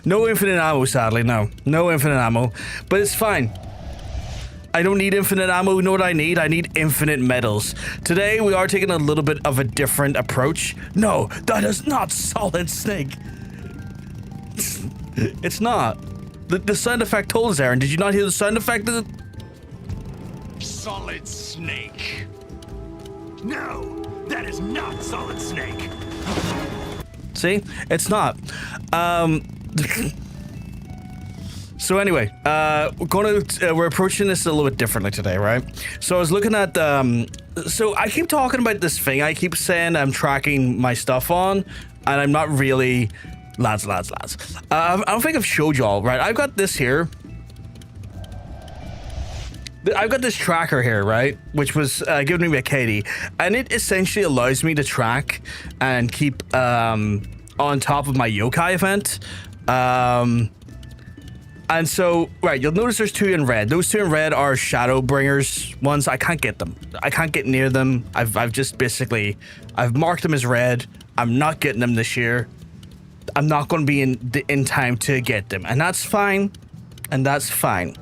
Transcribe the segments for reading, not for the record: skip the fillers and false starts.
No infinite ammo, sadly, no. No infinite ammo, but it's fine. I don't need infinite ammo. You know what I need? I need infinite medals. Today, we are taking a little bit of a different approach. No, that is not Solid Snake. It's not. The sound effect told us, Aaron. Did you not hear the sound effect? Solid Snake. No, that is not Solid Snake. See? It's not. So anyway, we're approaching this a little bit differently today, right? So I was looking at, so I keep talking about this thing. I keep saying I'm tracking my stuff on, and I'm not really, lads. I don't think I've showed y'all, right? I've got this here. I've got this tracker here, right? Which was given to me by Katie, and it essentially allows me to track and keep on top of my Yokai event. And so, right, you'll notice there's two in red. Those two in red are Shadowbringers ones. I can't get them. I can't get near them. I've just basically, I've marked them as red. I'm not getting them this year. I'm not going to be in time to get them. And that's fine. And that's fine.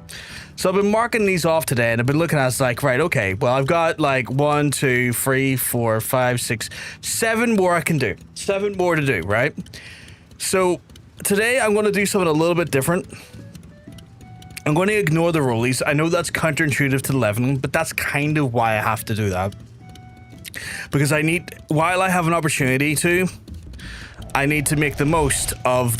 So I've been marking these off today, and I've been looking at it, it's like, right, okay, well, I've got like 1, 2, 3, 4, 5, 6, 7 more I can do. 7 more to do, right? So today I'm going to do something a little bit different. I'm going to ignore the rollies. I know that's counterintuitive to leveling, but that's kind of why I have to do that. Because I need, while I have an opportunity to, I need to make the most of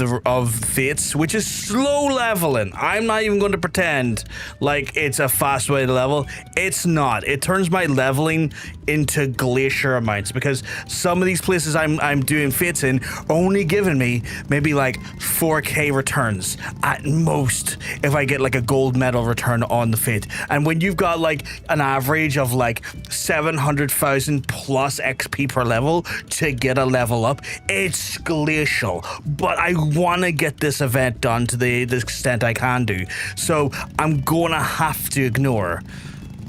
Fates, which is slow leveling. I'm not even going to pretend like it's a fast way to level. It's not. It turns my leveling into glacier amounts, because some of these places I'm doing Fates in are only giving me maybe like 4k returns at most if I get like a gold medal return on the Fate. And when you've got like an average of like 700,000 plus XP per level to get a level up, it's glacial. But I want to get this event done to the extent I can do, so I'm gonna have to ignore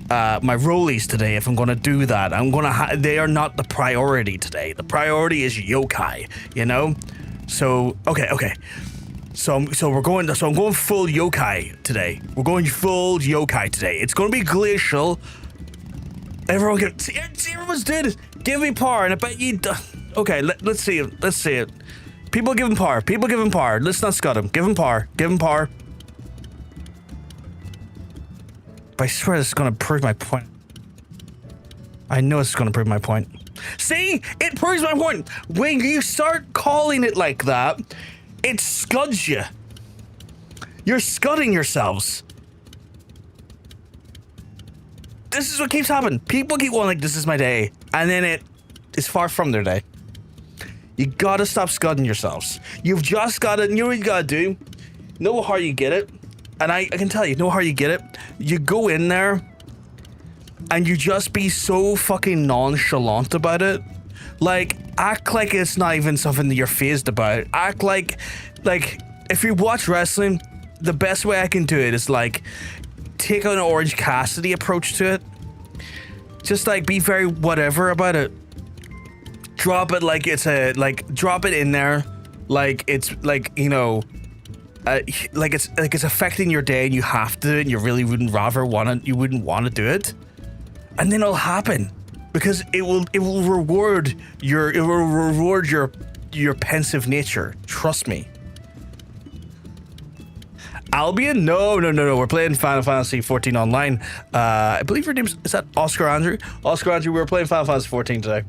my rollies today. If I'm gonna do that, they are not the priority today. The priority is Yokai, you know. So okay. So I'm going full Yokai today. We're going full Yokai today. It's gonna be glacial. Everyone see everyone's doing it. Give me power, and I bet you. Okay, let's see it. Let's see it. People give him power. People give him power. Let's not scud him. Give him power. Give him power. But I swear this is going to prove my point. I know it's going to prove my point. See? It proves my point. When you start calling it like that, it scuds you. You're scudding yourselves. This is what keeps happening. People keep going like, this is my day. And then it is far from their day. You gotta stop scudding yourselves. You've just gotta, you know what you gotta do? Know how you get it. And I can tell you, know how you get it? You go in there and you just be so fucking nonchalant about it. Like, act like it's not even something that you're phased about. Act like if you watch wrestling, the best way I can do it is like, take an Orange Cassidy approach to it. Just like be very whatever about it. Drop it like it's drop it in there like it's like, you know, like it's affecting your day and you have to, and you really wouldn't want to do it, and then it'll happen because it will reward your pensive nature. Trust me. Albion? No. We're playing Final Fantasy XIV online. I believe your name's, is that Oscar Andrew? Oscar Andrew, we were playing Final Fantasy XIV today.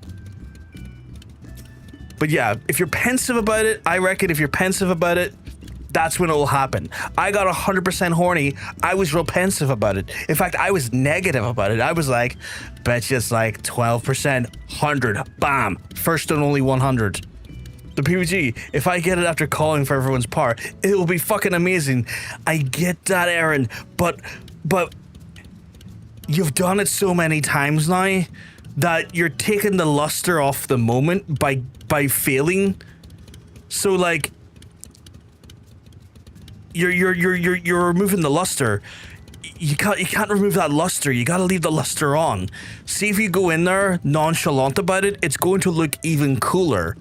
But yeah, if you're pensive about it, I reckon if you're pensive about it, that's when it will happen. I got 100% horny. I was real pensive about it. In fact, I was negative about it. I was like, bet you it's like 12%, 100, bam, first and only 100. The PvG, if I get it after calling for everyone's power, it will be fucking amazing. I get that, Aaron, but you've done it so many times now that you're taking the luster off the moment by failing. So like, you're removing the luster. You can't remove that luster. You gotta leave the luster on. See, if you go in there nonchalant about it, it's going to look even cooler.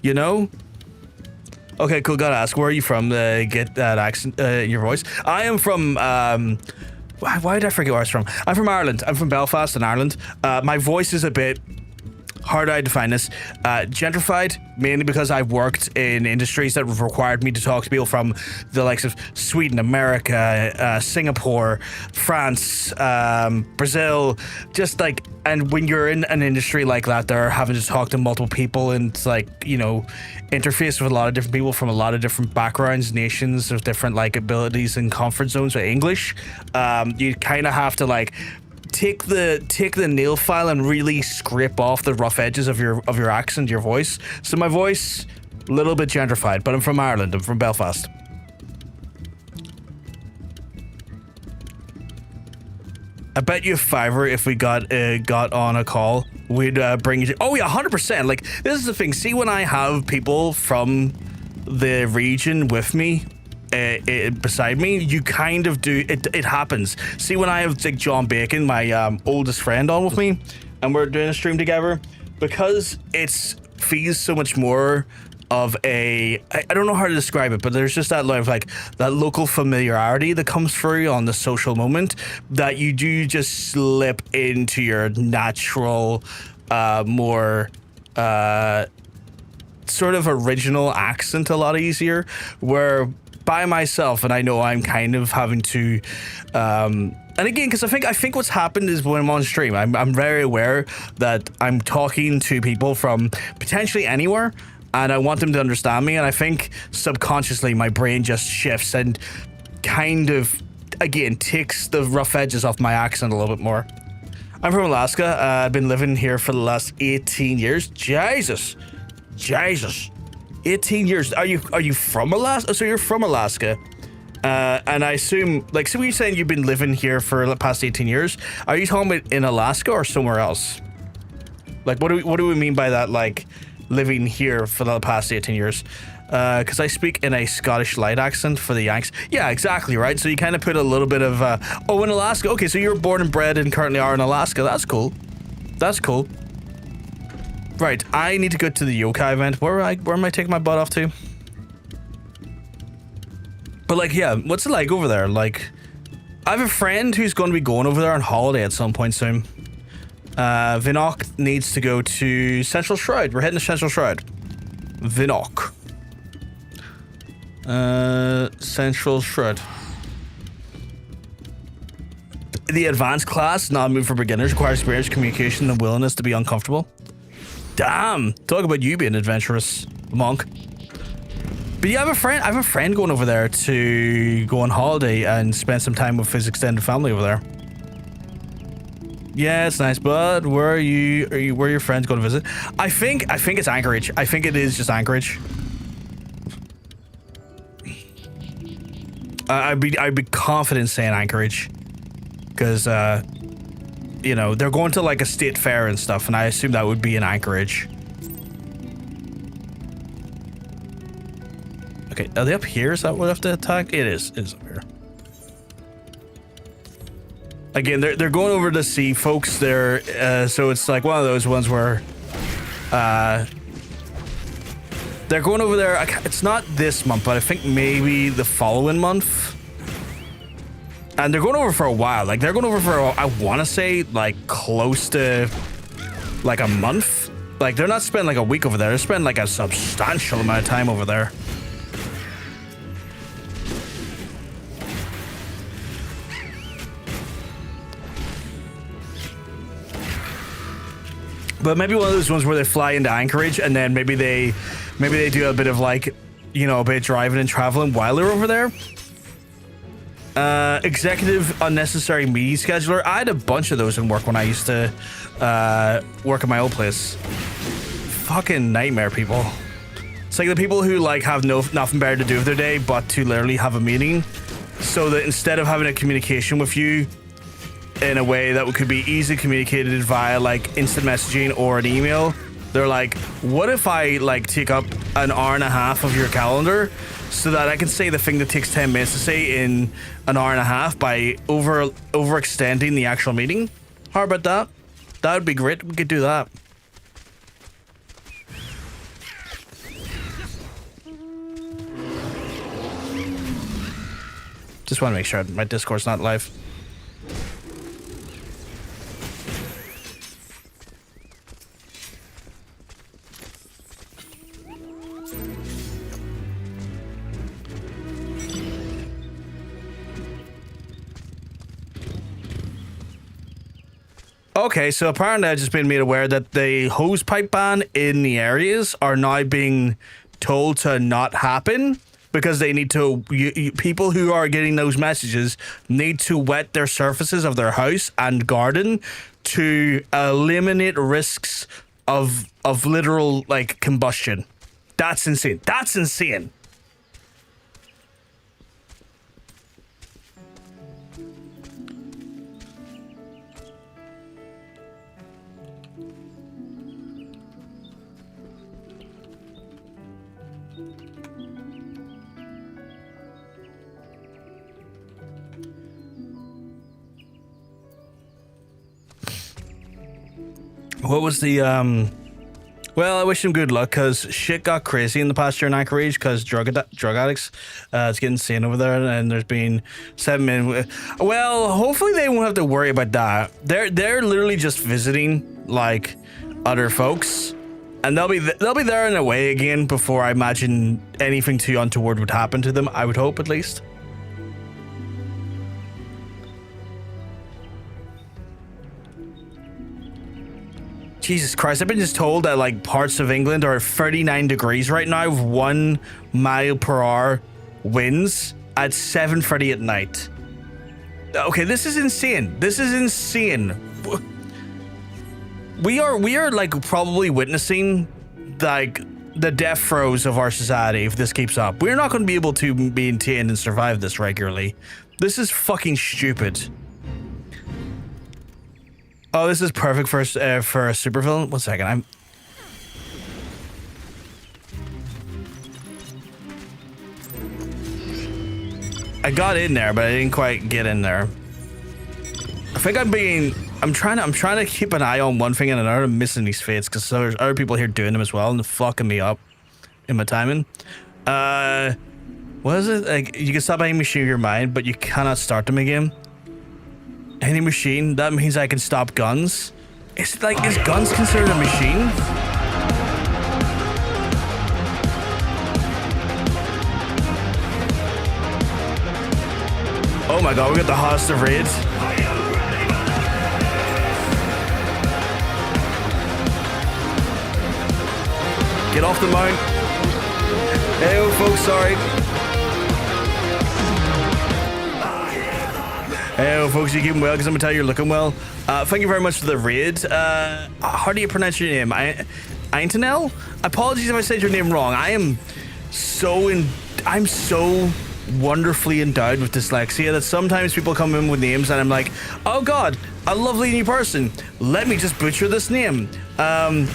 You know? Okay, cool. Gotta ask, where are you from to get that accent in your voice? I am from, why did I forget where I was from? I'm from Ireland. I'm from Belfast in Ireland. My voice is a bit, how do I define this? Gentrified, mainly because I've worked in industries that have required me to talk to people from the likes of Sweden, America, Singapore, France, Brazil, just like, and when you're in an industry like that, they're having to talk to multiple people and like, you know, interface with a lot of different people from a lot of different backgrounds, nations, of different like abilities and comfort zones with English. You kind of have to like take the nail file and really scrape off the rough edges of your accent, your voice. So my voice, a little bit gentrified, but I'm from Ireland. I'm from Belfast. I bet you a $5 if we got on a call, we'd bring you. Oh yeah, 100%. Like, this is the thing. See, when I have people from the region with me, beside me, you kind of do it happens. See, when I have like John Bacon, my oldest friend, on with me, and we're doing a stream together, because it feels so much more of a, I don't know how to describe it, but there's just that like that local familiarity that comes through on the social moment, that you do just slip into your natural more sort of original accent a lot easier, where by myself, and I know I'm kind of having to, and again, because I think what's happened is when I'm on stream, I'm very aware that I'm talking to people from potentially anywhere, and I want them to understand me, and I think subconsciously my brain just shifts and kind of, again, takes the rough edges off my accent a little bit more. I'm from Alaska. I've been living here for the last 18 years. Jesus. 18 years. Are you from Alaska? So you're from Alaska. And I assume, like, so you're saying you've been living here for the past 18 years. Are you talking about in Alaska or somewhere else? Like, what do we mean by that, like, living here for the past 18 years? Because I speak in a Scottish light accent for the Yanks. Yeah, exactly, right? So you kind of put a little bit of, oh, in Alaska. Okay, so you were born and bred and currently are in Alaska. That's cool. That's cool. Right, I need to go to the Yokai event. Where am I taking my butt off to? But like, yeah, what's it like over there? Like, I have a friend who's going to be going over there on holiday at some point soon. Vinox needs to go to Central Shroud. We're heading to Central Shroud. Vinox. Central Shroud. The advanced class, not a move for beginners, requires experience, communication, and willingness to be uncomfortable. Damn, talk about you being adventurous, monk. But yeah, I have a friend going over there to go on holiday and spend some time with his extended family over there. Yeah, it's nice, but where are your friends going to visit? I think it's Anchorage. I think it is just Anchorage. I'd be confident saying Anchorage, because you know, they're going to like a state fair and stuff, and I assume that would be in Anchorage. Okay, are they up here? Is that what I have to attack? It is up here. Again, they're going over to see folks there, so it's like one of those ones where they're going over there. It's not this month, but I think maybe the following month. And they're going over for a while. Like, they're going over for, I want to say, like, close to, like, a month. Like, they're not spending, like, a week over there. They're spending, like, a substantial amount of time over there. But maybe one of those ones where they fly into Anchorage, and then maybe they do a bit of, like, you know, a bit of driving and traveling while they're over there. Executive unnecessary media scheduler. I had a bunch of those in work when I used to work at my old place. Fucking nightmare people. It's like the people who like have nothing better to do with their day but to literally have a meeting, so that instead of having a communication with you in a way that could be easily communicated via like instant messaging or an email, they're like, what if I like take up an hour and a half of your calendar so that I can say the thing that takes 10 minutes to say in an hour and a half by overextending the actual meeting? How about that? That would be great. We could do that. Just want to make sure my Discord's not live. Okay, so apparently I've just been made aware that the hose pipe ban in the areas are now being told to not happen because they need to, people who are getting those messages need to wet their surfaces of their house and garden to eliminate risks of literal, like, combustion. That's insane. That's insane. What was the, well, I wish him good luck, because shit got crazy in the past year in Anchorage, because drug addicts, it's getting insane over there, and there's been 7 men. Well, hopefully they won't have to worry about that. They're literally just visiting, like, other folks, and they'll be there in a way again before I imagine anything too untoward would happen to them, I would hope, at least. Jesus Christ, I've been just told that, like, parts of England are 39 degrees right now with 1 mile per hour winds at 7:30 at night. Okay, this is insane. This is insane. We are like probably witnessing, like, the death throes of our society if this keeps up. We're not going to be able to maintain and survive this regularly. This is fucking stupid. Oh, this is perfect for a supervillain. 1 second, I got in there, but I didn't quite get in there. I think I'm trying to keep an eye on one thing and another. I'm missing these fates because there's other people here doing them as well and they're fucking me up in my timing. What is it? Like, you can stop any machine in your mind, but you cannot start them again. Any machine? That means I can stop guns. Is guns considered a machine? Oh my god, we got the host of raids. Get off the mount. Hey, folks, sorry. Hey, folks, you keeping well? Because I'm going to tell you, you're looking well. Thank you very much for the raid. How do you pronounce your name? Aintanel? Apologies if I said your name wrong. I'm so wonderfully endowed with dyslexia that sometimes people come in with names and I'm like, oh god, a lovely new person. Let me just butcher this name. And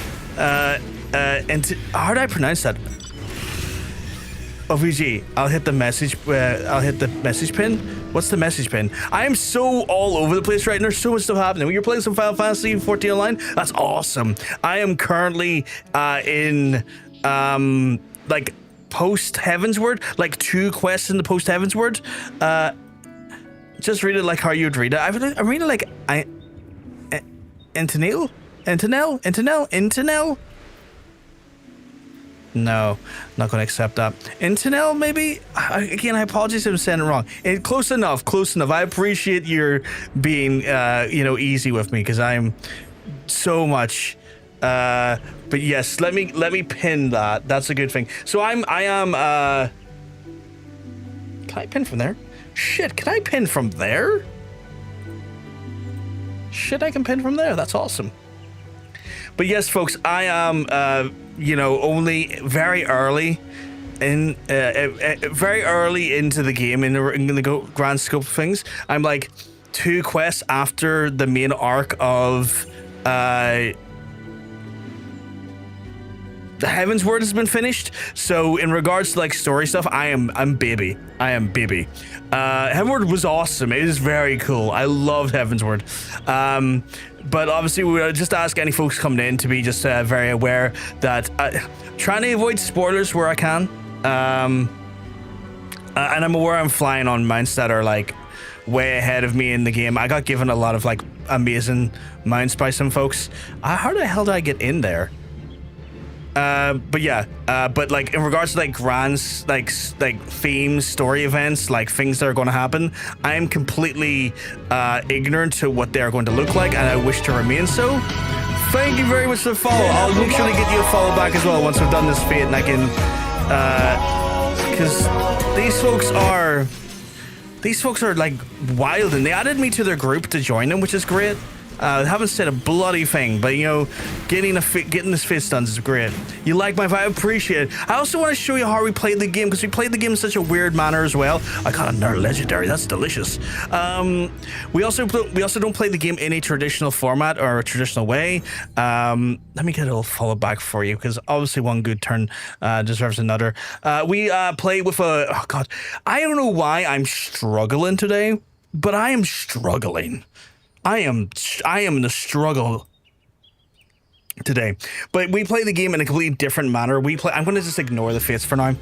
how do I pronounce that? OVG, I'll hit the message pin. What's the message pin? I am so all over the place right now. There's so much stuff happening. When you're playing some Final Fantasy XIV online, that's awesome. I am currently in like post Heavensward, like 2 quests in the post Heavensward. Just read it like how you'd read it. I'm reading like Intanel. No, not going to accept that. Intanel, maybe? Again, I apologize if I'm saying it wrong. Close enough. I appreciate your being, easy with me because I'm so much. But yes, let me pin that. That's a good thing. So I am. Can I pin from there? Shit, can I pin from there? Shit, I can pin from there. That's awesome. But yes, folks, I am. Only very early into the game in the grand scope of things. I'm like 2 quests after the main arc of the Heavensward has been finished. So in regards to like story stuff, I'm baby. Heavensward was awesome. It is very cool. I loved Heavensward. But obviously we would just ask any folks coming in to be just very aware that trying to avoid spoilers where I can. And I'm aware I'm flying on mounts that are like way ahead of me in the game. I got given a lot of like amazing mounts by some folks. How the hell did I get in there? But yeah, but like in regards to like grand like themes, story events, like things that are going to happen, I am completely ignorant to what they are going to look like, and I wish to remain so. Thank you very much for the follow. I'll make sure to get you a follow back as well once we've done this feat, and I can, because these folks are like wild, and they added me to their group to join them, which is great. Haven't said a bloody thing, but you know, getting this face done is great. You like my vibe? I appreciate it. I also want to show you how we played the game, because we played the game in such a weird manner as well. I got another legendary. That's delicious. We also don't play the game in a traditional format or a traditional way. Let me get a little follow back for you, because obviously one good turn deserves another. We play with a oh god. I don't know why I'm struggling today, but I am struggling. I am in the struggle today, but we play the game in a completely different manner. I'm going to just ignore the fates for now.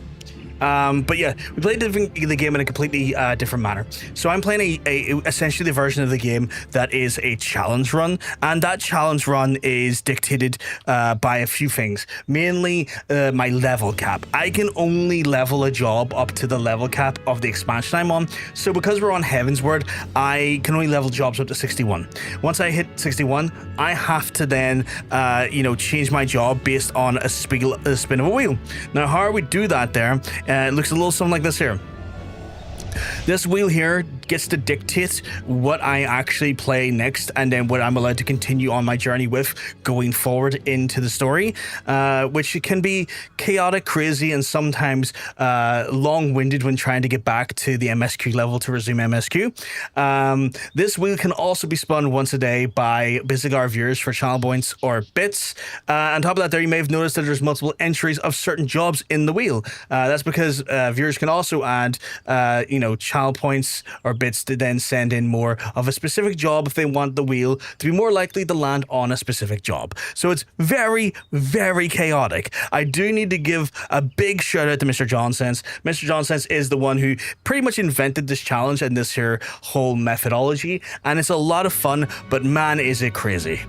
But yeah, we played the game in a completely different manner. So I'm playing essentially the version of the game that is a challenge run, and that challenge run is dictated by a few things, mainly my level cap. I can only level a job up to the level cap of the expansion I'm on. So because we're on Heavensward, I can only level jobs up to 61. Once I hit 61, I have to then change my job based on a spin of a wheel. Now how we do that there? It looks a little something like this here. This wheel here gets to dictate what I actually play next, and then what I'm allowed to continue on my journey with going forward into the story, which can be chaotic, crazy, and sometimes long-winded when trying to get back to the MSQ level to resume MSQ. This wheel can also be spun once a day by basically our viewers for channel points or bits. On top of that there, you may have noticed that there's multiple entries of certain jobs in the wheel. That's because viewers can also add channel points or bits to then send in more of a specific job if they want the wheel to be more likely to land on a specific job. So it's very, very chaotic. I do need to give a big shout out to Mr. Jonsense. Mr. Jonsense is the one who pretty much invented this challenge and this here whole methodology, and it's a lot of fun, but man is it crazy.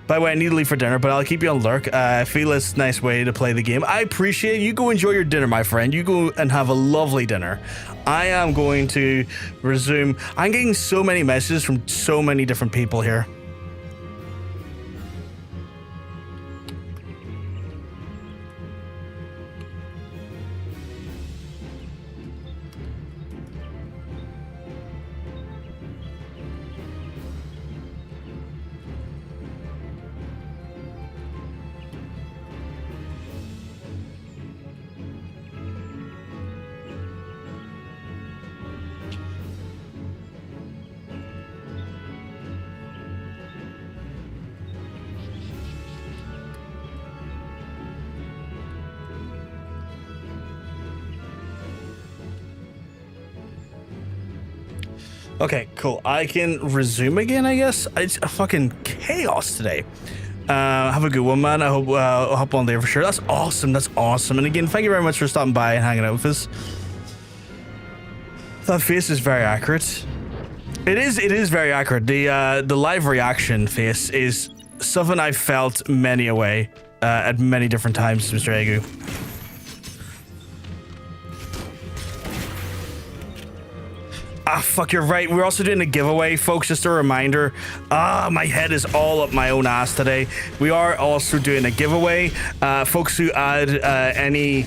By the way, I need to leave for dinner, but I'll keep you on lurk. I feel it's a nice way to play the game. I appreciate it. You go enjoy your dinner, my friend. You go and have a lovely dinner. I am going to resume. I'm getting so many messages from so many different people here. Okay, cool. I can resume again, I guess. It's a fucking chaos today. Have a good one, man. I hope I'll hop on there for sure. That's awesome. That's awesome. And again, thank you very much for stopping by and hanging out with us. That face is very accurate. It is very accurate. The live reaction face is something I've felt many a way at many different times, Mr. Agu. Ah, fuck, you're right. We're also doing a giveaway, folks. Just a reminder. My head is all up my own ass today. We are also doing a giveaway. Folks who add any...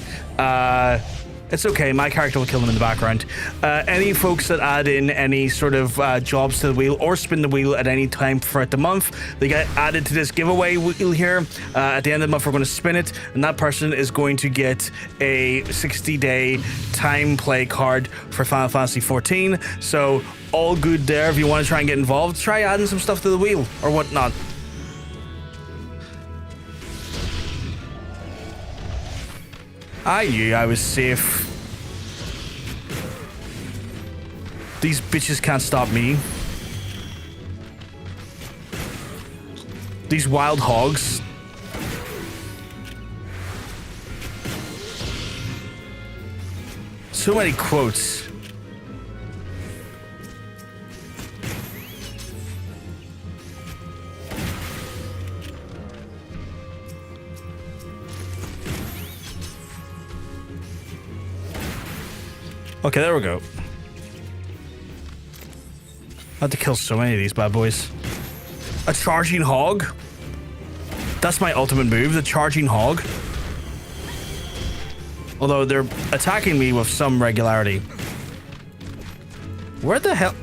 It's okay, my character will kill them in the background. Any folks that add in any sort of jobs to the wheel or spin the wheel at any time throughout the month, they get added to this giveaway wheel here. At the end of the month, we're going to spin it, and that person is going to get a 60-day time play card for Final Fantasy XIV. So all good there. If you want to try and get involved, try adding some stuff to the wheel or whatnot. I knew I was safe. These bitches can't stop me. These wild hogs. So many quotes. Okay, there we go. I had to kill so many of these bad boys. A charging hog? That's my ultimate move, the charging hog. Although they're attacking me with some regularity. Where the hell?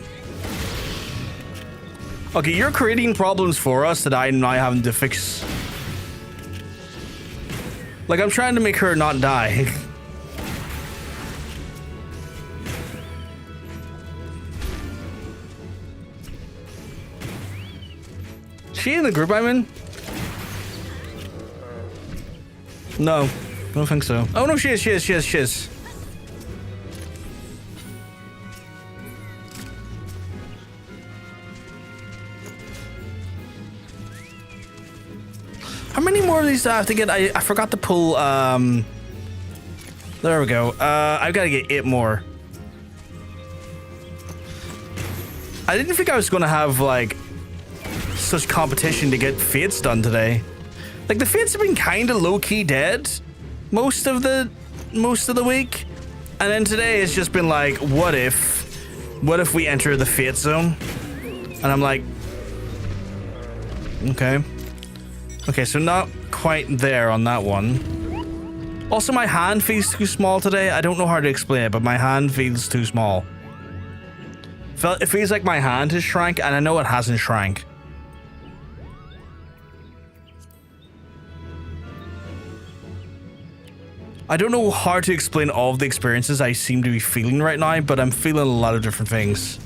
Okay, you're creating problems for us that I'm now having to fix. Like, I'm trying to make her not die. She in the group I'm in? No, I don't think so. Oh no, she is. How many more of these do I have to get? I forgot to pull, there we go. I've got to get 8 more. I didn't think I was going to have, like, such competition to get fates done today. Like, the fates have been kind of low-key dead most of the week, and then today it's just been like, what if we enter the fate zone? And I'm like, okay, so not quite there on that one. Also, my hand feels too small today. I don't know how to explain it, but my hand feels too small. It feels like my hand has shrank, and I know it hasn't shrank. I don't know how to explain all of the experiences I seem to be feeling right now, but I'm feeling a lot of different things.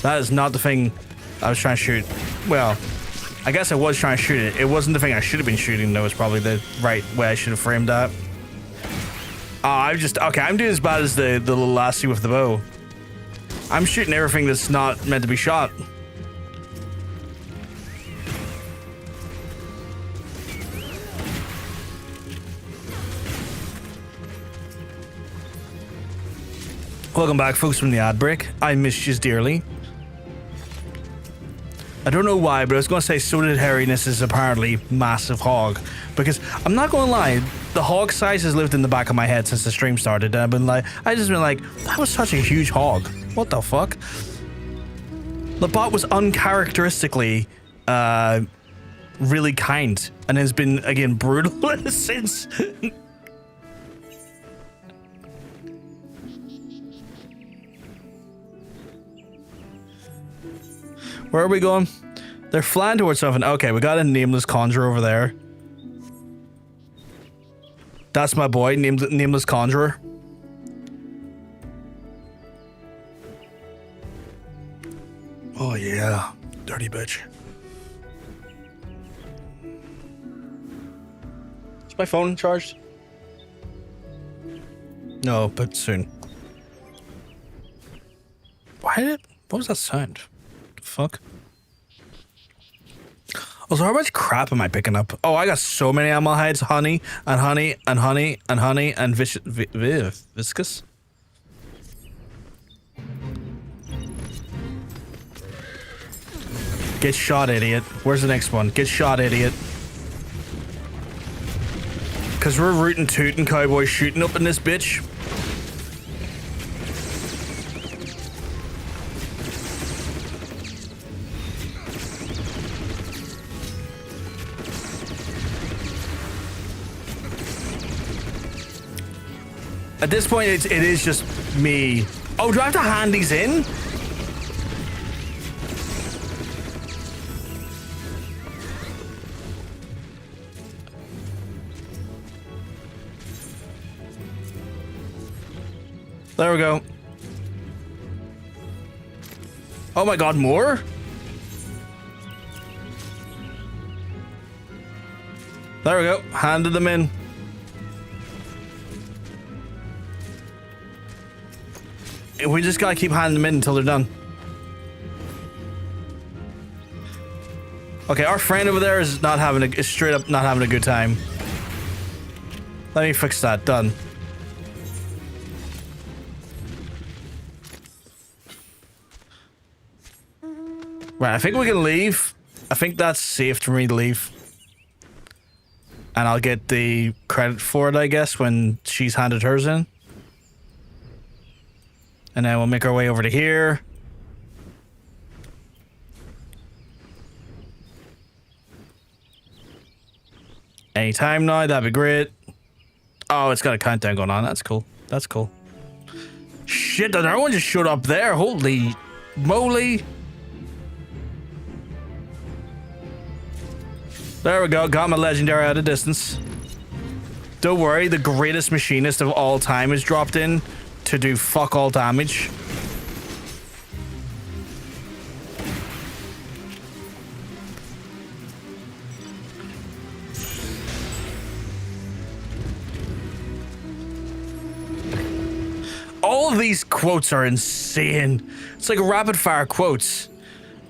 That is not the thing I was trying to shoot. Well, I guess I was trying to shoot it. It wasn't the thing I should have been shooting, though. It's probably the right way I should have framed that. Okay, I'm doing as bad as the little lassie with the bow. I'm shooting everything that's not meant to be shot. Welcome back, folks, from the ad break. I missed you dearly. I don't know why, but I was going to say so did hairiness is apparently massive hog. Because I'm not going to lie, the hog size has lived in the back of my head since the stream started. And I just been like, that was such a huge hog. What the fuck? The bot was uncharacteristically really kind and has been, again, brutal since. Where are we going? They're flying towards something. Okay, we got a nameless conjurer over there. That's my boy, nameless conjurer. Oh yeah, dirty bitch. Is my phone charged? No, but soon. What was that sound? Fuck. Also, how much crap am I picking up? Oh, I got so many animal hides, honey and viscous. Get shot, idiot. Where's the next one? Get shot, idiot. Cause we're rootin' tootin' cowboy shooting up in this bitch. At this point, it is just me. Oh, do I have to hand these in? There we go. Oh my god, more? There we go. Handed them in. We just gotta keep handing them in until they're done. Okay, our friend over there is straight up not having a good time. Let me fix that. Done. Right, I think we can leave. I think that's safe for me to leave. And I'll get the credit for it, I guess, when she's handed hers in. And then we'll make our way over to here. Anytime now, that'd be great. Oh, it's got a countdown going on. That's cool. That's cool. Shit, another one just showed up there. Holy moly. There we go. Got my legendary at a distance. Don't worry, the greatest machinist of all time has dropped in to do fuck all damage. All of these quotes are insane. It's like rapid fire quotes.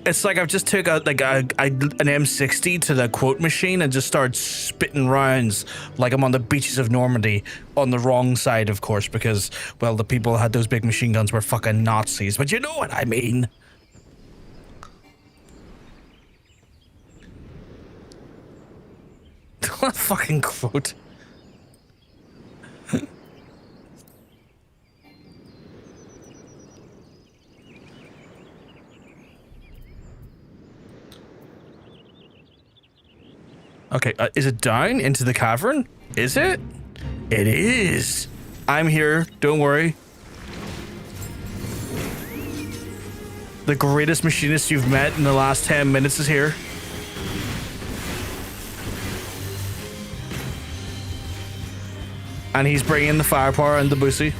It's like I've just took out like an M60 to the quote machine and just started spitting rounds like I'm on the beaches of Normandy, on the wrong side, of course, because, well, the people who had those big machine guns were fucking Nazis, but you know what I mean. What fucking quote. Okay, is it down into the cavern? Is it? It is. I'm here, don't worry. The greatest machinist you've met in the last 10 minutes is here. And he's bringing the firepower and the boosie.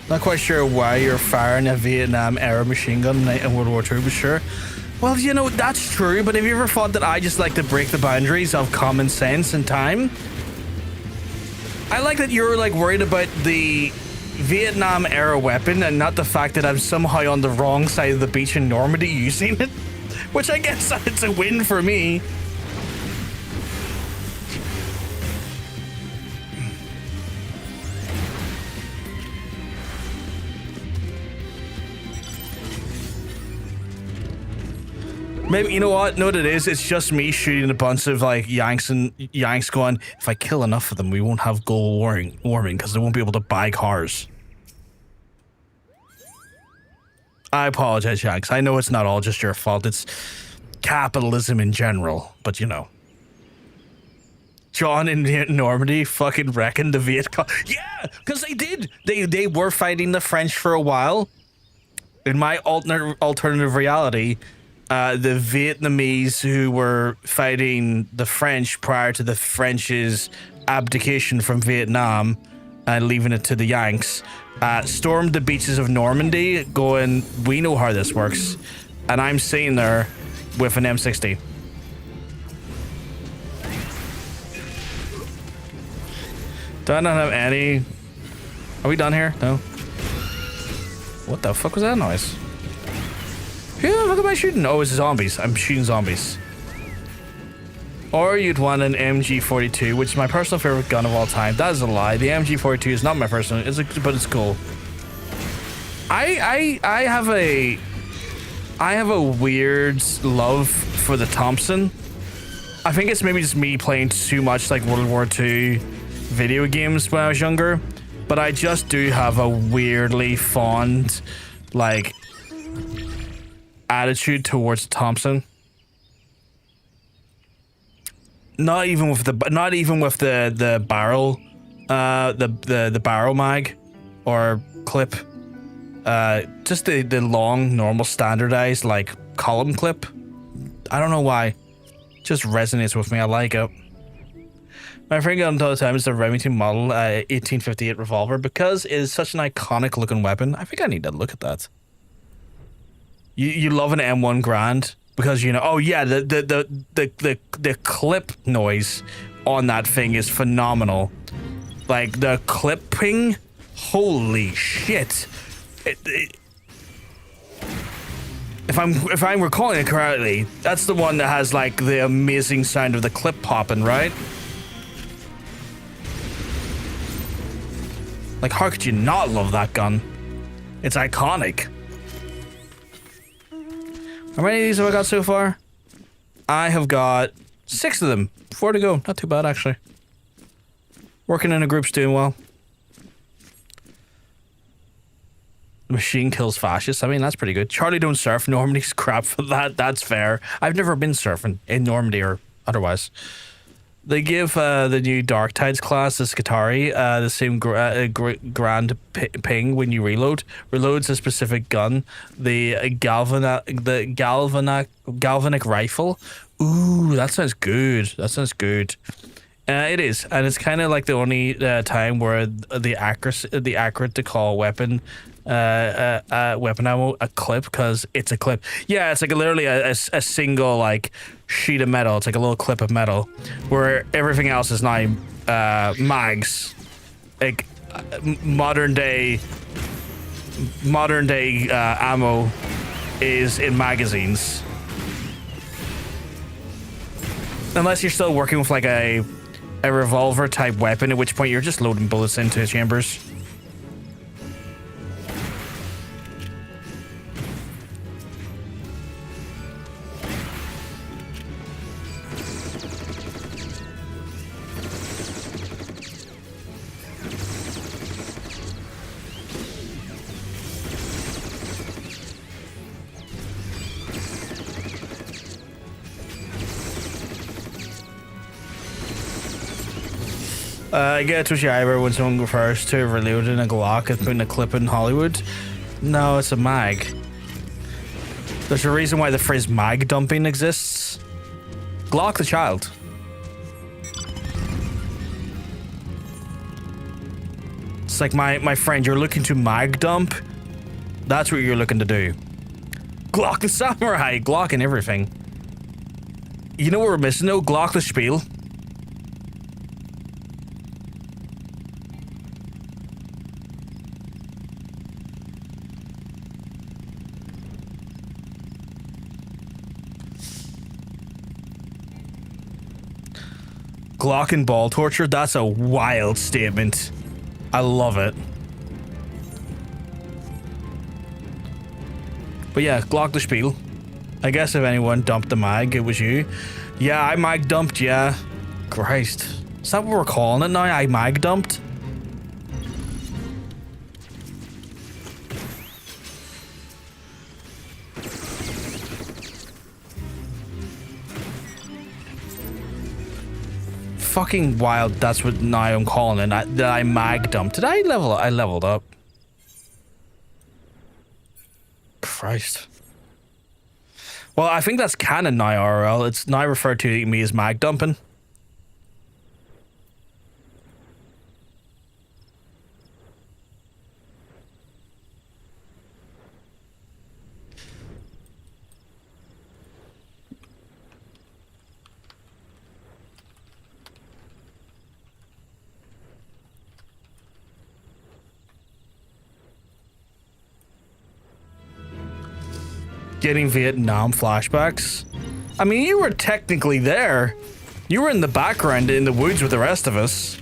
Not quite sure why you're firing a Vietnam era machine gun in World War II, but sure. Well, you know, that's true, but have you ever thought that I just like to break the boundaries of common sense and time? I like that you're like worried about the Vietnam era weapon and not the fact that I'm somehow on the wrong side of the beach in Normandy using it, which I guess it's a win for me. Maybe, you know what? No, what it is? It's just me shooting a bunch of, like, Yanks going, if I kill enough of them, we won't have global warming because they won't be able to buy cars. I apologize, Yanks. I know it's not all just your fault. It's capitalism in general, but, you know. John in Normandy fucking wrecking the Viet Cong. Yeah, because they did. They were fighting the French for a while. In my alternative reality, the Vietnamese who were fighting the French prior to the French's abdication from Vietnam and leaving it to the Yanks, stormed the beaches of Normandy going, we know how this works. And I'm sitting there with an M60. Do I not have any? Are we done here? No. What the fuck was that noise? Yeah, look at my shooting. Oh, it's zombies. I'm shooting zombies. Or you'd want an MG42, which is my personal favorite gun of all time. That is a lie. The MG42 is not my personal, but it's cool. I have a weird love for the Thompson. I think it's maybe just me playing too much like World War II video games when I was younger, but I just do have a weirdly fond, like, attitude towards Thompson. Not even with the barrel, the barrel mag or clip. Just the long, normal, standardized like column clip. I don't know why. It just resonates with me. I like it. My friend got into all the time is the Remington model 1858 revolver because it is such an iconic looking weapon. I think I need to look at that. You love an M1 Grand because, you know, oh yeah, the clip noise on that thing is phenomenal. Like the clipping, holy shit. If I'm recalling it correctly, that's the one that has like the amazing sound of the clip popping, right? Like, how could you not love that gun? It's iconic. How many of these have I got so far? I have got 6 of them. 4 to go. Not too bad, actually. Working in a group's doing well. The machine kills fascists. I mean, that's pretty good. Charlie don't surf. Normandy's crap for that. That's fair. I've never been surfing in Normandy or otherwise. They give the new Dark Tides class, the Skitari, the same grand ping when you reload. Reloads a specific gun. The galvanic rifle. Ooh, that sounds good. That sounds good. It is, and it's kind of like the only time where the accurate to call weapon ammo a clip, because it's a clip. Yeah, it's like literally a single like sheet of metal. It's like a little clip of metal, where everything else is now mags, like modern day ammo is in magazines. Unless you're still working with like a revolver type weapon, at which point you're just loading bullets into chambers. I get twitchy eyebrow when someone refers to reloading a Glock and putting a clip in Hollywood. No, it's a mag. There's a reason why the phrase mag dumping exists. Glock the child. It's like, my friend, you're looking to mag dump. That's what you're looking to do. Glock the samurai, Glock and everything. You know what we're missing though? Glock the spiel. Glock and ball torture, that's a wild statement. I love it. But yeah, Glock the spiel. I guess if anyone dumped the mag, it was you. Yeah, I mag dumped, yeah. Christ. Is that what we're calling it now? I mag dumped? Fucking wild, that's what now I'm calling it. That I mag dumped. Did I level up? I leveled up. Christ. Well, I think that's canon now, RL. It's now referred to me as mag dumping. Getting Vietnam flashbacks. I mean, you were technically there. You were in the background in the woods with the rest of us.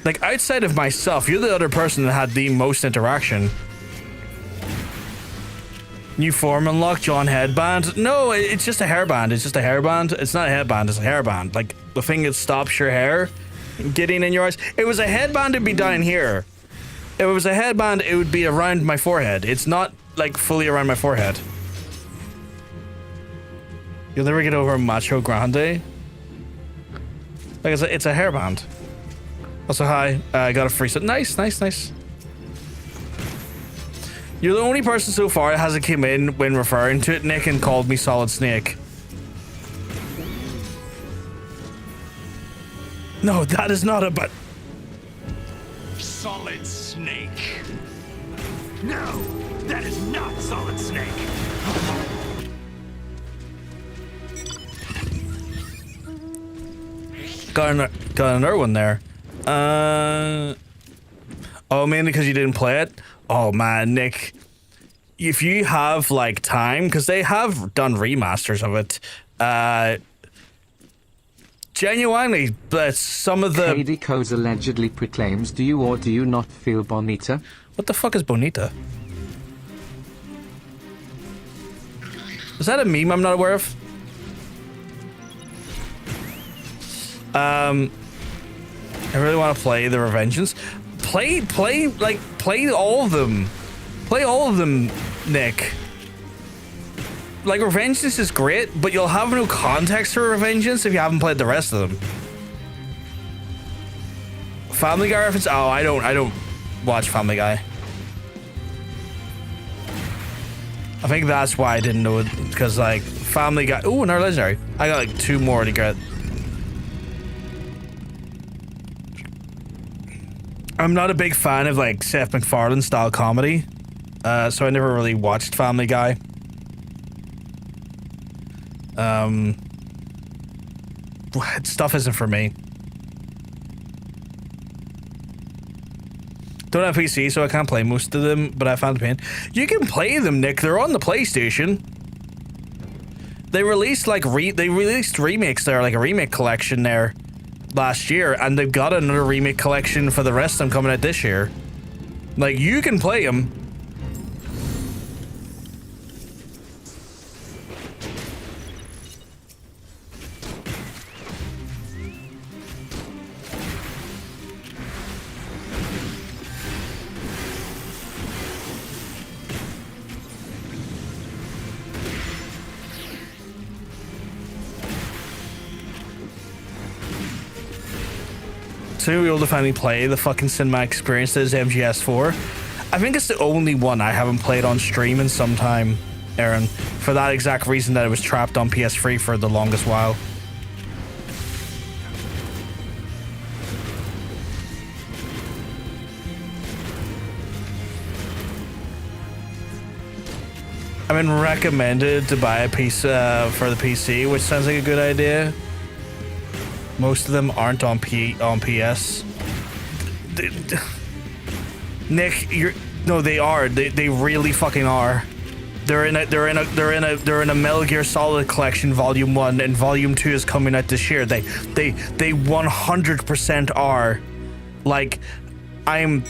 Like, outside of myself, you're the other person that had the most interaction. New form unlocked, John headband. No, it's just a hairband. It's just a hairband. It's not a headband, it's a hairband. Like, the thing that stops your hair getting in your eyes. If it was a headband, it'd be down here. If it was a headband, it would be around my forehead. It's not like fully around my forehead. You'll never get over Macho Grande. Like I said, it's a hairband. Also, hi. I got a free set. Nice, nice, nice. You're the only person so far that hasn't come in when referring to it, Nick, and called me Solid Snake. No, that is not a but. Solid Snake. No, that is not Solid Snake. Got another one there. Oh, mainly because you didn't play it? Oh, man, Nick. If you have, like, time, because they have done remasters of it, genuinely, but some of the... KD Codes allegedly proclaims, do you or do you not feel bonita? What the fuck is bonita? Is that a meme I'm not aware of? I really want to play the Revengeance. Play all of them. Play all of them, Nick. Like, Revengeance is great, but you'll have no context for Revengeance if you haven't played the rest of them. Family Guy reference? Oh, I don't watch Family Guy. I think that's why I didn't know it, because, like, Family Guy... Oh, another legendary. I got, like, 2 more to get. I'm not a big fan of, like, Seth MacFarlane style comedy, so I never really watched Family Guy. Stuff isn't for me. Don't have PC, so I can't play most of them, but I found the pain. You can play them, Nick. They're on the PlayStation. They released, like, they released remakes there, like a remake collection there last year, and they've got another remake collection for the rest of them coming out this year. Like, you can play them. To be able to finally play the fucking cinema experience that is MGS4. I think it's the only one I haven't played on stream in some time, Aaron, for that exact reason that it was trapped on PS3 for the longest while. I've been recommended to buy a piece for the PC, which sounds like a good idea. Most of them aren't on PS. Nick, no, they are. They really fucking are. They're in a Metal Gear Solid Collection Volume 1, and Volume 2 is coming out this year. They 100% are. Like, I am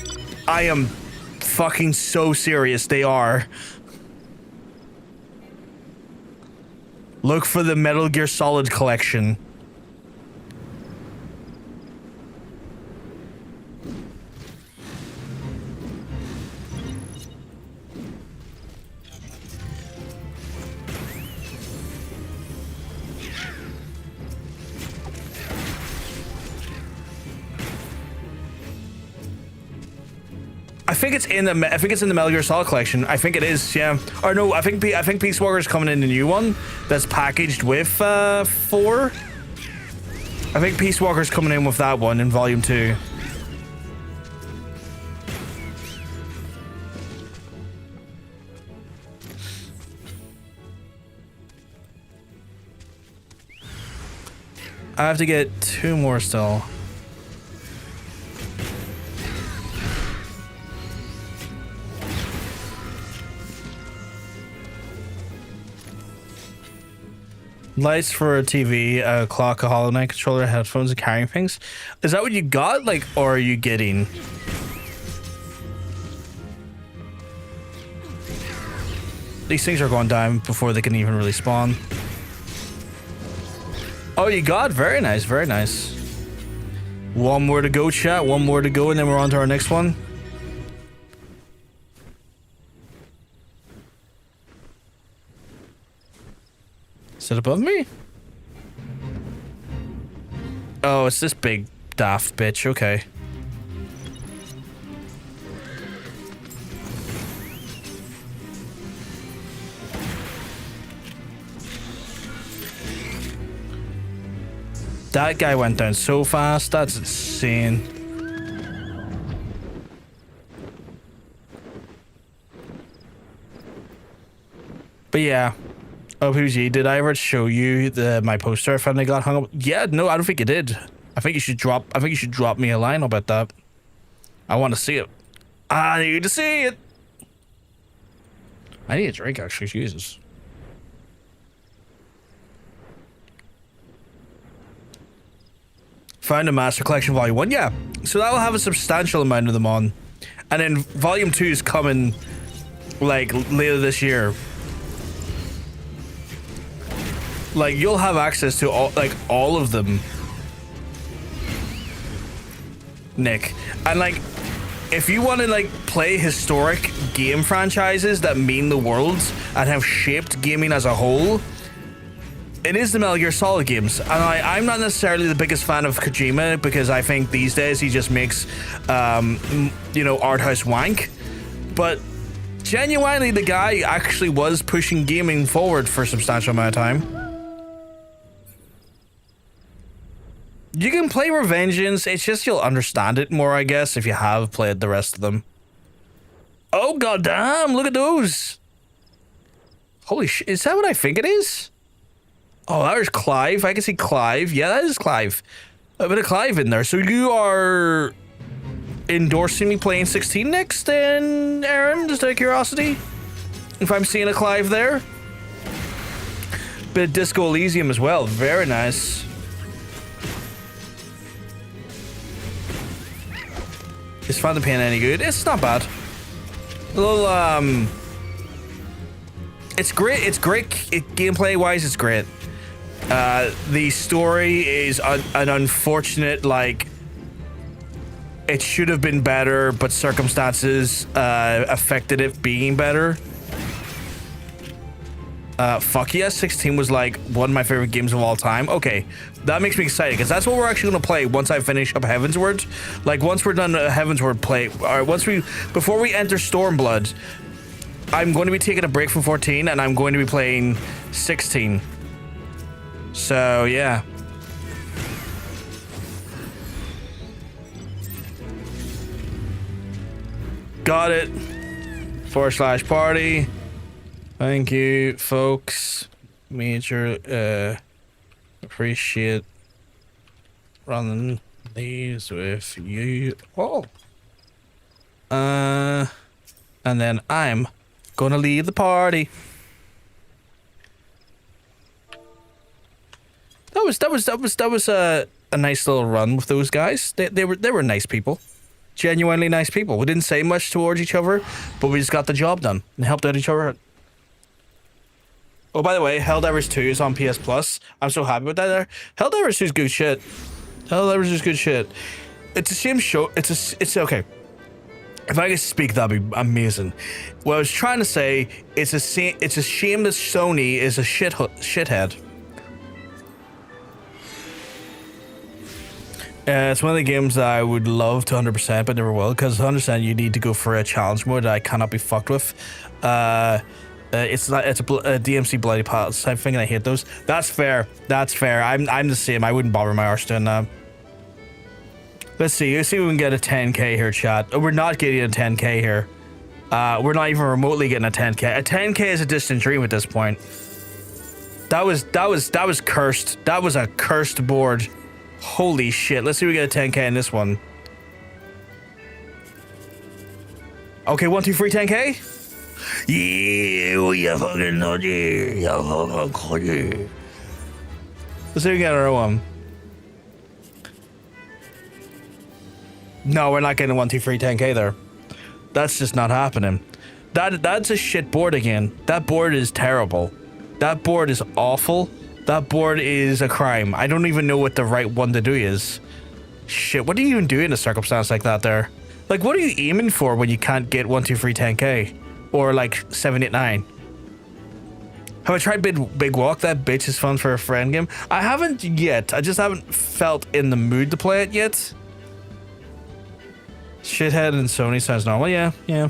fucking so serious. They are. Look for the Metal Gear Solid Collection. I think it's in the Metal Gear Solid Collection. I think it is, yeah. Or no, I think Peace Walker's coming in the new one that's packaged with 4. I think Peace Walker's coming in with that one in Volume 2. I have to get 2 more still. Lights for a TV, a clock, a Hollow Knight controller, headphones, and carrying things. Is that what you got? Like, or are you getting? These things are going down before they can even really spawn. Oh, you got? Very nice, very nice. 1 more to go, chat. 1 more to go, and then we're on to our next one. Is it above me? Oh, it's this big daft bitch. Okay. That guy went down so fast. That's insane. But yeah. Oh, PvG, did I ever show you my poster I finally got hung up? Yeah, no, I don't think you did. I think you should drop me a line about that. I want to see it. I need to see it. I need a drink, actually. Jesus. Found a Master Collection Volume 1. Yeah. So that'll have a substantial amount of them on. And then Volume 2 is coming, like, later this year. Like, you'll have access to all of them, Nick. And, like, if you want to, like, play historic game franchises that mean the world and have shaped gaming as a whole, it is the Metal Gear Solid games. And I'm not necessarily the biggest fan of Kojima, because I think these days he just makes, you know, art house wank. But genuinely, the guy actually was pushing gaming forward for a substantial amount of time. You can play Revengeance, it's just you'll understand it more, I guess, if you have played the rest of them. Oh, goddamn, look at those. Holy shit, is that what I think it is? Oh, there's Clive. I can see Clive. Yeah, that is Clive. A bit of Clive in there. So you are endorsing me playing 16 next, then, Aaron? Just out of curiosity? If I'm seeing a Clive there? Bit of Disco Elysium as well. Very nice. Is Phantom Pain any good? It's not bad. A little, it's great. It's great. Gameplay-wise, it's great. The story is an unfortunate, like, it should have been better, but circumstances affected it being better. Fuck yeah, 16 was like one of my favorite games of all time. Okay, that makes me excited, because that's what we're actually going to play once I finish up Heavensward. Like, once we're done a Heavensward play, or before we enter Stormblood, I'm going to be taking a break from 14, and I'm going to be playing 16. So, yeah. Got it. /party. Thank you, folks. Major, appreciate running these with you all. And then I'm gonna leave the party. That was a nice little run with those guys. They were nice people. Genuinely nice people. We didn't say much towards each other, but we just got the job done and helped out each other. Oh, by the way, Helldivers 2 is on PS Plus. I'm so happy with that there. Helldivers 2 is good shit. Helldivers is good shit. It's a shame it's okay. If I could speak, that'd be amazing. What I was trying to say, it's a shame that Sony is a shithead. It's one of the games that I would love to 100%, but never will, because 100% you need to go for a challenge mode that I cannot be fucked with. It's a DMC bloody pals type thing, and I hate those. That's fair. That's fair. I'm the same. I wouldn't bother my arse doing that. Let's see if we can get a 10k here, chat. Oh, we're not getting a 10k here. We're not even remotely getting a 10k. A 10k is a distant dream at this point. That was cursed. That was a cursed board. Holy shit. Let's see if we get a 10k in this one. Okay, 1, 2, 3, 10k. Yeah, you fucking naughty. You fucking naughty. Let's see if we get another one. No, we're not getting 1, 2, 3, 10k there. That's just not happening. That's a shit board again. That board is terrible. That board is awful. That board is a crime. I don't even know what the right one to do is. Shit, what do you even do in a circumstance like that there? Like, what are you aiming for when you can't get 1, 2, 3, 10k? Or like 7, 8, 9? Have I tried Big Walk? That bitch is fun for a friend game. I haven't yet. I just haven't felt in the mood to play it yet. Shithead and Sony sounds normal. Yeah, yeah.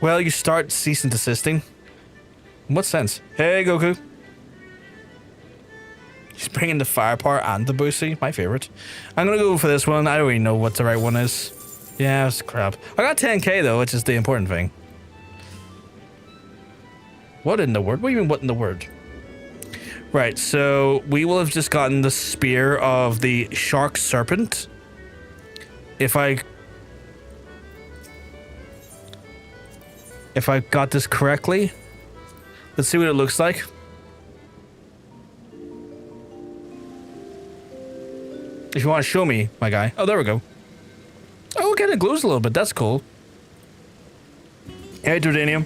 Well, you start cease and desisting. In what sense? Hey, Goku. He's bringing the firepower and the boosty. My favorite. I'm gonna go for this one. I don't even know what the right one is. Yeah, it's crap. I got 10k though, which is the important thing. What in the word? What do you mean, what in the word? Right, so we will have just gotten the spear of the shark serpent. If I got this correctly, let's see what it looks like. If you want to show me, my guy. Oh, there we go. Oh, okay, it glows a little bit. That's cool. Hey, Dordanium.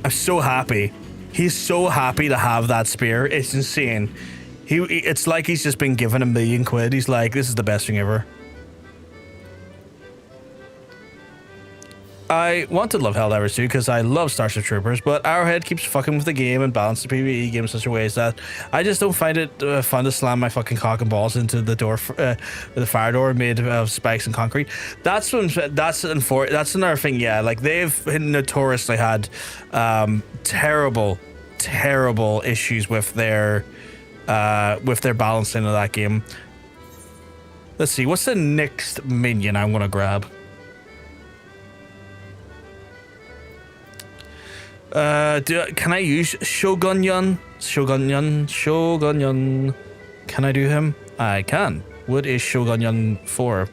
I'm so happy. He's so happy to have that spear. It's insane. It's like he's just been given $1 million quid. He's like, this is the best thing ever. I want to love Helldivers too because I love Starship Troopers, but Arrowhead keeps fucking with the game and balance the PvE game in such a ways that I just don't find it fun to slam my fucking cock and balls into the door, the fire door made of spikes and concrete. That's another thing. Yeah, like they've notoriously had terrible issues with their balancing of that game. Let's see, what's the next minion I want to grab? Can I use Shogun Yun? Can I do him? I can. What is Shogun Yun for?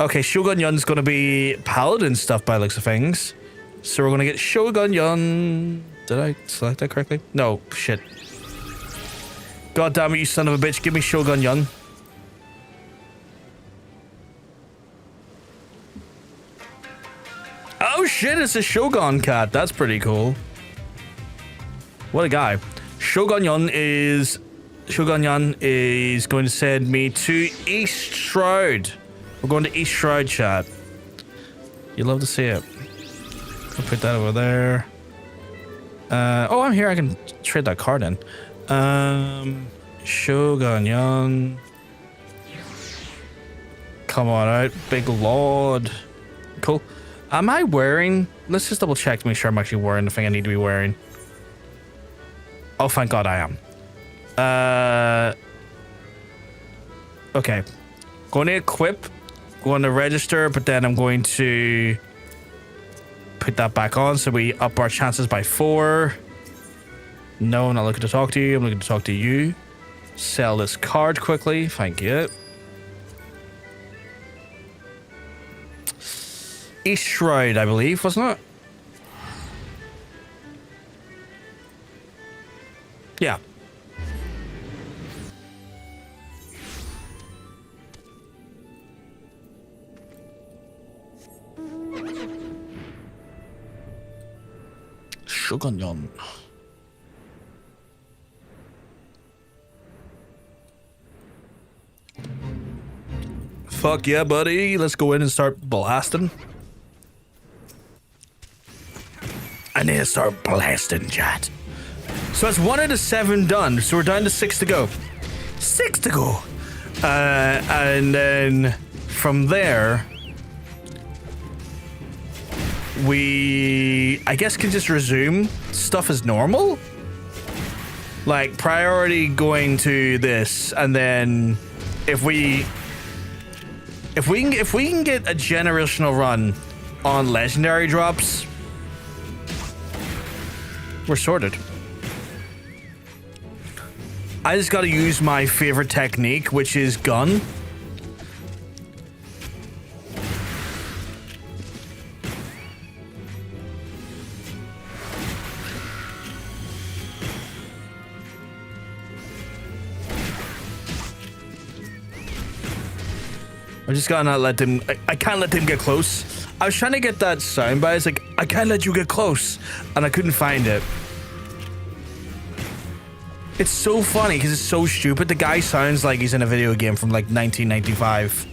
Okay, Shogun Yun's gonna be paladin stuff by the looks of things. So we're gonna get Shogun Yun. Did I select that correctly? No, shit. God damn it, you son of a bitch. Give me Shogun Yun. Oh shit, it's a Shogun cat. That's pretty cool. What a guy. Shogun Yun is going to send me to East Shroud. We're going to East Shroud, chat. You love to see it. I'll put that over there. Oh, I'm here. I can trade that card in. Shogun Yun. Come on out, big lord. Cool. Am I wearing... Let's just double check to make sure I'm actually wearing the thing I need to be wearing. Oh, thank God I am. Okay. Going to equip. Going to register, but then I'm going to put that back on so we up our chances by 4. No, I'm not looking to talk to you. I'm looking to talk to you. Sell this card quickly. Thank you. East Shroud, I believe, wasn't it? Yeah. Shogun Yun. Fuck yeah, buddy. Let's go in and start blasting. I need to start blasting, chat. So that's 1 out of 7 done. So we're down to 6 to go. 6 to go. And then from there, we, I guess, can just resume stuff as normal. Like priority going to this, and then if we can get a generational run on legendary drops, we're sorted. I just gotta use my favorite technique, which is gun. I just gotta not let them... I can't let them get close. I was trying to get that sound, but it's like, I can't let you get close. And I couldn't find it. It's so funny because it's so stupid. The guy sounds like he's in a video game from like 1995.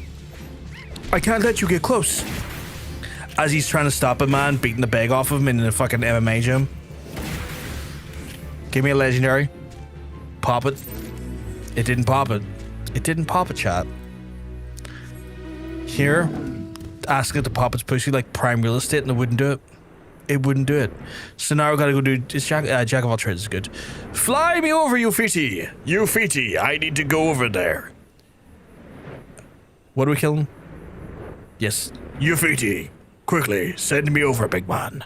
I can't let you get close. As he's trying to stop a man, beating the bag off of him in a fucking MMA gym. Give me a legendary. Pop it. It didn't pop it. It didn't pop it, chat. Here, ask it to pop its pussy like prime real estate and it wouldn't do it. It wouldn't do it. So now we gotta go do... Jack of all trades is good. Fly me over, Ufiti. Ufiti, I need to go over there. What do we kill him? Yes. Ufiti, quickly, send me over, big man.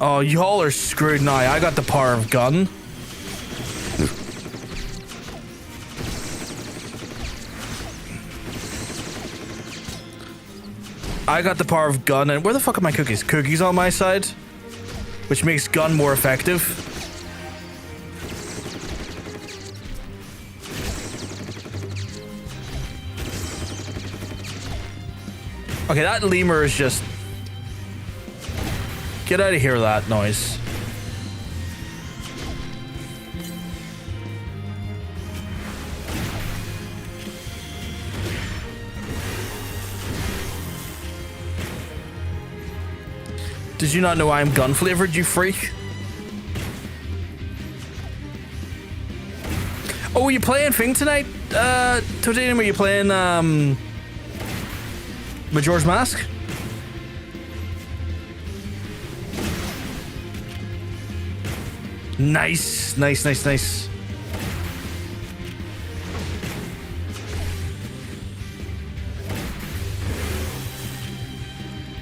Oh, y'all are screwed now. I got the power of gun. I got the power of gun, and where the fuck are my cookies? Cookies on my side, which makes gun more effective. Okay, that lemur is just... Get out of here with that noise. Did you not know I'm gun flavored, you freak? Oh, were you playing Thing tonight? Totanium, were you playing, Majora's Mask? Nice, nice, nice, nice.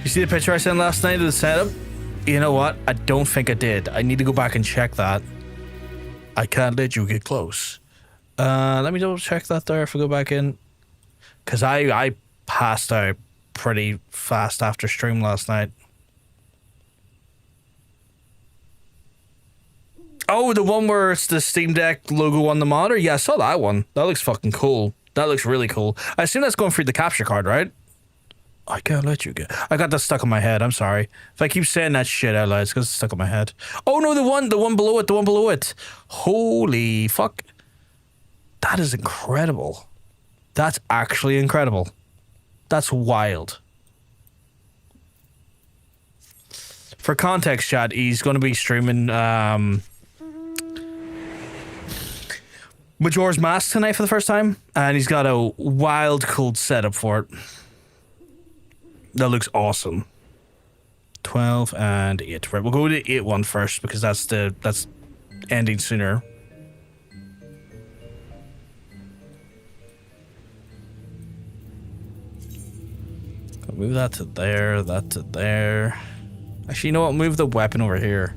You see the picture I sent last night of the setup? You know what? I don't think I did. I need to go back and check that. I can't let you get close. Let me double check that there if I go back in. Because I passed out pretty fast after stream last night. Oh, the one where it's the Steam Deck logo on the monitor? Yeah, I saw that one. That looks fucking cool. That looks really cool. I assume that's going through the capture card, right? I can't let you get... I got that stuck in my head. I'm sorry. If I keep saying that shit out loud, it's because it's stuck in my head. Oh, no, the one below it. Holy fuck. That is incredible. That's actually incredible. That's wild. For context, chat, he's going to be streaming Majora's Mask tonight for the first time, and he's got a wild, cool setup for it. That looks awesome. 12 and 8. Right, we'll go to 8 one first because that's ending sooner. Move that to there, that to there. Actually, you know what? Move the weapon over here.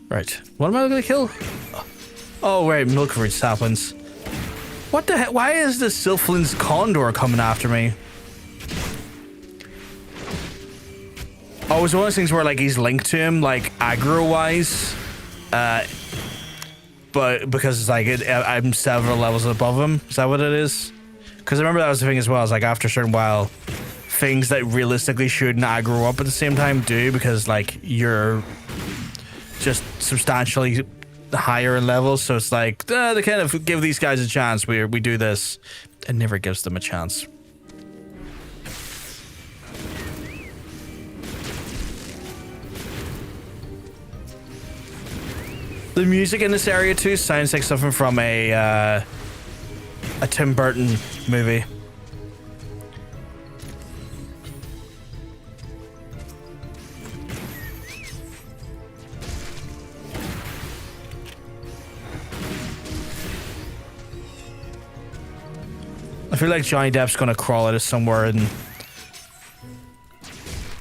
Right. What am I going to kill? Oh, wait. Milkroot saplings. What the heck? Why is the Sylphlin's Condor coming after me? Oh, it's one of those things where, like, he's linked to him, like, aggro-wise. But because it's like, I'm several levels above him. Is that what it is? Because I remember that was the thing as well. It's like, after a certain while, things that realistically shouldn't aggro up at the same time do, because, like, you're just substantially higher in levels. So it's like, they kind of give these guys a chance. We do this. It never gives them a chance. The music in this area too sounds like something from a Tim Burton movie. I feel like Johnny Depp's gonna crawl out of somewhere and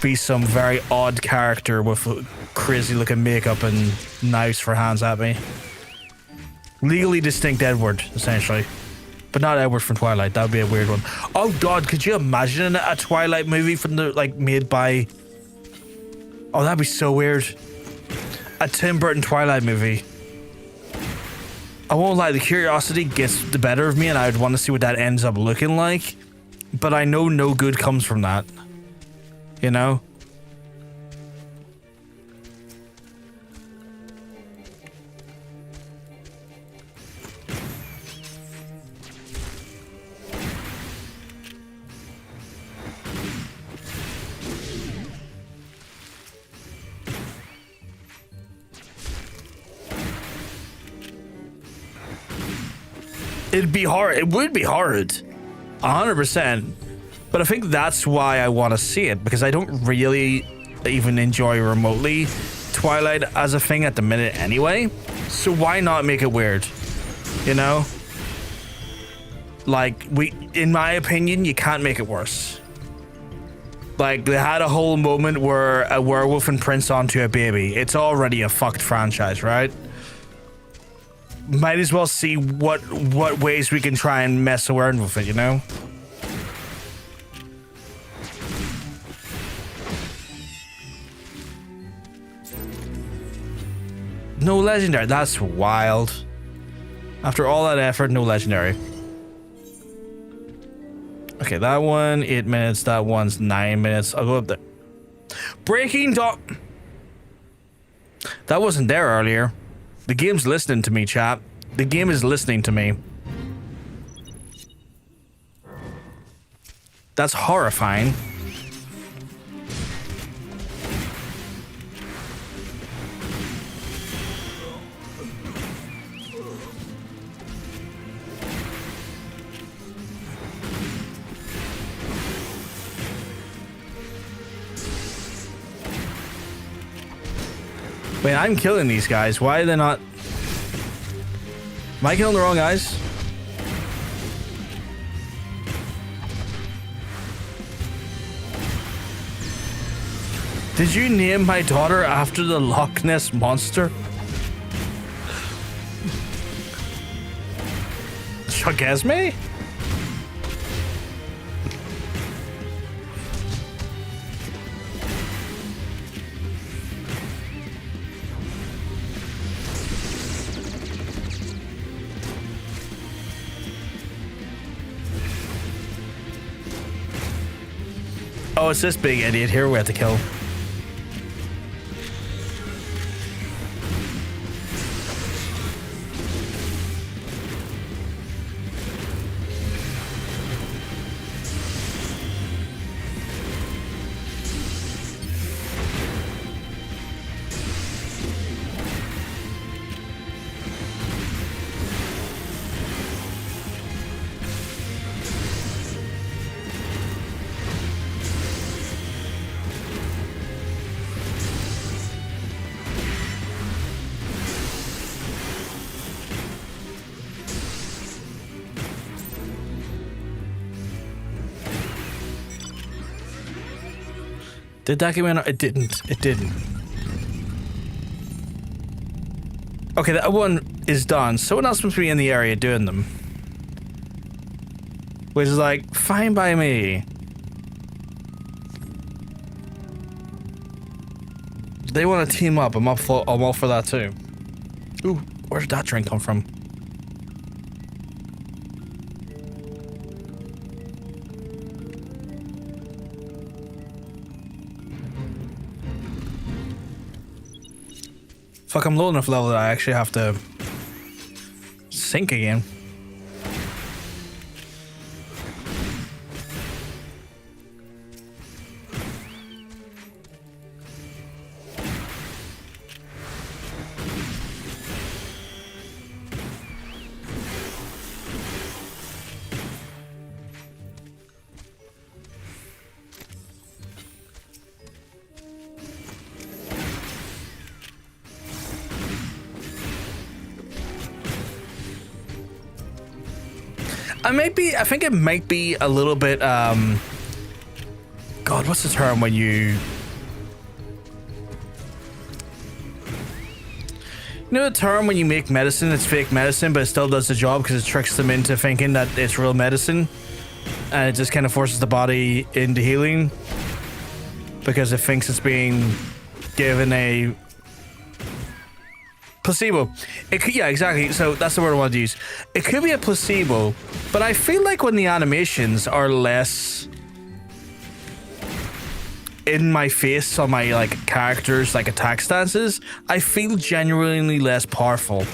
be some very odd character with crazy looking makeup and knives for hands at me. Legally distinct Edward, essentially. But not Edward from Twilight. That would be a weird one. Oh god, could you imagine a Twilight movie from the, like, made by... Oh, that'd be so weird. A Tim Burton Twilight movie. I won't lie, the curiosity gets the better of me and I would want to see what that ends up looking like. But I know no good comes from that. You know? It'd be hard. It would be hard. 100%. But I think that's why I want to see it, because I don't really even enjoy remotely Twilight as a thing at the minute anyway. So why not make it weird? You know? Like, in my opinion, you can't make it worse. Like, they had a whole moment where a werewolf imprints onto a baby. It's already a fucked franchise, right? Might as well see what ways we can try and mess around with it, you know? No legendary. That's wild. After all that effort, no legendary. Okay, that one, 8 minutes. That one's 9 minutes. I'll go up there. Breaking Dawn. That wasn't there earlier. The game's listening to me, chat. The game is listening to me. That's horrifying. Wait, I'm killing these guys. Why are they not... Am I killing the wrong guys? Did you name my daughter after the Loch Ness Monster? Shogun? Oh, it's this big idiot here we have to kill. Did that get me on? It didn't. It didn't. Okay, that one is done. Someone else must be in the area doing them. Which is like, fine by me. They want to team up. I'm all for that too. Ooh, where did that drink come from? Fuck, I'm low enough level that I actually have to sink again. I think it might be a little bit, God, what's the term when you know the term when you make medicine, it's fake medicine, but it still does the job because it tricks them into thinking that it's real medicine, and it just kind of forces the body into healing because it thinks it's being given a placebo. It could, yeah, exactly. So that's the word I wanted to use. It could be a placebo, but I feel like when the animations are less in my face on my like characters, like attack stances, I feel genuinely less powerful.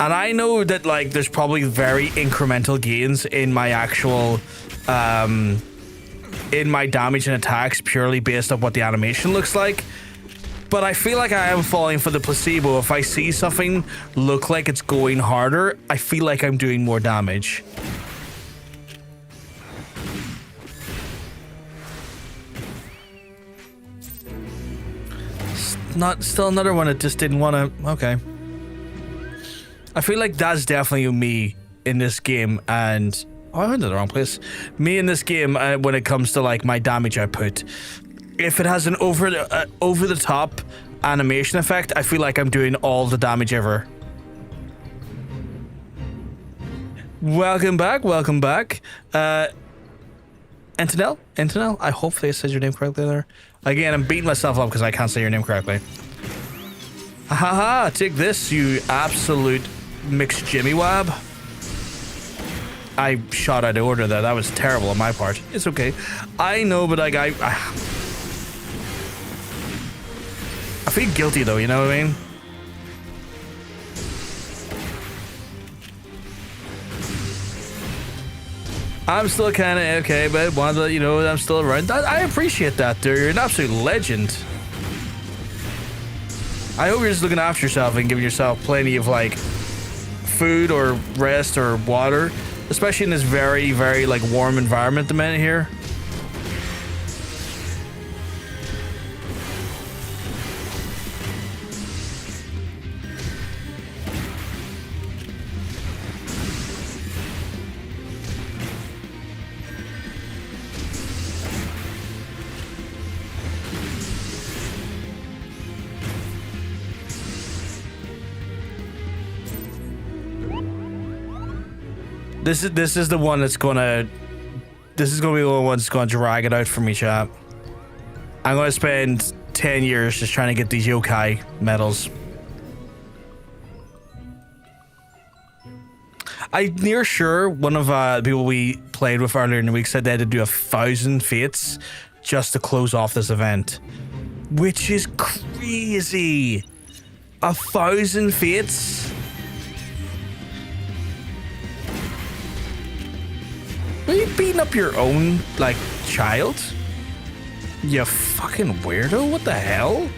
And I know that like there's probably very incremental gains in my actual in my damage and attacks purely based on what the animation looks like. But I feel like I am falling for the placebo. If I see something look like it's going harder, I feel like I'm doing more damage. not still another one that just didn't want to. Okay. I feel like that's definitely me in this game, and I went to the wrong place. Me in this game when it comes to like my damage output. If it has an over the top animation effect, I feel like I'm doing all the damage ever. Welcome back. Antonel, I hopefully I said your name correctly there. Again, I'm beating myself up because I can't say your name correctly. Haha, take this, you absolute mixed Jimmy Wab. I shot out of order there. That was terrible on my part. It's okay. I know, but like I feel guilty though, you know what I mean? I'm still kind of okay, but wanted to let you know that I'm still around. I appreciate that, dude. You're an absolute legend. I hope you're just looking after yourself and giving yourself plenty of like food or rest or water, especially in this very, very like warm environment the minute here. This is the one that's gonna. This is gonna be the one that's gonna drag it out for me, chat. I'm gonna spend 10 years just trying to get these yokai medals. I'm near sure one of the people we played with earlier in the week said they had to do 1,000 fates just to close off this event, which is crazy. 1,000 fates. Are you beating up your own, like, child? You fucking weirdo, what the hell?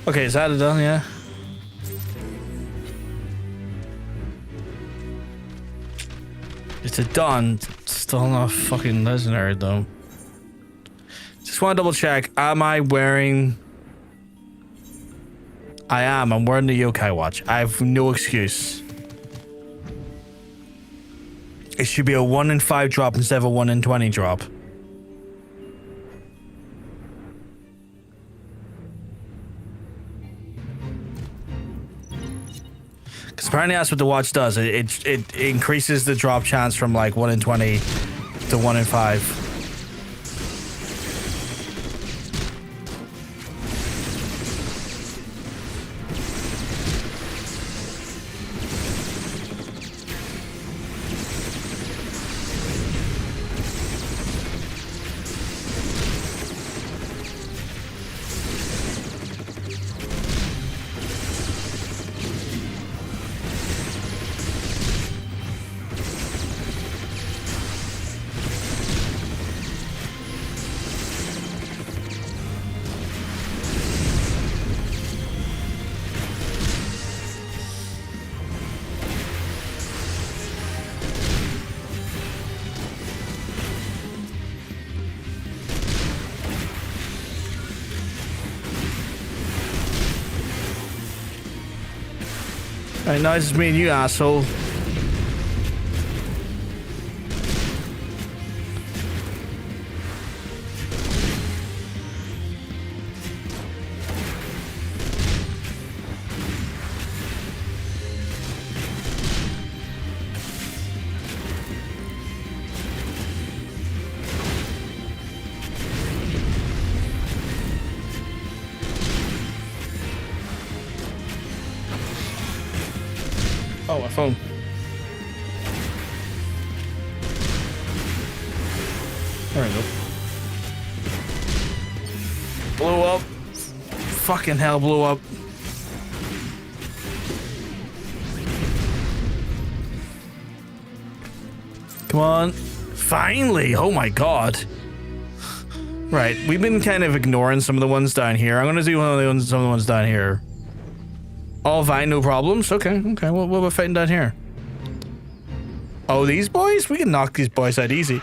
Okay, is that it done? Yeah. It's a done. Still not fucking legendary though. Just want to double check. Am I wearing? I am. I'm wearing the yokai watch. I have no excuse. It should be a 1 in 5 drop instead of a 1 in 20 drop. Apparently that's what the watch does. It increases the drop chance from like 1 in 20 to 1 in 5. Alright, now it's just me and you, asshole. Oh, my phone. There we go. Blew up. Fucking hell, blew up. Come on. Finally. Oh my god. Right, we've been kind of ignoring some of the ones down here. I'm gonna do some of the ones down here. All fine, no problems. Okay, okay. What about fighting down here? Oh, these boys? We can knock these boys out easy.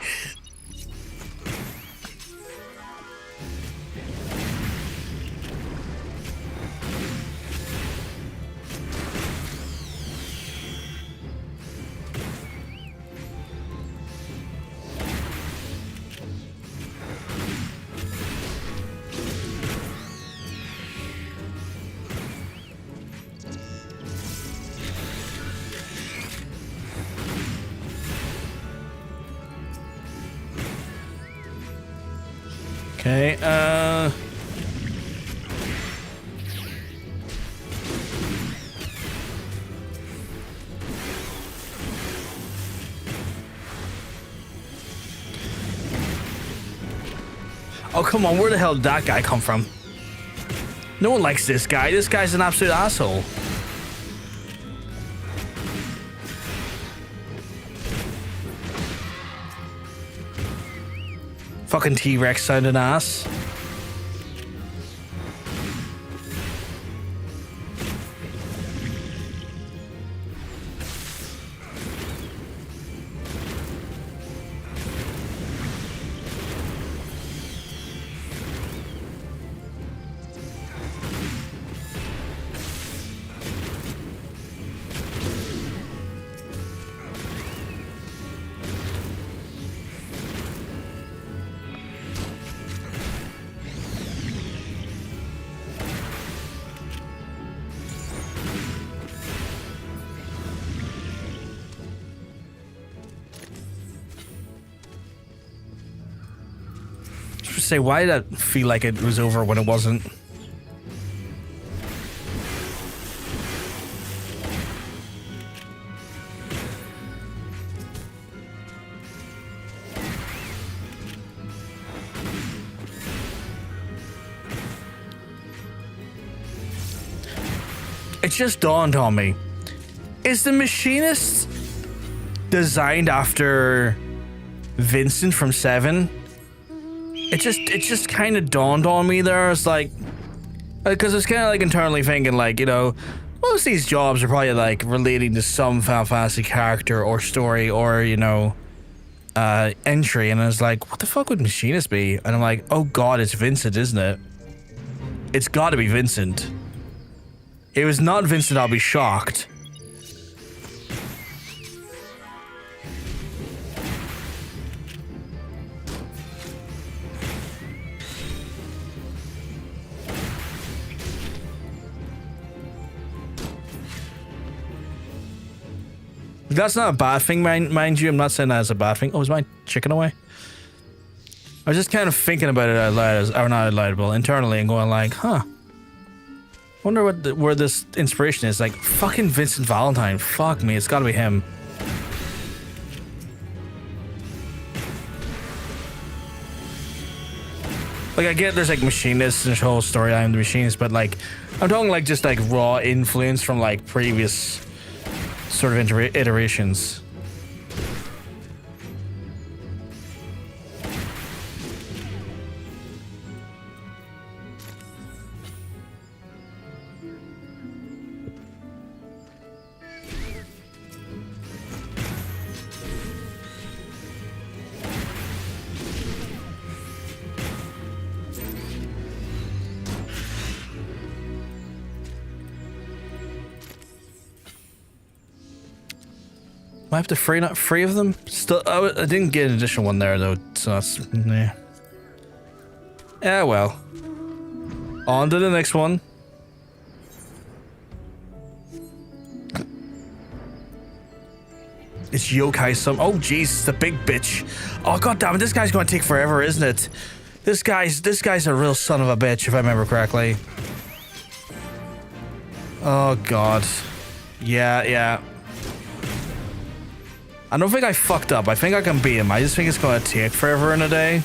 Okay, oh, come on, where the hell did that guy come from? No one likes this guy. This guy's an absolute asshole. Fucking T-Rex sounding ass. Say, why did I feel like it was over when it wasn't? It just dawned on me. Is the Machinist designed after Vincent from 7? It just kind of dawned on me there. It's like, because it's kind of like internally thinking, like, you know, most of these jobs are probably like relating to some Final Fantasy character or story or, you know, entry. And I was like, what the fuck would Machinist be? And I'm like, oh god, it's Vincent, isn't it? It's got to be Vincent. If it was not Vincent, I'll be shocked. That's not a bad thing, mind you. I'm not saying that's a bad thing. Oh, is my chicken away? I was just kind of thinking about it out loud, or not out loud, but internally, and going like, huh. Wonder what where this inspiration is. Like, fucking Vincent Valentine. Fuck me, it's gotta be him. Like, I get there's like Machinists and there's whole story I'm the Machinist, but like, I'm talking like just like raw influence from like previous sort of iterations. I have to free of them? Still, I didn't get an additional one there though, so that's yeah. Yeah, well. On to the next one. It's Yokai oh jeez, the big bitch. Oh god damn it, this guy's gonna take forever, isn't it? This guy's a real son of a bitch, if I remember correctly. Oh god. Yeah. I don't think I fucked up. I think I can beat him. I just think it's gonna take forever in a day.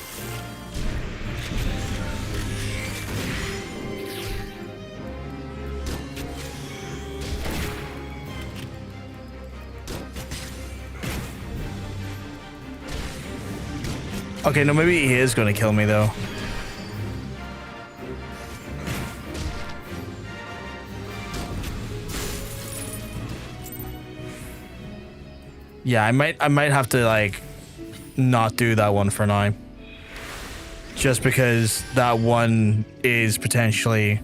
Okay, no, maybe he is gonna kill me though. Yeah, I might have to like not do that one for now. Just because that one is potentially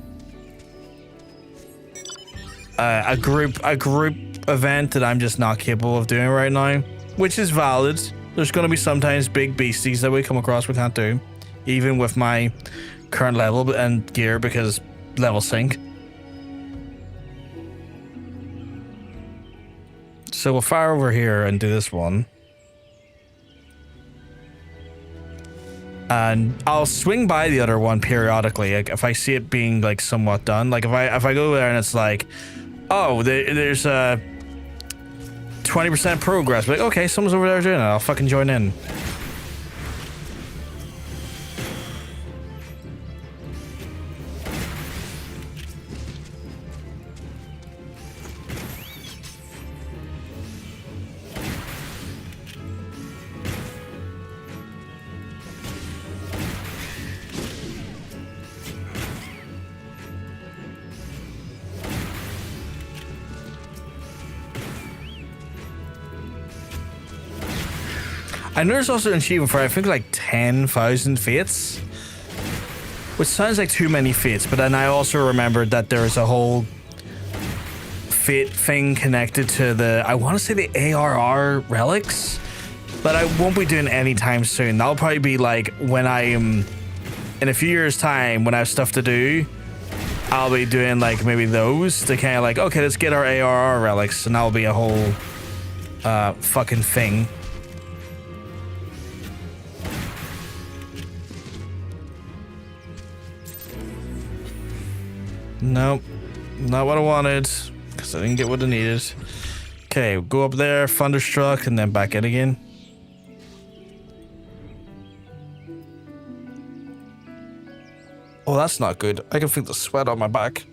a group event that I'm just not capable of doing right now, which is valid. There's going to be sometimes big beasties that we come across we can't do, even with my current level and gear, because level sync. So we'll fire over here and do this one. And I'll swing by the other one periodically, like if I see it being like somewhat done. Like if I go there and it's like, oh, there's a 20% progress. Like, okay, someone's over there doing it. I'll fucking join in. I know there's also an achievement for, I think, like 10,000 fates, which sounds like too many fates, but then I also remembered that there's a whole fate thing connected to the, I want to say the ARR relics, but I won't be doing anytime soon. That'll probably be like when I am, in a few years' time, when I have stuff to do, I'll be doing like maybe those to kind of like, okay, let's get our ARR relics, and that'll be a whole fucking thing. Nope, not what I wanted, because I didn't get what I needed. Okay, go up there, Thunderstruck, and then back in again. Oh, that's not good. I can feel the sweat on my back.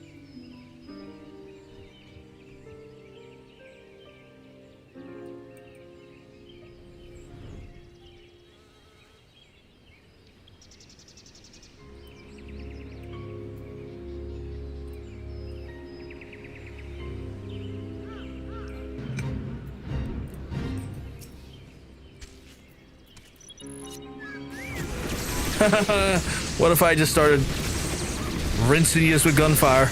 What if I just started rinsing you with gunfire?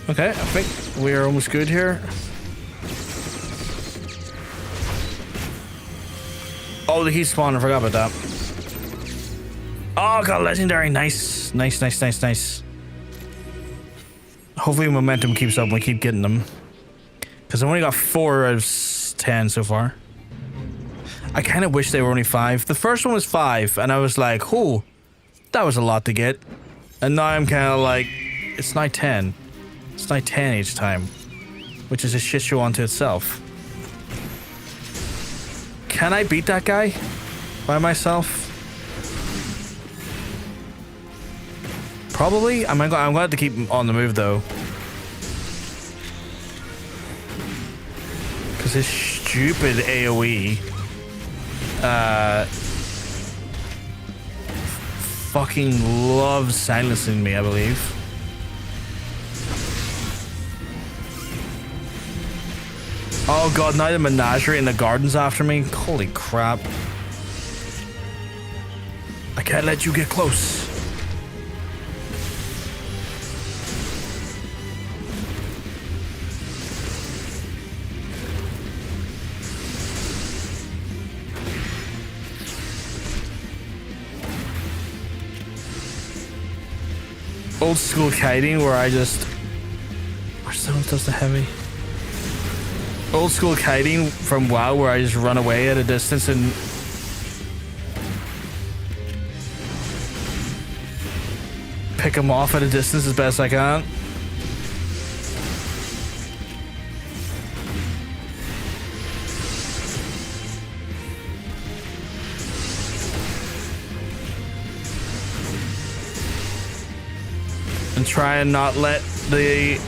Okay, I think we're almost good here. Oh, the heat spawn, I forgot about that. Oh, got legendary. Nice. Nice, nice, nice, nice. Hopefully momentum keeps up and we keep getting them. Because I've only got 4 out of 10 so far. I kind of wish they were only 5. The first one was 5, and I was like, oh, that was a lot to get. And now I'm kind of like, it's now 10. It's now 10 each time, which is a shit show unto itself. Can I beat that guy by myself? Probably. I'm glad to keep him on the move though, because his stupid AOE fucking loves silencing me, I believe. Oh god, now the menagerie in the garden's after me. Holy crap. I can't let you get close. old school kiting where I just... Or someone does the heavy. Old school kiting from WoW where I just run away at a distance and... pick them off at a distance as best I can. And try and not let the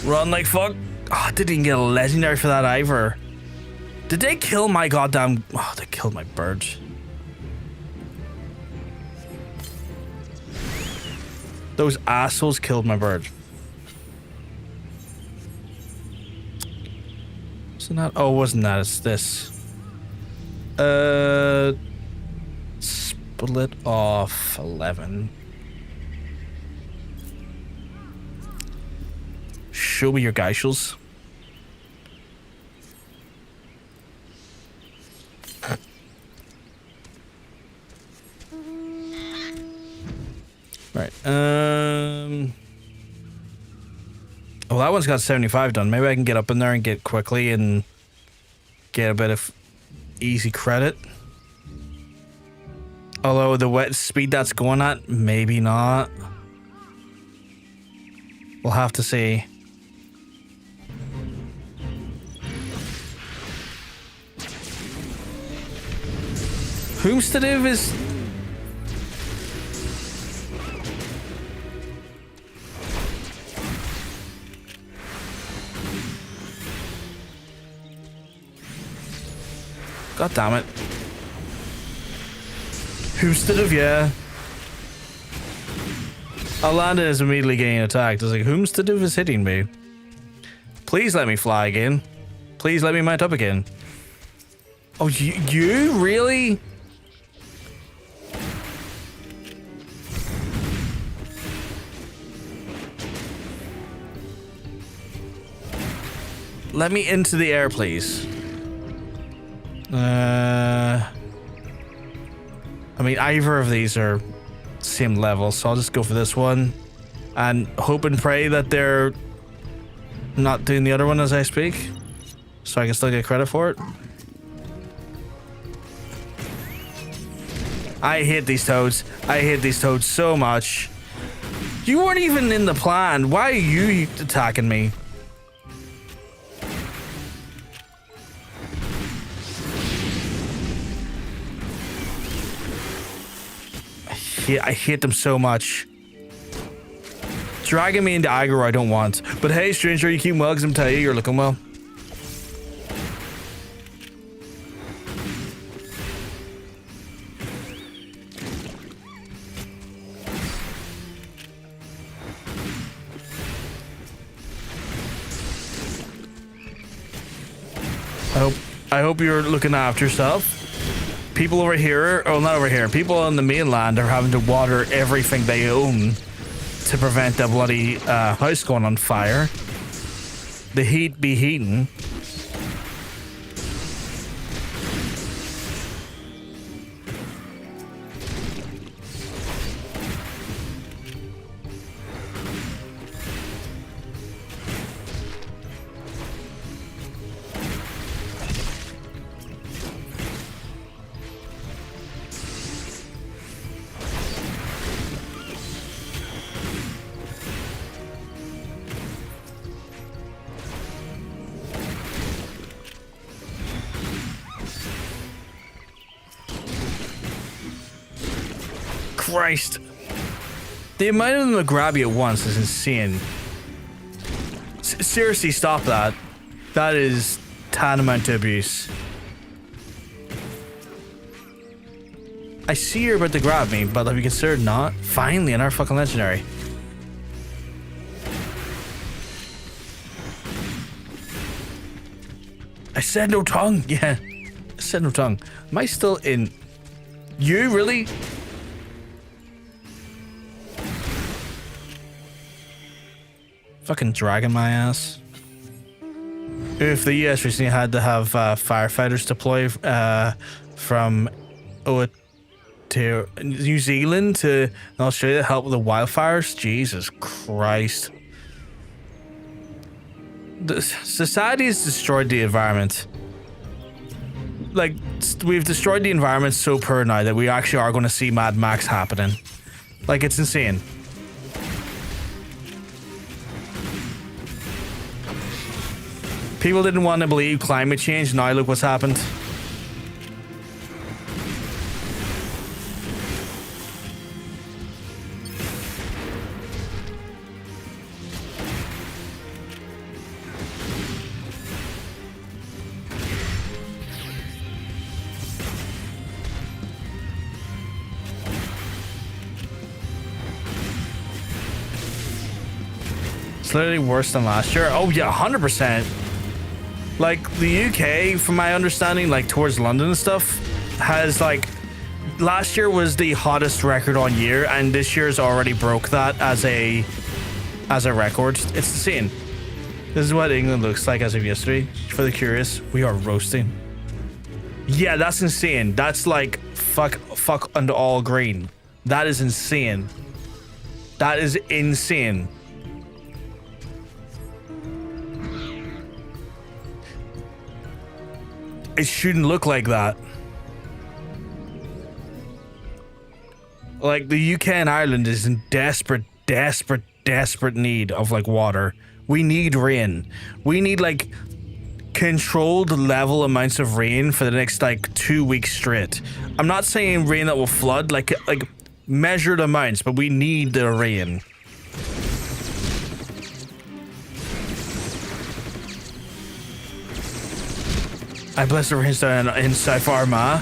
run like fuck. Oh, I didn't even get a legendary for that either. Did they kill my goddamn... Oh, they killed my birds. Those assholes killed my bird. Wasn't that? Oh, wasn't that? It's this. Split off 11. Show me your geishels. Right. Well, that one's got 75 done. Maybe I can get up in there and get quickly and get a bit of easy credit. Although the wet speed that's going at, maybe not. We'll have to see. Whomstead is... God damn it. Whomstead, yeah. I landed as immediately getting attacked. I was like, Whomstead is hitting me. Please let me fly again. Please let me mount up again. Oh, you really? Let me into the air, please. I mean, either of these are same level, so I'll just go for this one and hope and pray that they're not doing the other one as I speak, so I can still get credit for it. I hate these toads. I hate these toads so much. You weren't even in the plan. Why are you attacking me? I hate them so much. Dragging me into aggro I don't want. But hey, stranger, you keep well because I'm telling you, you're looking well. I hope you're looking after yourself. People over here, oh, not over here, people on the mainland are having to water everything they own to prevent the bloody house going on fire. The heat be heating. Christ. The amount of them that grab you at once is insane. Seriously, stop that. That is tantamount to abuse. I see you're about to grab me, but have you considered not? Finally, another fucking legendary. I said no tongue. Yeah, I said no tongue. Am I still in? You really? Fucking dragging my ass. If the US recently had to have firefighters deploy from to New Zealand to Australia to help with the wildfires, Jesus Christ. The society has destroyed the environment. Like, we've destroyed the environment so poor now that we actually are going to see Mad Max happening. Like, it's insane. People didn't want to believe climate change. Now look what's happened. It's literally worse than last year. Oh yeah, 100%. Like, the UK, from my understanding, like towards London and stuff, has like, last year was the hottest record on year, and this year's already broke that as a record. It's insane. This is what England looks like as of yesterday. For the curious, we are roasting. Yeah, that's insane. That's like fuck under all green. That is insane. That is insane. It shouldn't look like that. Like, the UK and Ireland is in desperate need of like water. We need rain. We need like controlled level amounts of rain for the next like 2 weeks straight. I'm not saying rain that will flood, like measured amounts, but we need the rain. I bless the rains down in South Armagh.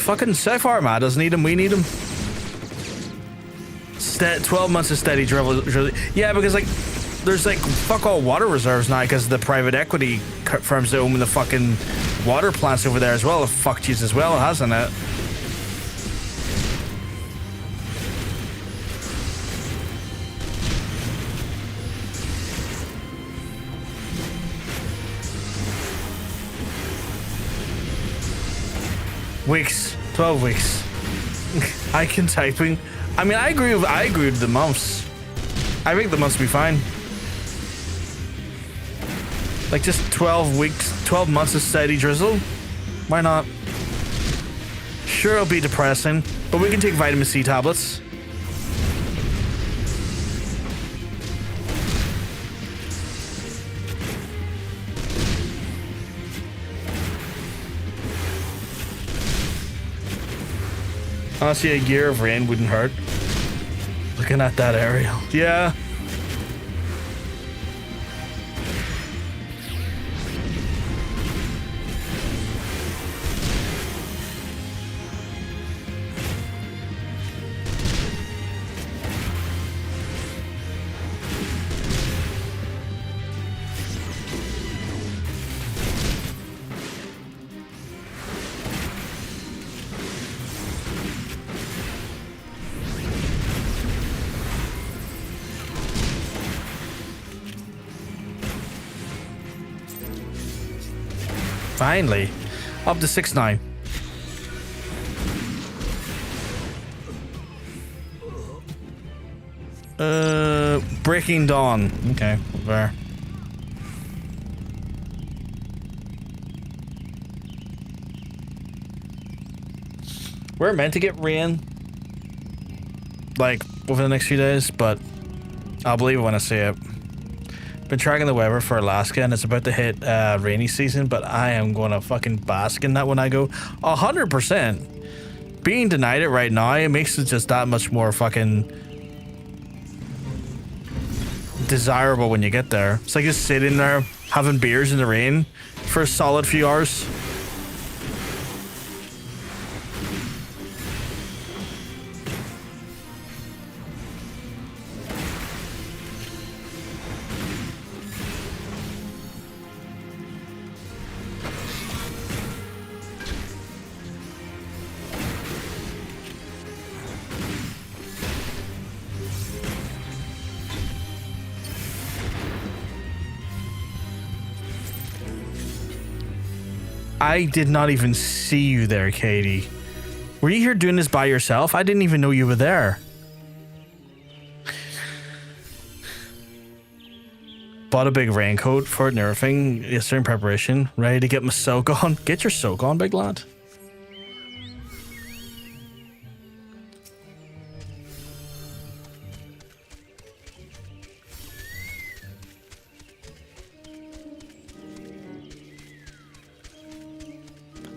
Fucking South Armagh doesn't need him, we need him. 12 months of steady drivel. Yeah, because like, there's like fuck all water reserves now because the private equity firms that own the fucking water plants over there as well have fucked you as well, hasn't it? Weeks, 12 weeks. I can typing. I mean, I agree with the months. I think the months will be fine. Like just 12 weeks, 12 months of steady drizzle. Why not? Sure, it'll be depressing, but we can take vitamin C tablets. Honestly, a year of rain wouldn't hurt. Looking at that aerial. Yeah. Finally, up to 6-9. Breaking Dawn. Okay, fair. We're meant to get rain, like, over the next few days, but I'll believe it when I see it. Been tracking the weather for Alaska and it's about to hit rainy season, but I am going to fucking bask in that when I go. 100%. Being denied it right now, it makes it just that much more fucking desirable when you get there. It's like just sitting there having beers in the rain for a solid few hours. I did not even see you there, Katie. Were you here doing this by yourself? I didn't even know you were there. Bought a big raincoat for it and everything. Yesterday in preparation. Ready to get my soak on. Get your soak on, big lad.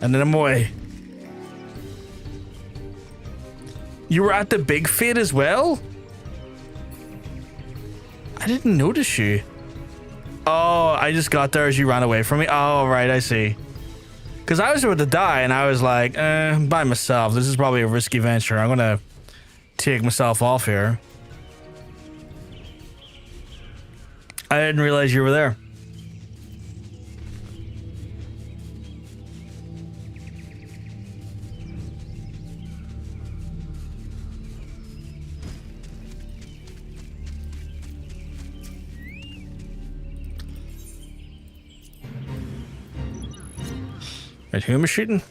And then I'm away. You were at the big fete as well? I didn't notice you. Oh, I just got there as you ran away from me. Oh, right, I see. Because I was about to die, and I was like, by myself. This is probably a risky venture. I'm going to take myself off here. I didn't realize you were there. Right, who am I shooting?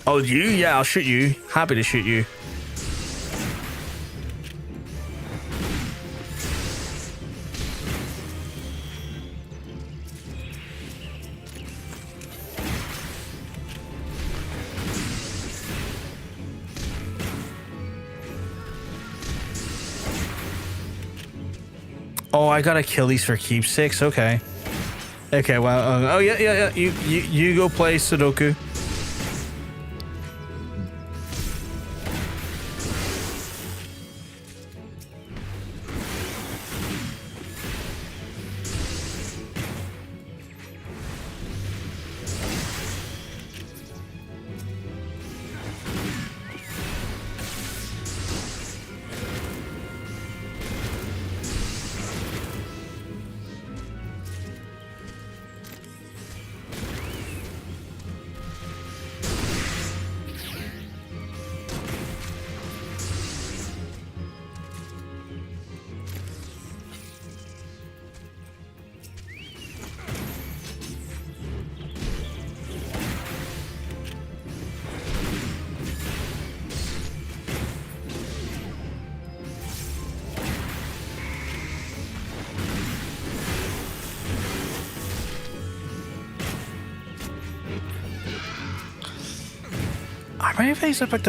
Oh, you? Yeah, I'll shoot you. Happy to shoot you. Oh, I gotta kill these for keepsakes. Okay. Okay, well, oh yeah. You go play Sudoku.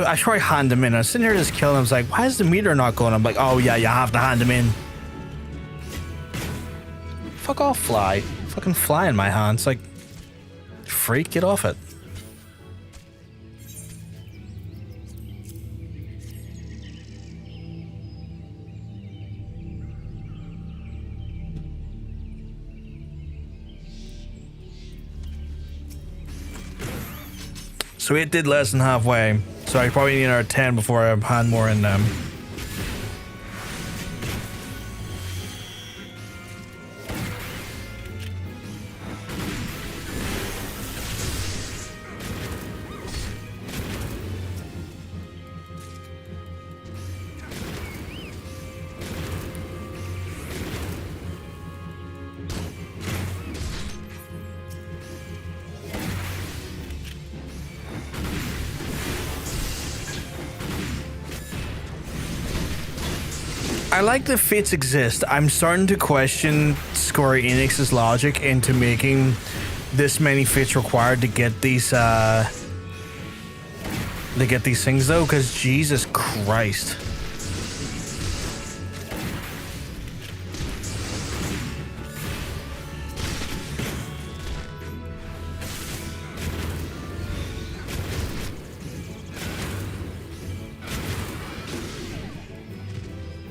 I try to hand him in. I was sitting here just killing him. I was like, why is the meter not going? I'm like, oh yeah, you have to hand him in. Fuck off, fly. Fucking fly in my hand. It's like, freak, get off it. So it did less than halfway. So I probably need another 10 before I hand more in them. I like that fates exist. I'm starting to question Square Enix's logic into making this many fates required to get these things though, because Jesus Christ.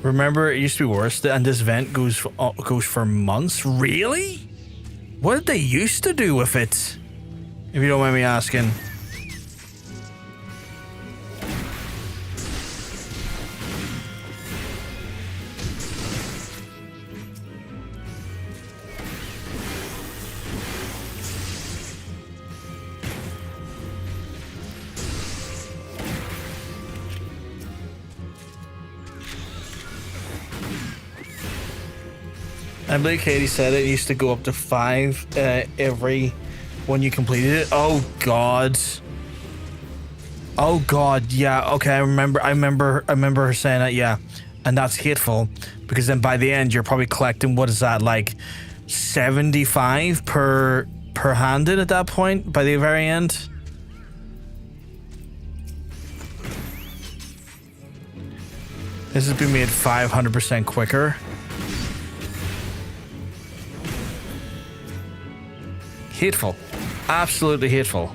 Remember, it used to be worse, and this vent goes for months. Really? What did they used to do with it? If you don't mind me asking. I believe Katie said it used to go up to 5 every when you completed it. Oh god. Oh god, yeah. Okay, I remember her saying that, yeah. And that's hateful because then by the end you're probably collecting, what is that, like 75 per handed at that point by the very end. This has been made 500% quicker. Hateful. Absolutely hateful.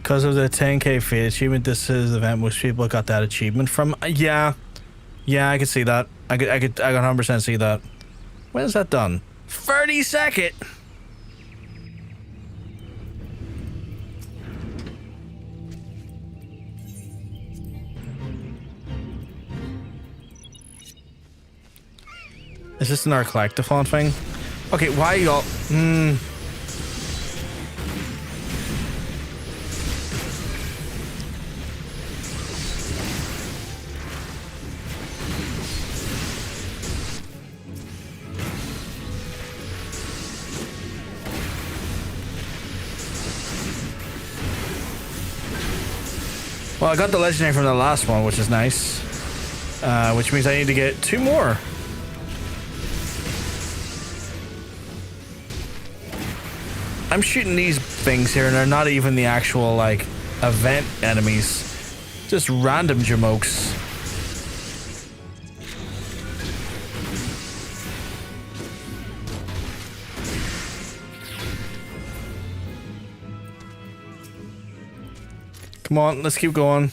Because of the 10k fate achievement, this is the event most people got that achievement from. Yeah, I could see that. I could 100% see that. When is that done? 32nd. Is this another collectathon thing? Okay, why y'all? Well, I got the legendary from the last one, which is nice. Which means I need to get 2 more. I'm shooting these things here, and they're not even the actual, like, event enemies. Just random jamokes. Come on, let's keep going.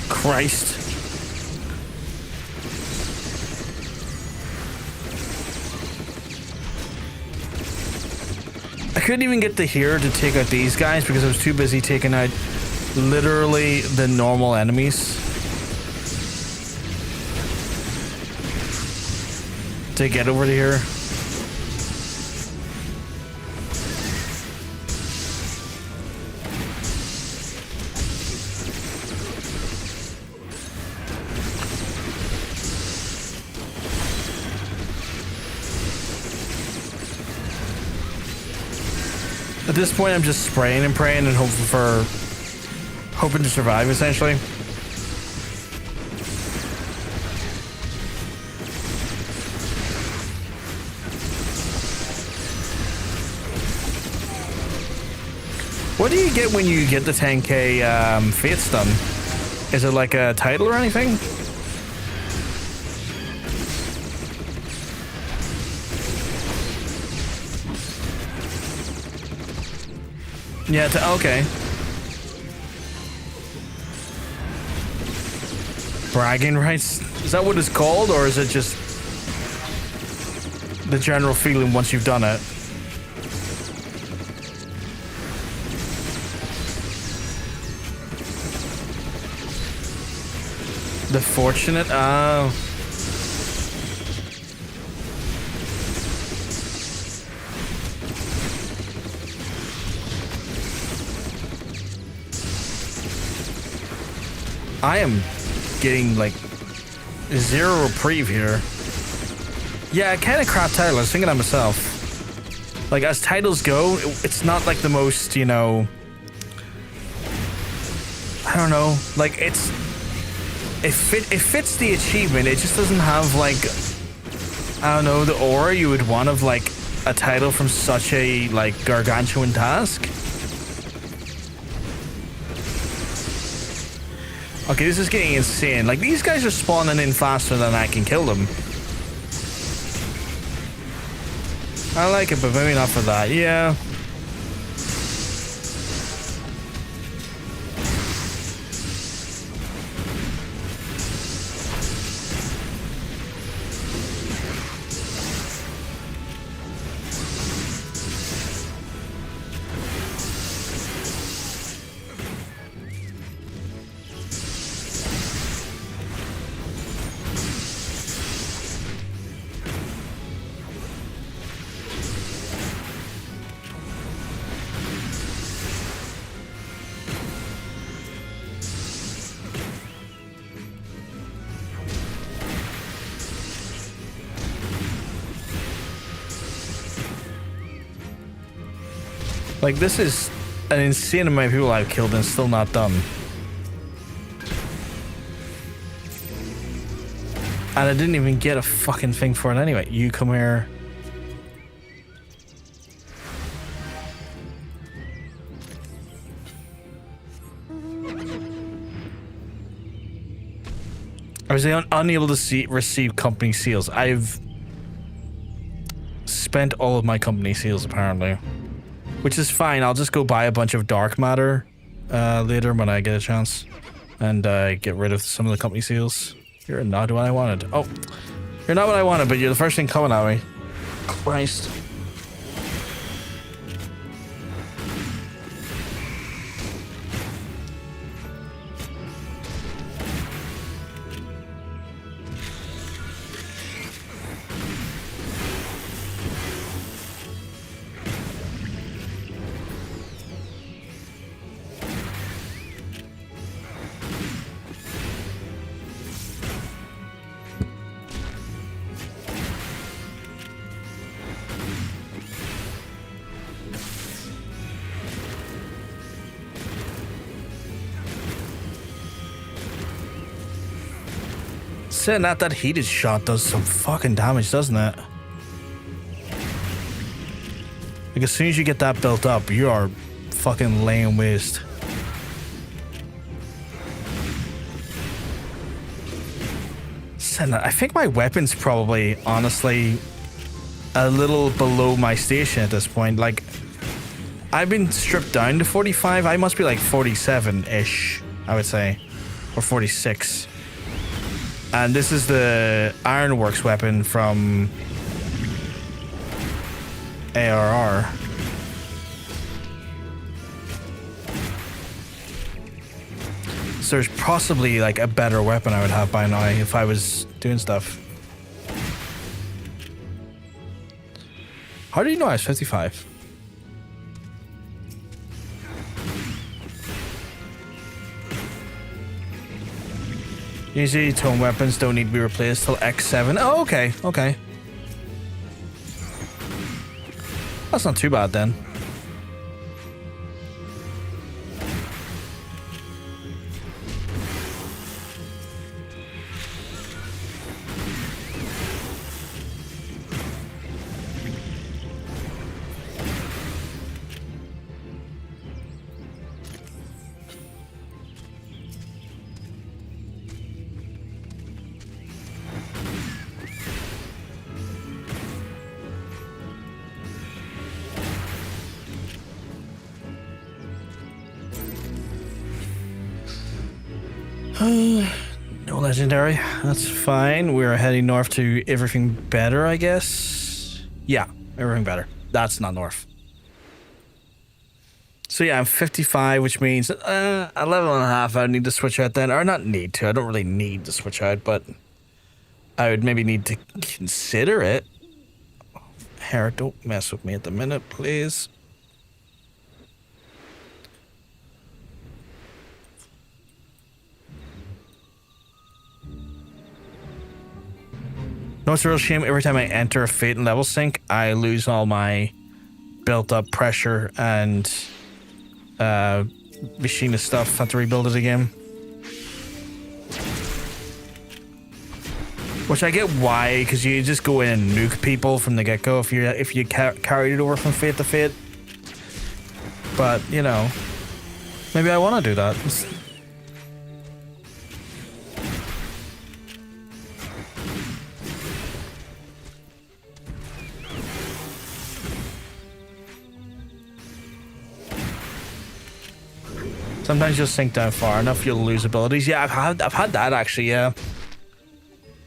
Christ. I couldn't even get the hero to take out these guys because I was too busy taking out literally the normal enemies to get over to here. At this point, I'm just spraying and praying and hoping to survive, essentially. What do you get when you get the 10k fate stun? Is it like a title or anything? Yeah, okay. Bragging rights? Is that what it's called, or is it just the general feeling once you've done it? The fortunate? Oh. I am getting like 0 reprieve here. Yeah, kind of crap title. I was thinking that myself. Like, as titles go, it's not like the most, you know, I don't know. Like, it fits the achievement. It just doesn't have, like, I don't know, the aura you would want of like a title from such a like gargantuan task. Okay, this is getting insane. Like, these guys are spawning in faster than I can kill them. I like it, but maybe not for that. Yeah. Like, this is an insane amount of people I've killed and still not done. And I didn't even get a fucking thing for it anyway. You come here. I was unable to receive company seals. I've spent all of my company seals, apparently. Which is fine. I'll just go buy a bunch of dark matter later when I get a chance. And get rid of some of the company seals. You're not what I wanted. Oh, you're not what I wanted, but you're the first thing coming at me. Christ. Saying that heated shot does some fucking damage, doesn't it? Like, as soon as you get that built up, you are fucking laying waste. Saying that, I think my weapon's probably, honestly, a little below my station at this point. Like, I've been stripped down to 45. I must be like 47-ish, I would say. Or 46. And this is the Ironworks weapon from ARR. So there's possibly like a better weapon I would have by now if I was doing stuff. How do you know I was 55? Usually tone weapons don't need to be replaced till X7. Oh, okay, okay. That's not too bad then. No legendary. That's fine. We're heading north to everything better, I guess. Yeah, everything better. That's not north. So yeah, I'm 55, which means 11 and a half I would need to switch out then. Or not need to. I don't really need to switch out, but I would maybe need to consider it. Hair, don't mess with me at the minute, please. No, it's a real shame. Every time I enter a Fate and level sync, I lose all my built-up pressure and machinist stuff. Have to rebuild it again. Which I get why, because you just go in and nuke people from the get-go if you carried it over from Fate to Fate. But you know, maybe I want to do that. Sometimes you'll sink down far enough, you'll lose abilities. Yeah, I've had that actually, yeah.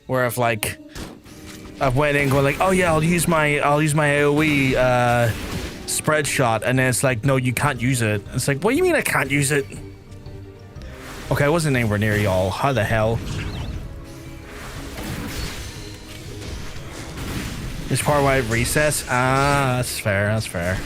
Where I've went in going like, oh yeah, I'll use my AoE spread shot, and then it's like, no, you can't use it. It's like, what do you mean I can't use it? Okay, I wasn't anywhere near y'all. How the hell? This part why it resets? Ah, that's fair, that's fair.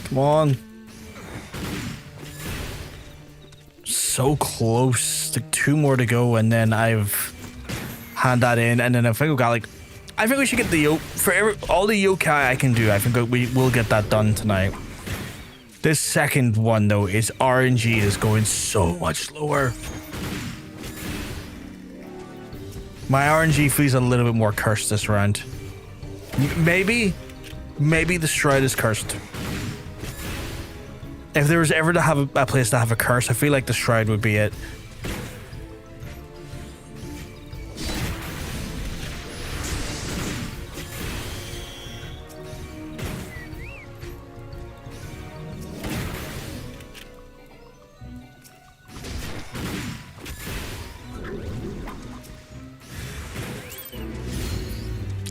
Come on. So close. Like 2 more to go, and then I've hand that in, and then I think we got like, I think we should get the all the yokai I can do. I think we will get that done tonight. This second one though is RNG is going so much lower. My RNG feels a little bit more cursed this round. Maybe the Shroud is cursed. If there was ever to have a place to have a curse, I feel like the Shroud would be it.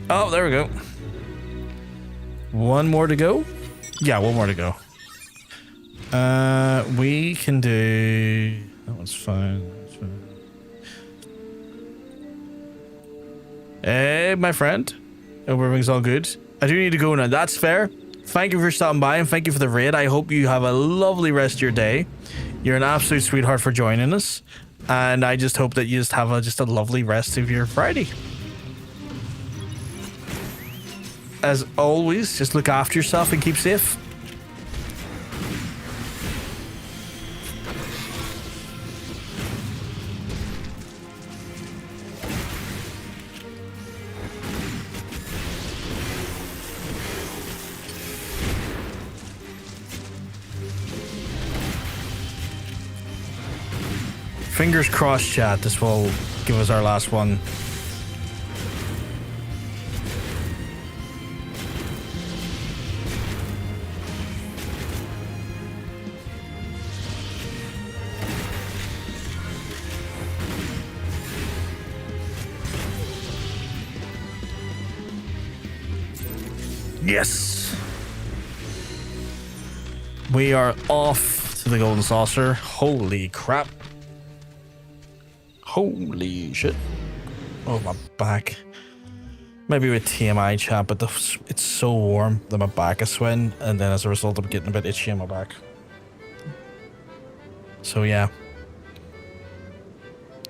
Oh, there we go. One more to go? Yeah, one more to go. We can do... That one's fine. That's fine. Hey, my friend. Hope everything's all good. I do need to go now. That's fair. Thank you for stopping by, and thank you for the raid. I hope you have a lovely rest of your day. You're an absolute sweetheart for joining us. And I just hope that you just have a lovely rest of your Friday. As always, just look after yourself and keep safe. Fingers crossed, chat. This will give us our last one. Yes! We are off to the Golden Saucer. Holy crap. Holy shit. Oh, my back. Maybe with TMI, chat, but it's so warm that my back is sweating, and then as a result, I'm getting a bit itchy on my back. So, yeah.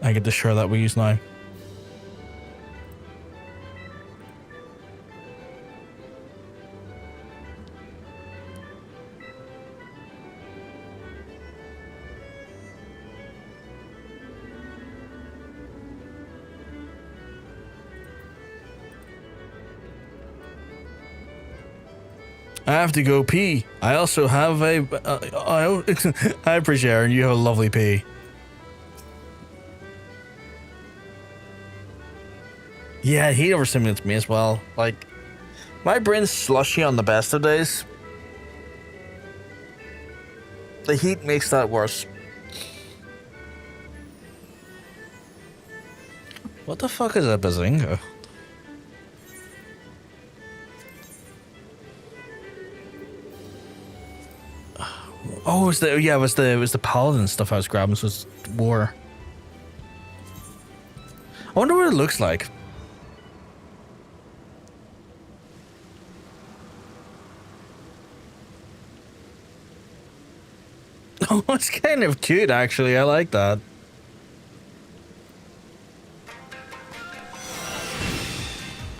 I get the shirt that we use now. I have to go pee. I also have a... I appreciate it, and you have a lovely pee. Yeah, he overstimulates me as well. Like, my brain's slushy on the best of days. The heat makes that worse. What the fuck is a bazinga? Oh, it was the paladin stuff I was grabbing, so it's war. I wonder what it looks like. Oh, it's kind of cute, actually. I like that.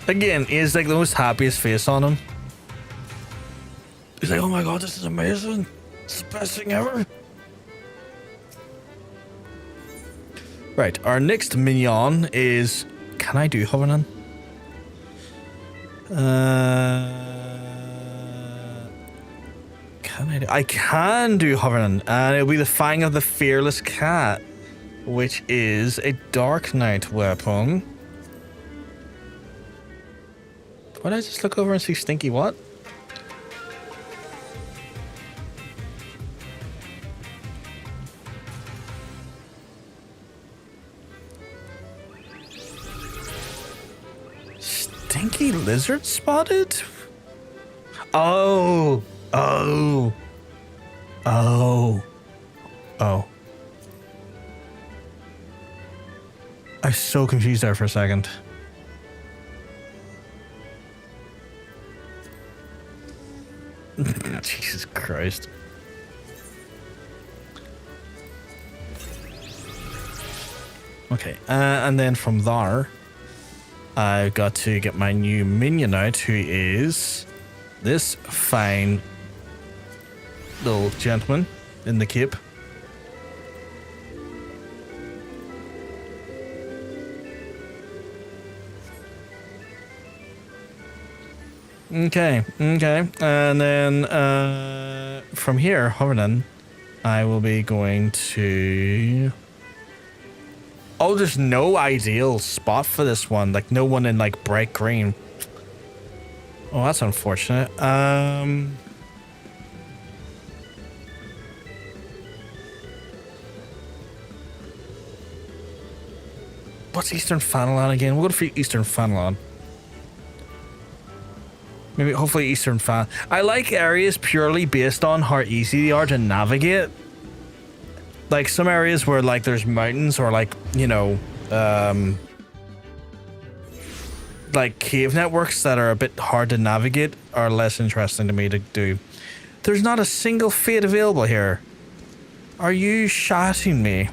Again, he's like the most happiest face on him. He's like, oh my god, this is amazing. It's the best thing ever. Right, our next minion is... Can I do Hovering? I can do Hovering, and it'll be the Fang of the Fearless Cat, which is a Dark Knight weapon. Why did I just look over and see Stinky what? Stinky lizard spotted? Oh. Oh. Oh. Oh. I was so confused there for a second. Jesus Christ. Okay, and then from there, I've got to get my new minion out, who is this fine little gentleman in the cape. Okay, and then from here, hovering, I will be going to... Oh, there's no ideal spot for this one, like no one in like bright green. Oh, that's unfortunate. What's Eastern Fanalon again? We'll go for Eastern Fanalon. Maybe, hopefully Eastern Fan. I like areas purely based on how easy they are to navigate. Like some areas where like there's mountains or like, you know, like cave networks that are a bit hard to navigate are less interesting to me to do. There's not a single fate available here. Are you shotting me?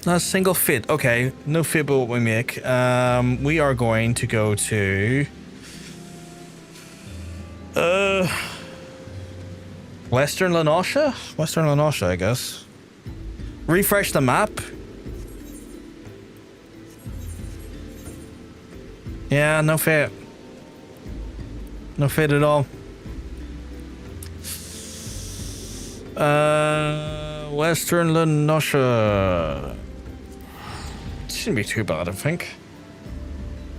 Not a single fit. Okay, no fit but what we make. We are going to go to Western Lenosha? Western Lenosha, I guess. Refresh the map. Yeah, no fit. No fit at all. Western Lenosha. Shouldn't be too bad, I think.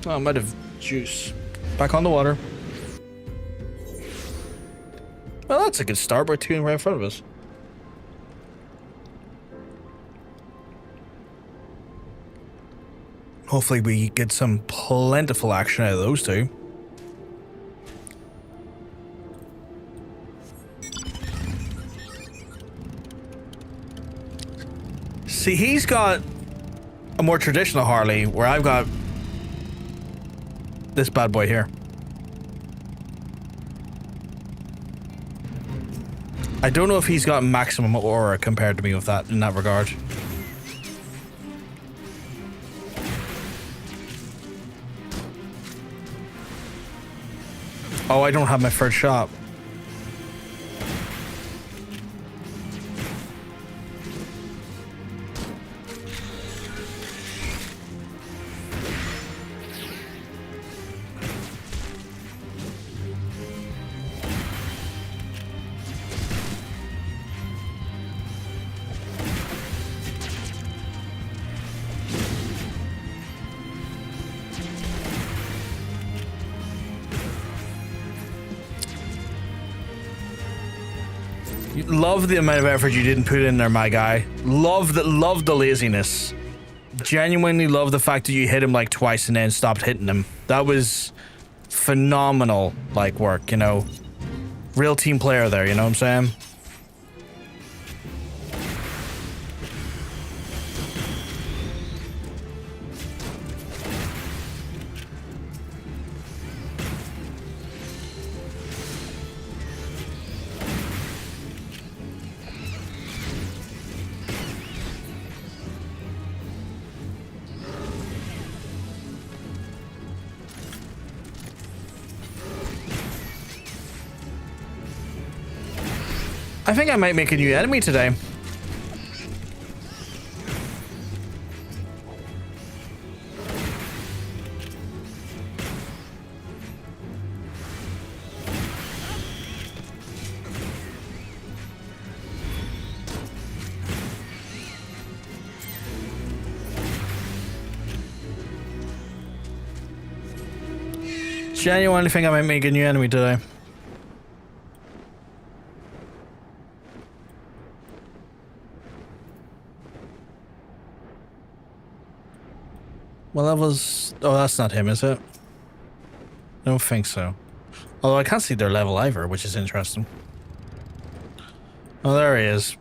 Oh, I might have juice. Back on the water. Well, that's a good start. We're two right in front of us. Hopefully we get some plentiful action out of those two. See, he's got a more traditional Harley, where I've got this bad boy here. I don't know if he's got maximum aura compared to me with that in that regard. Oh, I don't have my first shot. Love the amount of effort you didn't put in there, my guy. Love the laziness. Genuinely love the fact that you hit him like twice and then stopped hitting him. That was phenomenal, like, work, you know. Real team player there, you know what I'm saying? I think I might make a new enemy today. Genuinely think I might make a new enemy today. Well, that was... Oh, that's not him, is it? I don't think so. Although I can't see their level either, which is interesting. Oh, there he is.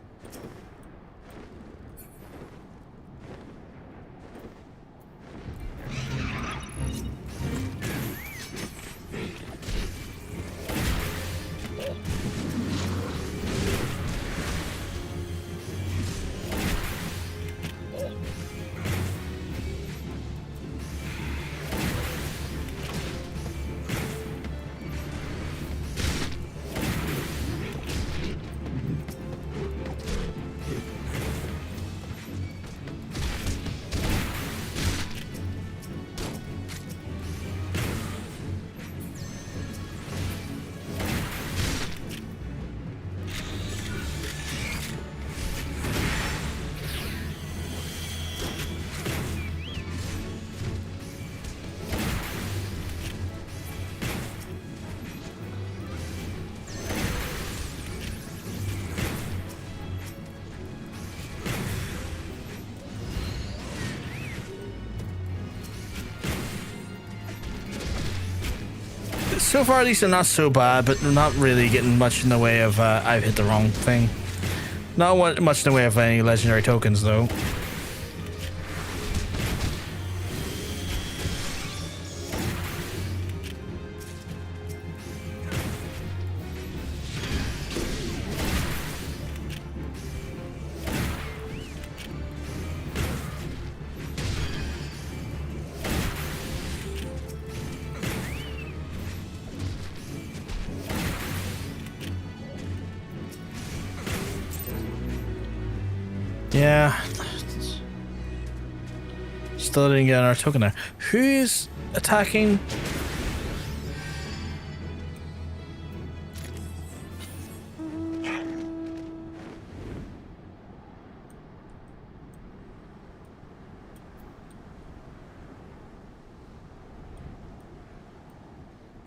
So far, at least they're not so bad, but they're not really getting much in the way of, I've hit the wrong thing. Not much in the way of any legendary tokens, though. Yeah. Still didn't get our token there. Who is attacking?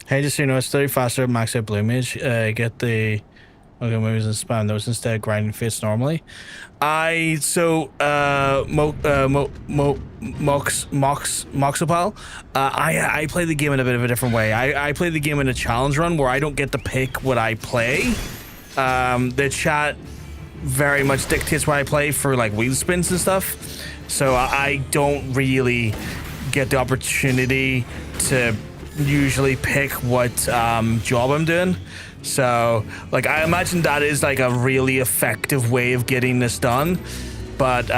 Hey, just so you know, it's 30 faster max out blue mage. Get the okay moves and spam those instead of grinding fates normally. Moxopal. I play the game in a bit of a different way. I play the game in a challenge run where I don't get to pick what I play. The chat very much dictates what I play for like wheel spins and stuff. So I don't really get the opportunity to usually pick what job I'm doing. So like I imagine that is like a really effective way of getting this done. But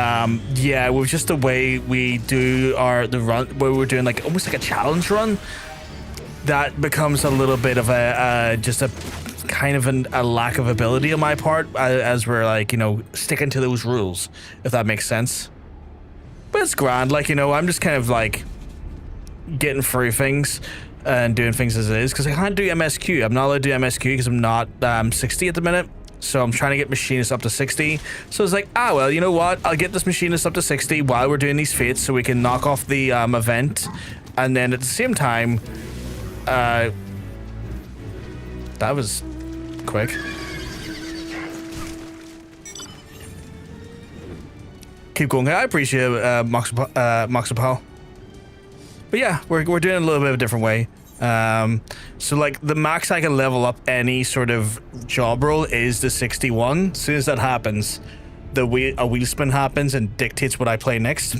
yeah, with just the way we do the run, where we're doing like almost like a challenge run, that becomes a little bit of a just a kind of a lack of ability on my part as we're like, you know, sticking to those rules, if that makes sense. But it's grand, like, you know, I'm just kind of like getting through things and doing things as it is, because I can't do MSQ. I'm not allowed to do MSQ because I'm not 60 at the minute. So I'm trying to get Machinist up to 60. So it's like, well, you know what? I'll get this Machinist up to 60 while we're doing these fates so we can knock off the event. And then at the same time, that was quick. Keep going. I appreciate it, Moxopal. But yeah, we're doing it a little bit of a different way. So like the max I can level up any sort of job role is the 61. As soon as that happens, a wheel spin happens and dictates what I play next.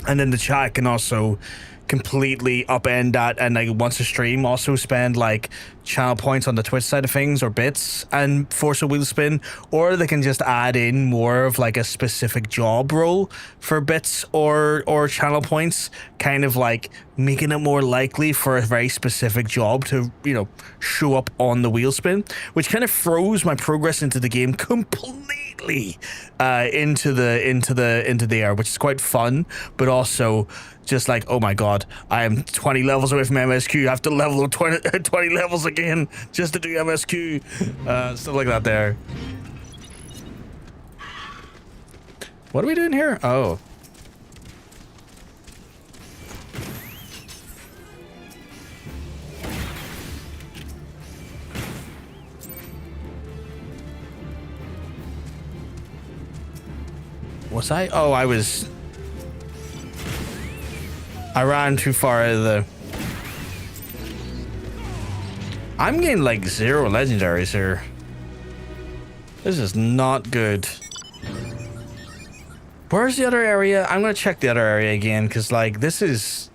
And then the chat can also completely upend that and like once a stream also spend like channel points on the Twitch side of things or bits and force a wheel spin, or they can just add in more of like a specific job role for bits or channel points, kind of like making it more likely for a very specific job to, you know, show up on the wheel spin, which kind of throws my progress into the game completely into the air, which is quite fun, but also just like, oh my god, I am 20 levels away from MSQ. I have to level 20 levels again just to do MSQ. Stuff like that there. What are we doing here? Oh. Was I? Oh, I ran too far out of the... I'm getting like 0 legendaries here. This is not good. Where's the other area? I'm gonna check the other area again, because like this is...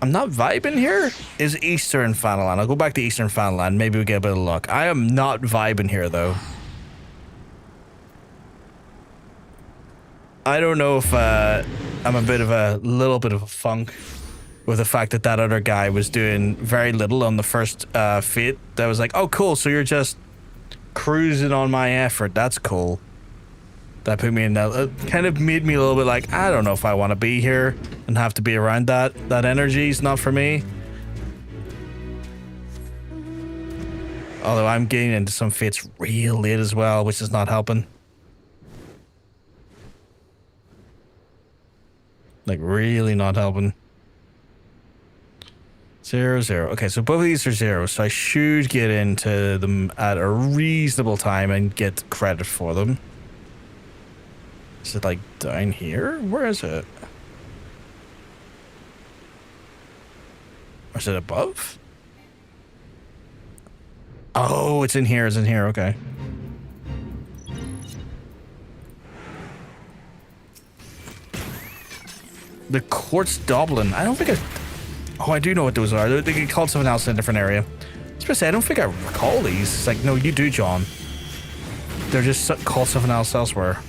I'm not vibing here. Is Eastern Final Land. I'll go back to Eastern Final Land. Maybe we get a bit of luck. I am not vibing here though. I don't know if I'm a little bit of a funk with the fact that that other guy was doing very little on the first Fate. That was like, oh cool, so you're just cruising on my effort. That's cool. That put me in that. It kind of made me a little bit like, I don't know if I want to be here and have to be around that. That energy is not for me. Although I'm getting into some Fates real late as well, which is not helping. Like, really not helping. 0, 0. Okay, so both of these are 0, so I should get into them at a reasonable time and get credit for them. Is it, like, down here? Where is it? Or is it above? Oh, it's in here, okay. The Quartz Doblin. I don't think I... Oh, I do know what those are. They get called something else in a different area. I was gonna say, I don't think I recall these. It's like, no, you do, John. They're just called something else elsewhere.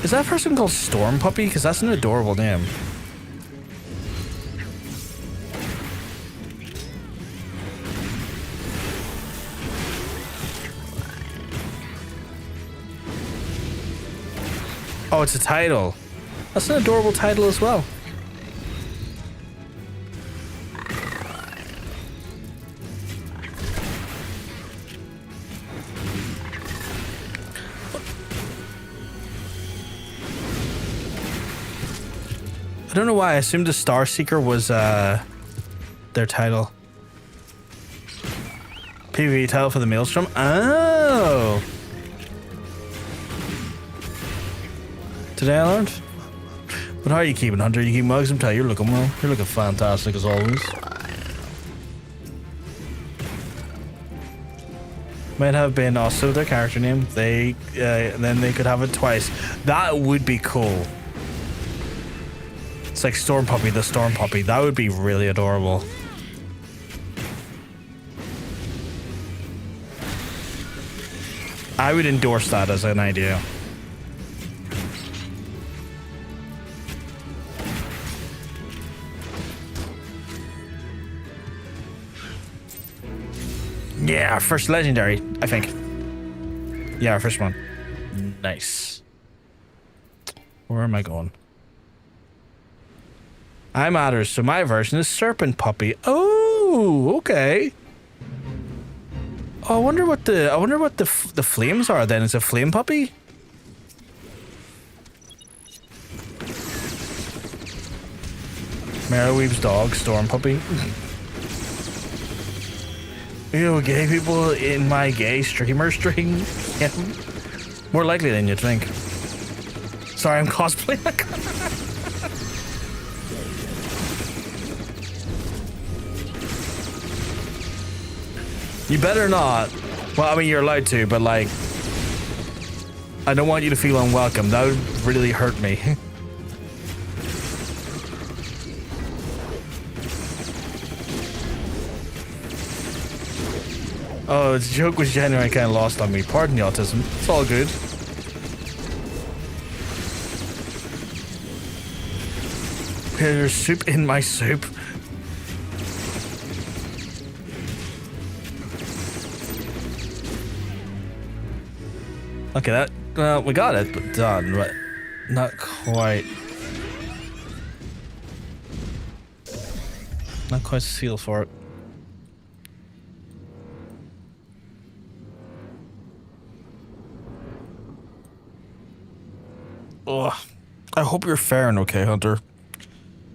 Is that person called Storm Puppy? Because that's an adorable name. Oh, it's a title. That's an adorable title as well. I don't know why I assumed the Star Seeker was their title. PvP title for the Maelstrom. Oh. Today I learned. But how are you keeping, Hunter? You keep mugs? I'm telling you, you're looking well. You're looking fantastic as always. Might have been also their character name. They then they could have it twice. That would be cool. It's like Storm Puppy, the Storm Puppy. That would be really adorable. I would endorse that as an idea. Yeah, our first legendary, I think. Yeah, our first one. Nice. Where am I going? I'm Adders, so my version is Serpent Puppy. Oh, okay. Oh, I wonder what the flames are then. Is it Flame Puppy? Merrowweave's dog, Storm Puppy. You know, gay people in my gay streamer string? Yeah. More likely than you'd think. Sorry, I'm cosplaying. You better not. Well, I mean, you're allowed to, but like... I don't want you to feel unwelcome. That would really hurt me. Oh, the joke was genuinely kind of lost on me. Pardon the autism. It's all good. There's soup in my soup. Okay, that we got it, but done, but not quite. Not quite seal for it. Ugh. I hope you're faring okay, Hunter.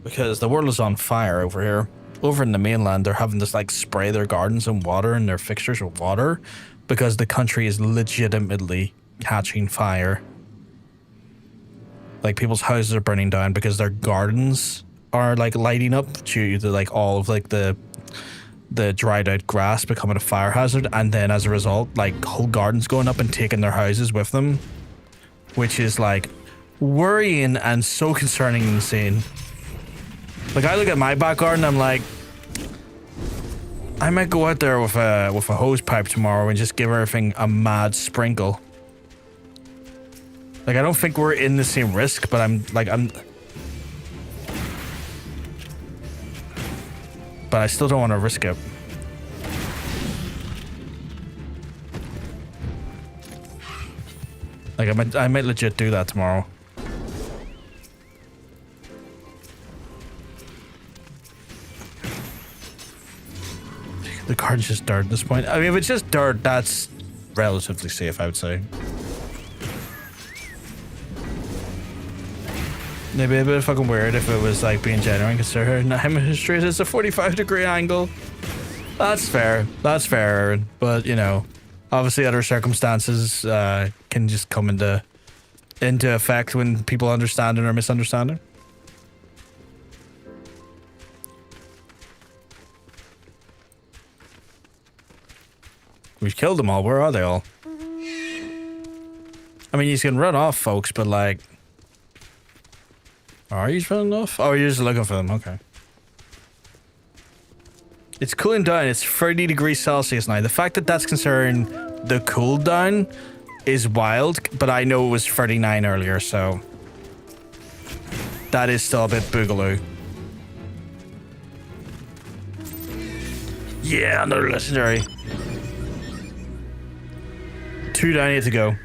Because the world is on fire over here. Over in the mainland, they're having to like spray their gardens in water and their fixtures with water because the country is legitimately catching fire. Like people's houses are burning down because their gardens are like lighting up due to like all of like the dried out grass becoming a fire hazard, and then as a result like whole gardens going up and taking their houses with them, which is like worrying and so concerning and insane. Like I look at my back garden, I'm like, I might go out there with a hose pipe tomorrow and just give everything a mad sprinkle. Like I don't think we're in the same risk, but but I still don't want to risk it. Like I might legit do that tomorrow. The garden's just dirt at this point. I mean, if it's just dirt, that's relatively safe, I would say. Maybe a bit fucking weird if it was like being genuine, considering I'm history is a 45-degree angle. That's fair. That's fair. But you know, obviously other circumstances can just come into effect when people understanding or misunderstanding. We've killed them all. Where are they all? I mean, you can run off, folks, but like, are you running off? Oh, you're just looking for them. Okay. It's cooling down. It's 30 degrees Celsius now. The fact that that's considering the cool down is wild, but I know it was 39 earlier, so that is still a bit boogaloo. Yeah, another legendary. 2 down here to go.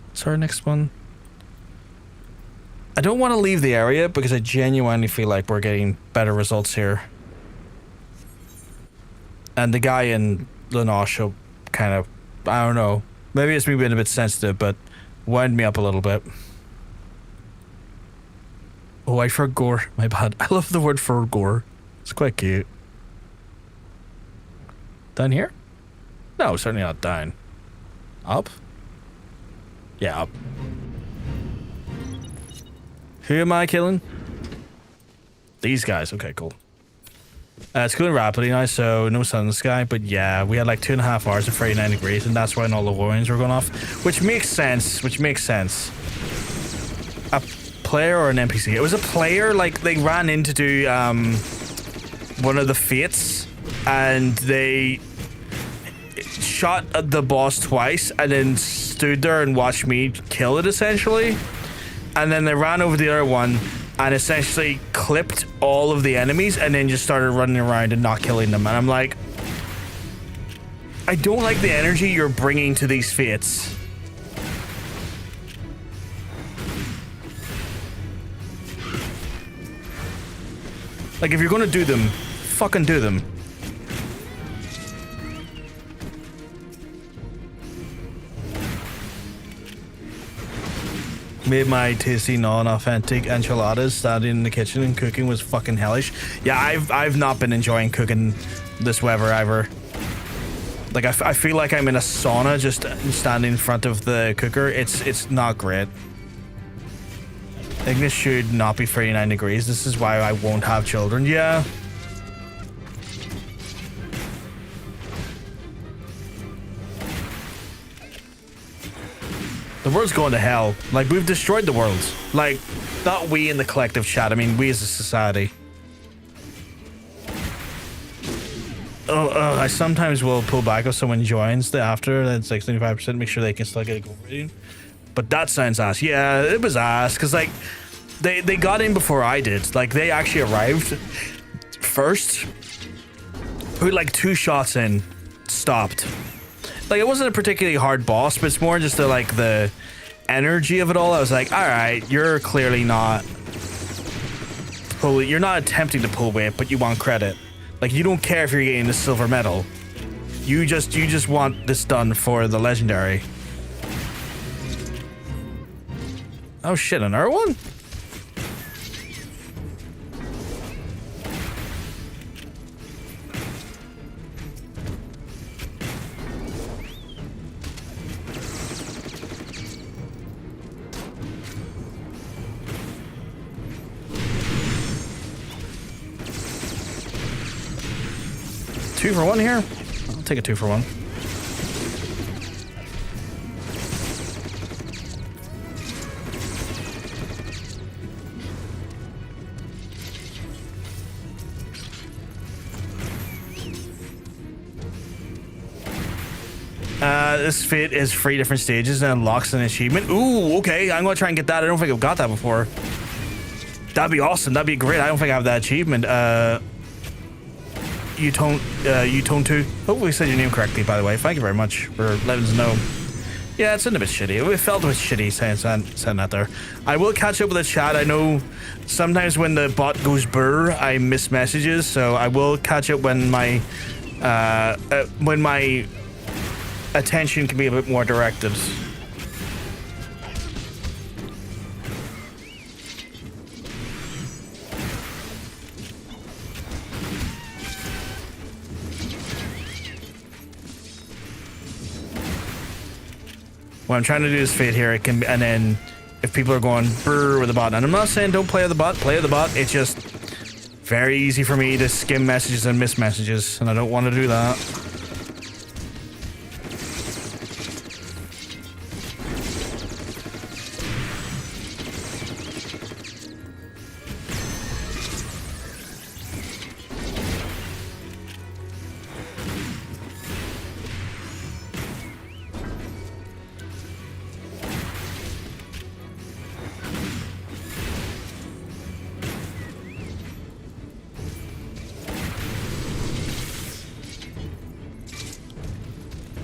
What's our next one? I don't want to leave the area because I genuinely feel like we're getting better results here. And the guy in Lenosha kind of, I don't know, maybe it's me being a bit sensitive, but wound me up a little bit. Oh, I forgot. My bad. I love the word forgot. It's quite cute. Down here? No, certainly not down. Up? Yeah, up. Who am I killing? These guys. Okay, cool. It's cooling rapidly now, so no sun in the sky. But yeah, we had like 2.5 hours of 39 degrees, and that's when all the warnings were going off. Which makes sense. Which makes sense. A player or an NPC? It was a player. Like, they ran in to do one of the fates, and they shot at the boss twice and then stood there and watched me kill it, essentially. And then they ran over the other one and essentially clipped all of the enemies and then just started running around and not killing them. And I'm like, I don't like the energy you're bringing to these fates. Like, if you're gonna do them, fucking do them. Made my tasty non-authentic enchiladas. Standing in the kitchen and cooking was fucking hellish. Yeah, I've not been enjoying cooking this weather either. Like, I feel like I'm in a sauna just standing in front of the cooker. It's not great. I think this should not be 39 degrees. This is why I won't have children. Yeah. The world's going to hell. Like, we've destroyed the world. Like, not we in the collective chat. I mean, we as a society. I sometimes will pull back if someone joins the after. That's like 75%. Make sure they can still get a gold rating. But that sounds ass. Yeah, it was ass. Because, like, they got in before I did. Like, they actually arrived first. Put, like, 2 shots in. Stopped. Like, it wasn't a particularly hard boss, but it's more just the energy of it all. I was like, all right, you're clearly not... You're not attempting to pull weight, but you want credit. Like, you don't care if you're getting the silver medal. You just want this done for the legendary. Oh shit, another one? Two for one here? I'll take a 2 for 1. This fit is 3 different stages and unlocks an achievement. Ooh, okay. I'm gonna try and get that. I don't think I've got that before. That'd be awesome. That'd be great. I don't think I have that achievement. You tone 2. Hopefully I said your name correctly, by the way. Thank you very much for letting us know. Yeah, it's a bit shitty. It felt a bit shitty saying that there. I will catch up with the chat. I know sometimes when the bot goes burr, I miss messages, so I will catch up when my attention can be a bit more directed. What I'm trying to do is fade here. It can, and then if people are going brr with the bot, and I'm not saying don't play with the bot, play with the bot. It's just very easy for me to skim messages and miss messages, and I don't want to do that.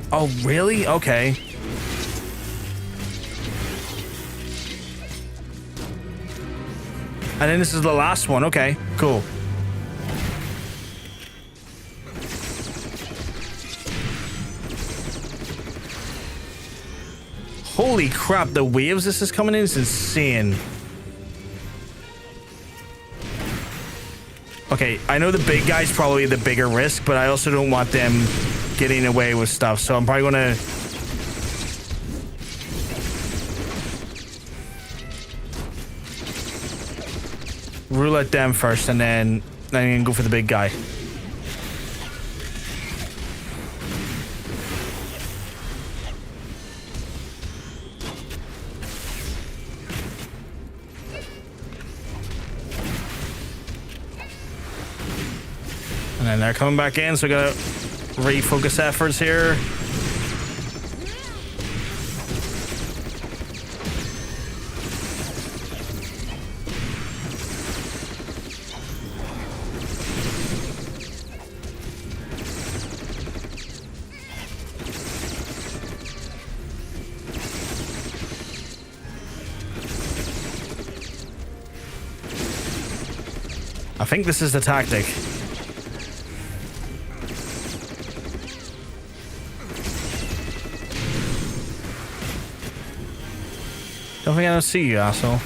Oh, really? Okay. And then this is the last one. Okay, cool. Holy crap, the waves this is coming in is insane. Okay, I know the big guy's probably the bigger risk, but I also don't want them getting away with stuff, so I'm probably gonna rule at them first, and then I'm gonna go for the big guy. And then they're coming back in, so we gotta refocus efforts here. I think this is the tactic. Don't think I don't see you, asshole.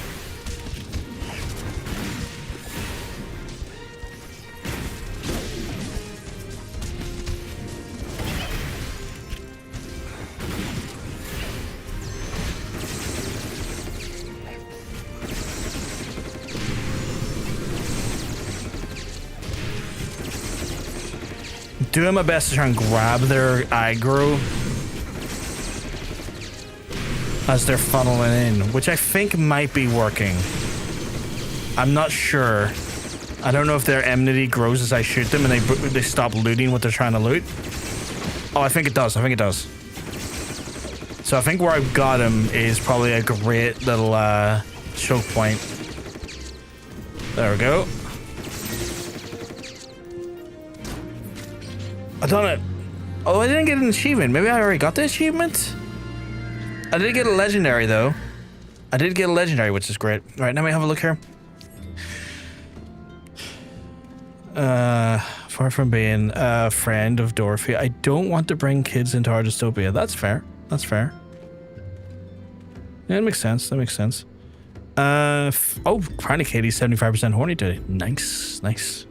Doing my best to try and grab their aggro. as they're funneling in, which I think might be working. I'm not sure. I don't know if their enmity grows as I shoot them and they stop looting what they're trying to loot. Oh, I think it does. I think it does. So I think where I've got him is probably a great little choke point. There we go. I done it. Oh, I didn't get an achievement. Maybe I already got the achievement? I did get a legendary, though. I did get a legendary, which is great. All right, now we have a look here. Far from being a friend of Dorothy, I don't want to bring kids into our dystopia. That's fair. That's fair. Yeah, that makes sense. That makes sense. Oh, Chronic Katie's 75% horny today. Nice, nice.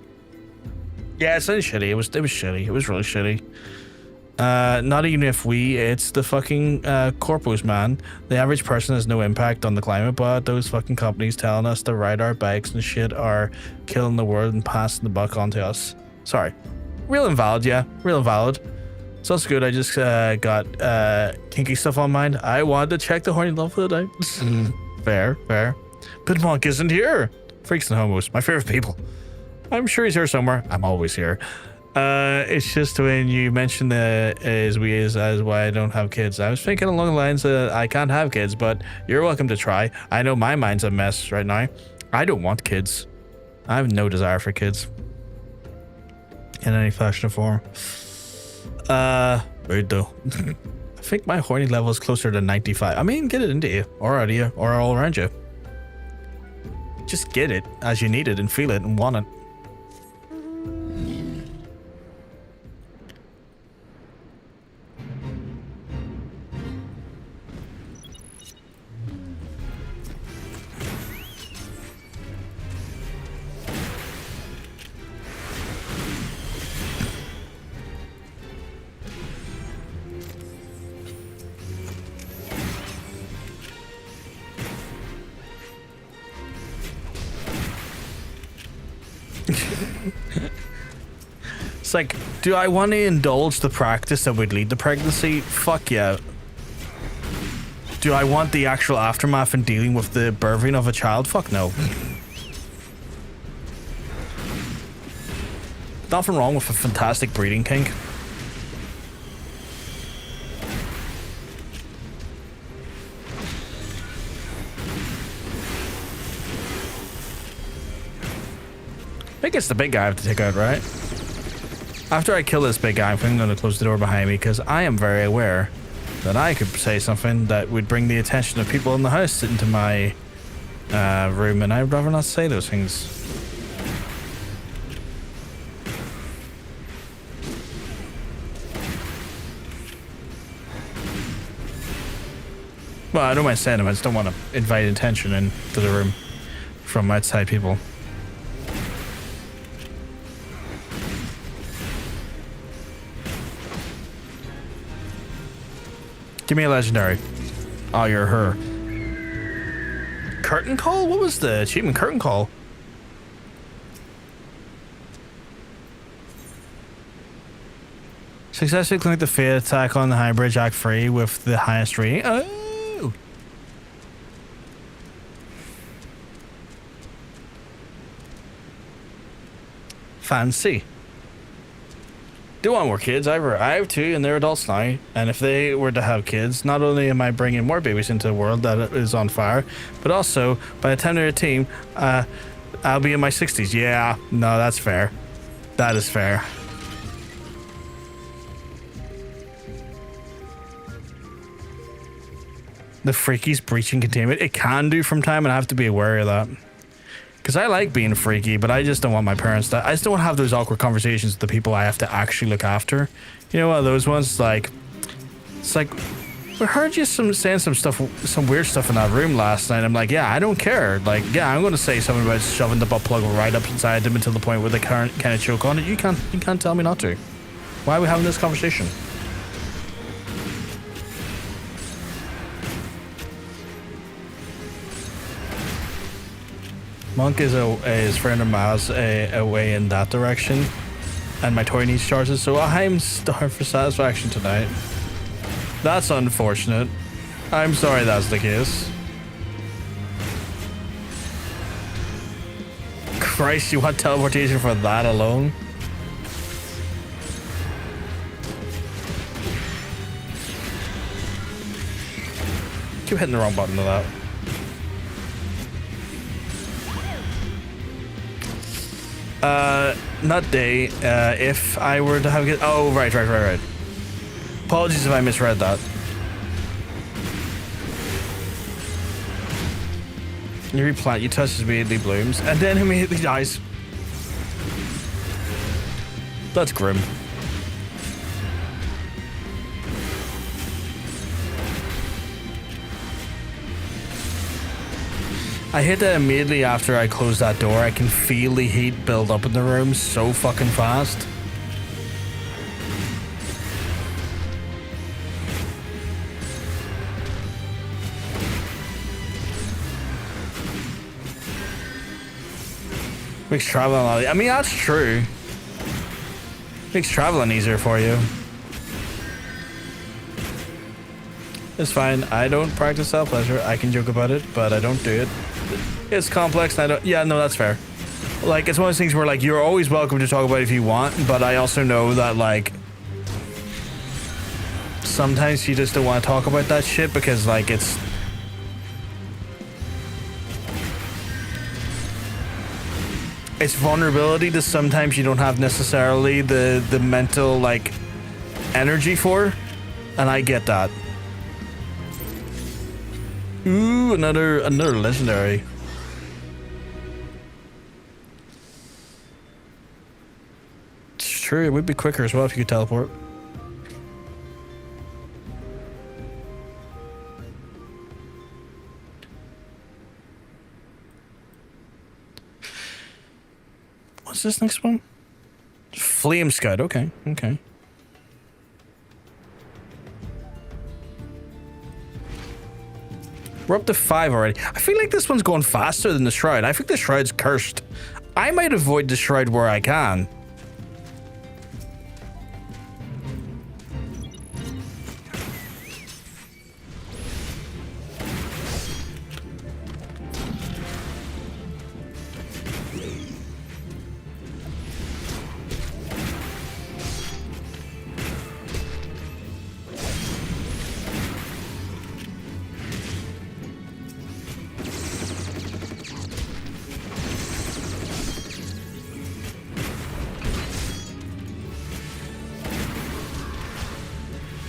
Yeah, it's really shitty. It was shitty. It was really shitty. Not even if it's the fucking corpus, man. The average person has no impact on the climate, but those fucking companies telling us to ride our bikes and shit are killing the world and passing the buck on to us. Sorry. Real invalid, yeah. Real invalid. It's also good. I just got kinky stuff on mine. I wanted to check the horny level for the day. Fair, fair. But Monk isn't here. Freaks and homos. My favorite people. I'm sure he's here somewhere. I'm always here. It's just when you mentioned as why I don't have kids. I was thinking along the lines that I can't have kids, but you're welcome to try. I know my mind's a mess right now. I don't want kids. I have no desire for kids. In any fashion or form. Weird though. I think my horny level is closer to 95. I mean, get it into you, or out of you, or all around you. Just get it as you need it and feel it and want it. It's like, do I want to indulge the practice that would lead to pregnancy? Fuck yeah. Do I want the actual aftermath and dealing with the birthing of a child? Fuck no. Nothing wrong with a fantastic breeding kink. I think it's the big guy I have to take out, right? After I kill this big guy, I think I'm going to close the door behind me because I am very aware that I could say something that would bring the attention of people in the house into my room, and I'd rather not say those things. Well, I don't mind saying them, I just don't want to invite attention into the room from outside people. Give me a legendary. Oh, you're her. Curtain call? What was the achievement? Curtain call. Successfully click the Fate attack on the hybrid Jack Free with the highest rating. Oh! Fancy. Do want more kids. I have two, and they're adults now. And if they were to have kids, not only am I bringing more babies into the world that is on fire, but also by the time they're a team, I'll be in my 60s. Yeah, no, that's fair. That is fair. The freaky's breaching containment. It can do from time, and I have to be aware of that. Because I like being freaky, but I just don't want my parents to... I just don't want to have those awkward conversations with the people I have to actually look after. You know, one of those ones, like... It's like, we heard you saying some stuff, some weird stuff in that room last night. I'm like, yeah, I don't care. Like, yeah, I'm going to say something about shoving the butt plug right up inside them until the point where they can't kind of choke on it. You can't tell me not to. Why are we having this conversation? Monk is friend of Miles away in that direction, and my toy needs charges, so I'm starved for satisfaction tonight. That's unfortunate. I'm sorry that's the case. Christ, you want teleportation for that alone? Keep hitting the wrong button to that. Not day. If I were to have... Oh, right. Apologies if I misread that. You replant, you touch it immediately blooms, and then immediately dies. That's grim. I hate that immediately after I close that door, I can feel the heat build up in the room so fucking fast. Makes traveling a lot. I mean, that's true. Makes traveling easier for you. It's fine. I don't practice self-pleasure. I can joke about it, but I don't do it. It's complex and I don't... Yeah, no, that's fair. Like, it's one of those things where, like, you're always welcome to talk about it if you want, but I also know that, like, sometimes you just don't want to talk about that shit because, like, it's... It's vulnerability that sometimes you don't have necessarily the mental, like, energy for, and I get that. Ooh, another legendary. It's true, it would be quicker as well if you could teleport. What's this next one? Flame Scud, okay. We're up to 5 already. I feel like this one's going faster than the Shroud. I think the Shroud's cursed. I might avoid the Shroud where I can.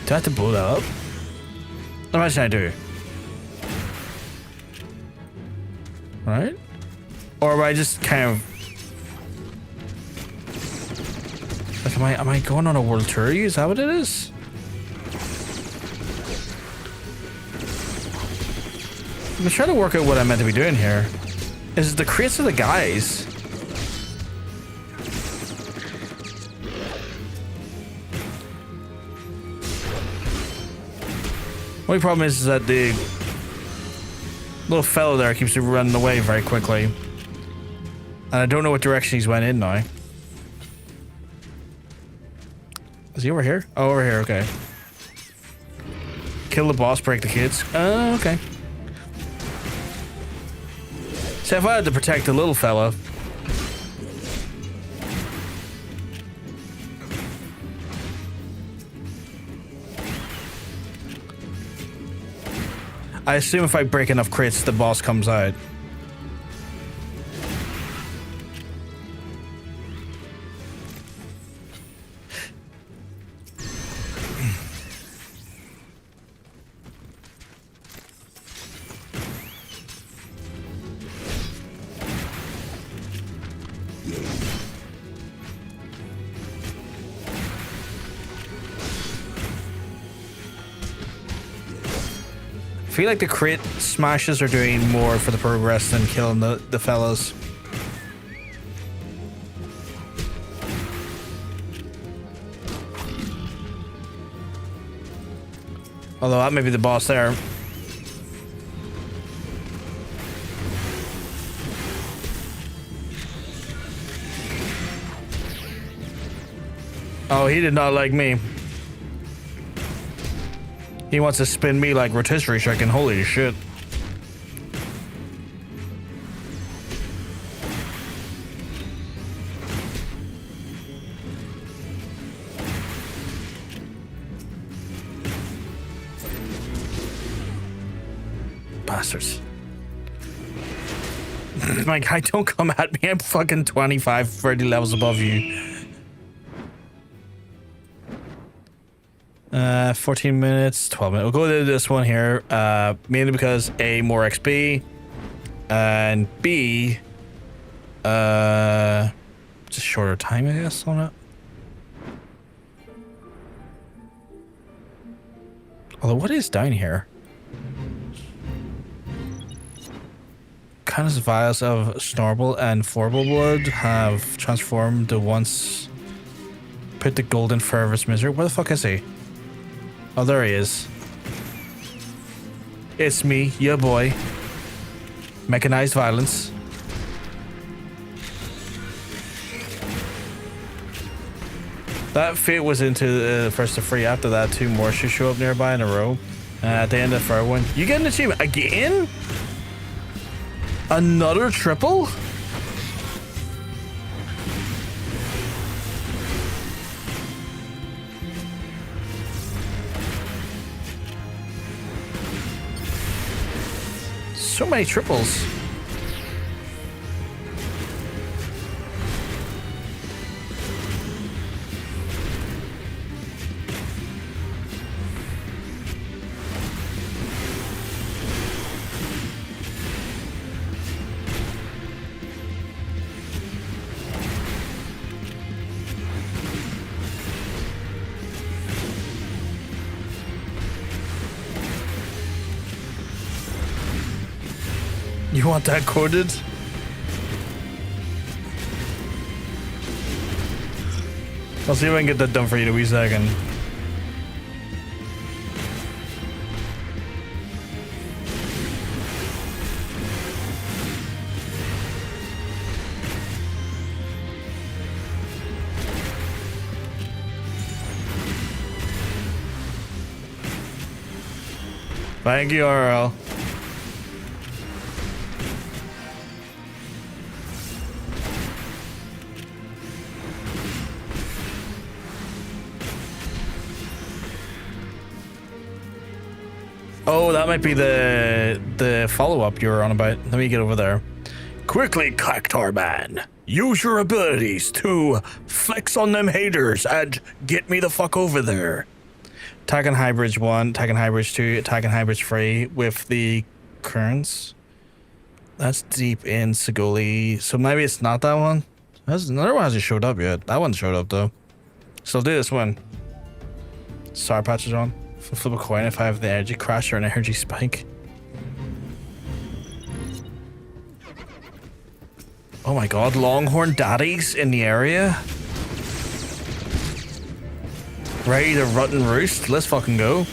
Do I have to blow that up? Imagine I do. Right? Or am I just kind of... Like, am I going on a world tour? Is that what it is? I'm trying to work out what I'm meant to be doing here. Is it the crates of the guys? Only problem is that the little fellow there keeps running away very quickly. And I don't know what direction he's went in now. Is he over here? Oh, over here, okay. Kill the boss, break the kids. Oh, okay. So if I had to protect the little fella... I assume if I break enough crates, the boss comes out. I feel like the crit smashes are doing more for the progress than killing the fellas. Although that may be the boss there. Oh, he did not like me. He wants to spin me like rotisserie chicken. Holy shit. Bastards. Like, I don't come at me. I'm fucking 25, 30 levels above you. 14 minutes, 12 minutes. We'll go to this one here, mainly because A, more XP, and B, just shorter time, I guess, on it. Although, what is down here? Countless vials of Stormblood and Blood have transformed the once put the golden fervor's misery. Where the fuck is he? Oh, there he is. It's me, your boy. Mechanized violence. That fate was into the first of 3. After that, 2 more should show up nearby in a row. At the end of the third one, you get an achievement again? Another triple? So many triples. You want that coded? I'll see if I can get that done for you in a wee second. Thank you, RL. Oh, that might be the follow-up you were on about. Let me get over there. Quickly, Cactar Man. Use your abilities to flex on them haters and get me the fuck over there. Attacking High Bridge 1, attacking High Bridge 2, attacking High Bridge 3 with the currents. That's deep in Seguli. So maybe it's not that one. That's another one hasn't showed up yet. That one showed up though. So I'll do this one. Star patches on. Flip a coin if I have the energy crash or an energy spike. Oh my god, Longhorn Daddies in the area. Ready to rut and roost? Let's fucking go.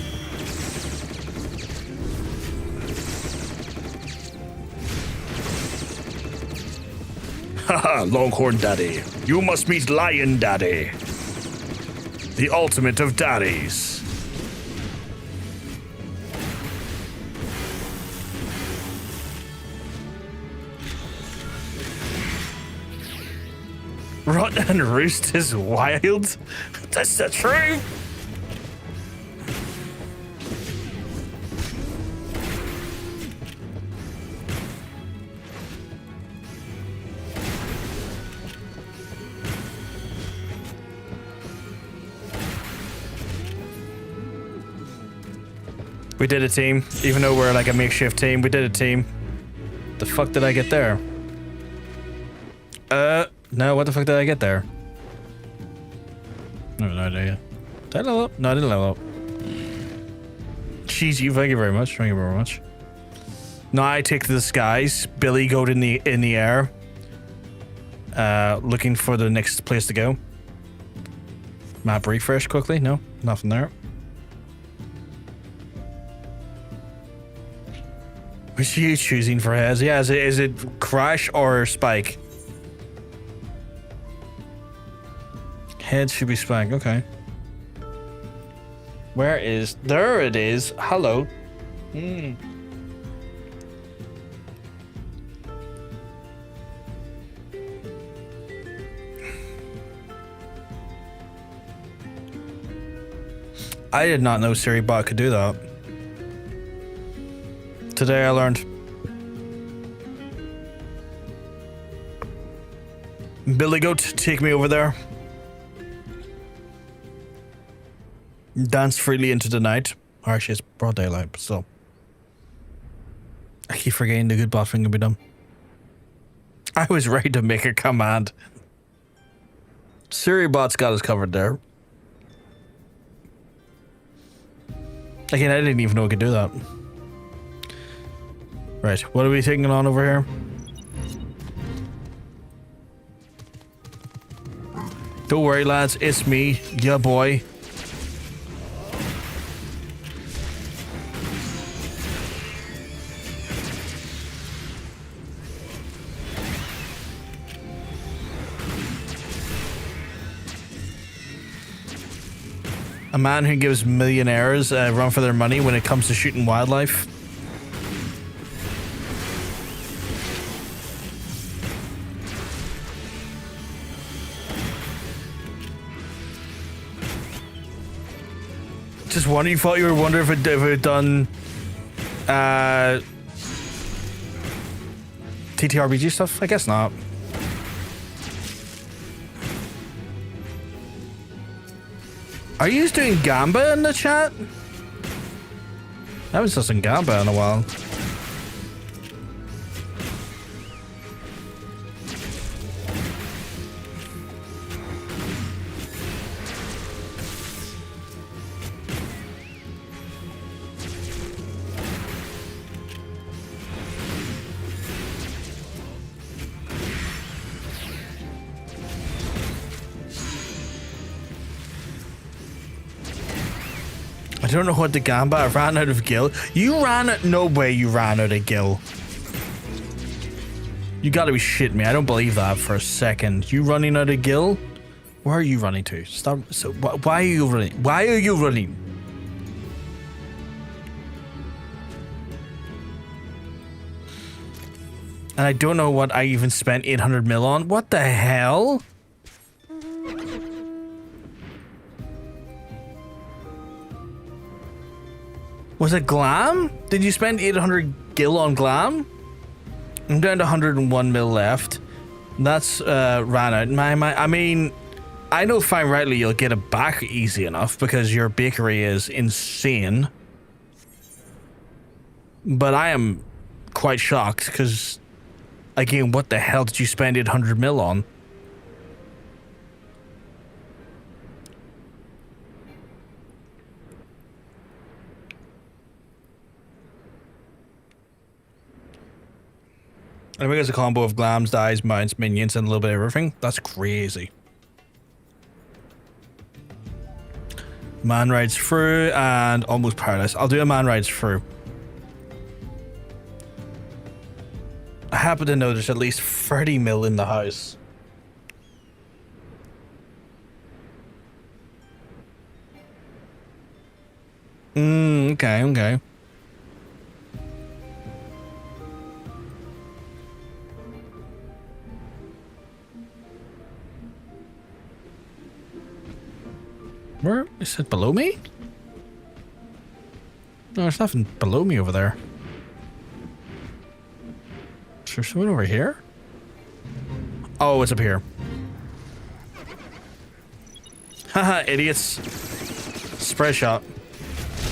Haha, Longhorn Daddy. You must meet Lion Daddy. The ultimate of daddies. Rut and roost is wild. That's the truth. We did a team, even though we're like a makeshift team. We did a team. The fuck did I get there? No, what the fuck did I get there? No idea. Did I level up? No, I didn't level up. Jeez, you, thank you very much. Thank you very much. Now I take to the skies, Billy goat in the air. Looking for the next place to go. Map refresh quickly. No, nothing there. Which are you choosing for heads? Yeah, is it Crash or Spike? Heads should be Spike, okay. Where is... There it is. Hello. Hmm. I did not know SiriBot could do that. Today I learned. Billy Goat, take me over there. Dance freely into the night. Or actually, it's broad daylight, but still. I keep forgetting the good bot thing can be done. I was ready to make a command. SiriBot's got us covered there. Again, I didn't even know we could do that. Right, what are we taking on over here? Don't worry, lads, it's me, ya boy. A man who gives millionaires a run for their money when it comes to shooting wildlife. Just wondering, you thought you were wondering if it had done TTRPG stuff? I guess not. Are you just doing Gamba in the chat? I haven't seen Gamba in a while. I don't know what the Gamba. I ran out of gil. You ran out. No way you ran out of gil. You gotta be shitting me. I don't believe that for a second. You running out of gil? Where are you running to? Stop. So why are you running? Why are you running? And I don't know what I even spent 800 mil on. What the hell? Was it Glam? Did you spend 800 gil on Glam? I'm down to 101 mil left. That's ran out. I mean, I know fine rightly you'll get it back easy enough because your bakery is insane. But I am quite shocked because, again, what the hell did you spend 800 mil on? I think it's a combo of glams, dies, mounts, minions, and a little bit of everything. That's crazy. Man rides through and almost paradise. I'll do a man rides through. I happen to know there's at least 30 mil in the house. Okay. Where is it? Below me? No, there's nothing below me over there. Is there someone over here? Oh, it's up here. Haha, idiots. Spread shot.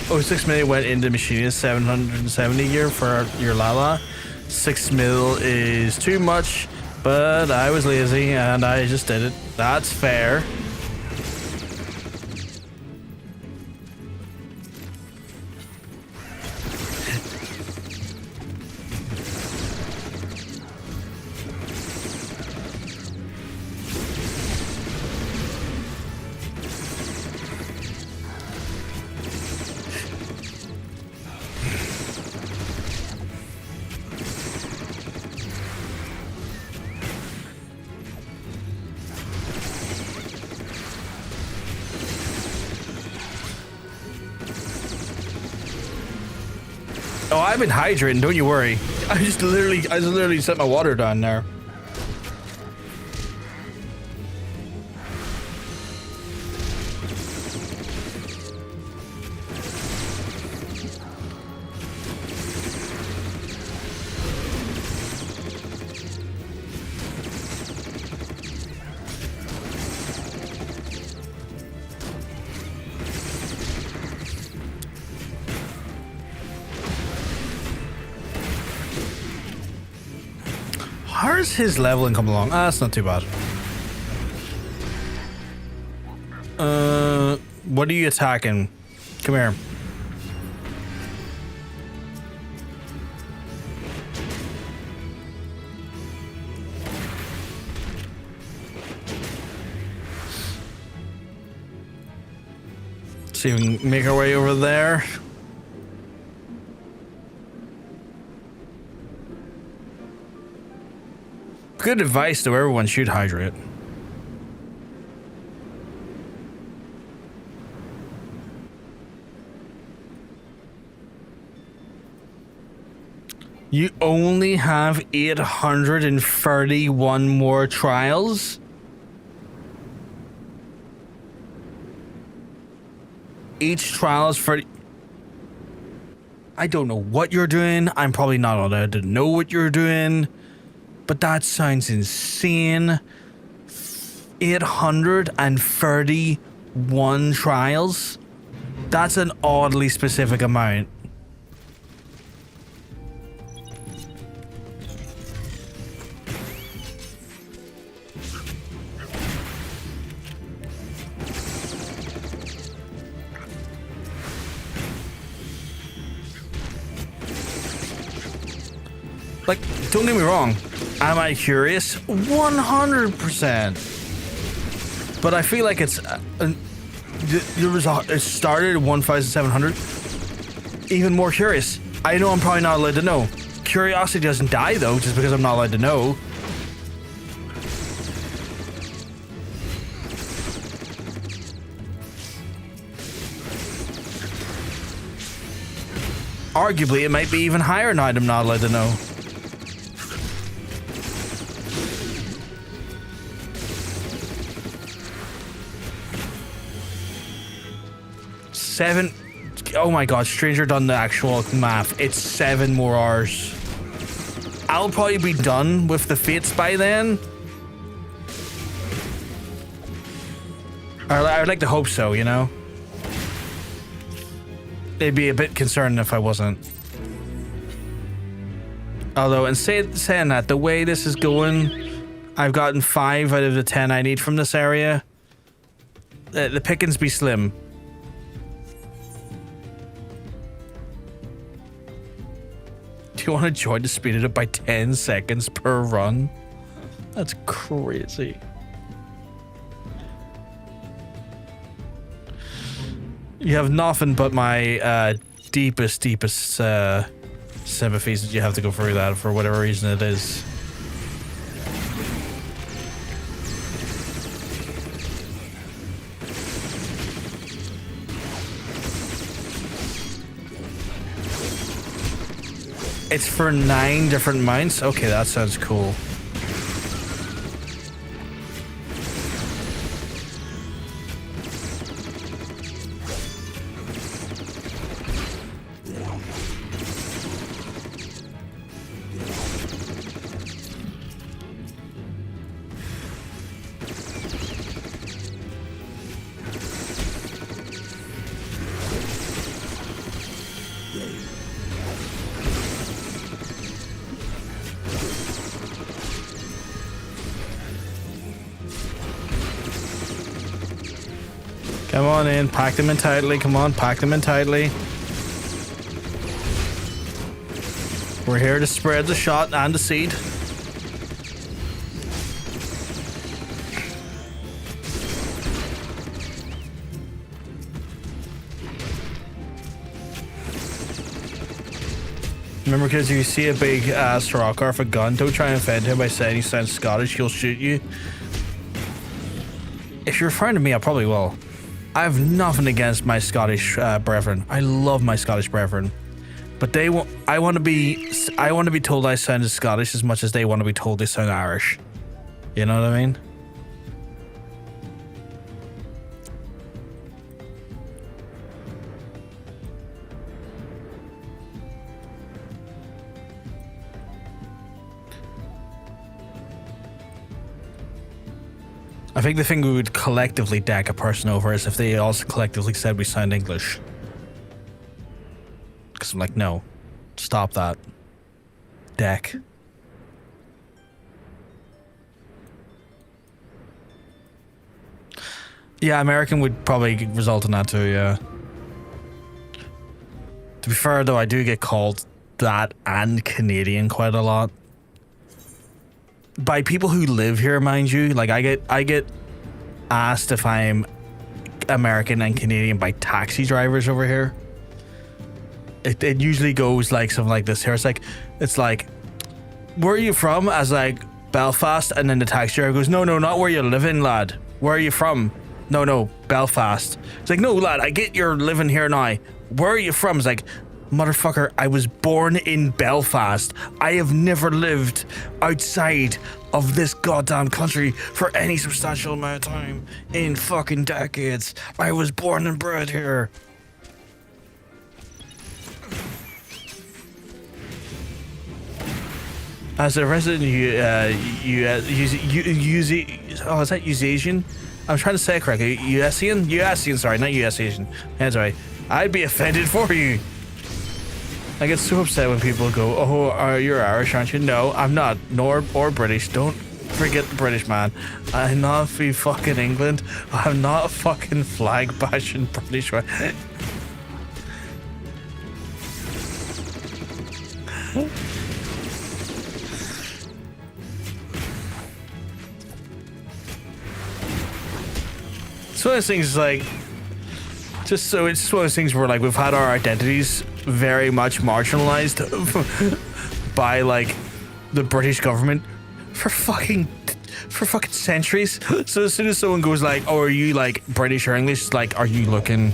Oh, 6 million went into Machinist, 770 a year for your Lala. 6 mil is too much, but I was lazy and I just did it. That's fair. Oh, I've been hydrating, don't you worry. I just literally set my water down there. How's his leveling come along? Ah, that's not too bad. What are you attacking? Come here. See if we can make our way over there. Good advice though, everyone should hydrate. You only have 831 more trials? Each trial is for... I don't know what you're doing. I'm probably not allowed to know what you're doing. But that sounds insane. 831 trials? That's an oddly specific amount. Like, don't get me wrong. Am I curious? 100%. But I feel like it's it started at 1,700. Even more curious. I know I'm probably not allowed to know. Curiosity doesn't die though, just because I'm not allowed to know. Arguably, it might be even higher now that I'm not allowed to know. Seven. Oh my god, Stranger done the actual math. It's 7 more hours. I'll probably be done with the fates by then. I would like to hope so, you know? It'd be a bit concerning if I wasn't. Although, in saying that, the way this is going, I've gotten 5 out of the 10 I need from this area. The pickings be slim. Do you want to join to speed it up by 10 seconds per run? That's crazy. You have nothing but my deepest sympathies that you have to go through that for whatever reason it is. It's for 9 different mounts? Okay, that sounds cool. Come on in, pack them in tightly. Come on, pack them in tightly. We're here to spread the shot and the seed. Remember, kids, if you see a big ass rocker with a gun, don't try and offend him by saying he sounds Scottish. He'll shoot you. If you're referring to me, I probably will. I have nothing against my Scottish brethren. I love my Scottish brethren. But they want. I want to be told I sounded Scottish as much as they want to be told they sound Irish. You know what I mean? I think the thing we would collectively deck a person over is if they also collectively said we sound English. Because I'm like, no, stop that. Deck. Yeah, American would probably result in that too, yeah. To be fair though, I do get called that and Canadian quite a lot. By people who live here, mind you. Like I get asked if I'm American and Canadian by taxi drivers over here. It usually goes like something like this here. It's like, where are you from? As like Belfast, and then the taxi driver goes, no, not where you're living, lad. Where are you from? No, Belfast. It's like, no, lad, I get you're living here now. Where are you from? It's like, motherfucker, I was born in Belfast. I have never lived outside of this goddamn country for any substantial amount of time in fucking decades. I was born and bred here. As a resident, is that Usasian? I'm trying to say it correctly. Uasian, sorry, not Usasian. That's right. I'd be offended for you. I get so upset when people go, oh, you're Irish, aren't you? No, I'm not, or British. Don't forget the British, man. I'm not from fucking England. I'm not a fucking flag bashing British. It's one of those things like, it's just one of those things where like we've had our identities very much marginalized by like the British government for fucking centuries. So as soon as someone goes like, oh, are you like British or English? It's like, are you looking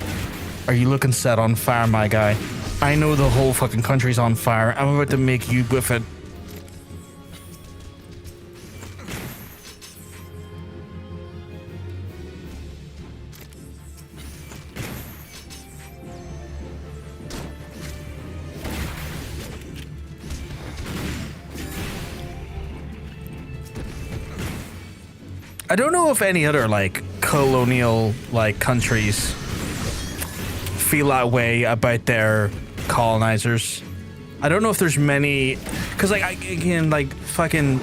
set on fire, my guy? I know the whole fucking country's on fire. I'm about to make you with it. I don't know if any other like colonial like countries feel that way about their colonizers. I don't know if there's many, because like again, like fucking,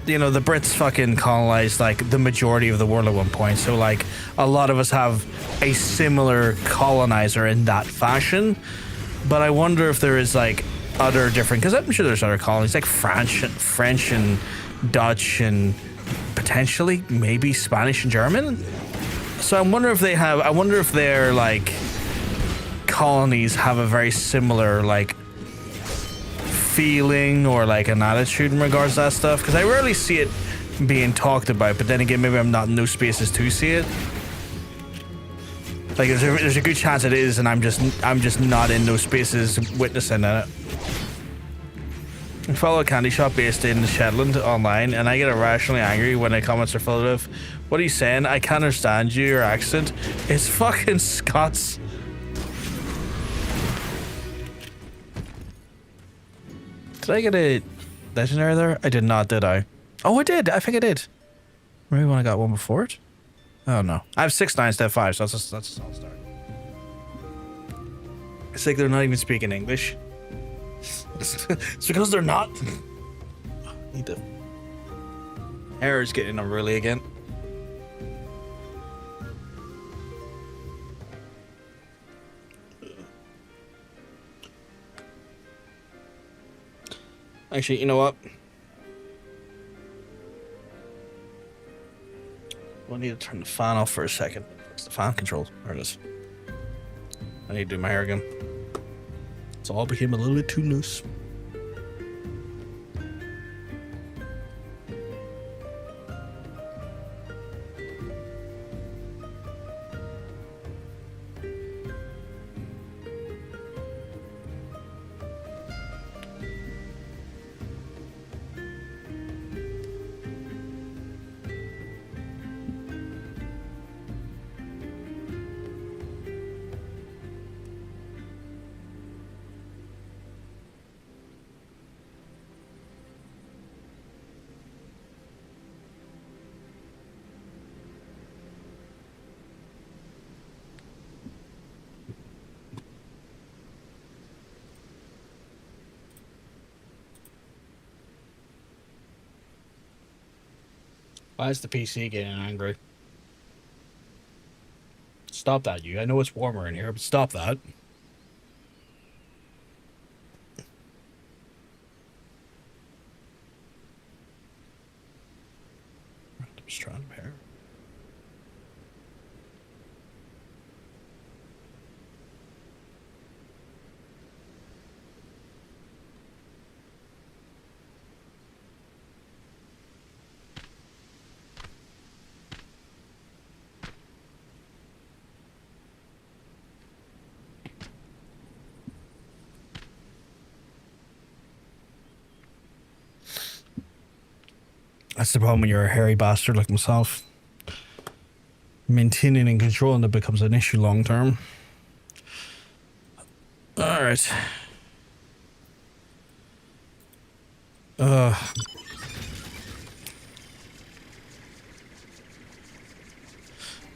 you know, the Brits fucking colonized like the majority of the world at one point. So like a lot of us have a similar colonizer in that fashion. But I wonder if there is like other different, because I'm sure there's other colonies like French and Dutch and potentially maybe Spanish and German. So I wonder if their like colonies have a very similar like feeling or like an attitude in regards to that stuff, because I rarely see it being talked about, but then again, maybe I'm not in those spaces to see it. Like there's a good chance it is, and I'm just not in those spaces witnessing it. I follow a candy shop based in Shetland online, and I get irrationally angry when the comments are filled with, "What are you saying? I can't understand you, your accent. It's fucking Scots." Did I get a legendary there? I did not, did I? Oh, I did. I think I did. Maybe when I got one before it? Oh, no. I have 6-9 instead of 5, so that's a solid start. It's like they're not even speaking English. It's because they're not. Need to. Error's getting unruly again. Actually, you know what? I need to turn the fan off for a second. It's the fan control. There it is. I need to do my hair again. It's all became a little bit too loose. Why is the PC getting angry? Stop that, you. I know it's warmer in here, but stop that. Random strand pair. That's the problem when you're a hairy bastard like myself. Maintaining and controlling it becomes an issue long term. Alright.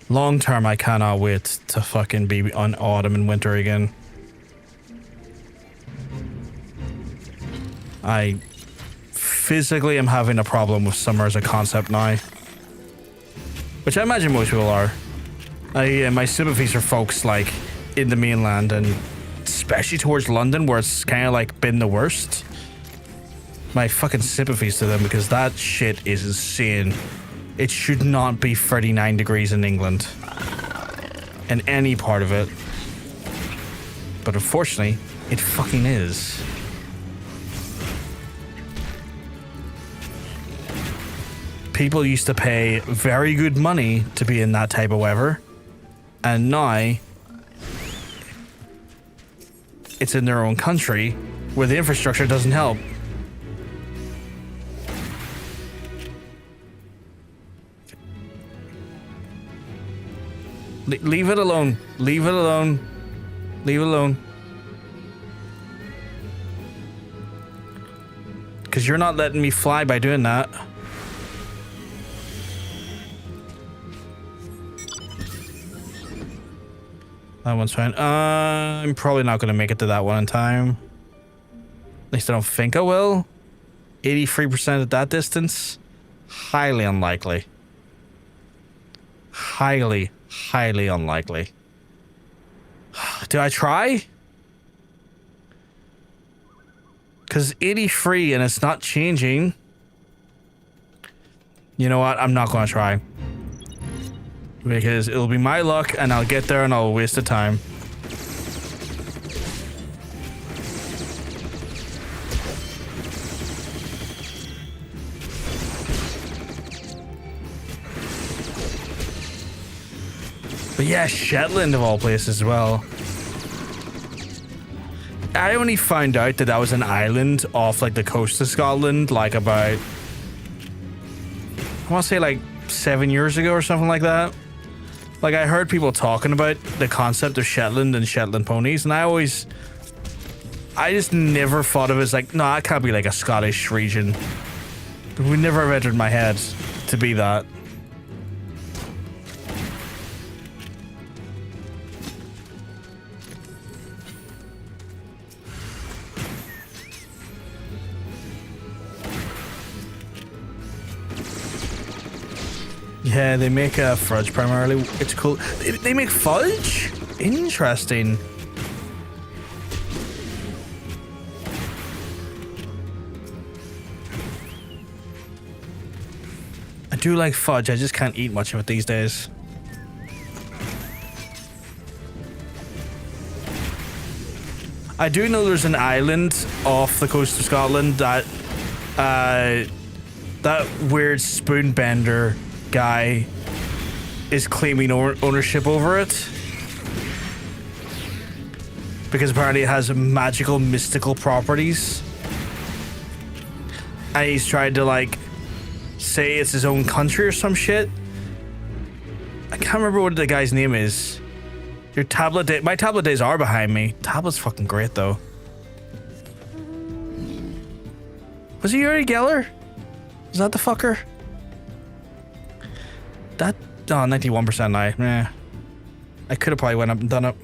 Long term, I cannot wait to fucking be on autumn and winter again. I physically am having a problem with summer as a concept now. Which I imagine most people are. My sympathies for folks like in the mainland and especially towards London where it's kind of like been the worst. My fucking sympathies to them because that shit is insane. It should not be 39 degrees in England. In any part of it. But unfortunately, it fucking is. People used to pay very good money to be in that type of weather. And now, it's in their own country where the infrastructure doesn't help. Leave it alone. Leave it alone. Leave it alone. Because you're not letting me fly by doing that. That one's fine. I'm probably not going to make it to that one in time. At least I don't think I will. 83% at that distance. Highly unlikely. Highly unlikely. Do I try? Because 83 and it's not changing. You know what? I'm not going to try. Because it'll be my luck and I'll get there and I'll waste the time. But yeah, Shetland of all places as well. I only found out that that was an island off like the coast of Scotland like about, I want to say like 7 years ago or something like that. Like, I heard people talking about the concept of Shetland and Shetland ponies, and I just never thought of it as like, no, it can't be like a Scottish region. It would never have entered my head to be that. Yeah, they make fudge primarily. It's cool. They make fudge? Interesting. I do like fudge. I just can't eat much of it these days. I do know there's an island off the coast of Scotland that that weird spoonbender guy is claiming ownership over it because apparently it has magical, mystical properties, and he's tried to like say it's his own country or some shit. I can't remember what the guy's name is. Your tablet day, my tablet days are behind me. Tablet's fucking great though. Was he Uri Geller? Is that the fucker? That, oh, 91% now. Yeah. I could have probably went up and done it.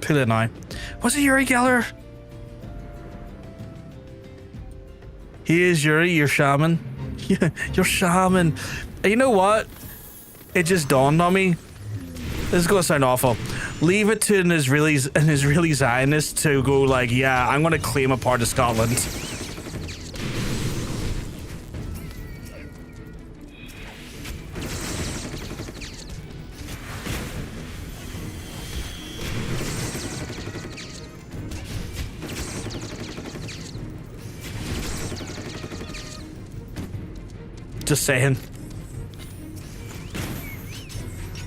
Pull it now. Was it Uri Geller? He is Yuri, your shaman. Your shaman. You know what? It just dawned on me. This is gonna sound awful. Leave it to an Israeli Zionist to go like, yeah, I'm gonna claim a part of Scotland. Just saying.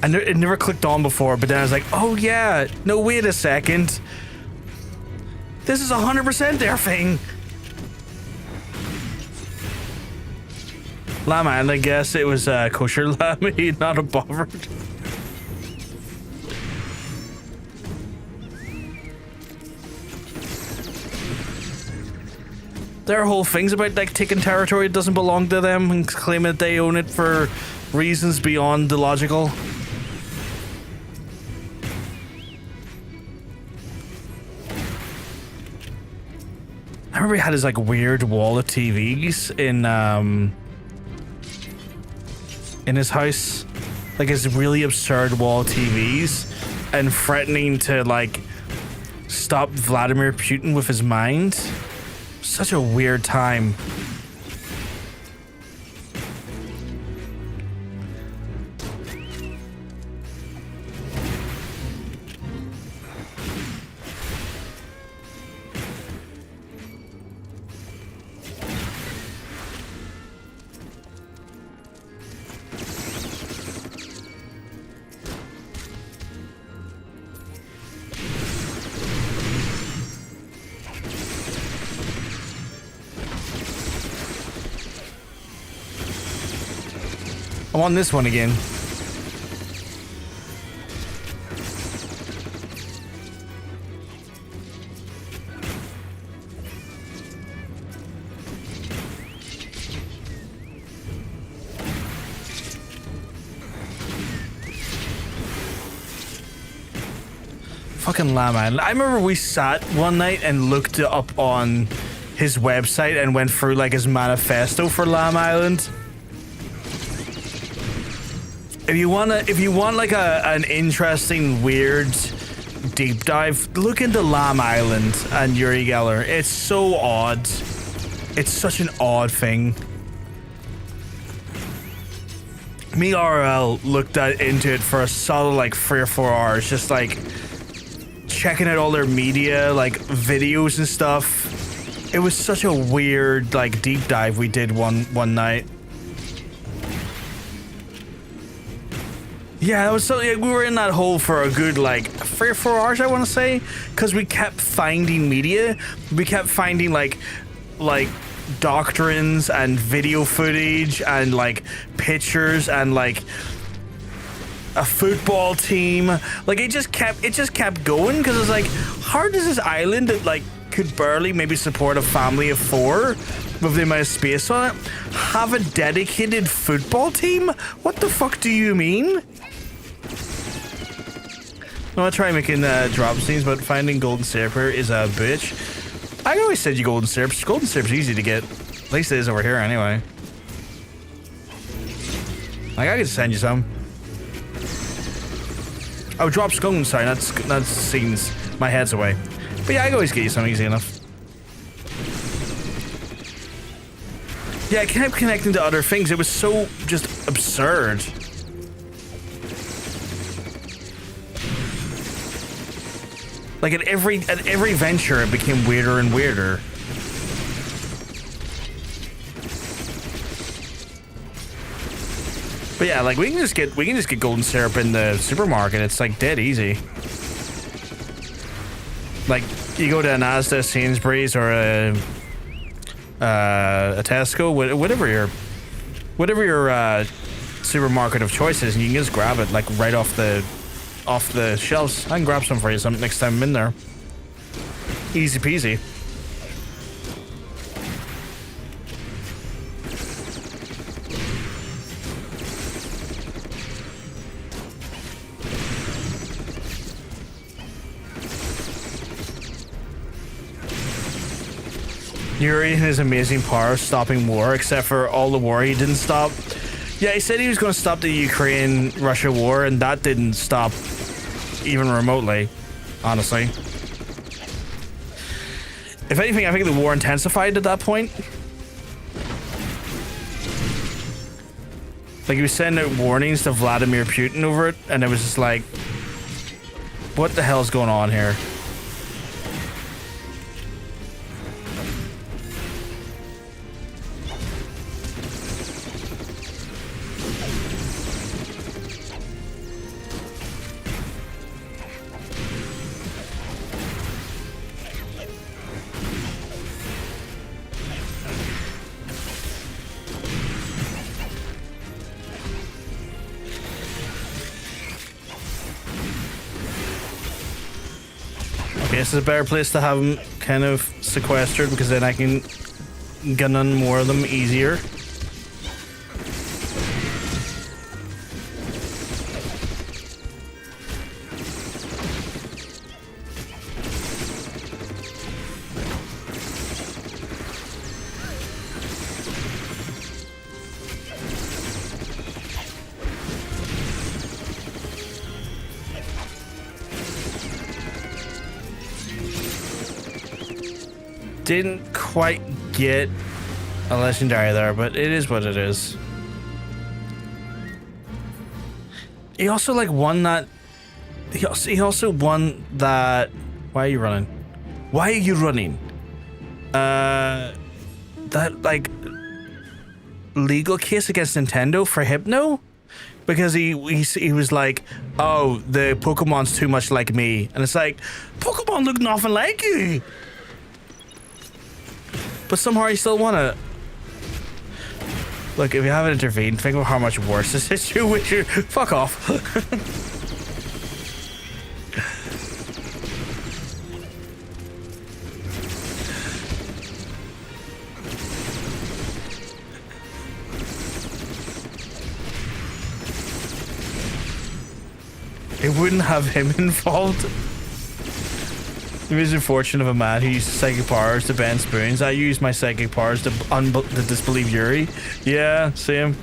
It never clicked on before, but then I was like, oh yeah, no, wait a second. This is 100% their thing. Lamb Island, I guess it was kosher lamb, not a bothered. Their whole thing's about like taking territory that doesn't belong to them and claiming that they own it for reasons beyond the logical. I remember he had his like weird wall of TVs in his house, like his really absurd wall of TVs, and threatening to like stop Vladimir Putin with his mind. Such a weird time. I'm on this one again. Fucking Lamb Island. I remember we sat one night and looked up on his website and went through like his manifesto for Lamb Island. If you want like an interesting, weird deep dive, look into Lamb Island and Uri Geller. It's so odd. It's such an odd thing. Me RL looked into it for a solid like 3 or 4 hours, just like checking out all their media, like videos and stuff. It was such a weird like deep dive we did one night. Yeah, it was so we were in that hole for a good like 3 or 4 hours, I want to say, because we kept finding media. We kept finding like doctrines and video footage and like pictures and like a football team. Like it just kept going, because it's like, how does this island that like could barely maybe support a family of 4 with the amount of space on it have a dedicated football team? What the fuck do you mean? I'm gonna try making drop scenes, but finding golden syrup here is a bitch. I always said you golden syrup. Golden syrup's easy to get. At least it is over here anyway. Like, I could send you some. Oh, drop scone, sorry, that's scenes. My head's away. But yeah, I can always get you some easy enough. Yeah, I kept connecting to other things. It was so just absurd. Like at every venture, it became weirder and weirder. But yeah, like we can just get golden syrup in the supermarket. It's like dead easy. Like you go to an Asda, Sainsbury's, or a Tesco, whatever your supermarket of choice is, and you can just grab it like right off the shelves. I can grab some for you next time I'm in there. Easy peasy. Yuri and his amazing power stopping war, except for all the war he didn't stop. Yeah, he said he was going to stop the Ukraine-Russia war, and that didn't stop even remotely, honestly. If anything, I think the war intensified at that point. Like, he was sending out warnings to Vladimir Putin over it, and it was just like, what the hell's going on here? This is a better place to have them kind of sequestered, because then I can gun on more of them easier. Didn't quite get a legendary there, but it is what it is. He also like won that. He also won that. Why are you running? Why are you running? That like legal case against Nintendo for Hypno, because he was like, oh, the Pokemon's too much like me, and it's like, Pokemon look nothing like you. But somehow you still want to. Look, if you haven't intervened, think of how much worse this situation. Fuck off. It wouldn't have him involved. The misfortune of a man who uses psychic powers to bend spoons. I use my psychic powers to disbelieve Yuri. Yeah, same.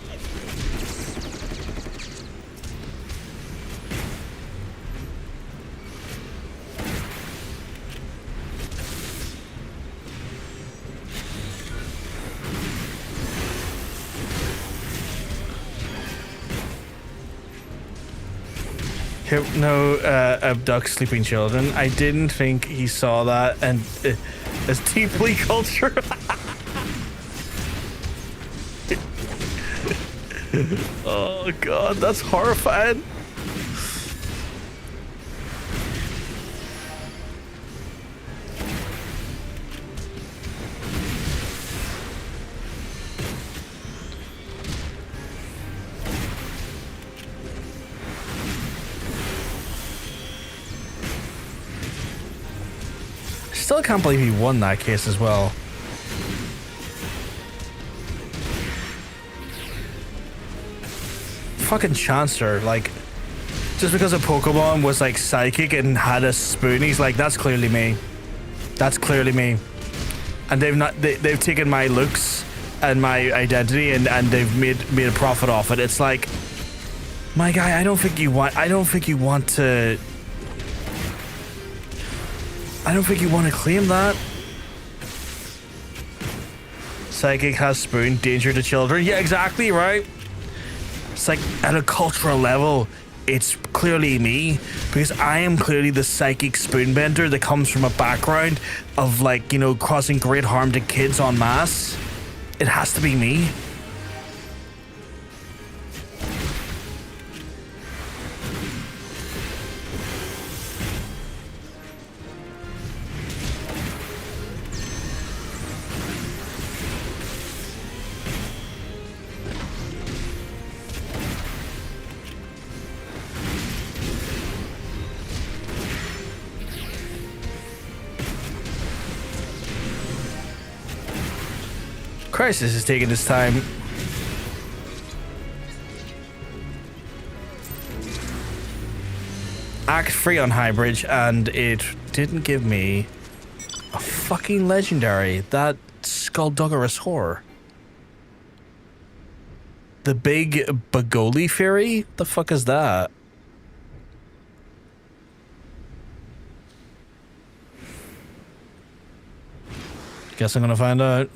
Hypno abducts sleeping children. I didn't think he saw that, and it's deeply cultural. Oh god, that's horrifying. Still can't believe he won that case as well. Fucking Chancellor, like, just because a Pokemon was like psychic and had a spoon, he's like, that's clearly me. That's clearly me. And they've taken my looks and my identity and they've made a profit off it. It's like, my guy, I don't think you want to claim that. Psychic has spoon, danger to children. Yeah, exactly, right? It's like, at a cultural level, it's clearly me, because I am clearly the psychic spoonbender that comes from a background of, like, you know, causing great harm to kids en masse. It has to be me. Crisis is taking its time. Act 3 on Highbridge, and it didn't give me a fucking legendary. That Skullduggerous Horror. The Big Bagoli Fairy? The fuck is that? Guess I'm gonna find out.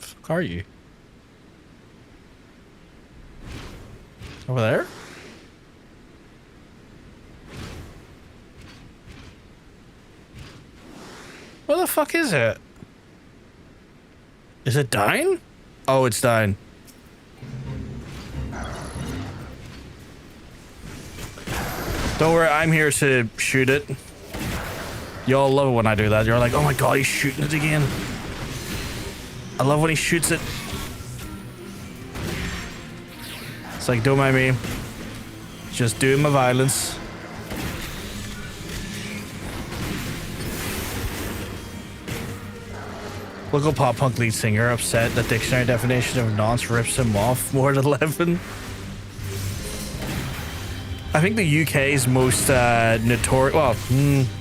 The fuck are you? Over there? Where the fuck is it? Is it dying? Oh, it's dying. Don't worry, I'm here to shoot it. Y'all love it when I do that. You're like, oh my god, he's shooting it again. I love when he shoots it. It's like, don't mind me. Just doing my violence. Local pop punk lead singer upset that dictionary definition of nonce rips him off more than 11. I think the UK's most notorious. Well,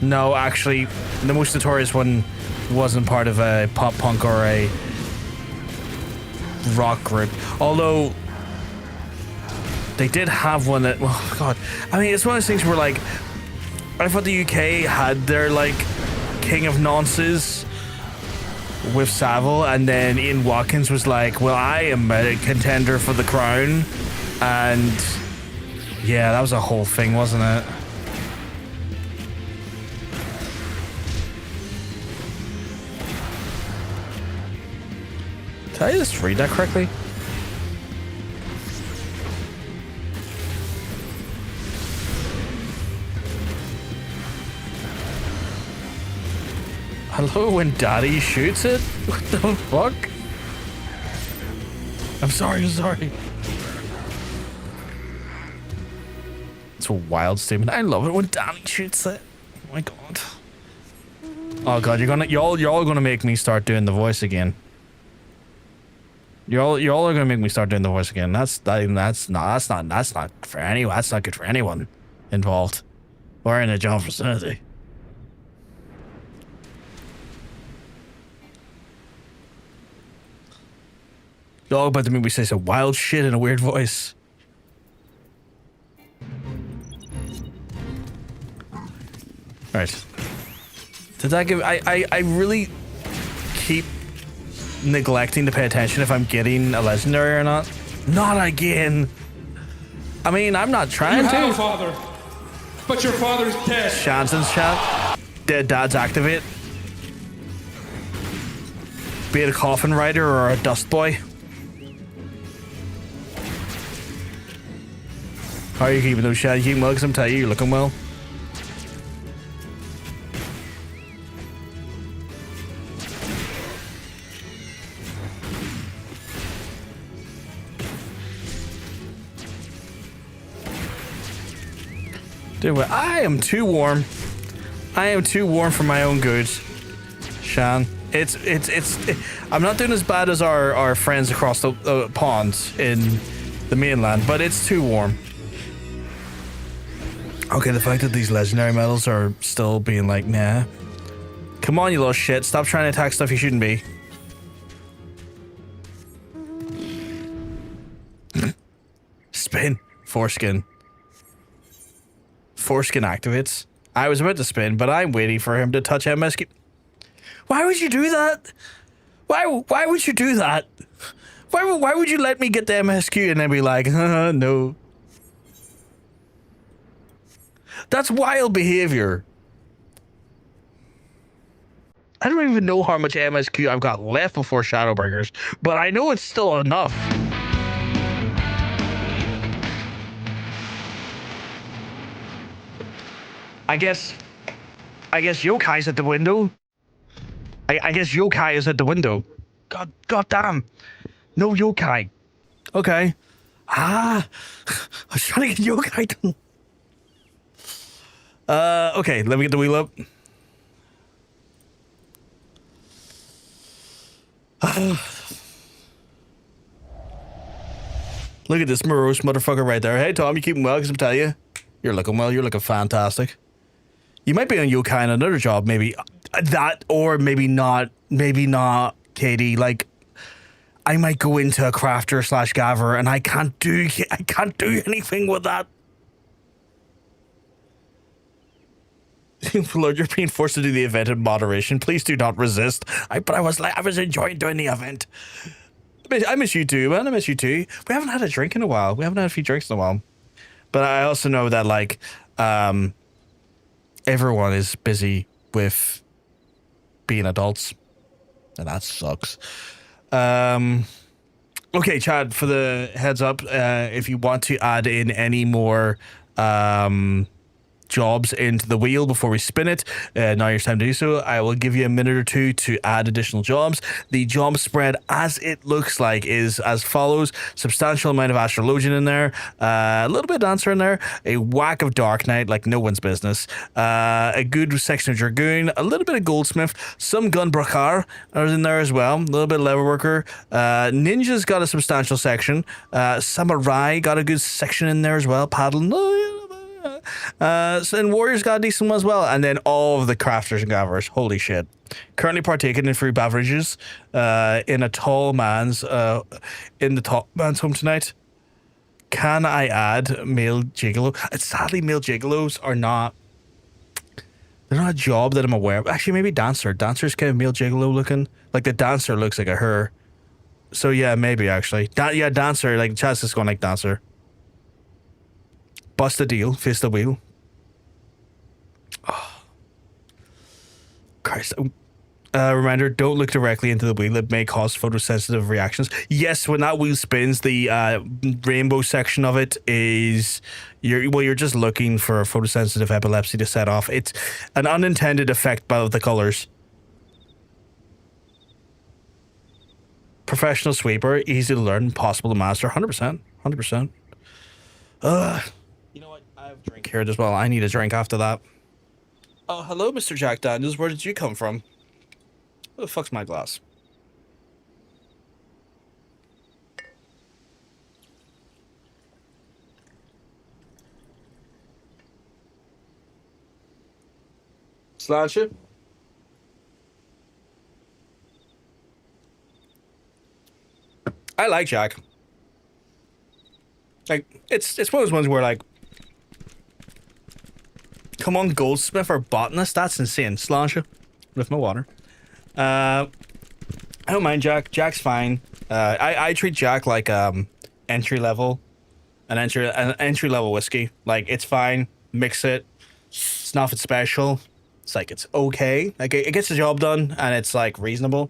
no, actually, the most notorious one wasn't part of a pop punk or a rock group. Although they did have one that. Oh god, I mean, it's one of those things where like, I thought the UK had their like king of nonces with Savile, and then Ian Watkins was like, well, I am a contender for the crown, and yeah, that was a whole thing, wasn't it? Did I just read that correctly? Hello when daddy shoots it? What the fuck? I'm sorry. It's a wild statement. I love it when daddy shoots it. Oh my god. Oh god, y'all gonna make me start doing the voice again. Y'all are gonna make me start doing the voice again. That's not for anyone. That's not good for anyone involved. Or in a job vicinity. Y'all about to make me say some wild shit in a weird voice. Alright. Did that give... I really keep neglecting to pay attention if I'm getting a legendary or not. Not again. I mean, I'm not trying to. You have a father, but your father's dead. Jonsense chat. Dead dads activate. Be it a coffin rider or a dust boy. How are you keeping those shady keep mugs? I'm telling you, you're looking well. Dude, I am too warm. I am too warm for my own good, Shan. I'm not doing as bad as our friends across the pond in the mainland, but it's too warm. Okay, the fact that these legendary medals are still being like, nah. Come on, you little shit. Stop trying to attack stuff you shouldn't be. Spin. Foreskin. Foreskin activates. I was about to spin, but I'm waiting for him to touch MSQ. Why would you do that? Why would you do that? Why would you let me get the MSQ and then be like, no. That's wild behavior. I don't even know how much MSQ I've got left before Shadowbringers, but I know it's still enough. I guess Yokai's at the window. I guess Yokai is at the window. God damn. No Yokai. Okay. I was trying to get Yokai done. Okay, let me get the wheel up. Look at this morose motherfucker right there. Hey Tom, you keeping well? Because I'm telling you, you're looking well. You're looking fantastic. You might be on Yokai in another job, maybe That, or maybe not, Katie. Like, I might go into a crafter / gaver, and I can't do anything with that. Lord, you're being forced to do the event in moderation. Please do not resist. But I was enjoying doing the event. I miss you too, man. I miss you too. We haven't had a drink in a while. We haven't had a few drinks in a while. But I also know that, like, everyone is busy with being adults, and that sucks. Okay, Chad, for the heads up, if you want to add in any more jobs into the wheel before we spin it, now your time to do so. I will give you a minute or two to add additional jobs. The job spread, as it looks like, is as follows: substantial amount of astrologian in there, a little bit of dancer in there, a whack of dark knight like no one's business, a good section of dragoon, a little bit of goldsmith, some gunbroker are in there as well, a little bit of leather worker, ninja's got a substantial section, samurai got a good section in there as well, paddling. And warriors got a decent one as well, and then all of the crafters and gavers. Holy shit! Currently partaking in free beverages in the tall man's home tonight. Can I add male gigolo? Sadly, male gigolos are not. They're not a job that I'm aware of. Actually, maybe dancer. Dancer's kind of male gigolo looking. Like the dancer looks like a her. So yeah, maybe actually. Yeah, dancer. Like Chaz is going like dancer. Bust the deal, face the wheel. Oh. Christ. Reminder, don't look directly into the wheel. It may cause photosensitive reactions. Yes, when that wheel spins, the rainbow section of it is... You're just looking for photosensitive epilepsy to set off. It's an unintended effect by the colors. Professional sweeper, easy to learn, possible to master. 100%. 100%. You know what? I have a drink here as well. I need a drink after that. Oh, hello, Mr. Jack Daniels. Where did you come from? Where the fuck's my glass? Sláinte? I like Jack. Like, it's one of those ones where, like, come on, Goldsmith or Botanist, that's insane. Sláinte with my water. I don't mind Jack. Jack's fine. I treat Jack like entry level, an entry level whiskey. Like, it's fine. Mix it. It's nothing special. It's like, it's okay. Like, it gets the job done, and it's like reasonable.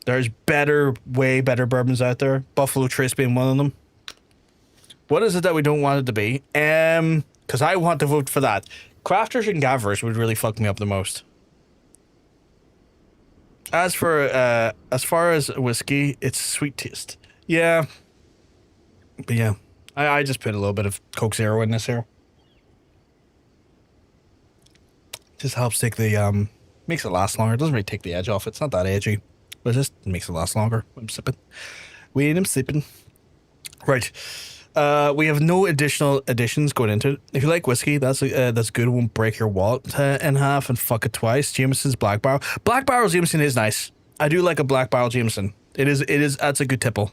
There's way better bourbons out there. Buffalo Trace being one of them. What is it that we don't want it to be? Because I want to vote for that. Crafters and gavers would really fuck me up the most. As far as whiskey, it's sweet taste. Yeah. But yeah, I just put a little bit of Coke Zero in this here. Just helps take the makes it last longer. It doesn't really take the edge off. It's not that edgy, but it just makes it last longer. I'm sipping. I'm sipping. Right. We have no additional additions going into it. If you like whiskey, that's good. It won't break your wallet in half and fuck it twice. Jameson's Black Barrel. Black Barrel Jameson is nice. I do like a Black Barrel Jameson. It is. That's a good tipple.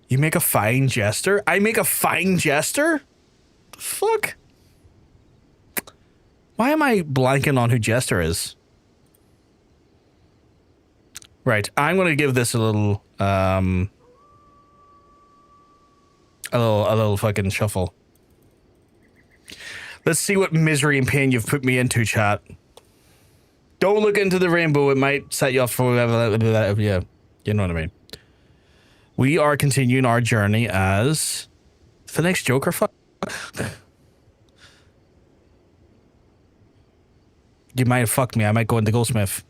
You make a fine jester? I make a fine jester? Fuck. Why am I blanking on who Jester is? Right, I'm gonna give this a little fucking shuffle. Let's see what misery and pain you've put me into, chat. Don't look into the rainbow, it might set you off for whatever. Yeah, you know what I mean. We are continuing our journey as the next Joker. Fuck. You might have fucked me. I might go into Goldsmith.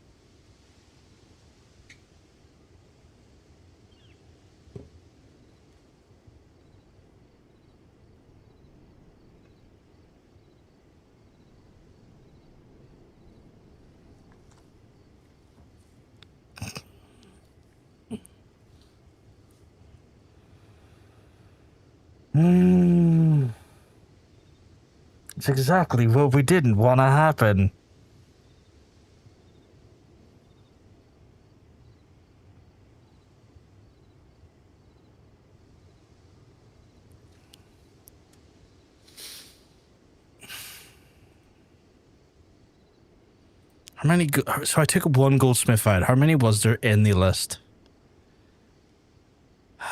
That's exactly what we didn't want to happen. How many? So I took one goldsmith out. How many was there in the list?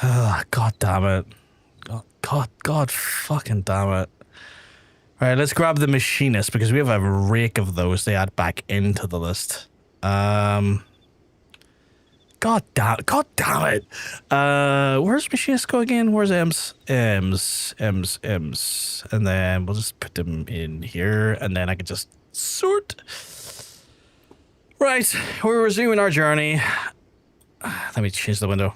God damn it. God fucking damn it. Alright, let's grab the machinist because we have a rake of those they add back into the list. God damn it. Where's machinist go again? Where's M's? M's. And then we'll just put them in here and then I can just sort. Right, we're resuming our journey. Let me change the window.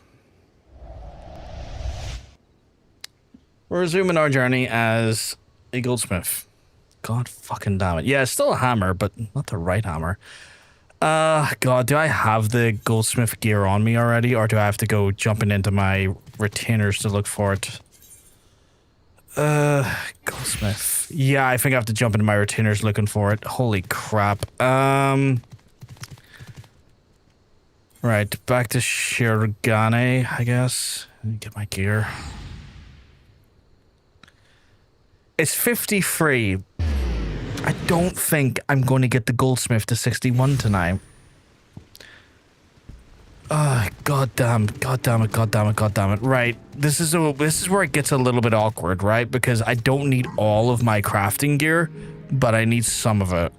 We're resuming our journey as a goldsmith. God fucking damn it. Yeah, it's still a hammer, but not the right hammer. God, do I have the goldsmith gear on me already, or do I have to go jumping into my retainers to look for it? Goldsmith. Yeah, I think I have to jump into my retainers looking for it. Holy crap. Right, back to Shogun, I guess. Let me get my gear. It's 53. I don't think I'm going to get the goldsmith to 61 tonight. God damn it. Right. This is where it gets a little bit awkward, right? Because I don't need all of my crafting gear, but I need some of it.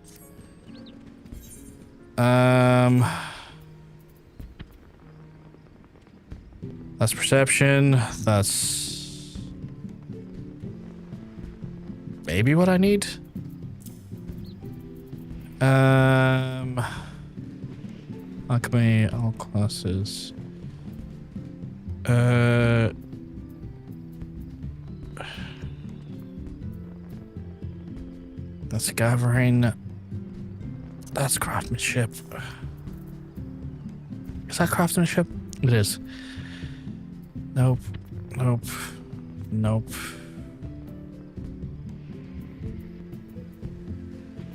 That's perception. That's maybe what I need. Alchemy, all classes. That's gathering. That's craftsmanship. Is that craftsmanship? It is. Nope.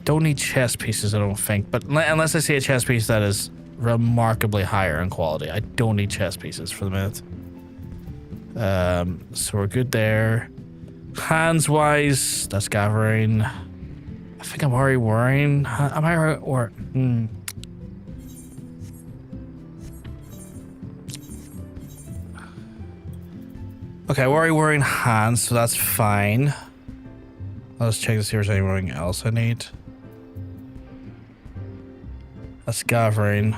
Don't need chest pieces, I don't think. But unless I see a chest piece that is remarkably higher in quality, I don't need chest pieces for the minute. So we're good there. Hands-wise, that's gathering. I think I'm already wearing. Am I right? Or Okay, we're already wearing hands, so that's fine. Let's check to see if there's anything else I need. That's gathering.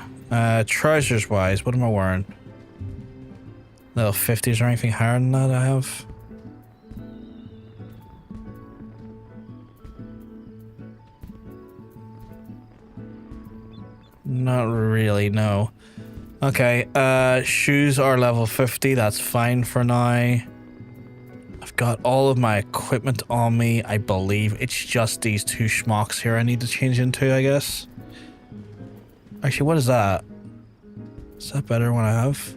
Trousers wise, what am I wearing? Little 50s or anything higher than that I have? Not really, no. Okay, shoes are level 50, that's fine for now. I've got all of my equipment on me, I believe. It's just these two schmucks here I need to change into, I guess. Actually, what is that? Is that better one I have?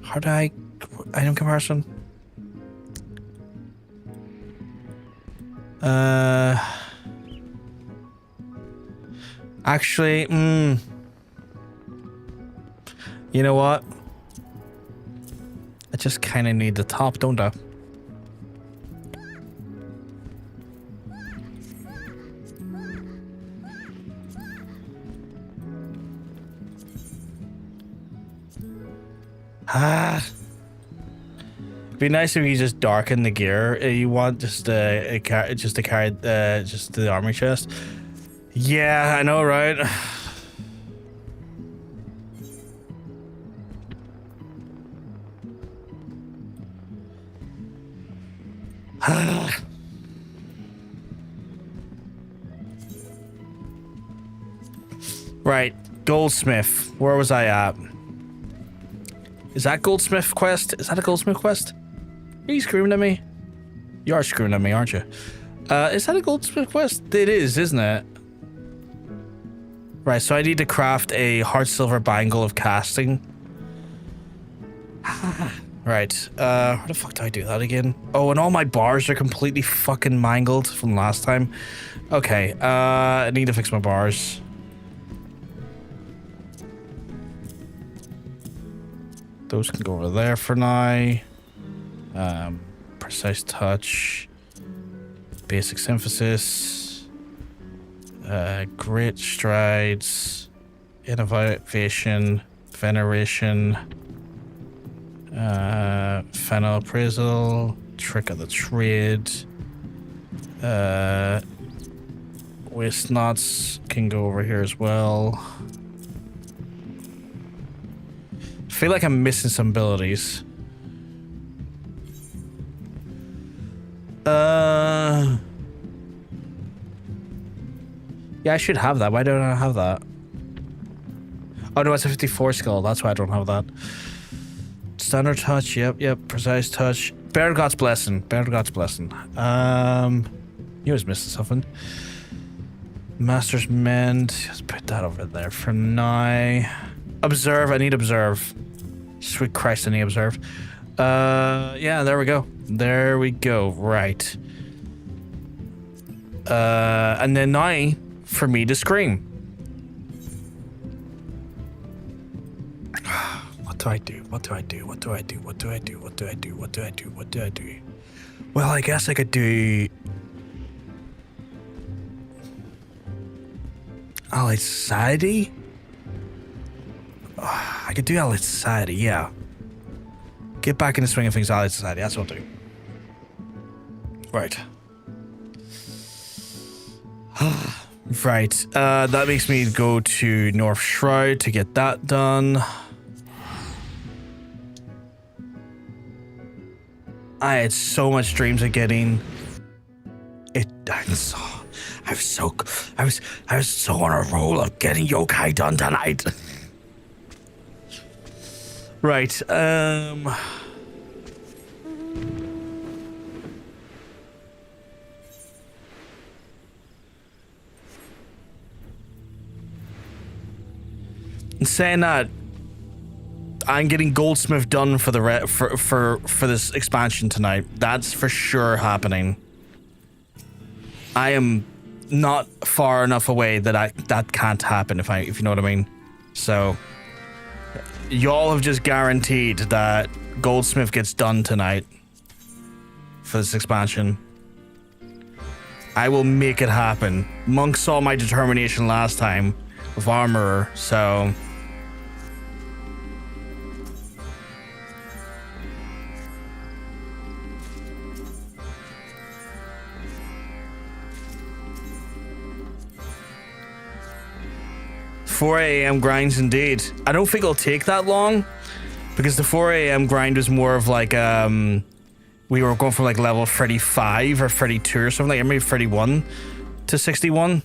How do I... item comparison? Actually, you know what? I just kind of need the top, don't I? Be nice if you just darken the gear you want, just to carry just the armory chest. Yeah, I know, right? Right, Goldsmith. Where was I at? Is that Goldsmith quest? Is that a Goldsmith quest? Are you screaming at me? You are screaming at me, aren't you? Is that a Goldsmith quest? It is, isn't it? Right, so I need to craft a hard silver bangle of casting. Right. How the fuck do I do that again? Oh, and all my bars are completely fucking mangled from last time. Okay. I need to fix my bars. Those can go over there for now. Precise touch. Basic synthesis. Great strides. Innovation. Veneration. Final appraisal. Trick of the trade. Waste knots can go over here as well. I feel like I'm missing some abilities. Yeah, I should have that. Why don't I have that? Oh no, it's a 54 skill. That's why I don't have that. Standard touch. Yep. Precise touch. Bear God's blessing. You was missing something. Master's mend. Let's put that over there for now. Observe. I need observe. Sweet Christ, I need observe. Yeah, there we go. Right. And then now for me to scream. What do I do? Well, I guess I could do Allied Society? I could do Allied Society, yeah. Get back in the swing of things, Allied Society, that's what I'll do. Right. Right, that makes me go to North Shroud to get that done. I had so much dreams of getting it done. I was so on a roll of getting Yokai done tonight. Right, in saying that, I'm getting Goldsmith done for the for this expansion tonight. That's for sure happening. I am not far enough away that that can't happen if you know what I mean. So y'all have just guaranteed that Goldsmith gets done tonight for this expansion. I will make it happen. Monk saw my determination last time with Armorer, so 4 a.m. grinds indeed. I don't think it'll take that long because the 4 a.m. grind was more of like we were going from like level 35 or 32 or something, like maybe 31 to 61,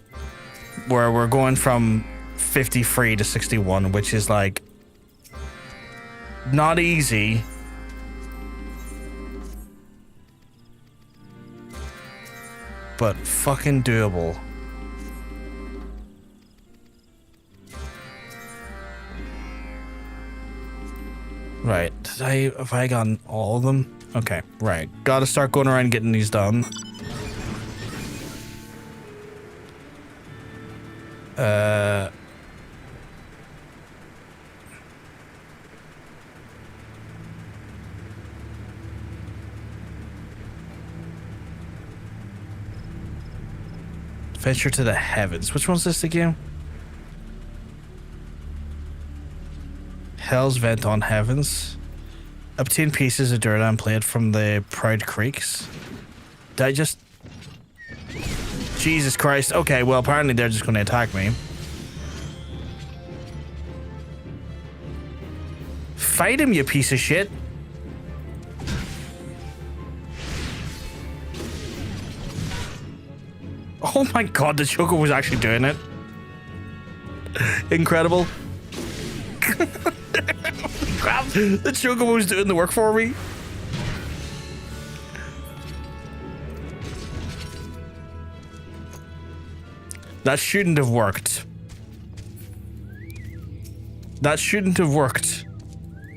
where we're going from 53 to 61, which is like not easy. But fucking doable. Right, have I gotten all of them? Okay, right. Gotta start going around getting these done. Venture to the heavens. Which one's this again? Hell's Vent on Heavens. Obtain pieces of Durdan plate from the Proud Creeks. Did I just... Jesus Christ. Okay, well, apparently they're just going to attack me. Fight him, you piece of shit. Oh my god, the Shogun was actually doing it. Incredible. Crap, the Shogun was doing the work for me. That shouldn't have worked. That shouldn't have worked.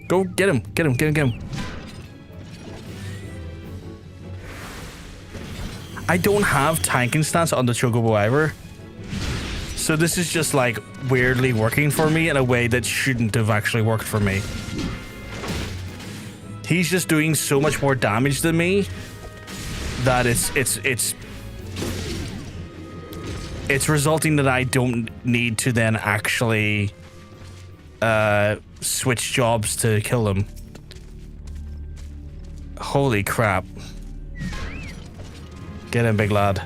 Go get him, get him, get him, get him. I don't have tanking stance on the Chocobo either. So this is just like weirdly working for me in a way that shouldn't have actually worked for me. He's just doing so much more damage than me that it's resulting that I don't need to then actually switch jobs to kill him. Holy crap. Get in, big lad.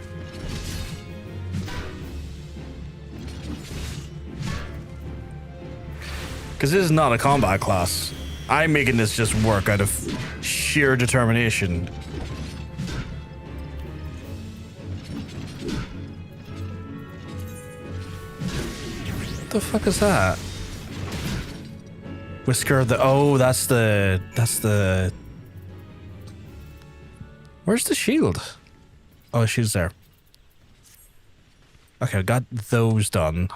Because this is not a combat class. I'm making this just work out of sheer determination. What the fuck is that? Whisker of the... Oh, that's the... Where's the shield? Oh, the shield's there. Okay, I got those done.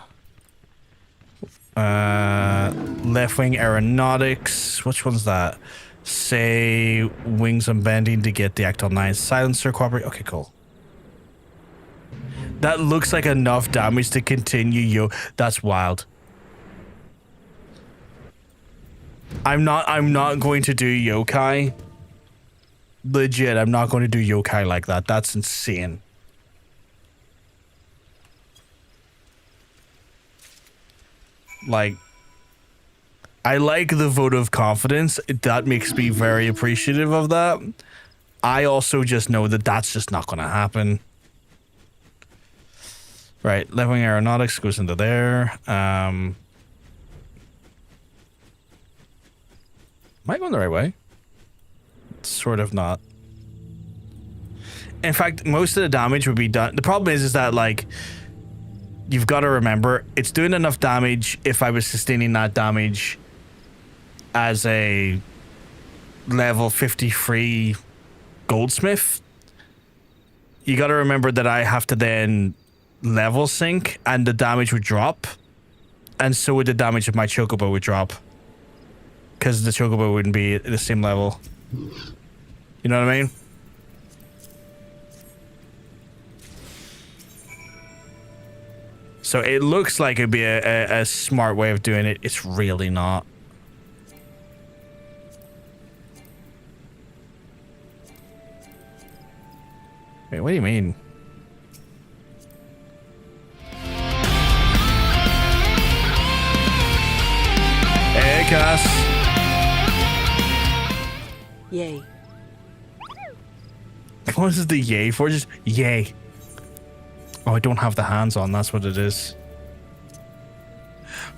Left wing aeronautics. Which one's that? Say wings unbending to get the Actal 9 silencer cooperate. Okay, cool. That looks like enough damage to continue. Yo, that's wild. I'm not going to do yokai. Legit, I'm not going to do yokai like that. That's insane. Like, I like the vote of confidence. That makes me very appreciative of that. I also just know that that's just not going to happen. Right, left-wing aeronautics goes into there. Am I going the right way? Sort of not. In fact, most of the damage would be done. The problem is that, like, you've got to remember, it's doing enough damage if I was sustaining that damage as a level 53 Goldsmith. You got to remember that I have to then level sync and the damage would drop. And so would the damage of my Chocobo would drop. Because the Chocobo wouldn't be at the same level. You know what I mean? So it looks like it'd be a smart way of doing it. It's really not. Wait, what do you mean? Hey, Cass. Yay. What is the yay for? Just yay. Oh, I don't have the hands on. That's what it is.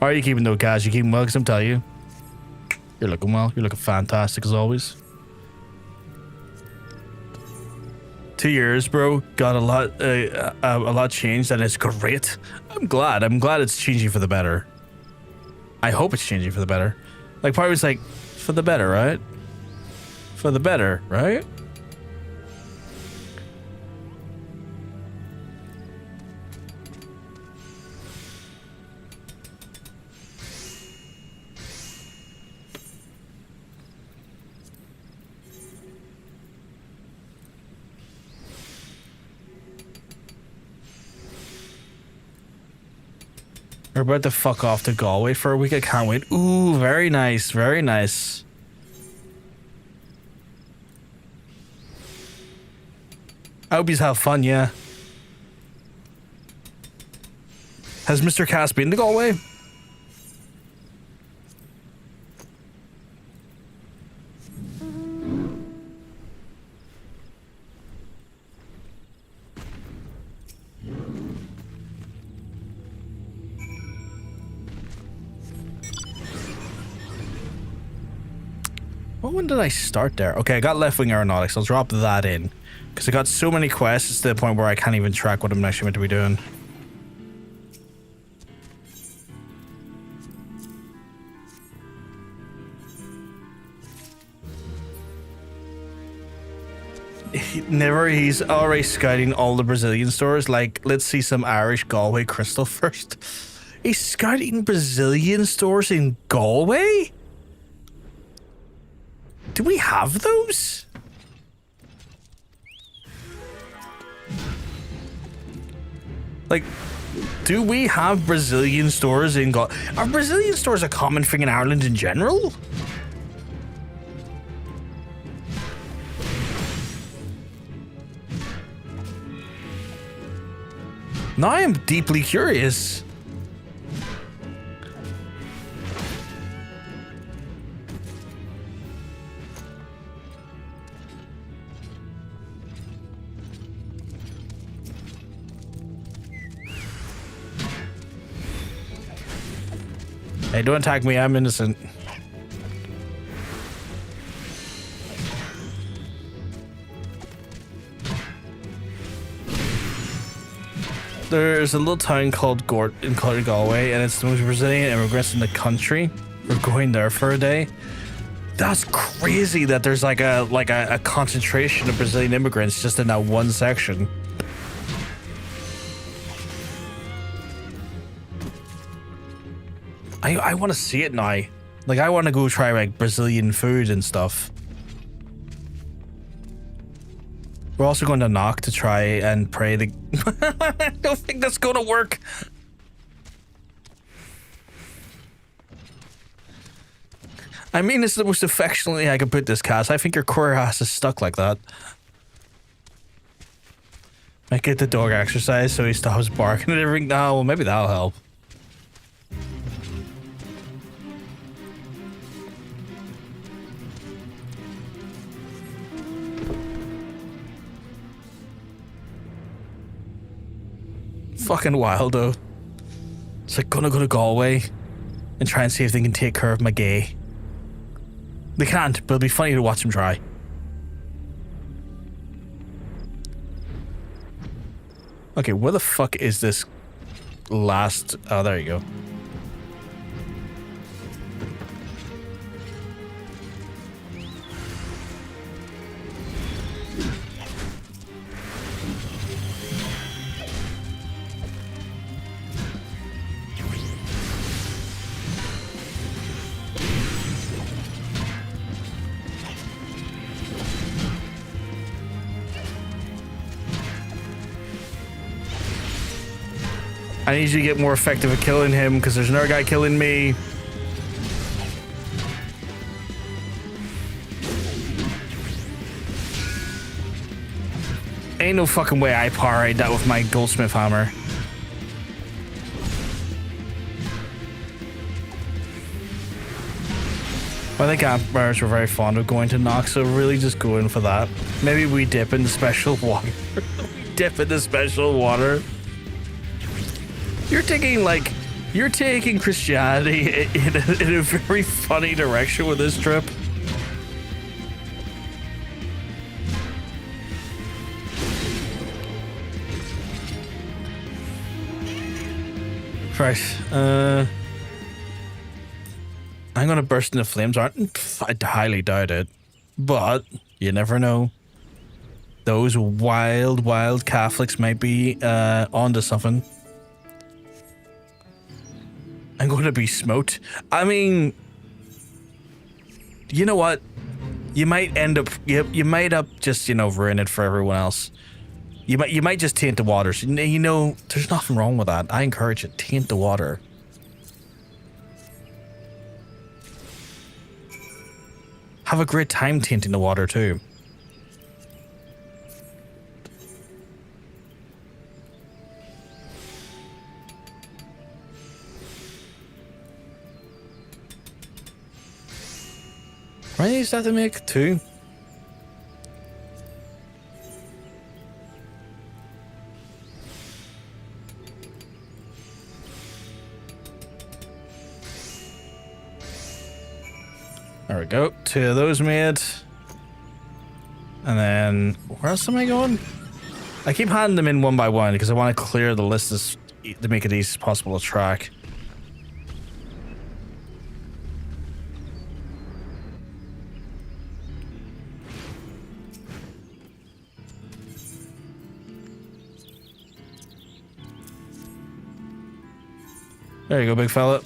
How are you keeping though, Cass? You keeping well? Because I'm telling you, you're looking well. You're looking fantastic as always. 2 years, bro. Got a lot changed, and it's great. I'm glad. I'm glad it's changing for the better. I hope it's changing for the better. Like, part of it's like, for the better, right? For the better, right? We're about to fuck off to Galway for a week. I can't wait. Ooh, very nice. Very nice. I hope you have fun, yeah. Has Mr. Cass been to Galway? When did I start there? Okay, I got left-wing aeronautics. I'll drop that in. Because I got so many quests to the point where I can't even track what I'm actually meant to be doing. He's already scouting all the Brazilian stores. Like, let's see some Irish Galway crystal first. He's scouting Brazilian stores in Galway? Do we have those? Like, do we have Brazilian stores in Are Brazilian stores a common thing in Ireland in general? Now I am deeply curious. Hey, don't attack me, I'm innocent. There's a little town called Gort in Galway, and it's the most Brazilian immigrants in the country. We're going there for a day. That's crazy that there's like a concentration of Brazilian immigrants just in that one section. I want to see it now. Like, I want to go try like Brazilian food and stuff. We're also going to knock to try and pray the... I don't think that's going to work. I mean, it's the most affectionately I can put this, Cass. I think your core ass is stuck like that. Might get the dog exercise so he stops barking and everything. No, well, maybe that'll help. Fucking wild though. It's like gonna go to Galway and try and see if they can take care of my gay. They can't, but it'll be funny to watch them try. Okay, where the fuck is this last... Oh, there you go. I need you to get more effective at killing him because there's another guy killing me. Ain't no fucking way I parried that with my Goldsmith hammer. I think vampires were very fond of going to Nox, so really just go in for that. Maybe we dip in the special water. Dip in the special water. You're taking Christianity in a very funny direction with this trip. Right, I'm gonna burst into flames, aren't I? Highly doubt it, but you never know. Those wild Catholics might be onto something. I'm going to be smoked. I mean, you know what? You might end up, you might up just, you know, ruin it for everyone else. You might just taint the waters. You know, there's nothing wrong with that. I encourage it. Taint the water. Have a great time tainting the water too. How many does that have to make? 2? There we go. 2 of those made. And then, where else am I going? I keep handing them in one by one because I want to clear the list to make it easy as possible to track. There you go, big fella.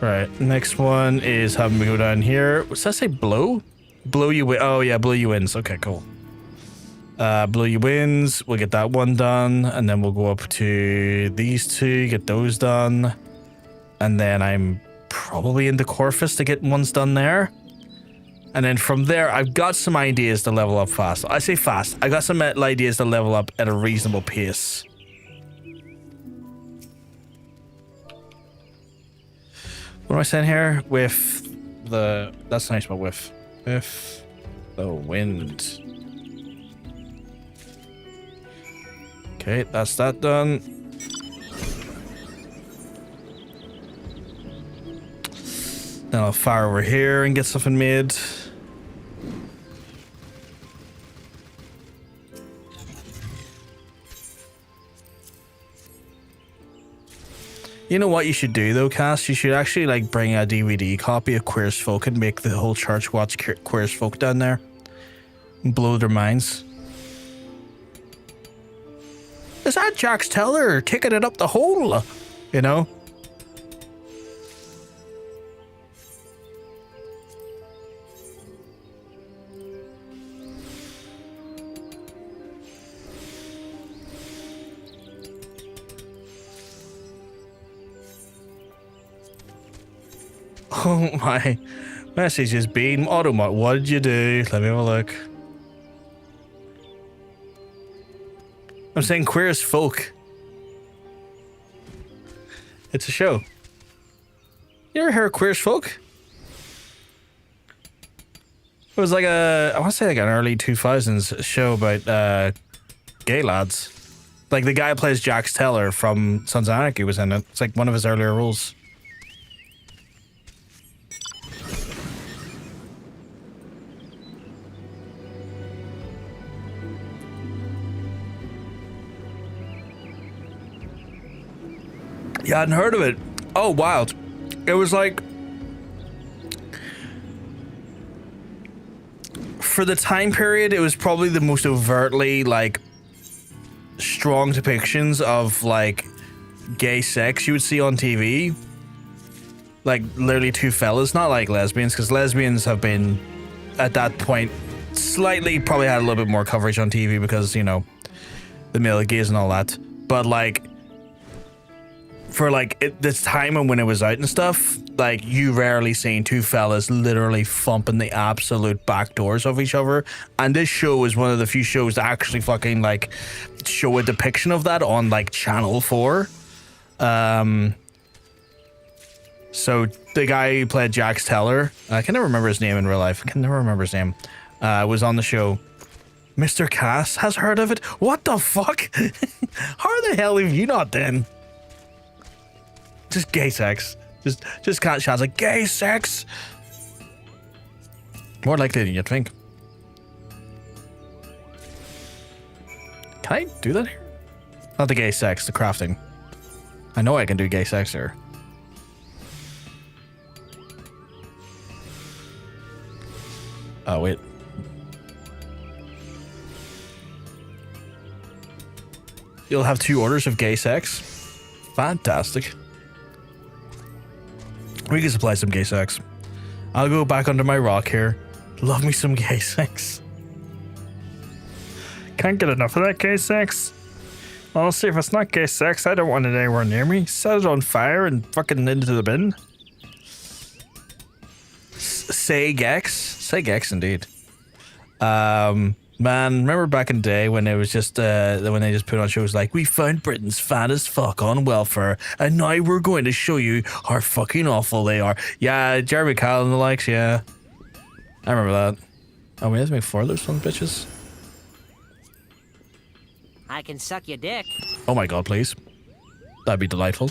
Right, next one is having me go down here. What's that say? Blow? Blow you win. Oh yeah, blow you wins. Okay, cool. Blow Your Winds, we'll get that one done, and then we'll go up to these two, get those done, and then I'm probably into Corvus to get ones done there. And then from there, I've got some ideas to level up fast. I say fast. I got some ideas to level up at a reasonable pace. What am I saying here? With the... That's nice, but with the wind. Okay, that's that done. Then I'll fire over here and get something made. You know what you should do though, Cass? You should actually like bring a DVD copy of Queer's Folk and make the whole church watch Queer's Folk down there. And blow their minds. Is that Jax Teller kicking it up the hole? You know? Oh my message is being Automod. What did you do? Let me have a look. I'm saying Queer as Folk. It's a show. You ever heard of Queer as Folk? It was like a, I want to say like an early 2000s show about gay lads. Like the guy who plays Jax Teller from Sons of Anarchy was in it. It's like one of his earlier roles. Yeah, I hadn't heard of it. Oh, wild. It was like... For the time period, it was probably the most overtly, like, strong depictions of, like, gay sex you would see on TV. Like, literally two fellas, not like lesbians, because lesbians have been, at that point, slightly probably had a little bit more coverage on TV because, you know, the male gaze and all that. But, like... For like this time and when it was out and stuff, like you rarely seen two fellas literally thumping the absolute back doors of each other. And this show is one of the few shows that actually fucking like show a depiction of that on like Channel 4. So the guy who played Jax Teller, I can never remember his name in real life. I can never remember his name. Was on the show. Mr. Cass has heard of it. What the fuck? How the hell have you not then? Just gay sex. Just can't shout like gay sex. More likely than you'd think. Can I do that here? Not the gay sex, the crafting. I know I can do gay sex here. Oh, wait. You'll have 2 orders of gay sex. Fantastic. We can supply some gay sex. I'll go back under my rock here. Love me some gay sex. Can't get enough of that gay sex. Honestly, if it's not gay sex, I don't want it anywhere near me. Set it on fire and fucking into the bin. Say Gex. Say Gex indeed. Man, remember back in the day when it was just when they just put on shows like, we found Britain's fattest fuck on welfare, and now we're going to show you how fucking awful they are. Yeah, Jeremy Kyle and the likes, yeah. I remember that. Oh, we have to make 4 of those fun bitches. I can suck your dick. Oh my god, please. That'd be delightful.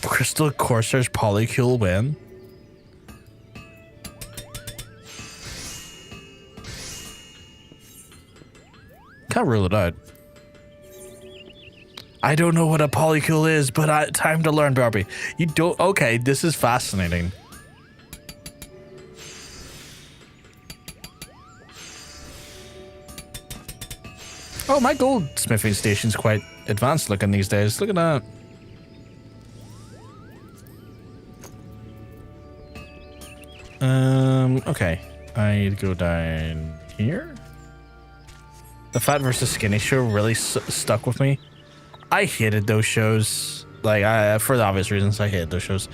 Crystal Courser's Polycule win. Can't rule it out. I don't know what a polycule is, but time to learn, Barbie. You don't... Okay, this is fascinating. Oh, my goldsmithing station's quite advanced looking these days. Look at that. Okay. I need to go down here. The Fat versus Skinny show really stuck with me. I hated those shows. Like, for the obvious reasons, I hated those shows.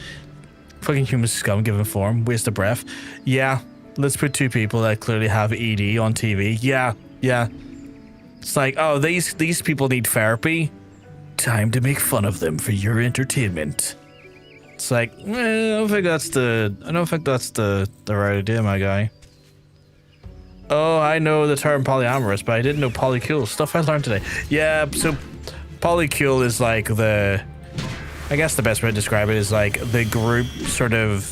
Fucking human scum given form. Waste of breath. Yeah. Let's put two people that clearly have ED on TV. Yeah. Yeah. It's like, oh, these people need therapy. Time to make fun of them for your entertainment. It's like, I don't think that's the right idea, my guy. Oh, I know the term polyamorous, but I didn't know polycule. Stuff I learned today. Yeah, so polycule is like I guess the best way to describe it is like the group sort of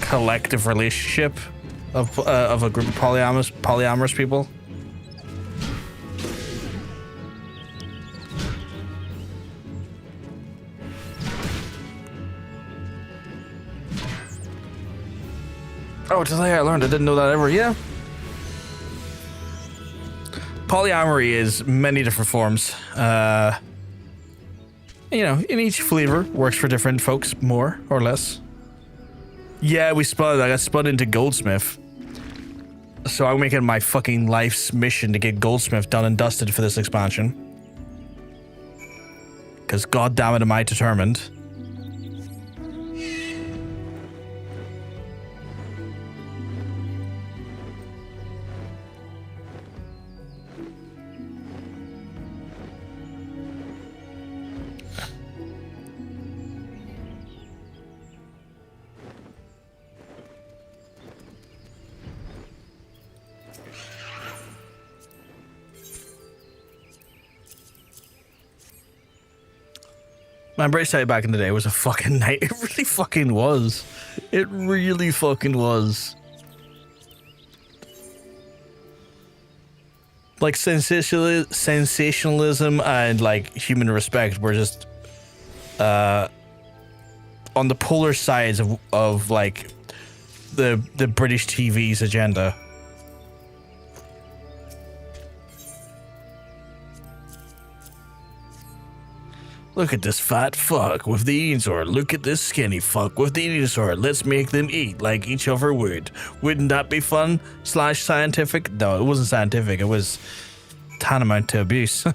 collective relationship of a group of polyamorous people. Oh, today I learned. I didn't know that ever. Yeah. Polyamory is many different forms. You know, in each flavor works for different folks, more or less. Yeah, I got spun into Goldsmith. So I'm making my fucking life's mission to get Goldsmith done and dusted for this expansion. Because goddammit am I determined. My British side back in the day was a fucking night. It really fucking was. It really fucking was. Like sensationalism and like human respect were just on the polar sides of like the British TV's agenda. Look at this fat fuck with the eating sword. Look at this skinny fuck with the eating sword. Let's make them eat like each other would. Wouldn't that be fun? / scientific? No, it wasn't scientific. It was tantamount to abuse.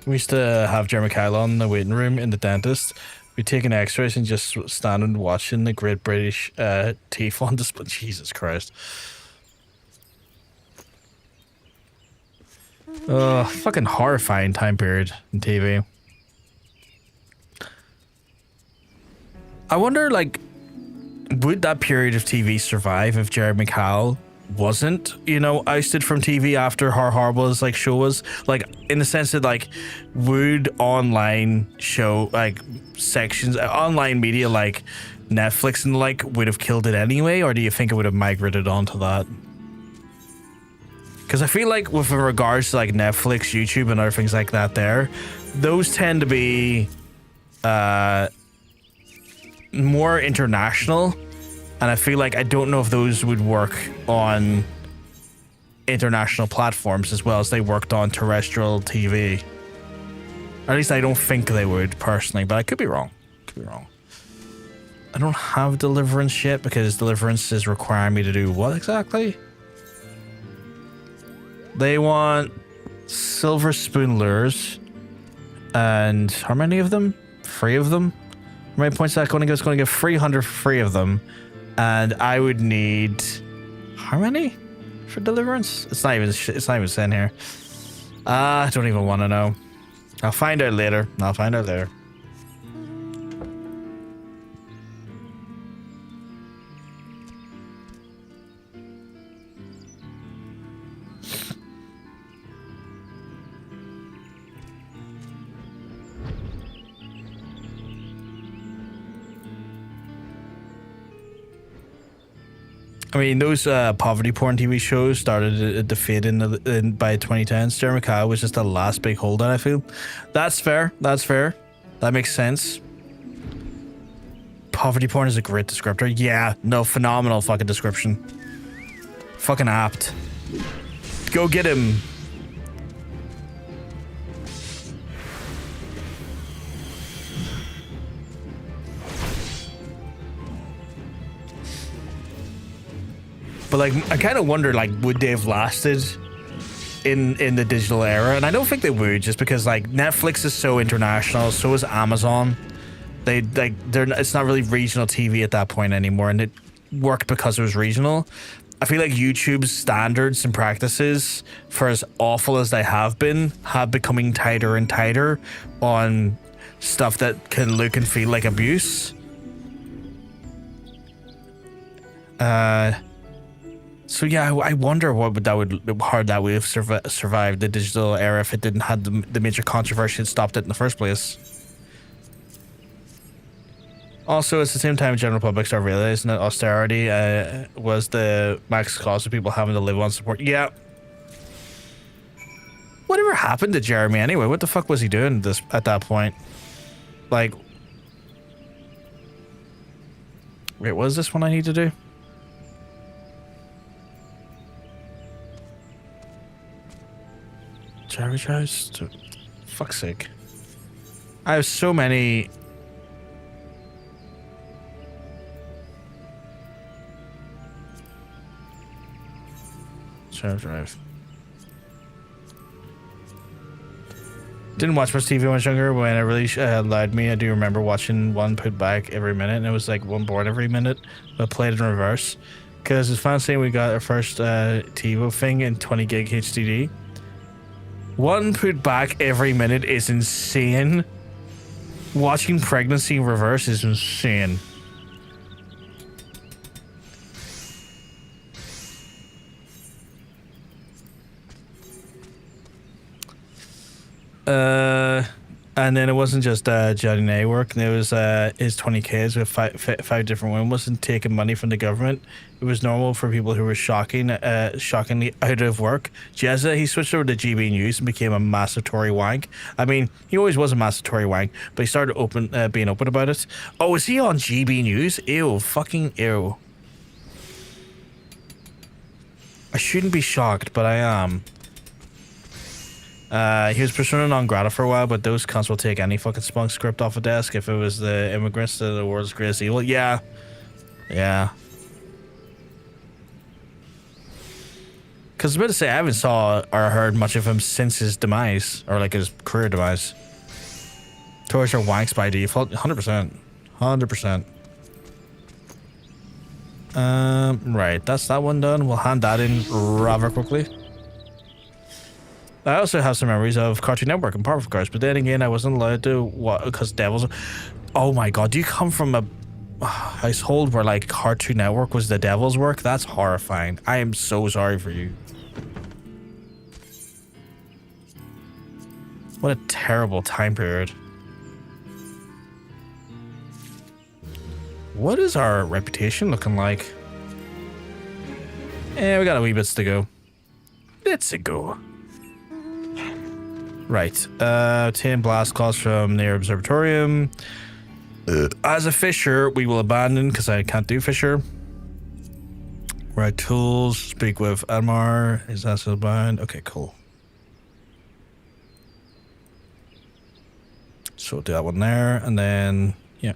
We used to have Jeremy Kyle on in the waiting room in the dentist. We taking X-rays and just standing watching the Great British teeth on display. Jesus Christ. Fucking horrifying time period in TV. I wonder, like, would that period of TV survive if Jeremy Kyle wasn't, you know, ousted from TV after how horrible his like show was? Like, in the sense that, like, would online show like sections, online media like Netflix and like would have killed it anyway, or do you think it would have migrated onto that? Because I feel like with regards to like Netflix, YouTube, and other things like that, those tend to be more international. And I feel like I don't know if those would work on international platforms as well as they worked on terrestrial TV. Or at least I don't think they would, personally, but I could be wrong. I don't have Deliverance yet because Deliverance is requiring me to do what exactly? They want silver spoon lures. And how many of them? 3 of them? How many points is that going to give? It's going to give 300 for 3 of them. And I would need how many for Deliverance? It's not even saying here. I don't even want to know. I'll find out later. I mean, those poverty porn TV shows started to fade in by 2010s. Jeremy Kyle was just the last big holdout, I feel. That's fair. That makes sense. Poverty porn is a great descriptor. Yeah, no, phenomenal fucking description. Fucking apt. Go get him. But like, I kind of wonder, like, would they have lasted in the digital era? And I don't think they would, just because like Netflix is so international, so is Amazon. It's not really regional TV at that point anymore, and it worked because it was regional. I feel like YouTube's standards and practices, for as awful as they have becoming tighter and tighter on stuff that can look and feel like abuse. So yeah, I wonder how that would have survived the digital era if it didn't have the major controversy that stopped it in the first place. Also, it's the same time general public start realizing that austerity was the max cost of people having to live on support. Yeah. Whatever happened to Jeremy anyway? What the fuck was he doing at that point? Like, wait, what is this one I need to do? Jeremy tries to... Fuck's sake. I have so many... Drive. Didn't watch much TV when I was younger. When it really allowed me, I do remember watching one put back every minute, and it was like one born every minute, but played in reverse. Because it's fancy, we got our first TiVo thing in 20 gig HDD. One put back every minute is insane. Watching pregnancy in reverse is insane. And then it wasn't just Johnny Nay work. There was his 20Ks with five different women. Wasn't taking money from the government. It was normal for people who were shockingly out of work. Jezza, he switched over to GB News and became a massive Tory wank. I mean, he always was a massive Tory wank, but he started being open about it. Oh, is he on GB News? Ew, fucking ew. I shouldn't be shocked, but I am. He was persona non grata for a while, but those cunts will take any fucking spunk script off a desk if it was the immigrants to the world's greatest evil. Yeah. Yeah. Because I was about to say, I haven't saw or heard much of him since his demise, or like his career demise. Toys are wanks by default. 100%. 100%. Right, that's that one done. We'll hand that in rather quickly. I also have some memories of Cartoon Network and Powerpuff Girls, but then again, I wasn't allowed to because Devils. Oh my god, do you come from a household where like Cartoon Network was the devil's work? That's horrifying. I am so sorry for you. What a terrible time period. What is our reputation looking like? We got a wee bits to go. Let's go. Right. 10 blast calls from near Observatorium. As a fisher, we will abandon because I can't do fisher. Right tools. Speak with Admar. Is that still bound? Okay, cool. So we'll do that one there, and then yeah.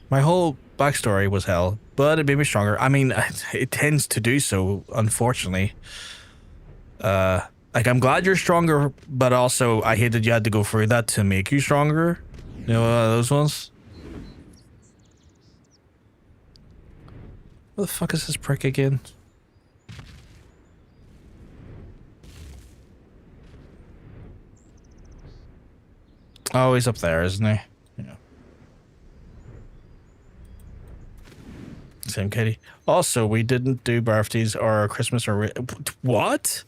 My whole backstory was hell, but it made me stronger. I mean, it tends to do so, unfortunately. Like, I'm glad you're stronger, but also I hate that you had to go through that to make you stronger. You know, those ones. What the fuck is this prick again? Oh, he's up there, isn't he? Yeah. Same Katie. Also, we didn't do birthdays or Christmas or... What?